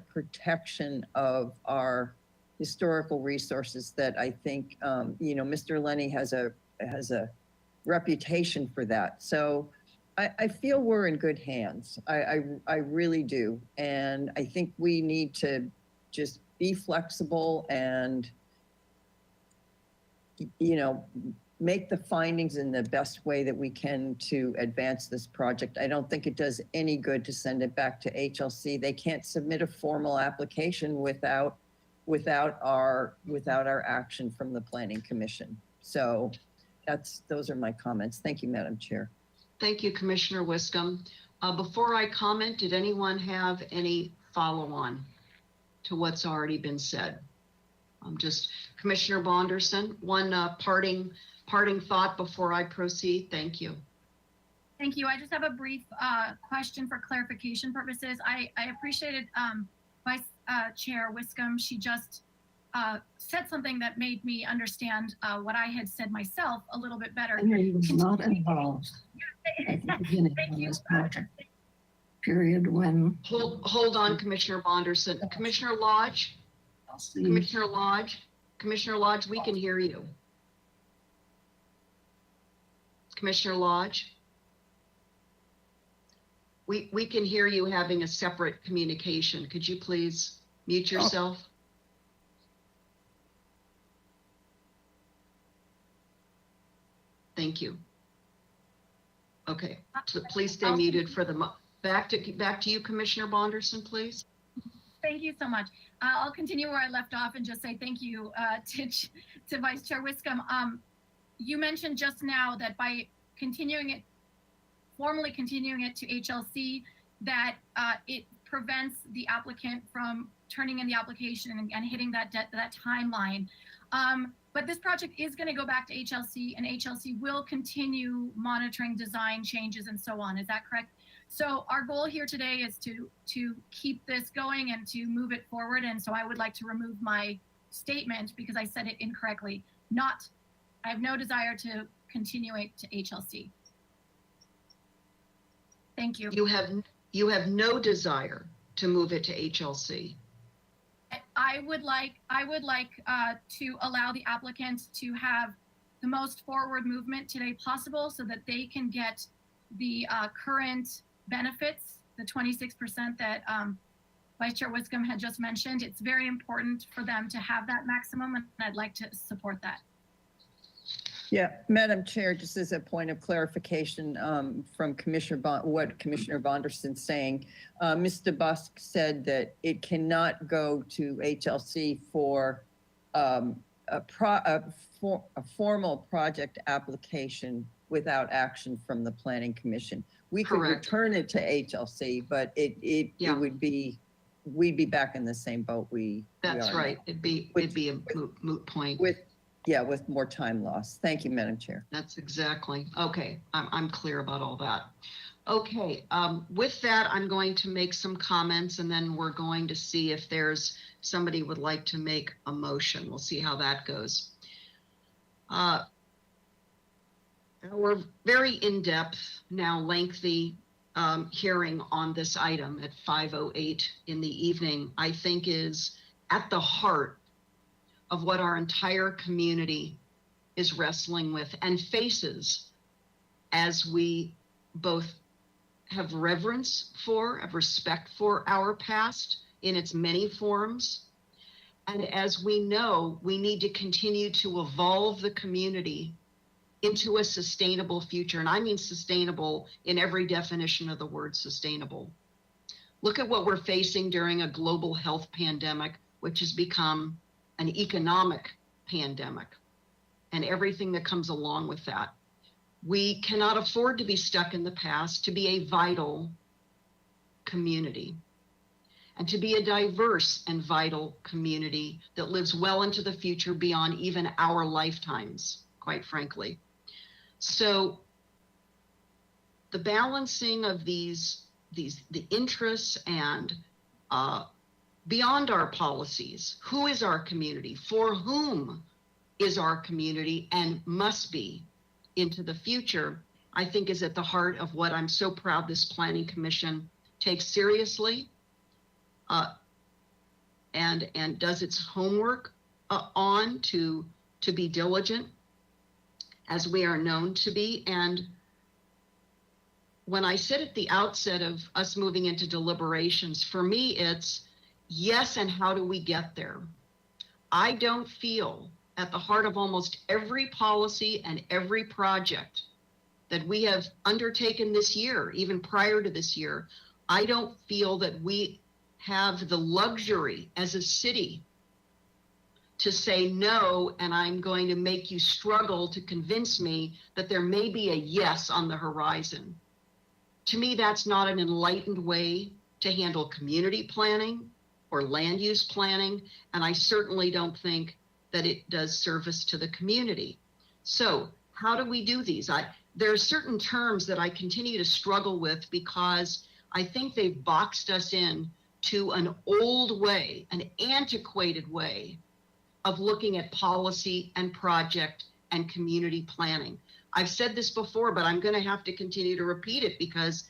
F: protection of our historical resources that I think, you know, Mr. Lenny has a reputation for that. So I feel we're in good hands. I really do. And I think we need to just be flexible and, you know, make the findings in the best way that we can to advance this project. I don't think it does any good to send it back to HLC. They can't submit a formal application without our action from the Planning Commission. So those are my comments. Thank you, Madam Chair.
A: Thank you, Commissioner Wiscombe. Before I comment, did anyone have any follow-on to what's already been said? Just Commissioner Bonderson, one parting thought before I proceed. Thank you.
P: Thank you. I just have a brief question for clarification purposes. I appreciated Vice Chair Wiscombe. She just said something that made me understand what I had said myself a little bit better.
G: Henry was not involved at the beginning of this project. Period. When
A: hold on, Commissioner Bonderson. Commissioner Lodge. Commissioner Lodge, we can hear you. Commissioner Lodge. We can hear you having a separate communication. Could you please mute yourself? Thank you. Okay, so please stay muted for the back to you, Commissioner Bonderson, please.
P: Thank you so much. I'll continue where I left off and just say thank you to Vice Chair Wiscombe. You mentioned just now that by formally continuing it to HLC, that it prevents the applicant from turning in the application and hitting that timeline. But this project is going to go back to HLC, and HLC will continue monitoring design changes and so on. Is that correct? So our goal here today is to keep this going and to move it forward. And so I would like to remove my statement because I said it incorrectly. I have no desire to continue it to HLC. Thank you.
A: You have no desire to move it to HLC.
P: I would like to allow the applicant to have the most forward movement today possible so that they can get the current benefits, the 26% that Vice Chair Wiscombe had just mentioned. It's very important for them to have that maximum, and I'd like to support that.
F: Yeah, Madam Chair, just as a point of clarification from what Commissioner Bonderson's saying, Ms. DeBusk said that it cannot go to HLC for a formal project application without action from the Planning Commission. We could return it to HLC, but it would be, we'd be back in the same boat
A: That's right. It'd be a moot point.
F: With more time loss. Thank you, Madam Chair.
A: That's exactly. Okay, I'm clear about all that. Okay, with that, I'm going to make some comments and then we're going to see if there's somebody would like to make a motion. We'll see how that goes. We're very in-depth, now lengthy hearing on this item at 5:08 in the evening, I think is at the heart of what our entire community is wrestling with and faces as we both have reverence for, have respect for our past in its many forms. And as we know, we need to continue to evolve the community into a sustainable future. And I mean sustainable in every definition of the word sustainable. Look at what we're facing during a global health pandemic, which has become an economic pandemic and everything that comes along with that. We cannot afford to be stuck in the past, to be a vital community and to be a diverse and vital community that lives well into the future beyond even our lifetimes, quite frankly. So the balancing of the interests and beyond our policies, who is our community, for whom is our community and must be into the future, I think is at the heart of what I'm so proud this Planning Commission takes seriously and does its homework on to be diligent as we are known to be. And when I said at the outset of us moving into deliberations, for me, it's yes, and how do we get there? I don't feel at the heart of almost every policy and every project that we have undertaken this year, even prior to this year, I don't feel that we have the luxury as a city to say no, and I'm going to make you struggle to convince me that there may be a yes on the horizon. To me, that's not an enlightened way to handle community planning or land use planning, and I certainly don't think that it does service to the community. So how do we do these? There are certain terms that I continue to struggle with because I think they've boxed us in to an old way, an antiquated way of looking at policy and project and community planning. I've said this before, but I'm going to have to continue to repeat it because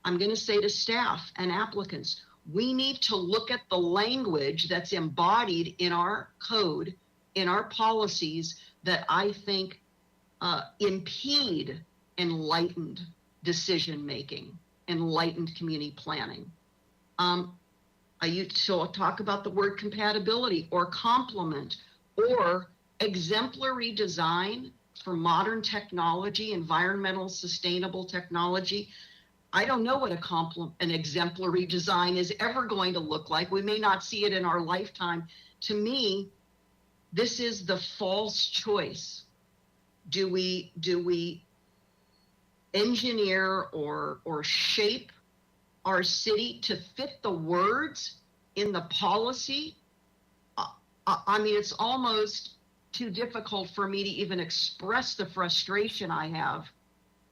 A: I'm going to say to staff and applicants, we need to look at the language that's embodied in our code, in our policies that I think impede enlightened decision-making, enlightened community planning. I used to talk about the word compatibility or complement or exemplary design for modern technology, environmental sustainable technology. I don't know what an exemplary design is ever going to look like. We may not see it in our lifetime. To me, this is the false choice. Do we engineer or shape our city to fit the words in the policy? I mean, it's almost too difficult for me to even express the frustration I have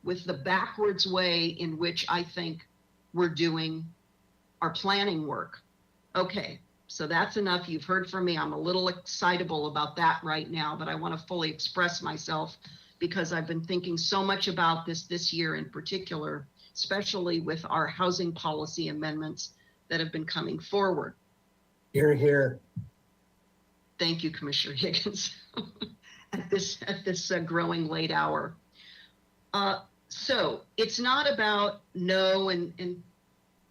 A: with the backwards way in which I think we're doing our planning work. Okay, so that's enough. You've heard from me. I'm a little excitable about that right now, but I want to fully express myself because I've been thinking so much about this year in particular, especially with our housing policy amendments that have been coming forward.
Q: Hear, hear.
A: Thank you, Commissioner Higgins, at this growing late hour. So it's not about no and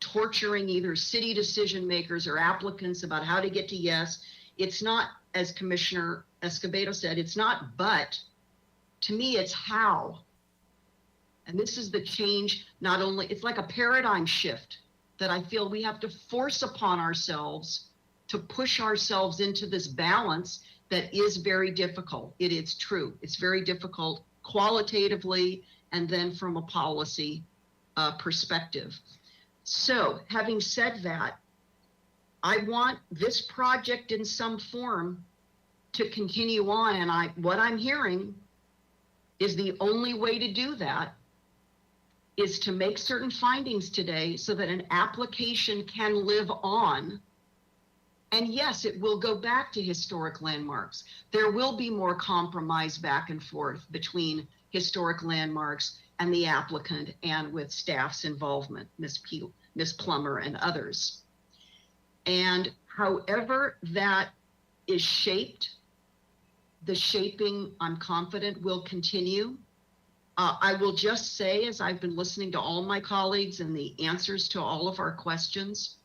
A: torturing either city decision makers or applicants about how to get to yes. It's not, as Commissioner Escobedo said, it's not but. To me, it's how. And this is the change, not only, it's like a paradigm shift that I feel we have to force upon ourselves to push ourselves into this balance that is very difficult. It is true. It's very difficult qualitatively and then from a policy perspective. So having said that, I want this project in some form to continue on. And what I'm hearing is the only way to do that is to make certain findings today so that an application can live on. And yes, it will go back to historic landmarks. There will be more compromise back and forth between historic landmarks and the applicant and with staff's involvement, Ms. Plummer and others. And however that is shaped, the shaping, I'm confident, will continue. I will just say, as I've been listening to all my colleagues and the answers to all of our questions,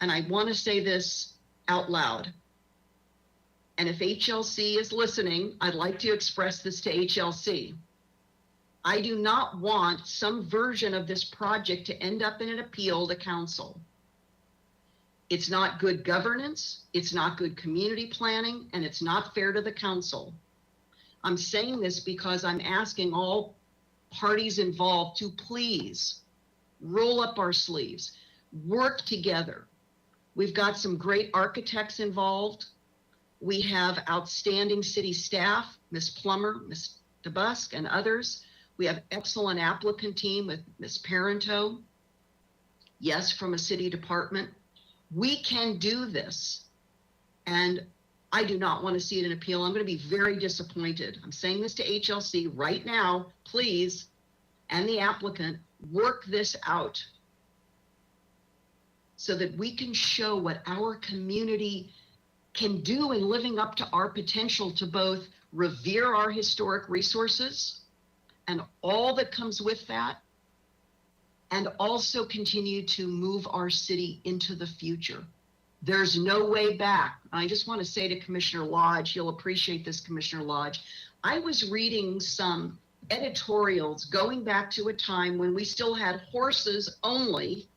A: and I want to say this out loud, and if HLC is listening, I'd like to express this to HLC. I do not want some version of this project to end up in an appeal to council. It's not good governance, it's not good community planning, and it's not fair to the council. I'm saying this because I'm asking all parties involved to please roll up our sleeves, work together. We've got some great architects involved. We have outstanding city staff, Ms. Plummer, Ms. DeBusk, and others. We have excellent applicant team with Ms. Parento. Yes, from a city department. We can do this. And I do not want to see it in appeal. I'm going to be very disappointed. I'm saying this to HLC right now, please, and the applicant, work this out so that we can show what our community can do in living up to our potential to both revere our historic resources and all that comes with that, and also continue to move our city into the future. There's no way back. I just want to say to Commissioner Lodge, you'll appreciate this, Commissioner Lodge. I was reading some editorials going back to a time when we still had horses only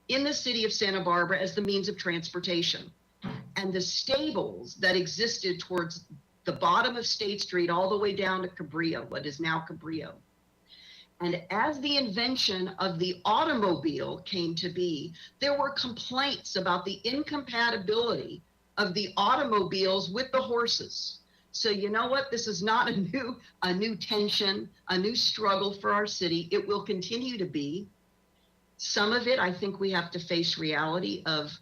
A: in the city of Santa Barbara as the means of transportation. And the stables that existed towards the bottom of State Street all the way down to Cabrillo, what is now Cabrillo. And as the invention of the automobile came to be, there were complaints about the incompatibility of the automobiles with the horses. So you know what? This is not a new tension, a new struggle for our city. It will continue to be. Some of it, I think we have to face reality of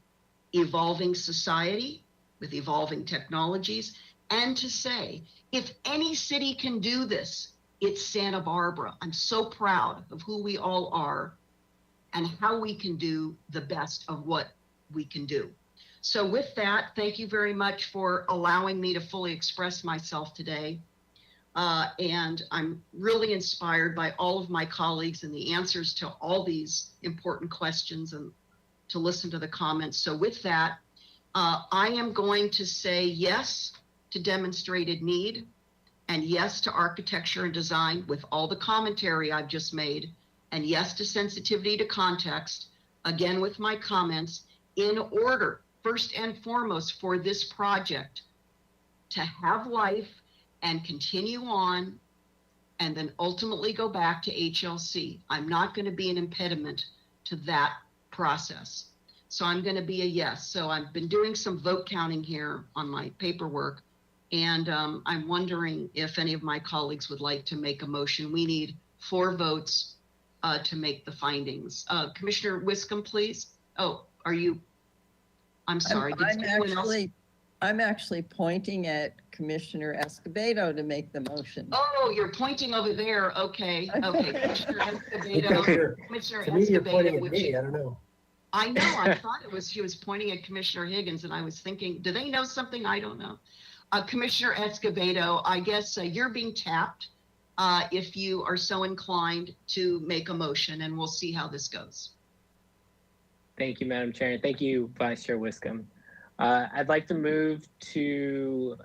A: evolving society with evolving technologies, and to say, if any city can do this, it's Santa Barbara. I'm so proud of who we all are and how we can do the best of what we can do. So with that, thank you very much for allowing me to fully express myself today. And I'm really inspired by all of my colleagues and the answers to all these important questions and to listen to the comments. So with that, I am going to say yes to demonstrated need and yes to architecture and design with all the commentary I've just made, and yes to sensitivity to context, again with my comments, in order, first and foremost, for this project to have life and continue on, and then ultimately go back to HLC. I'm not going to be an impediment to that process. So I'm going to be a yes. So I've been doing some vote counting here on my paperwork, and I'm wondering if any of my colleagues would like to make a motion. We need 4 votes to make the findings. Commissioner Wiscombe, please. Oh, are you? I'm sorry.
F: I'm actually pointing at Commissioner Escobedo to make the motion.
A: Oh, you're pointing over there. Okay. Okay. Commissioner Escobedo. Commissioner
Q: To me, you're pointing
A: Escobedo.
Q: at me. I don't know.
A: I know. I thought he was pointing at Commissioner Higgins, and I was thinking, do they know something I don't know? Commissioner Escobedo, I guess you're being tapped if you are so inclined to make a motion, and we'll see how this goes.
M: Thank you, Madam Chair. Thank you, Vice Chair Wiscombe. I'd like to move to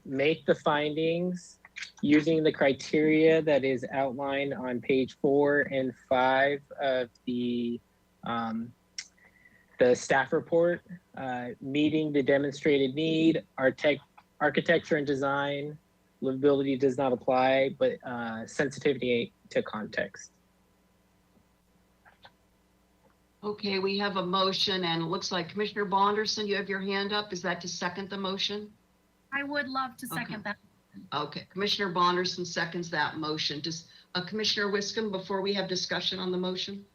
M: make the findings using the criteria that is outlined on page 4 and 5 of the staff report, meeting the demonstrated need, architecture and design, livability does not apply, but sensitivity to context.
A: Okay, we have a motion, and it looks like Commissioner Bonderson, you have your hand up. Is that to second the motion?
P: I would love to second that.
A: Okay, Commissioner Bonderson seconds that motion. Does Commissioner Wiscombe, before we have discussion on the motion?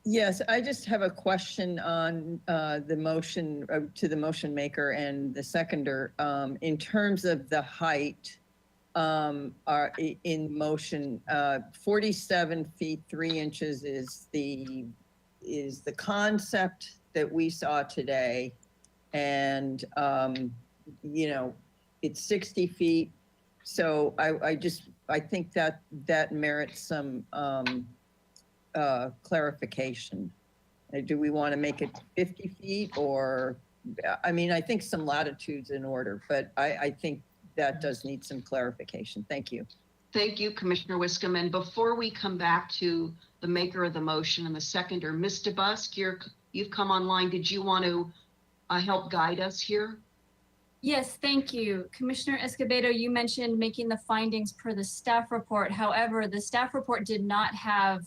F: Yes, I just have a question on the motion to the motion maker and the seconder. In terms of the height, are in motion, 47 feet 3 inches is the concept that we saw today, and you know, it's 60 feet. So I think that merits some clarification. Do we want to make it 50 feet, or, I mean, I think some latitude's in order, but I think that does need some clarification. Thank you.
A: Thank you, Commissioner Wiscombe. And before we come back to the maker of the motion and the seconder, Ms. DeBusk, you've come online. Did you want to help guide us here?
B: Yes, thank you. Commissioner Escobedo, you mentioned making the findings per the staff report. However, the staff report did not have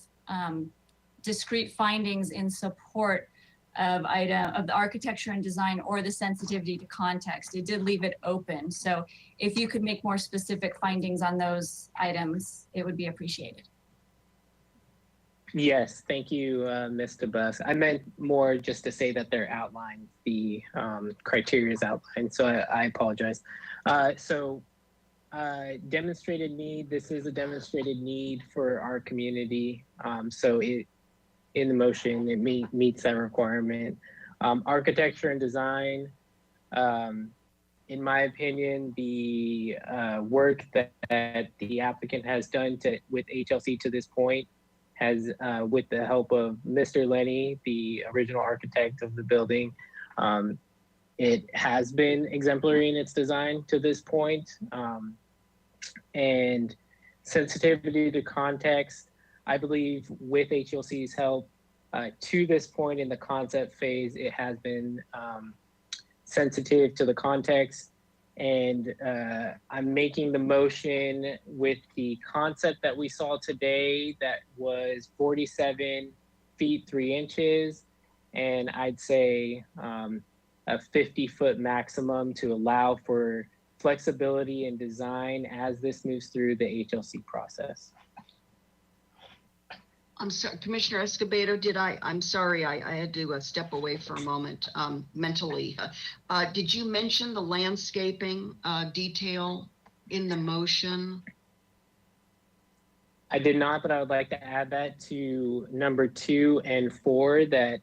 B: discrete findings in support of the architecture and design or the sensitivity to context. It did leave it open. So if you could make more specific findings on those items, it would be appreciated.
M: Yes, thank you, Ms. DeBusk. I meant more just to say that they're outlined, the criteria is outlined, so I apologize. Demonstrated need, this is a demonstrated need for our community. So in the motion, it meets that requirement. Architecture and design, in my opinion, the work that the applicant has done with HLC to this point has, with the help of Mr. Lenny, the original architect of the building, it has been exemplary in its design to this point. And sensitivity to context, I believe with HLC's help, to this point in the concept phase, it has been sensitive to the context. And I'm making the motion with the concept that we saw today that was 47 feet 3 inches, and I'd say a 50-foot maximum to allow for flexibility in design as this moves through the HLC process.
A: I'm sorry, Commissioner Escobedo, I'm sorry, I had to step away for a moment mentally. Did you mention the landscaping detail in the motion?
M: I did not, but I would like to add that to number 2 and 4 that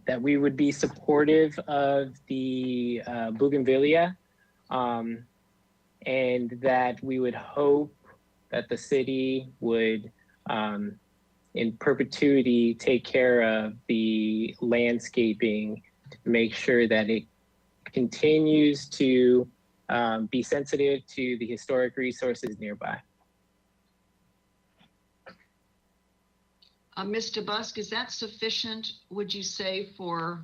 M: that we would be supportive of the bougainvillea, and that we would hope that the city would, in perpetuity, take care of the landscaping to make sure that it continues to be sensitive to the historic resources nearby.
A: Ms. DeBusk, is that sufficient, would you say, for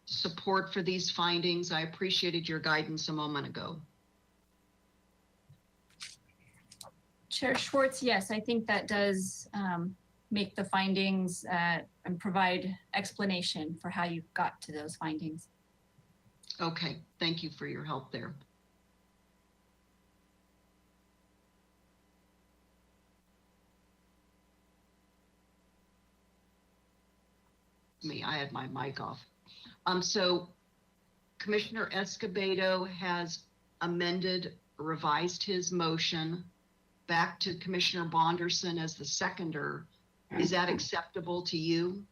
A: support for these findings? I appreciated your guidance a moment ago.
B: Chair Schwartz, yes, I think that does make the findings and provide explanation for how you got to those findings.
A: Okay, thank you for your help there. I had my mic off. So Commissioner Escobedo has amended, revised his motion back to Commissioner Bonderson as the seconder. Is that acceptable to you?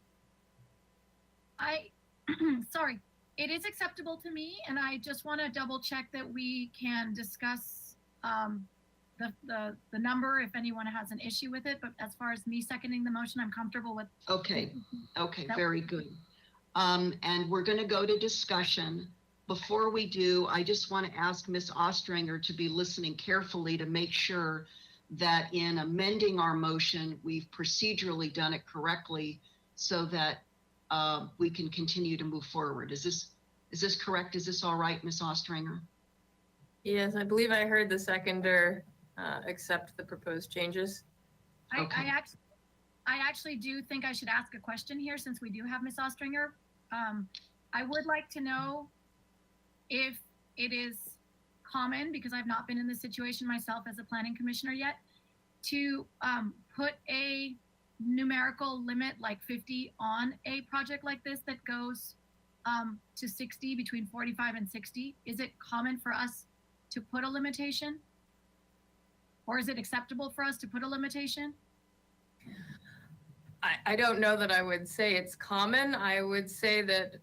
P: Sorry, it is acceptable to me, and I just want to double check that we can discuss the number if anyone has an issue with it. But as far as me seconding the motion, I'm comfortable with.
A: Okay, very good. And we're going to go to discussion. Before we do, I just want to ask Ms. Ostringer to be listening carefully to make sure that in amending our motion, we've procedurally done it correctly so that we can continue to move forward. Is this correct? Is this all right, Ms. Ostringer?
R: Yes, I believe I heard the seconder accept the proposed changes.
P: I actually do think I should ask a question here since we do have Ms. Ostringer. I would like to know if it is common, because I've not been in this situation myself as a planning commissioner yet, to put a numerical limit like 50 on a project like this that goes to 60, between 45 and 60. Is it common for us to put a limitation? Or is it acceptable for us to put a limitation?
R: I don't know that I would say it's common. I would say that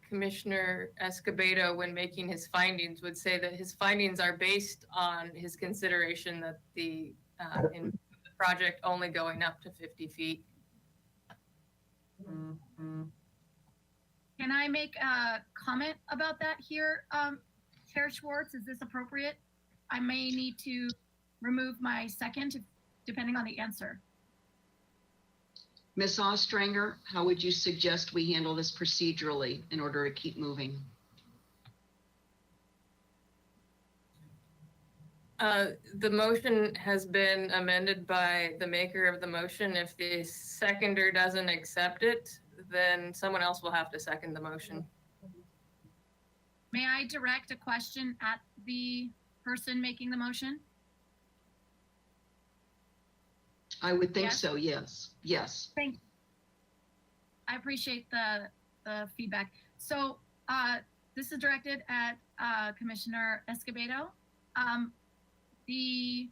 R: Commissioner Escobedo, when making his findings, would say that his findings are based on his consideration that the project only going up to 50 feet.
P: Can I make a comment about that here, Chair Schwartz? Is this appropriate? I may need to remove my second, depending on the answer.
A: Ms. Ostringer, how would you suggest we handle this procedurally in order to keep moving?
R: The motion has been amended by the maker of the motion. If the seconder doesn't accept it, then someone else will have to second the motion.
P: May I direct a question at the person making the motion?
A: I would think so, yes. Yes.
P: Thank you. I appreciate the feedback. So this is directed at Commissioner Escobedo. The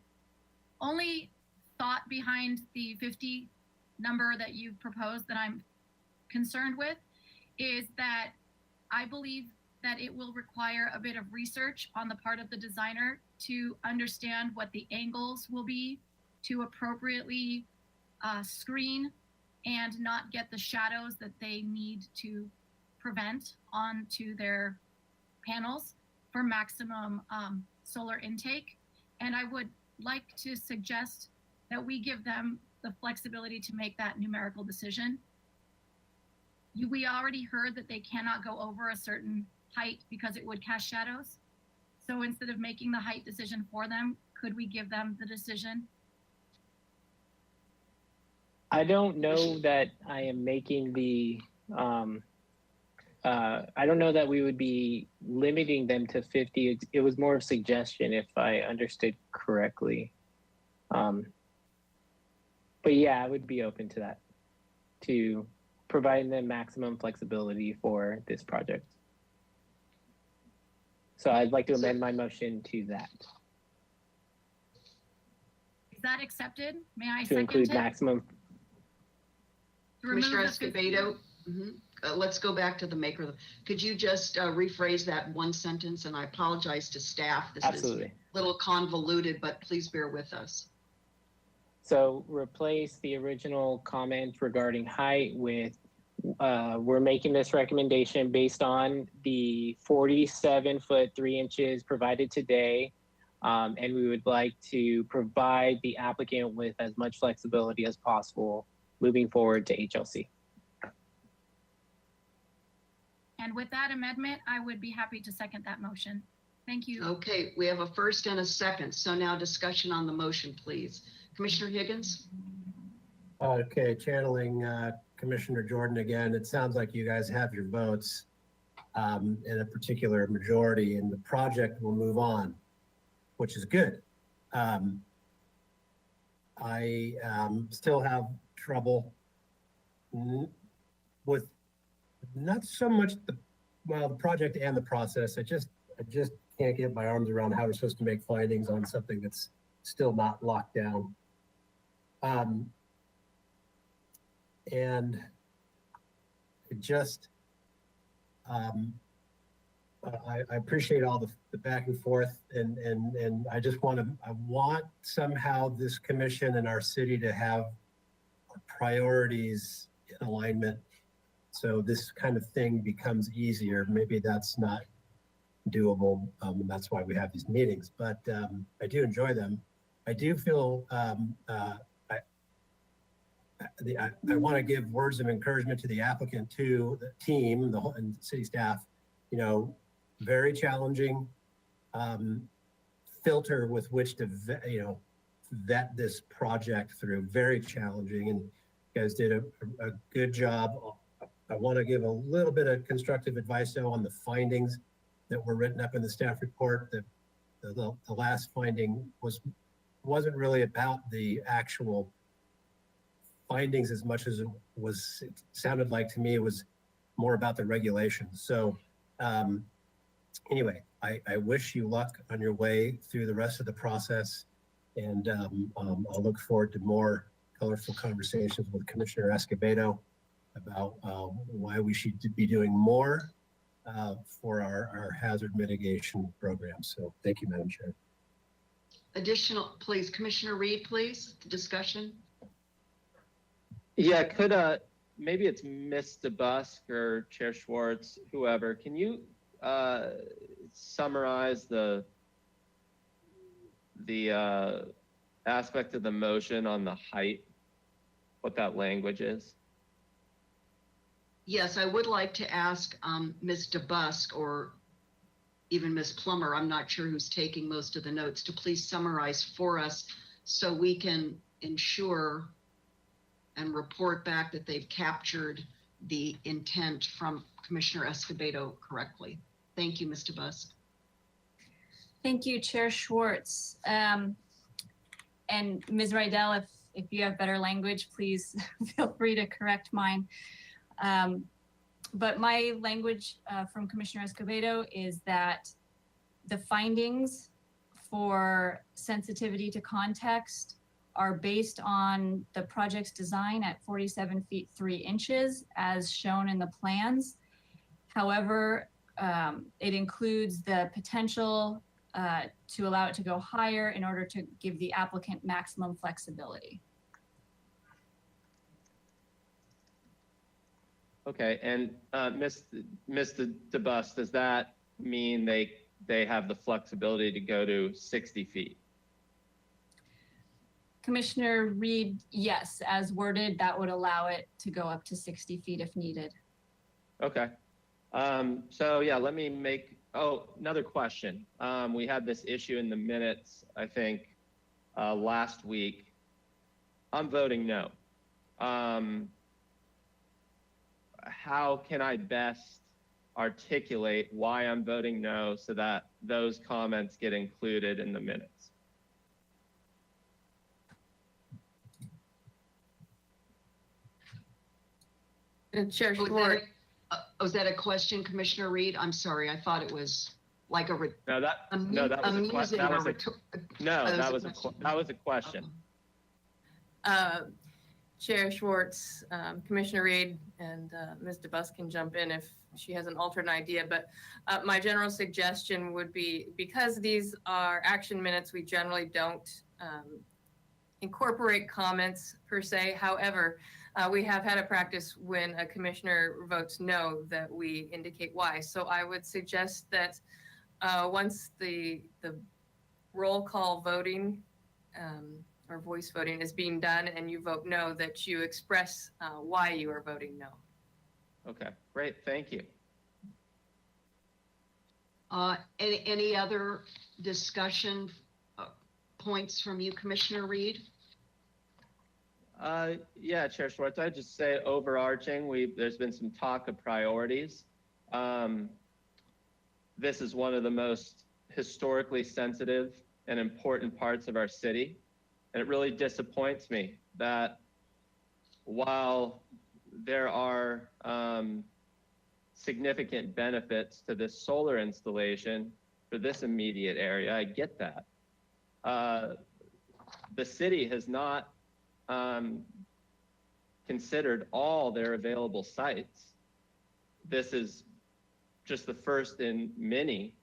P: only thought behind the 50 number that you've proposed that I'm concerned with is that I believe that it will require a bit of research on the part of the designer to understand what the angles will be to appropriately screen and not get the shadows that they need to prevent onto their panels for maximum solar intake. And I would like to suggest that we give them the flexibility to make that numerical decision. we already heard that they cannot go over a certain height because it would cast shadows. So instead of making the height decision for them, could we give them the decision?
M: I don't know that I am making the, I don't know that we would be limiting them to 50. It was more of a suggestion if I understood correctly. But yeah, I would be open to that, to providing them maximum flexibility for this project. So I'd like to amend my motion to that.
P: Is that accepted? May I
M: To
P: second
M: include
P: it?
M: maximum.
P: To remove
A: Commissioner
P: the 50.
A: Escobedo, let's go back to the maker. Could you just rephrase that one sentence? And I apologize to staff. This
M: Absolutely.
A: is a little convoluted, but please bear with us.
M: So replace the original comment regarding height with, we're making this recommendation based on the 47 foot 3 inches provided today. And we would like to provide the applicant with as much flexibility as possible moving forward to HLC.
P: And with that amendment, I would be happy to second that motion. Thank you.
A: Okay, we have a first and a second. So now discussion on the motion, please. Commissioner Higgins?
Q: Okay, channeling Commissioner Jordan again. It sounds like you guys have your votes in a particular majority, and the project will move on, which is good. I still have trouble with not so much the project and the process. I just can't get my arms around how we're supposed to make findings on something that's still not locked down. And it just, I appreciate all the back and forth, and I just want somehow this commission and our city to have priorities in alignment, so this kind of thing becomes easier. Maybe that's not doable, and that's why we have these meetings, but I do enjoy them. I do feel I want to give words of encouragement to the applicant, to the team, the whole and city staff. You know, very challenging filter with which to vet this project through. Very challenging, and you guys did a good job. I want to give a little bit of constructive advice though on the findings that were written up in the staff report. The last finding wasn't really about the actual findings as much as it sounded like to me it was more about the regulations. So anyway, I wish you luck on your way through the rest of the process, and I'll look forward to more colorful conversations with Commissioner Escobedo about why we should be doing more for our hazard mitigation program. So thank you, Madam Chair.
A: Additional, please, Commissioner Reed, please, discussion.
O: Yeah, could maybe it's Ms. DeBusk or Chair Schwartz, whoever, can you summarize the aspect of the motion on the height, what that language is?
A: Yes, I would like to ask Ms. DeBusk or even Ms. Plummer, I'm not sure who's taking most of the notes, to please summarize for us so we can ensure and report back that they've captured the intent from Commissioner Escobedo correctly. Thank you, Ms. DeBusk.
B: Thank you, Chair Schwartz. And Ms. Rydell, if you have better language, please feel free to correct mine. But my language from Commissioner Escobedo is that the findings for sensitivity to context are based on the project's design at 47 feet 3 inches as shown in the plans. However, it includes the potential to allow it to go higher in order to give the applicant maximum flexibility.
O: Okay, and Ms. DeBusk, does that mean they have the flexibility to go to 60 feet?
B: Commissioner Reed, yes, as worded, that would allow it to go up to 60 feet if needed.
O: Okay. So yeah, let me make, another question. We had this issue in the minutes, I think, last week. I'm voting no. How can I best articulate why I'm voting no so that those comments get included in the minutes?
R: Chair
A: Was
R: Schwartz.
A: was that a question, Commissioner Reed? I'm sorry, I thought it was like a.
O: No, that was a question.
R: Chair Schwartz, Commissioner Reed, and Ms. DeBus can jump in if she has an alternate idea, but my general suggestion would be, because these are action minutes, we generally don't incorporate comments per se. However, we have had a practice when a commissioner votes no that we indicate why. So I would suggest that once the roll call voting or voice voting is being done and you vote no, that you express why you are voting no.
O: Okay, great, thank you.
A: Any other discussion points from you, Commissioner Reed?
O: Yeah, Chair Schwartz, I'd just say overarching, there's been some talk of priorities. This is one of the most historically sensitive and important parts of our city. And it really disappoints me that while there are significant benefits to this solar installation for this immediate area, I get that. The city has not considered all their available sites. This is just the first in many,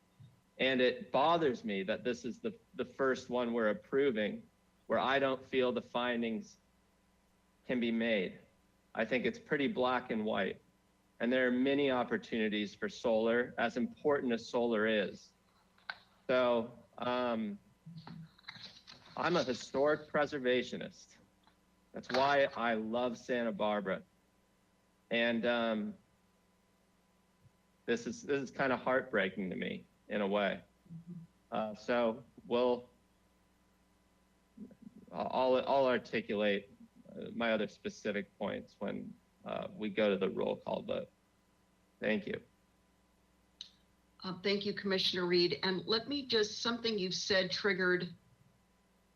O: and it bothers me that this is the first one we're approving where I don't feel the findings can be made. I think it's pretty black and white, and there are many opportunities for solar, as important as solar is. So I'm a historic preservationist. That's why I love Santa Barbara. And this is kind of heartbreaking to me in a way. So I'll articulate my other specific points when we go to the roll call vote. Thank you.
A: Thank you, Commissioner Reed. And let me something you've said triggered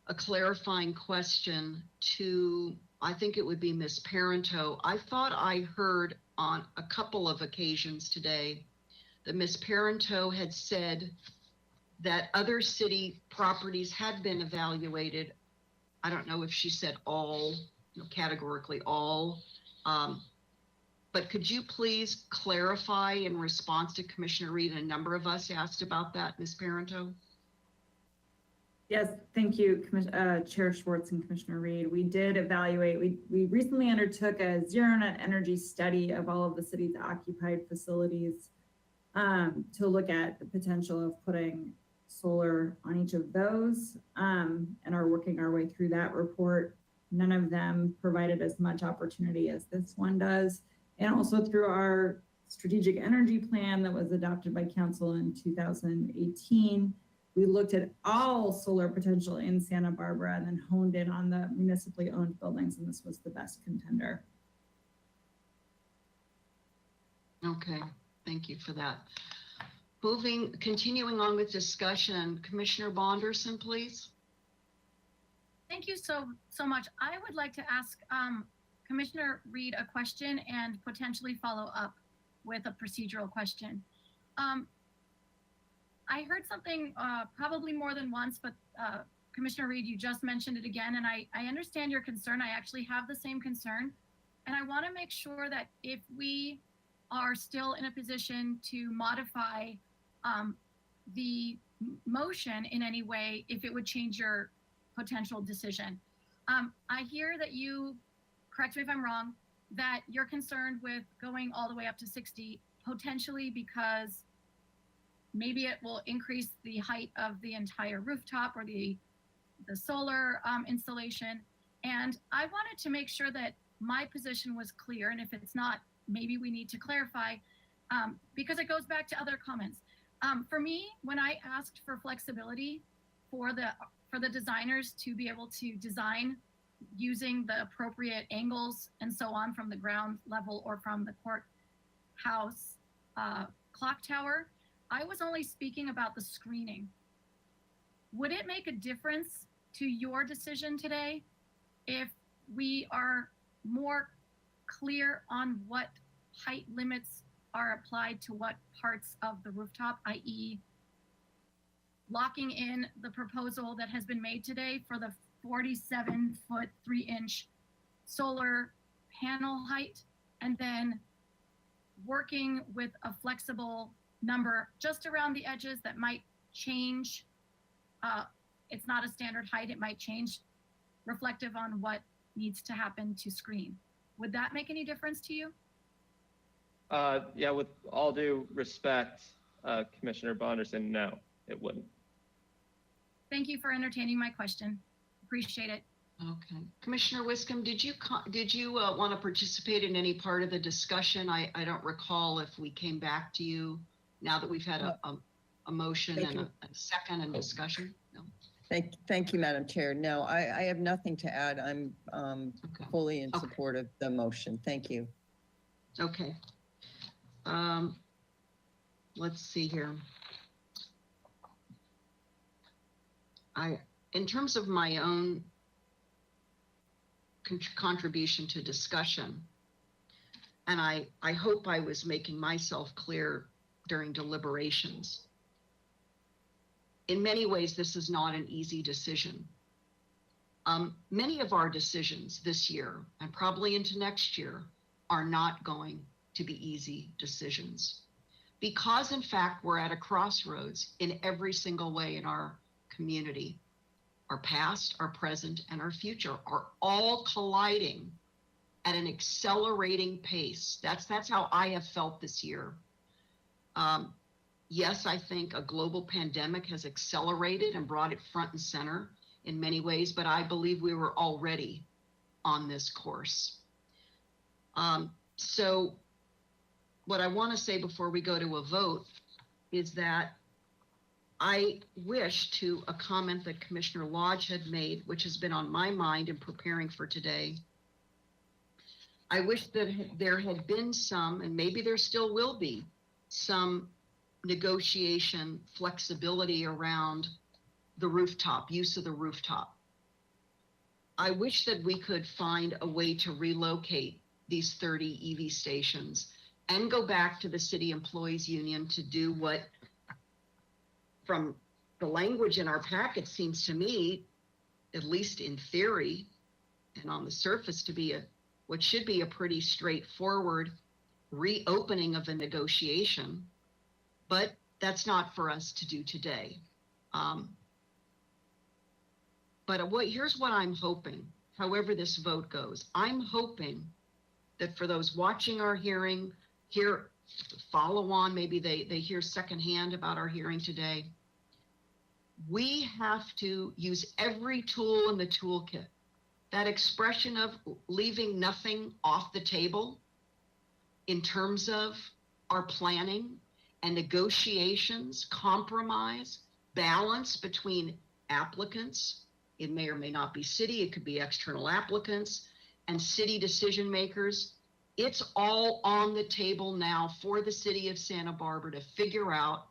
A: a clarifying question to, I think it would be Ms. Parento. I thought I heard on a couple of occasions today that Ms. Parento had said that other city properties had been evaluated. I don't know if she said all, categorically all, but could you please clarify in response to Commissioner Reed? A number of us asked about that, Ms. Parento.
I: Yes, thank you, Chair Schwartz and Commissioner Reed. We did evaluate, we recently undertook a zero net energy study of all of the city's occupied facilities to look at the potential of putting solar on each of those and are working our way through that report. None of them provided as much opportunity as this one does. And also through our strategic energy plan that was adopted by council in 2018, we looked at all solar potential in Santa Barbara and then honed in on the municipally owned buildings, and this was the best contender.
A: Okay, thank you for that. Continuing on with discussion, Commissioner Bonderson, please.
P: Thank you so much. I would like to ask Commissioner Reed a question and potentially follow up with a procedural question. I heard something probably more than once, but Commissioner Reed, you just mentioned it again, and I understand your concern. I actually have the same concern. And I want to make sure that if we are still in a position to modify the motion in any way, if it would change your potential decision. I hear that you, correct me if I'm wrong, that you're concerned with going all the way up to 60, potentially because maybe it will increase the height of the entire rooftop or the solar installation. And I wanted to make sure that my position was clear. And if it's not maybe we need to clarify, because it goes back to other comments. For me, when I asked for flexibility for the designers to be able to design using the appropriate angles and so on from the ground level or from the courthouse clock tower, I was only speaking about the screening. Would it make a difference to your decision today if we are more clear on what height limits are applied to what parts of the rooftop, i.e. locking in the proposal that has been made today for the 47-foot 3-inch solar panel height, and then working with a flexible number just around the edges that might change. It's not a standard height, it might change reflective on what needs to happen to screen. Would that make any difference to you?
O: Yeah, with all due respect, Commissioner Bonderson, no, it wouldn't.
P: Thank you for entertaining my question. Appreciate it.
A: Okay. Commissioner Wiscombe, did you want to participate in any part of the discussion? I don't recall if we came back to you now that we've had a motion and a second and discussion. No.
F: Thank you, Madam Chair. No, I have nothing to add. I'm fully in support of the motion. Thank you.
A: Okay. Let's see here. In terms of my own contribution to discussion, and I hope I was making myself clear during deliberations. In many ways, this is not an easy decision. Many of our decisions this year and probably into next year are not going to be easy decisions because in fact, we're at a crossroads in every single way in our community. Our past, our present, and our future are all colliding at an accelerating pace. That's how I have felt this year. Yes, I think a global pandemic has accelerated and brought it front and center in many ways, but I believe we were already on this course. So what I want to say before we go to a vote is that I wish to a comment that Commissioner Lodge had made, which has been on my mind in preparing for today. I wish that there had been some, and maybe there still will be, some negotiation flexibility around the rooftop, use of the rooftop. I wish that we could find a way to relocate these 30 EV stations and go back to the City Employees Union to do what, from the language in our packet, seems to me, at least in theory and on the surface, to be what should be a pretty straightforward reopening of a negotiation, but that's not for us to do today. But here's what I'm hoping, however this vote goes. I'm hoping that for those watching our hearing, follow on, maybe they hear secondhand about our hearing today. We have to use every tool in the toolkit. That expression of leaving nothing off the table in terms of our planning and negotiations, compromise, balance between applicants. It may or may not be city, it could be external applicants and city decision makers. It's all on the table now for the city of Santa Barbara to figure out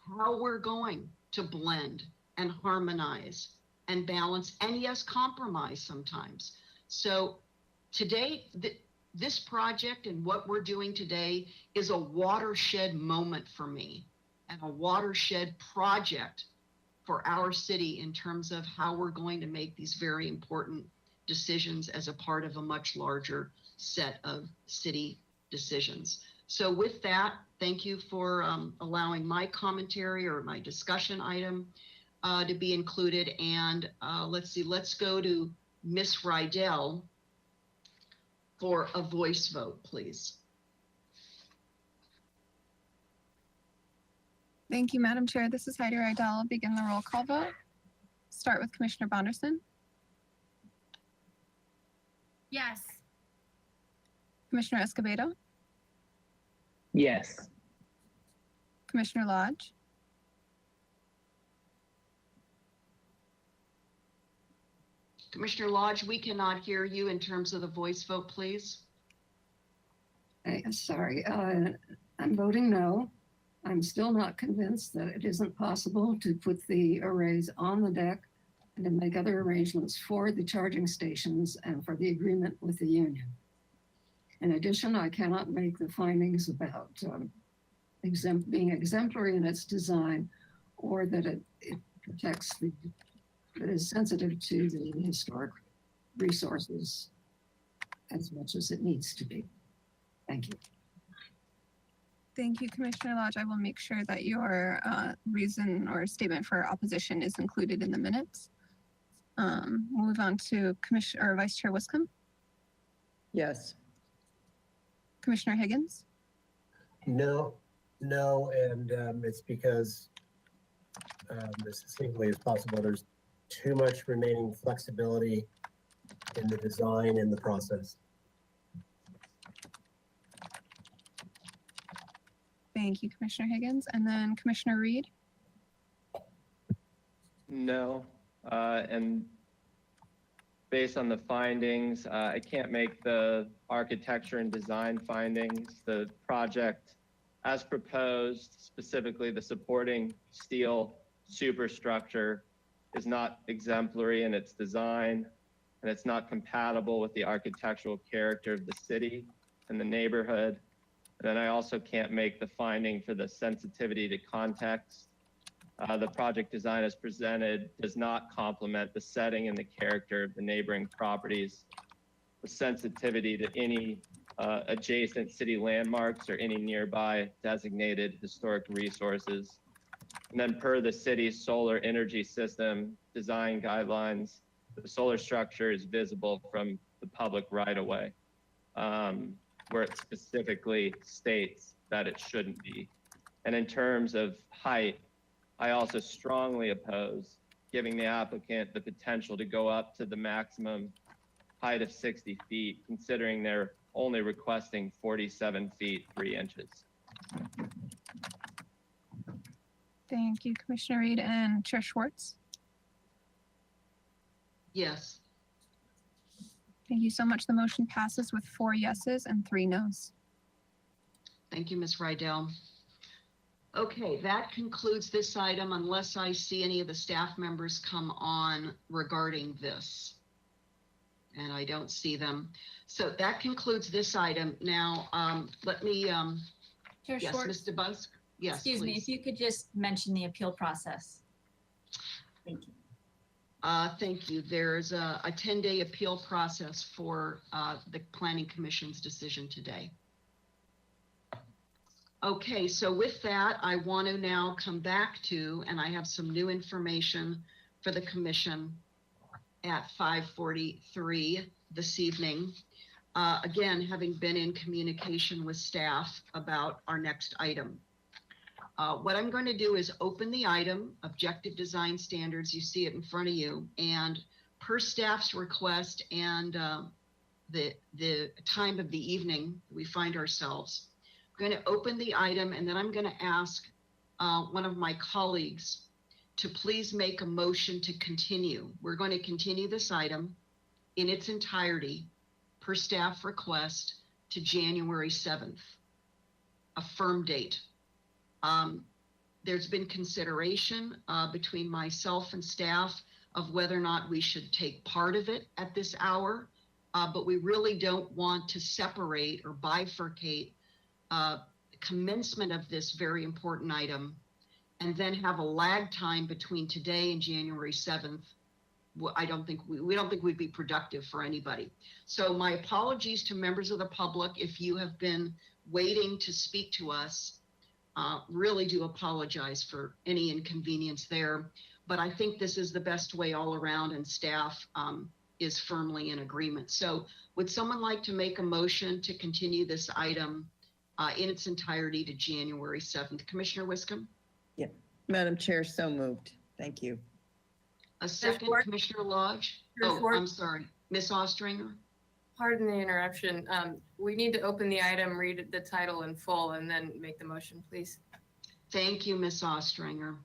A: how we're going to blend and harmonize and balance and yes, compromise sometimes. So today, this project and what we're doing today is a watershed moment for me and a watershed project for our city in terms of how we're going to make these very important decisions as a part of a much larger set of city decisions. So with that, thank you for allowing my commentary or my discussion item to be included. And let's go to Ms. Rydell for a voice vote, please.
C: Thank you, Madam Chair. This is Heidi Rydell. I'll begin the roll call vote. Start with Commissioner Bonderson.
P: Yes.
C: Commissioner Escobedo.
M: Yes.
C: Commissioner Lodge,
A: Commissioner Lodge, we cannot hear you in terms of the voice vote, please.
G: Sorry, I'm voting no. I'm still not convinced that it isn't possible to put the arrays on the deck and to make other arrangements for the charging stations and for the agreement with the union. In addition, I cannot make the findings about being exemplary in its design, or that it protects that is sensitive to the historic resources as much as it needs to be. Thank you.
C: thank you, Commissioner Lodge. I will make sure that your reason or statement for opposition is included in the minutes. We'll move on to Commissioner or Vice Chair Wiscombe.
F: Yes.
C: Commissioner Higgins,
Q: No, and it's because as succinctly as possible, there's too much remaining flexibility in the design and the process.
C: thank you, Commissioner Higgins, and then Commissioner Reed.
O: No, and based on the findings, I can't make the architecture and design findings. The project as proposed, specifically the supporting steel superstructure, is not exemplary in its design, and it's not compatible with the architectural character of the city and the neighborhood. And then I also can't make the finding for the sensitivity to context. The project design as presented does not complement the setting and the character of the neighboring properties, the sensitivity to any adjacent city landmarks or any nearby designated historic resources. And then per the city's solar energy system design guidelines, the solar structure is visible from the public right-of-way, where it specifically states that it shouldn't be. And in terms of height, I also strongly oppose giving the applicant the potential to go up to the maximum height of 60 feet, considering they're only requesting 47 feet, 3 inches.
C: Thank you, Commissioner Reed, and Chair Schwartz.
A: Yes.
C: Thank you so much. The motion passes with 4 yeses and 3 nos.
A: Thank you, Ms. Rydell. Okay, that concludes this item unless I see any of the staff members come on regarding this. And I don't see them. So that concludes this item. Now, let me,
B: Chair
A: yes,
B: Schwartz,
A: Mr. Busk? Yes,
B: excuse me,
A: please.
B: if you could just mention the appeal process. Thank you.
A: Thank you. There's a 10-day appeal process for the Planning Commission's decision today. Okay, so with that, I want to now come back to, and I have some new information for the commission at 5:43 this evening. Again, having been in communication with staff about our next item. What I'm going to do is open the item, Objective Design Standards. You see it in front of you, and per staff's request and the time of the evening we find ourselves, I'm going to open the item, and then I'm going to ask one of my colleagues to please make a motion to continue. We're going to continue this item in its entirety per staff request to January 7th, a firm date. There's been consideration between myself and staff of whether or not we should take part of it at this hour, but we really don't want to separate or bifurcate commencement of this very important item and then have a lag time between today and January 7th. I don't think we don't think we'd be productive for anybody. So my apologies to members of the public if you have been waiting to speak to us. Really do apologize for any inconvenience there, but I think this is the best way all around, and staff is firmly in agreement. So would someone like to make a motion to continue this item in its entirety to January 7th? Commissioner Wiscombe?
F: Yeah, Madam Chair, so moved. Thank you.
A: A second, Commissioner Lodge?
R: Chair
A: Oh,
R: Schwartz.
A: I'm sorry, Ms. Ostringer?
R: Pardon the interruption. We need to open the item, read the title in full, and then make the motion, please.
A: Thank you, Ms. Ostringer.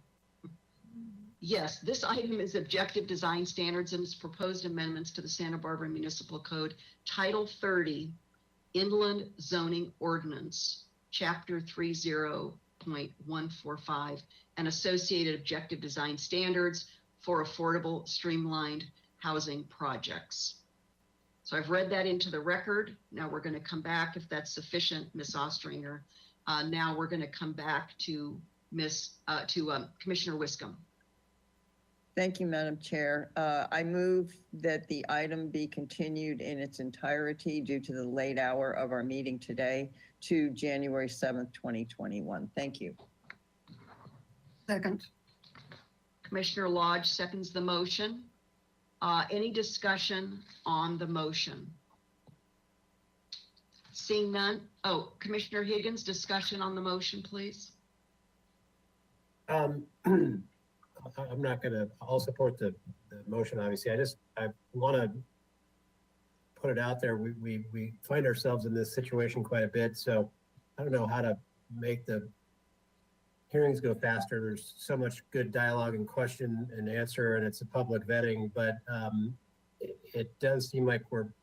A: Yes, this item is Objective Design Standards and its proposed amendments to the Santa Barbara Municipal Code, Title 30, Inland Zoning Ordinance, Chapter 30.145, and associated objective design standards for affordable, streamlined housing projects. So I've read that into the record. Now we're going to come back, if that's sufficient, Ms. Ostringer. Now we're going to come back to Commissioner Wiscombe.
F: Thank you, Madam Chair. I move that the item be continued in its entirety due to the late hour of our meeting today to January 7th, 2021. Thank you.
G: Second.
A: Commissioner Lodge seconds the motion. Any discussion on the motion? Seeing none. Oh, Commissioner Higgins, discussion on the motion, please.
Q: I'm not gonna, I'll support the motion, obviously. I want to put it out there. We find ourselves in this situation quite a bit, so I don't know how to make the hearings go faster. There's so much good dialogue and question and answer, and it's a public vetting, but it does seem like we're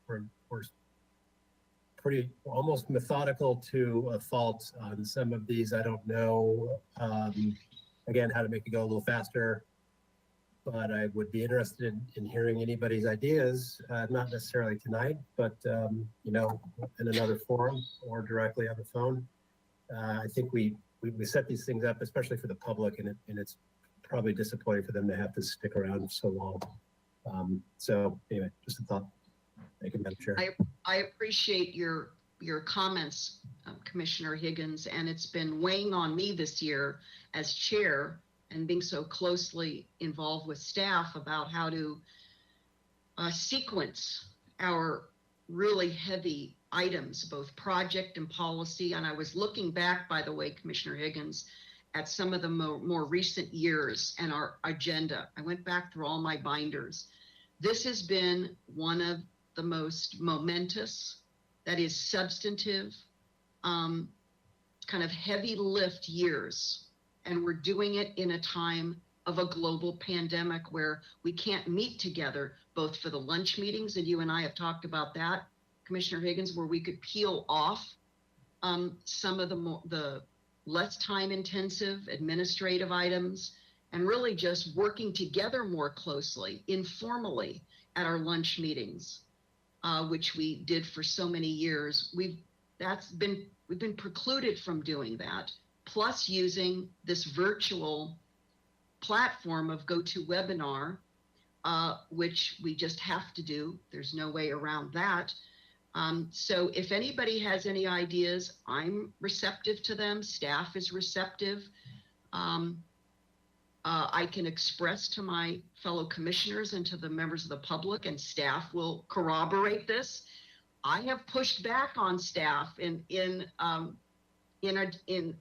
Q: pretty almost methodical to a fault on some of these. I don't know, again, how to make it go a little faster, but I would be interested in hearing anybody's ideas, not necessarily tonight, but you know, in another forum or directly on the phone. I think we set these things up, especially for the public, and it's probably disappointing for them to have to stick around so long. So anyway, just a thought. Thank you, Madam Chair.
A: I appreciate your comments, Commissioner Higgins, and it's been weighing on me this year as chair and being so closely involved with staff about how to sequence our really heavy items, both project and policy. And I was looking back, by the way, Commissioner Higgins, at some of the more recent years and our agenda. I went back through all my binders. This has been one of the most momentous, that is substantive, kind of heavy lift years. And we're doing it in a time of a global pandemic where we can't meet together, both for the lunch meetings, and you and I have talked about that, Commissioner Higgins, where we could peel off some of the less time intensive administrative items and really just working together more closely, informally at our lunch meetings, which we did for so many years. We've been precluded from doing that, plus using this virtual platform of GoToWebinar, which we just have to do. There's no way around that. So if anybody has any ideas, I'm receptive to them. Staff is receptive. I can express to my fellow commissioners and to the members of the public, and staff will corroborate this. I have pushed back on staff in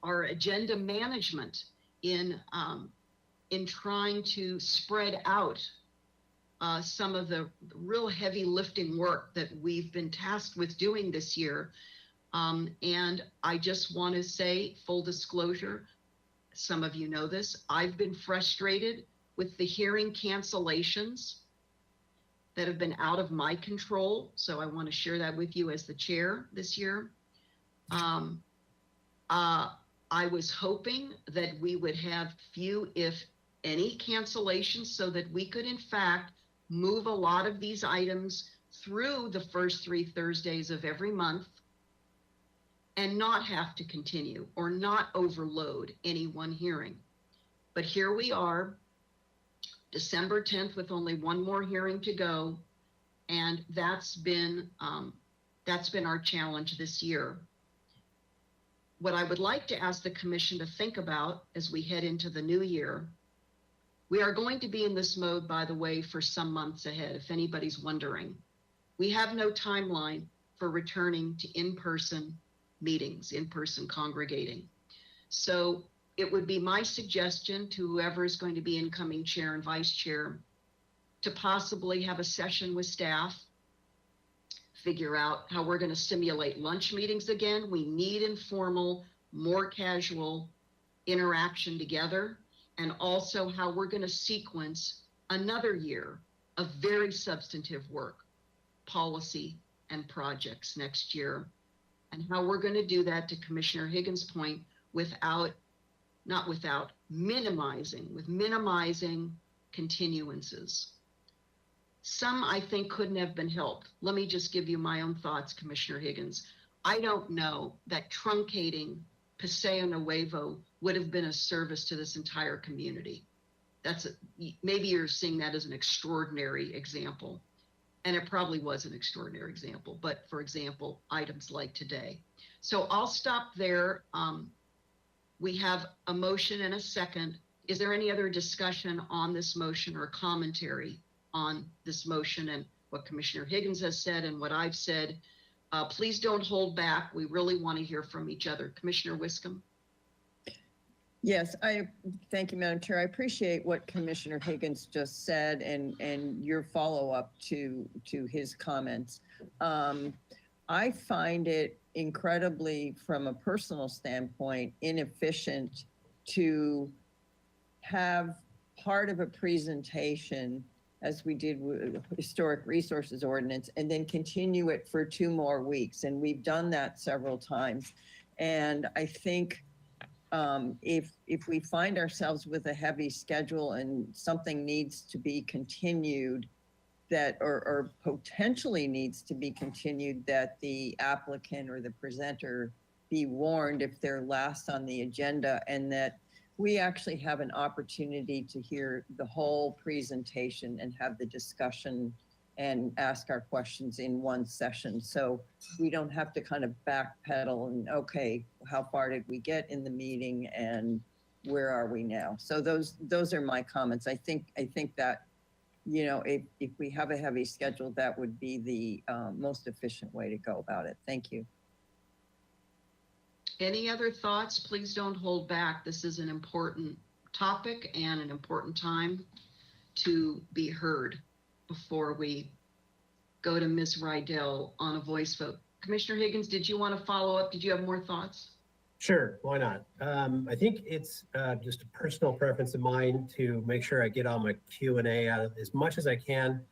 A: our agenda management, in trying to spread out some of the real heavy lifting work that we've been tasked with doing this year. And I just want to say, full disclosure, some of you know this, I've been frustrated with the hearing cancellations that have been out of my control. So I want to share that with you as the chair this year. I was hoping that we would have few, if any, cancellations so that we could, in fact, move a lot of these items through the first 3 Thursdays of every month and not have to continue or not overload any one hearing. But here we are, December 10th, with only one more hearing to go. And that's been our challenge this year. What I would like to ask the commission to think about as we head into the new year, we are going to be in this mode, by the way, for some months ahead, if anybody's wondering. We have no timeline for returning to in-person meetings, in-person congregating. So it would be my suggestion to whoever is going to be incoming chair and vice chair to possibly have a session with staff, figure out how we're going to simulate lunch meetings again. We need informal, more casual interaction together, and also how we're going to sequence another year of very substantive work, policy and projects next year, and how we're going to do that, to Commissioner Higgins' point, minimizing continuances. Some, I think, couldn't have been helped. Let me just give you my own thoughts, Commissioner Higgins. I don't know that truncating Paseo Nuevo would have been a service to this entire community. Maybe you're seeing that as an extraordinary example, and it probably was an extraordinary example, but for example, items like today. So I'll stop there. We have a motion and a second. Is there any other discussion on this motion or commentary on this motion and what Commissioner Higgins has said and what I've said? Please don't hold back. We really want to hear from each other. Commissioner Wiscombe?
F: Yes, thank you, Madam Chair. I appreciate what Commissioner Higgins just said and your follow-up to his comments. I find it incredibly, from a personal standpoint, inefficient to have part of a presentation, as we did with Historic Resources Ordinance, and then continue it for 2 more weeks. And we've done that several times. And I think if we find ourselves with a heavy schedule and something needs to be continued, that or potentially needs to be continued, that the applicant or the presenter be warned if they're last on the agenda, and that we actually have an opportunity to hear the whole presentation and have the discussion and ask our questions in one session. So we don't have to kind of backpedal and, okay, how far did we get in the meeting and where are we now? So those are my comments. I think that, you know, if we have a heavy schedule, that would be the most efficient way to go about it. Thank you.
A: Any other thoughts? Please don't hold back. This is an important topic and an important time to be heard before we go to Ms. Rydell on a voice vote. Commissioner Higgins, did you want to follow up? Did you have more thoughts?
Q: Sure, why not? I think it's just a personal preference of mine to make sure I get all my Q&A out of as much as I can.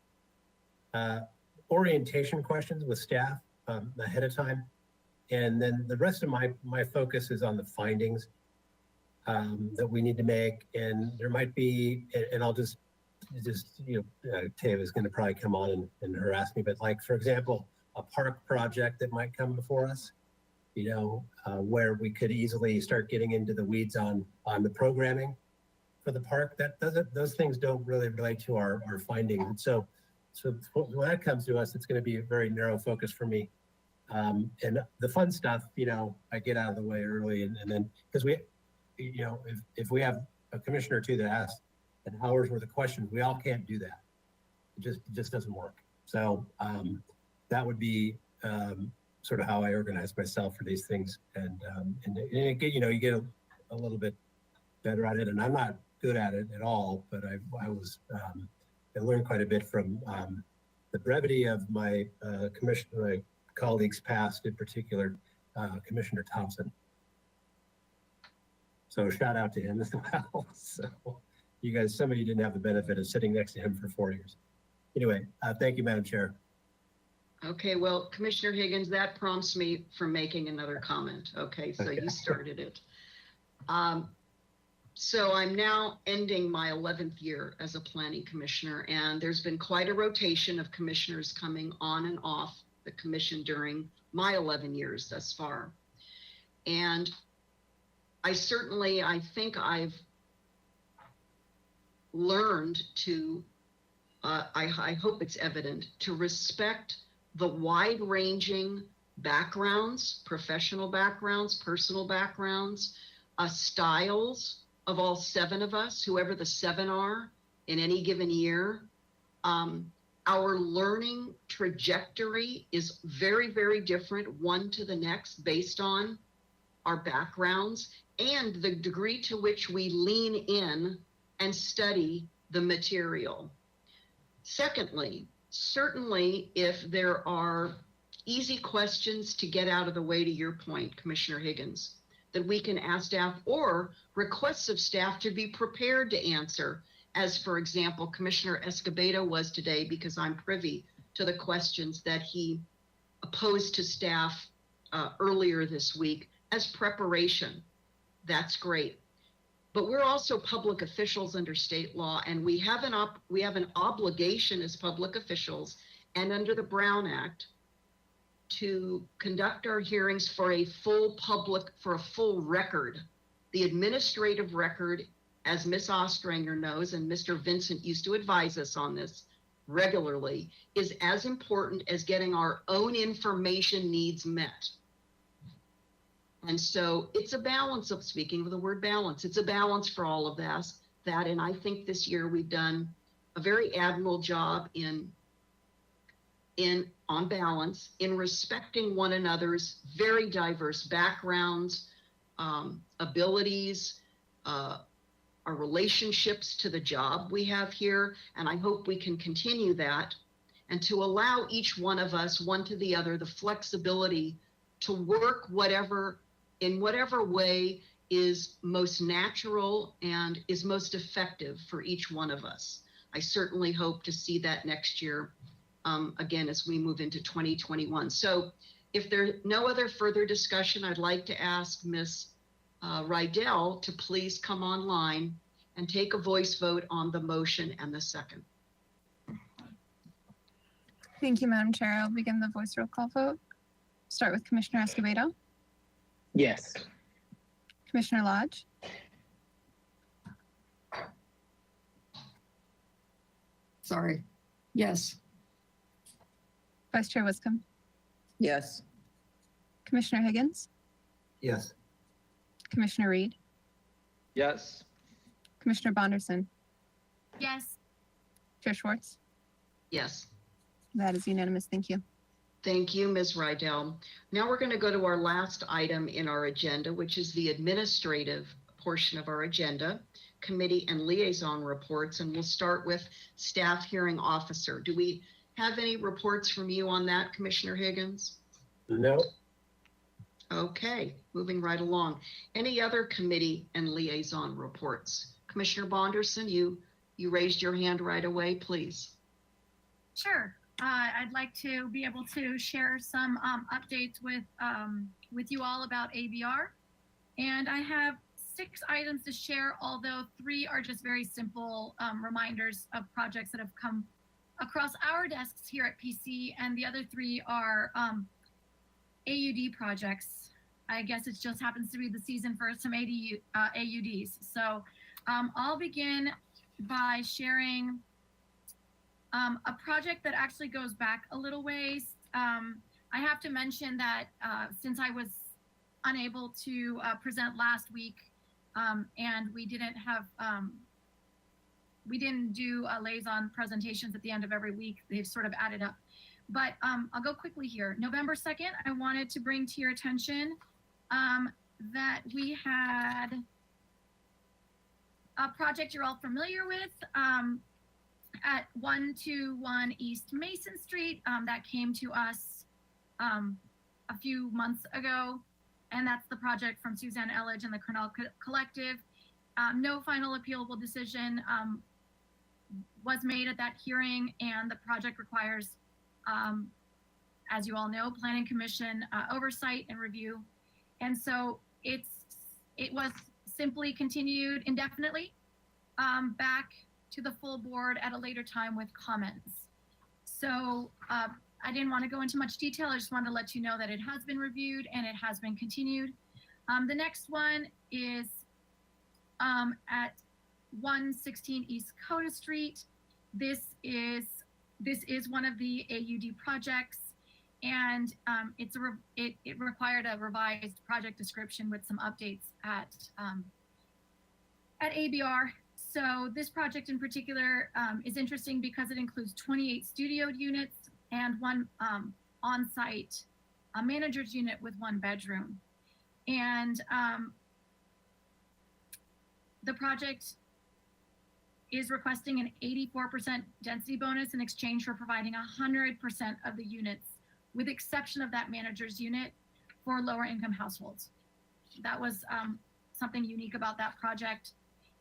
Q: Orientation questions with staff ahead of time. And then the rest of my focus is on the findings that we need to make. And there might be, and I'll just you know, Tava is going to probably come on and harass me, but like, for example, a park project that might come before us, you know, where we could easily start getting into the weeds on the programming for the park. Those things don't really relate to our findings. And so when that comes to us, it's going to be a very narrow focus for me. And the fun stuff, you know, I get out of the way early, and then because we, you know, if we have a commissioner or two that asks an hour's worth of questions, we all can't do that. It just doesn't work. So that would be sort of how I organize myself for these things, and you know, you get a little bit better at it, and I'm not good at it at all, but I learned quite a bit from the brevity of my my colleagues past, in particular, Commissioner Thompson. So shout out to him as well. So you guys, some of you didn't have the benefit of sitting next to him for 4 years. Anyway, thank you, Madam Chair.
A: Okay, well, Commissioner Higgins, that prompts me from making another comment. Okay, so you started it. So I'm now ending my 11th year as a planning commissioner, and there's been quite a rotation of commissioners coming on and off the commission during my 11 years thus far. And I think I've learned to, I hope it's evident, to respect the wide-ranging backgrounds, professional backgrounds, personal backgrounds, styles of all 7 of us, whoever the 7 are in any given year. Our learning trajectory is very, very different one to the next based on our backgrounds and the degree to which we lean in and study the material. Secondly, certainly if there are easy questions to get out of the way, to your point, Commissioner Higgins, that we can ask staff, or requests of staff to be prepared to answer, as for example, Commissioner Escobedo was today, because I'm privy to the questions that he posed to staff earlier this week as preparation. That's great. But we're also public officials under state law, and we have an obligation as public officials and under the Brown Act to conduct our hearings for a full record. The administrative record, as Ms. Ostranger knows, and Mr. Vincent used to advise us on this regularly, is as important as getting our own information needs met. And so it's a balance of, speaking of the word balance, it's a balance for all of that. And I think this year we've done a very admirable job on balance, in respecting one another's very diverse backgrounds, abilities, our relationships to the job we have here. And I hope we can continue that, and to allow each one of us, one to the other, the flexibility to work in whatever way is most natural and is most effective for each one of us. I certainly hope to see that next year, again, as we move into 2021. So if there's no other further discussion, I'd like to ask Ms. Rydell to please come online and take a voice vote on the motion and the second.
C: Thank you, Madam Chair. I'll begin the voice roll call vote. Start with Commissioner Escobedo.
M: Yes.
C: Commissioner Lodge.
G: Sorry. Yes.
C: Vice Chair Wiscombe.
F: Yes.
C: Commissioner Higgins.
Q: Yes.
C: Commissioner Reed.
O: Yes.
C: Commissioner Bonderson.
P: Yes.
C: Chair Schwartz.
A: Yes.
C: That is unanimous. Thank you.
A: Thank you, Ms. Rydell. Now we're going to go to our last item in our agenda, which is the administrative portion of our agenda, committee and liaison reports. And we'll start with staff hearing officer. Do we have any reports from you on that, Commissioner Higgins?
Q: No.
A: Okay, moving right along. Any other committee and liaison reports? Commissioner Bonderson, you raised your hand right away, please.
P: Sure. I'd like to be able to share some updates with you all about ABR. And I have 6 items to share, although 3 are just very simple reminders of projects that have come across our desks here at PC, and the other 3 are AUD projects. I guess it just happens to be the season for some AUDs. So I'll begin by sharing a project that actually goes back a little ways. I have to mention that since I was unable to present last week, and we didn't do liaison presentations at the end of every week, they've sort of added up. But I'll go quickly here. November 2nd, I wanted to bring to your attention that we had a project you're all familiar with, at 121 East Mason Street, that came to us a few months ago, and that's the project from Suzanne Elledge and the Cornell Collective. No final appealable decision was made at that hearing, and the project requires, as you all know, Planning Commission oversight and review, and so it was simply continued indefinitely back to the full board at a later time with comments. So I didn't want to go into much detail. I just wanted to let you know that it has been reviewed and it has been continued. The next one is at 116 East Coda Street. This is one of the AUD projects, and it required a revised project description with some updates at ABR. So this project in particular is interesting because it includes 28 studio units and 1 on-site manager's unit with 1 bedroom. And the project is requesting an 84% density bonus in exchange for providing 100% of the units with exception of that manager's unit for lower income households. That was something unique about that project,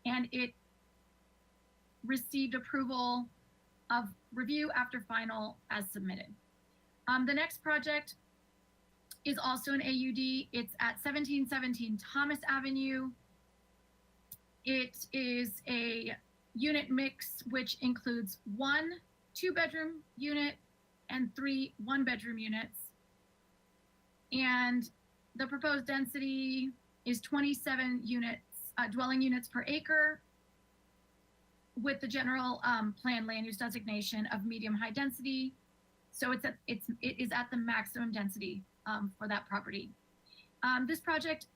P: and it received approval of review after final as submitted. The next project is also an AUD. It's at 1717 Thomas Avenue. It is a unit mix which includes 1 2-bedroom unit and 3 1-bedroom units. And the proposed density is 27 units, dwelling units per acre, with the general plan land use designation of medium high density. So it is at the maximum density for that property. This project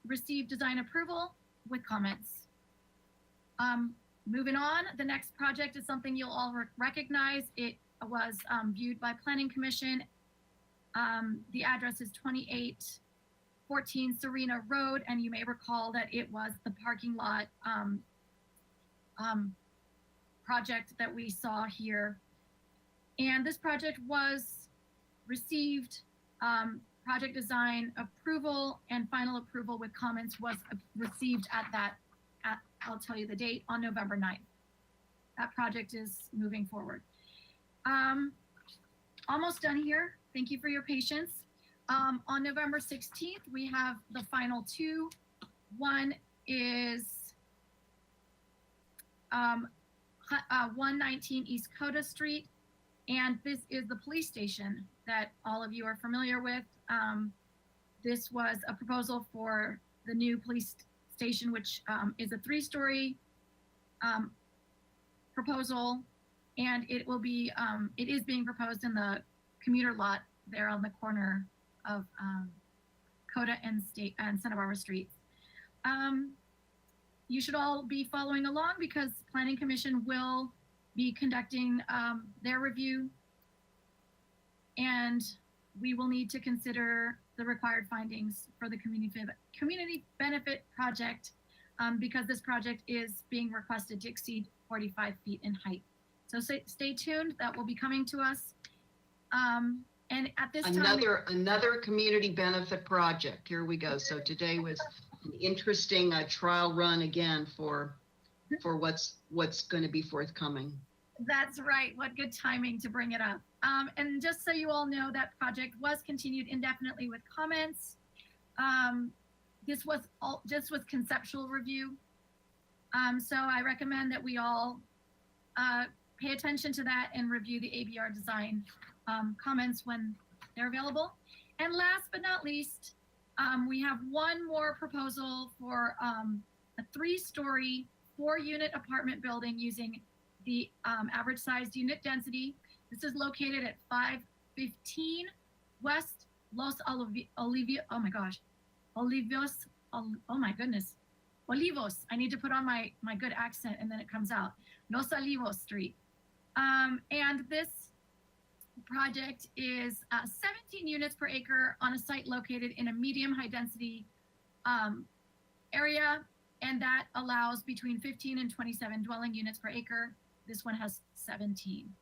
P: received design approval with comments. Moving on, the next project is something you'll all recognize. It was viewed by Planning Commission. The address is 2814 Serena Road, and you may recall that it was the parking lot project that we saw here. And this project was received project design approval, and final approval with comments was received I'll tell you the date, on November 9th. That project is moving forward. Almost done here. Thank you for your patience. On November 16th, we have the final 2. One is 119 East Coda Street, and this is the police station that all of you are familiar with. This was a proposal for the new police station, which is a 3-story proposal, and it will be it is being proposed in the commuter lot there on the corner of Coda and Santa Barbara Streets. You should all be following along because Planning Commission will be conducting their review, and we will need to consider the required findings for the community benefit project because this project is being requested to exceed 45 feet in height. So stay tuned, that will be coming to us. And at this time—
A: Another community benefit project, here we go. So today was an interesting trial run again for what's going to be forthcoming.
P: That's right. What good timing to bring it up. And just so you all know, that project was continued indefinitely with comments. This was just with conceptual review. So I recommend that we all pay attention to that and review the ABR design comments when they're available. And last but not least, we have one more proposal for a 3-story, 4-unit apartment building using the average sized unit density. This is located at 515 West Los Olivos. Oh my gosh, Olivos. Oh my goodness, Olivos. I need to put on my good accent and then it comes out. Los Olivos Street. And this project is 17 units per acre on a site located in a medium high density area, and that allows between 15 and 27 dwelling units per acre. This one has 17.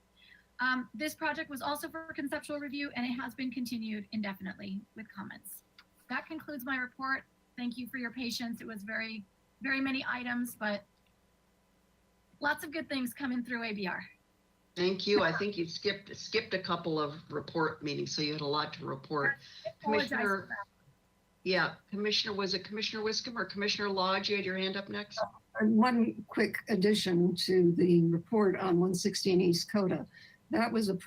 P: This project was also for conceptual review, and it has been continued indefinitely with comments. That concludes my report. Thank you for your patience. It was very, very many items, but lots of good things coming through ABR.
A: Thank you. I think you skipped a couple of report meetings, so you had a lot to report. Commissioner, was it Commissioner Wiscombe or Commissioner Lodge? You had your hand up next.
G: One quick addition to the report on 116 East Coda. That was a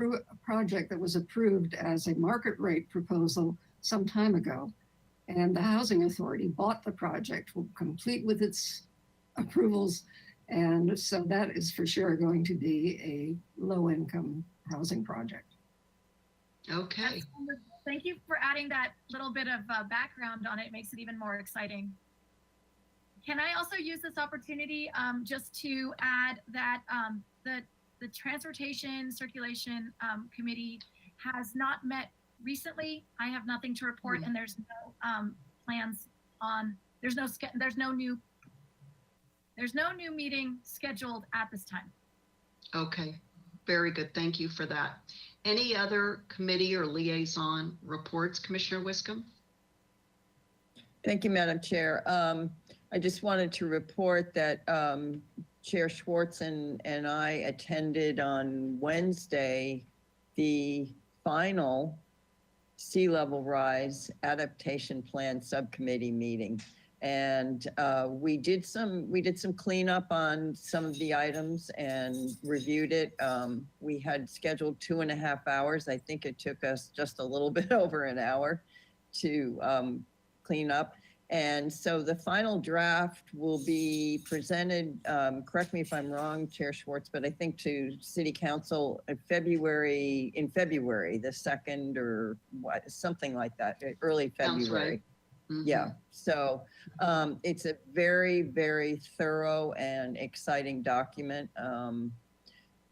G: project that was approved as a market rate proposal some time ago. And the Housing Authority bought the project, complete with its approvals. And so that is for sure going to be a low-income housing project.
A: Okay.
P: Thank you for adding that little bit of background on it. It makes it even more exciting. Can I also use this opportunity just to add that the Transportation Circulation Committee has not met recently. I have nothing to report, and there's no plans on. There's no new meeting scheduled at this time.
A: Okay, very good. Thank you for that. Any other committee or liaison reports, Commissioner Wiscombe?
F: Thank you, Madam Chair. I just wanted to report that Chair Schwartz and I attended on Wednesday the final Sea Level Rise Adaptation Plan Subcommittee meeting. And we did some cleanup on some of the items and reviewed it. We had scheduled 2.5 hours. I think it took us just a little bit over an hour to clean up. And so the final draft will be presented, correct me if I'm wrong, Chair Schwartz, but I think to City Council in February, the 2nd or what, something like that, early February.
A: Sounds right. Mm-hmm.
F: Yeah, so it's a very, very thorough and exciting document.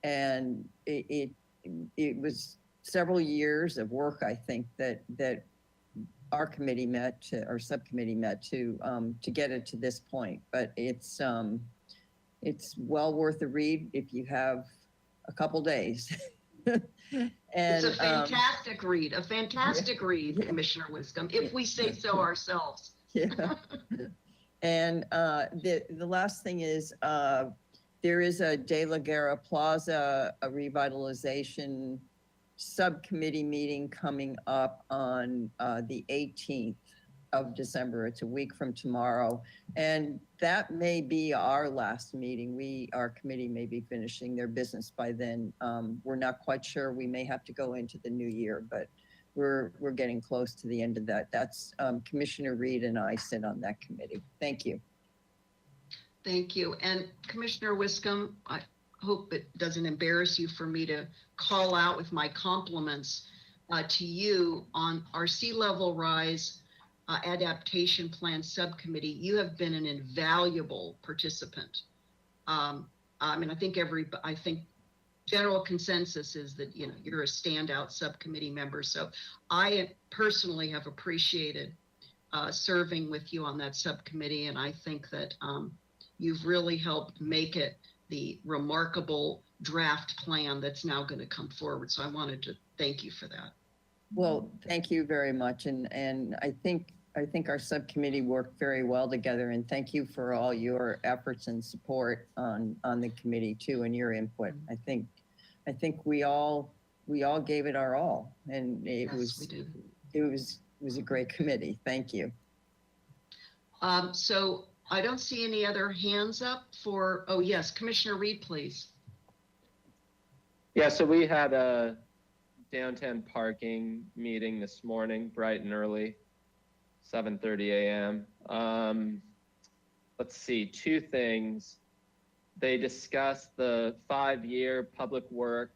F: And it was several years of work, I think, that our committee met to, our subcommittee met to get it to this point. But it's well worth a read if you have a couple days.
A: It's a fantastic read, Commissioner Wiscombe, if we say so ourselves.
F: Yeah. And the last thing is there is a De La Guerra Plaza a revitalization subcommittee meeting coming up on the 18th of December. It's a week from tomorrow. And that may be our last meeting. Our committee may be finishing their business by then. We're not quite sure. We may have to go into the new year, but we're getting close to the end of that. That's Commissioner Reed and I sit on that committee. Thank you.
A: Thank you. And Commissioner Wiscombe, I hope it doesn't embarrass you for me to call out with my compliments to you on our Sea Level Rise Adaptation Plan Subcommittee. You have been an invaluable participant. I mean, I think general consensus is that you're a standout subcommittee member. So I personally have appreciated serving with you on that subcommittee, and I think that you've really helped make it the remarkable draft plan that's now going to come forward. So I wanted to thank you for that.
F: Well, thank you very much. And I think our subcommittee worked very well together, and thank you for all your efforts and support on the committee too, and your input. I think we all gave it our all, and it was a great committee. Thank you.
A: So I don't see any other hands up for, oh yes, Commissioner Reed, please.
O: Yeah, so we had a downtown parking meeting this morning, bright and early, 7:30 a.m. Let's see, 2 things. They discussed the 5-year public work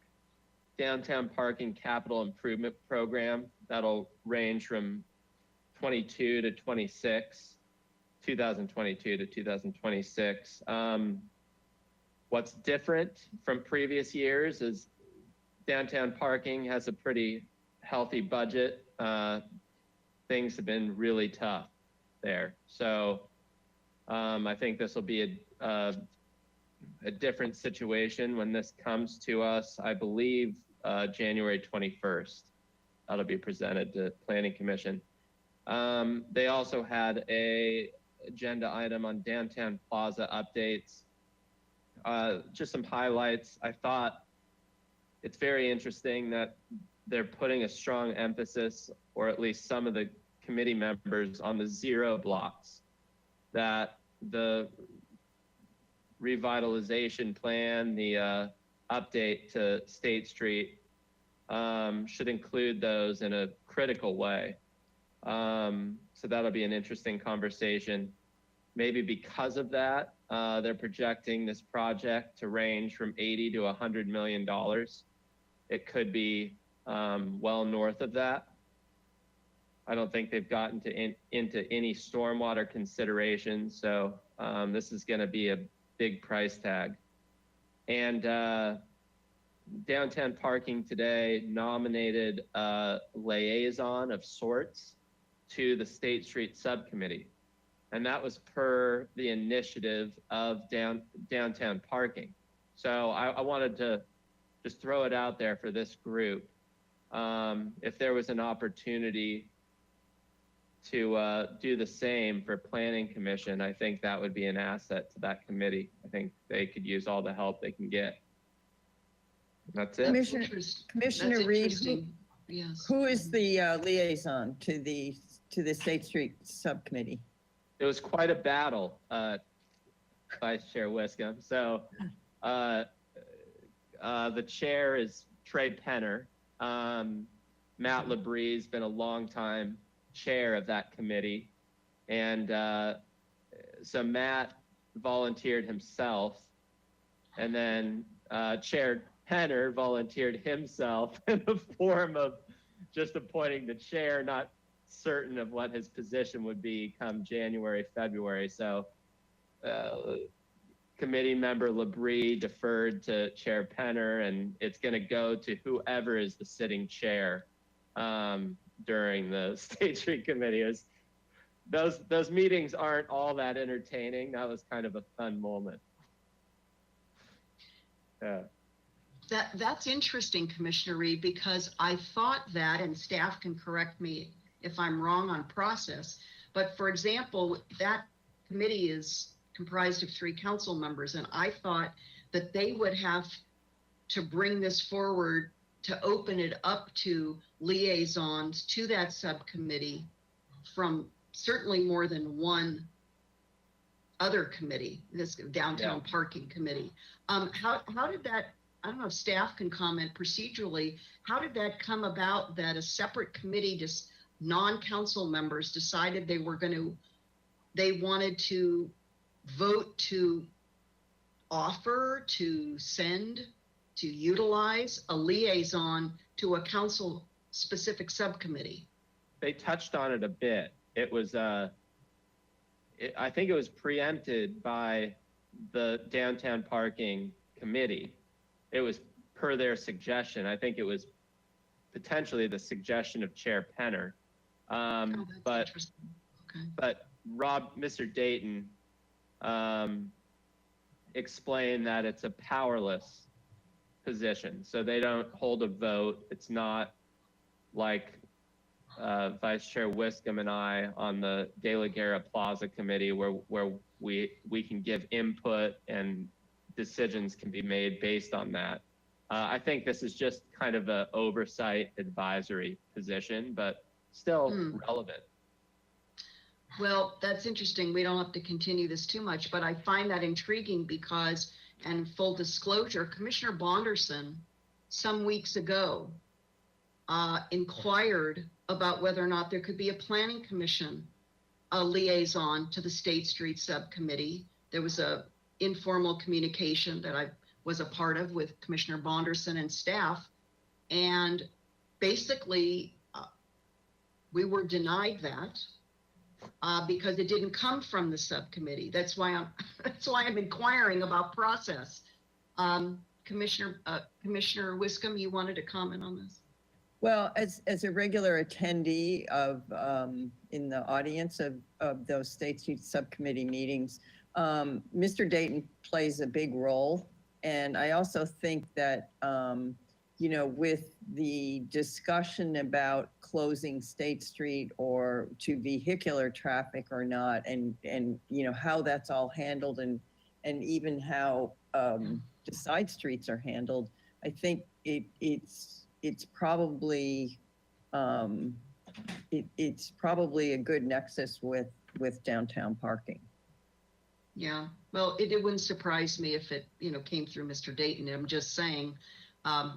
O: downtown parking capital improvement program that'll range from 2022 to 2026. What's different from previous years is downtown parking has a pretty healthy budget. Things have been really tough there. So I think this will be a different situation when this comes to us. I believe January 21st, that'll be presented to Planning Commission. They also had a agenda item on downtown plaza updates. Just some highlights. I thought it's very interesting that they're putting a strong emphasis, or at least some of the committee members, on the 0 blocks, that the revitalization plan, the update to State Street should include those in a critical way. So that'll be an interesting conversation. Maybe because of that, they're projecting this project to range from $80 to $100 million. It could be well north of that. I don't think they've gotten into any stormwater considerations, so this is going to be a big price tag. And downtown parking today nominated a liaison of sorts to the State Street Subcommittee. And that was per the initiative of downtown parking. So I wanted to just throw it out there for this group if there was an opportunity to do the same for Planning Commission, I think that would be an asset to that committee. I think they could use all the help they can get. That's it.
F: Commissioner Reed,
A: Yes.
F: who is the liaison to the State Street Subcommittee?
O: It was quite a battle, Vice Chair Wiscombe. So the chair is Trey Penner. Matt Labrie has been a long time chair of that committee. And so Matt volunteered himself, and then Chair Penner volunteered himself in the form of just appointing the chair, not certain of what his position would be come January, February. So committee member Labrie deferred to Chair Penner, and it's going to go to whoever is the sitting chair during the State Street Committee. Those meetings aren't all that entertaining. That was kind of a fun moment. Yeah.
A: That's interesting, Commissioner Reed, because I thought that, and staff can correct me if I'm wrong on process, but for example, that committee is comprised of 3 council members, and I thought that they would have to bring this forward to open it up to liaisons to that subcommittee from certainly more than one other committee, this downtown parking committee. How did that, I don't know if staff can comment procedurally, how did that come about that a separate committee, just non-council members, decided they wanted to vote to offer, to send, to utilize a liaison to a council specific subcommittee?
O: They touched on it a bit. It was, I think it was preempted by the downtown parking committee. It was per their suggestion. I think it was potentially the suggestion of Chair Penner. But Mr. Dayton explained that it's a powerless position. So they don't hold a vote. It's not like Vice Chair Wiscombe and I on the De La Guerra Plaza Committee where we can give input and decisions can be made based on that. I think this is just kind of an oversight advisory position, but still relevant.
A: Well, that's interesting. We don't have to continue this too much, but I find that intriguing because, and full disclosure, Commissioner Bonderson some weeks ago inquired about whether or not there could be a planning commission, a liaison to the State Street Subcommittee. There was a informal communication that I was a part of with Commissioner Bonderson and staff. And basically we were denied that because it didn't come from the subcommittee. That's why I'm inquiring about process. Commissioner Wiscombe, you wanted to comment on this?
F: Well, as a regular attendee of in the audience of those State Street Subcommittee meetings, Mr. Dayton plays a big role. And I also think that, you know, with the discussion about closing State Street or to vehicular traffic or not, and you know, how that's all handled and even how the side streets are handled, I think it's probably it's probably a good nexus with downtown parking.
A: Yeah, well, it wouldn't surprise me if it, you know, came through Mr. Dayton. I'm just saying.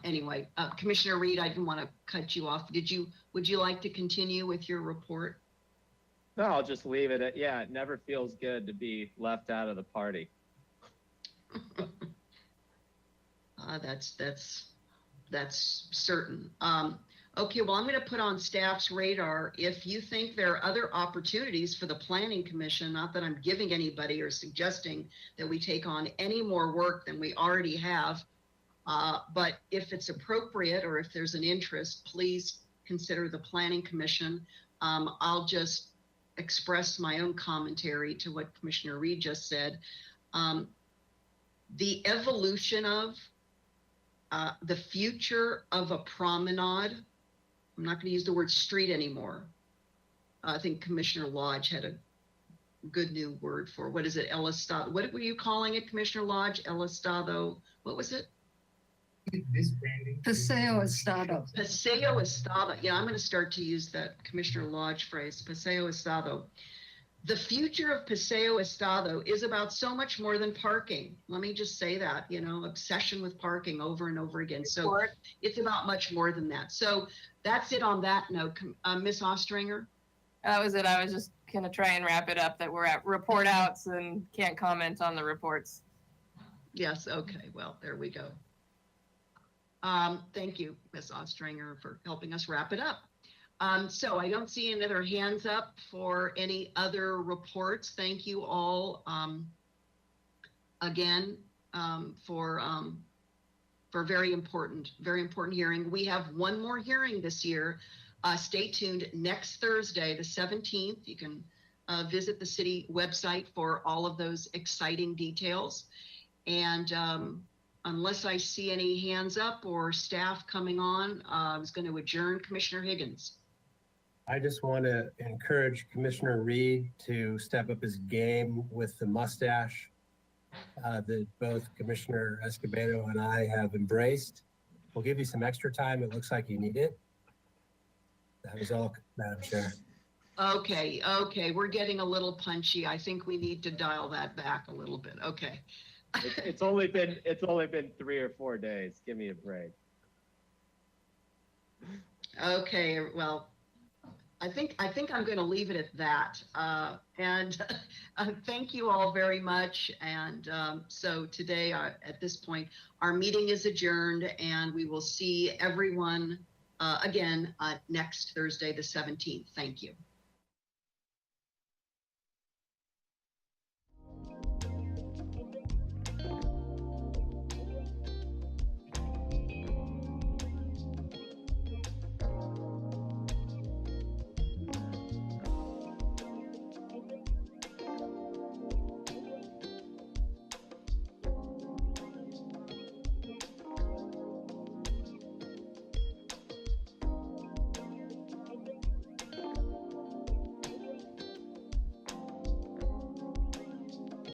A: Anyway, Commissioner Reed, I didn't want to cut you off. Would you like to continue with your report?
O: No, I'll just leave it at, yeah, it never feels good to be left out of the party.
A: That's certain. Okay, well, I'm going to put on staff's radar. If you think there are other opportunities for the Planning Commission, not that I'm giving anybody or suggesting that we take on any more work than we already have, but if it's appropriate or if there's an interest, please consider the Planning Commission. I'll just express my own commentary to what Commissioner Reed just said. The evolution of the future of a promenade I'm not going to use the word street anymore. I think Commissioner Lodge had a good new word for, what is it, El Estado? What were you calling it, Commissioner Lodge? El Estado, what was it?
G: Paseo Estado.
A: Paseo Estado. Yeah, I'm going to start to use that Commissioner Lodge phrase, Paseo Estado. The future of Paseo Estado is about so much more than parking. Let me just say that, you know, obsession with parking over and over again. So it's about much more than that. So that's it on that note. Ms. Ostringer?
R: That was it. I was just gonna try and wrap it up that we're at report outs and can't comment on the reports.
A: Yes, okay, well, there we go. Thank you, Ms. Ostringer, for helping us wrap it up. So I don't see any other hands up for any other reports. Thank you all again for very important hearing. We have one more hearing this year. Stay tuned next Thursday, the 17th. You can visit the city website for all of those exciting details. And unless I see any hands up or staff coming on, I was going to adjourn. Commissioner Higgins.
Q: I just want to encourage Commissioner Reed to step up his game with the mustache that both Commissioner Escobedo and I have embraced. We'll give you some extra time. It looks like you need it. That was all, Madam Chair.
A: Okay, we're getting a little punchy. I think we need to dial that back a little bit. Okay.
O: It's only been 3 or 4 days. Give me a break.
A: Okay, well, I think I'm going to leave it at that. And thank you all very much. And so today, at this point, our meeting is adjourned, and we will see everyone again next Thursday, the 17th. Thank you.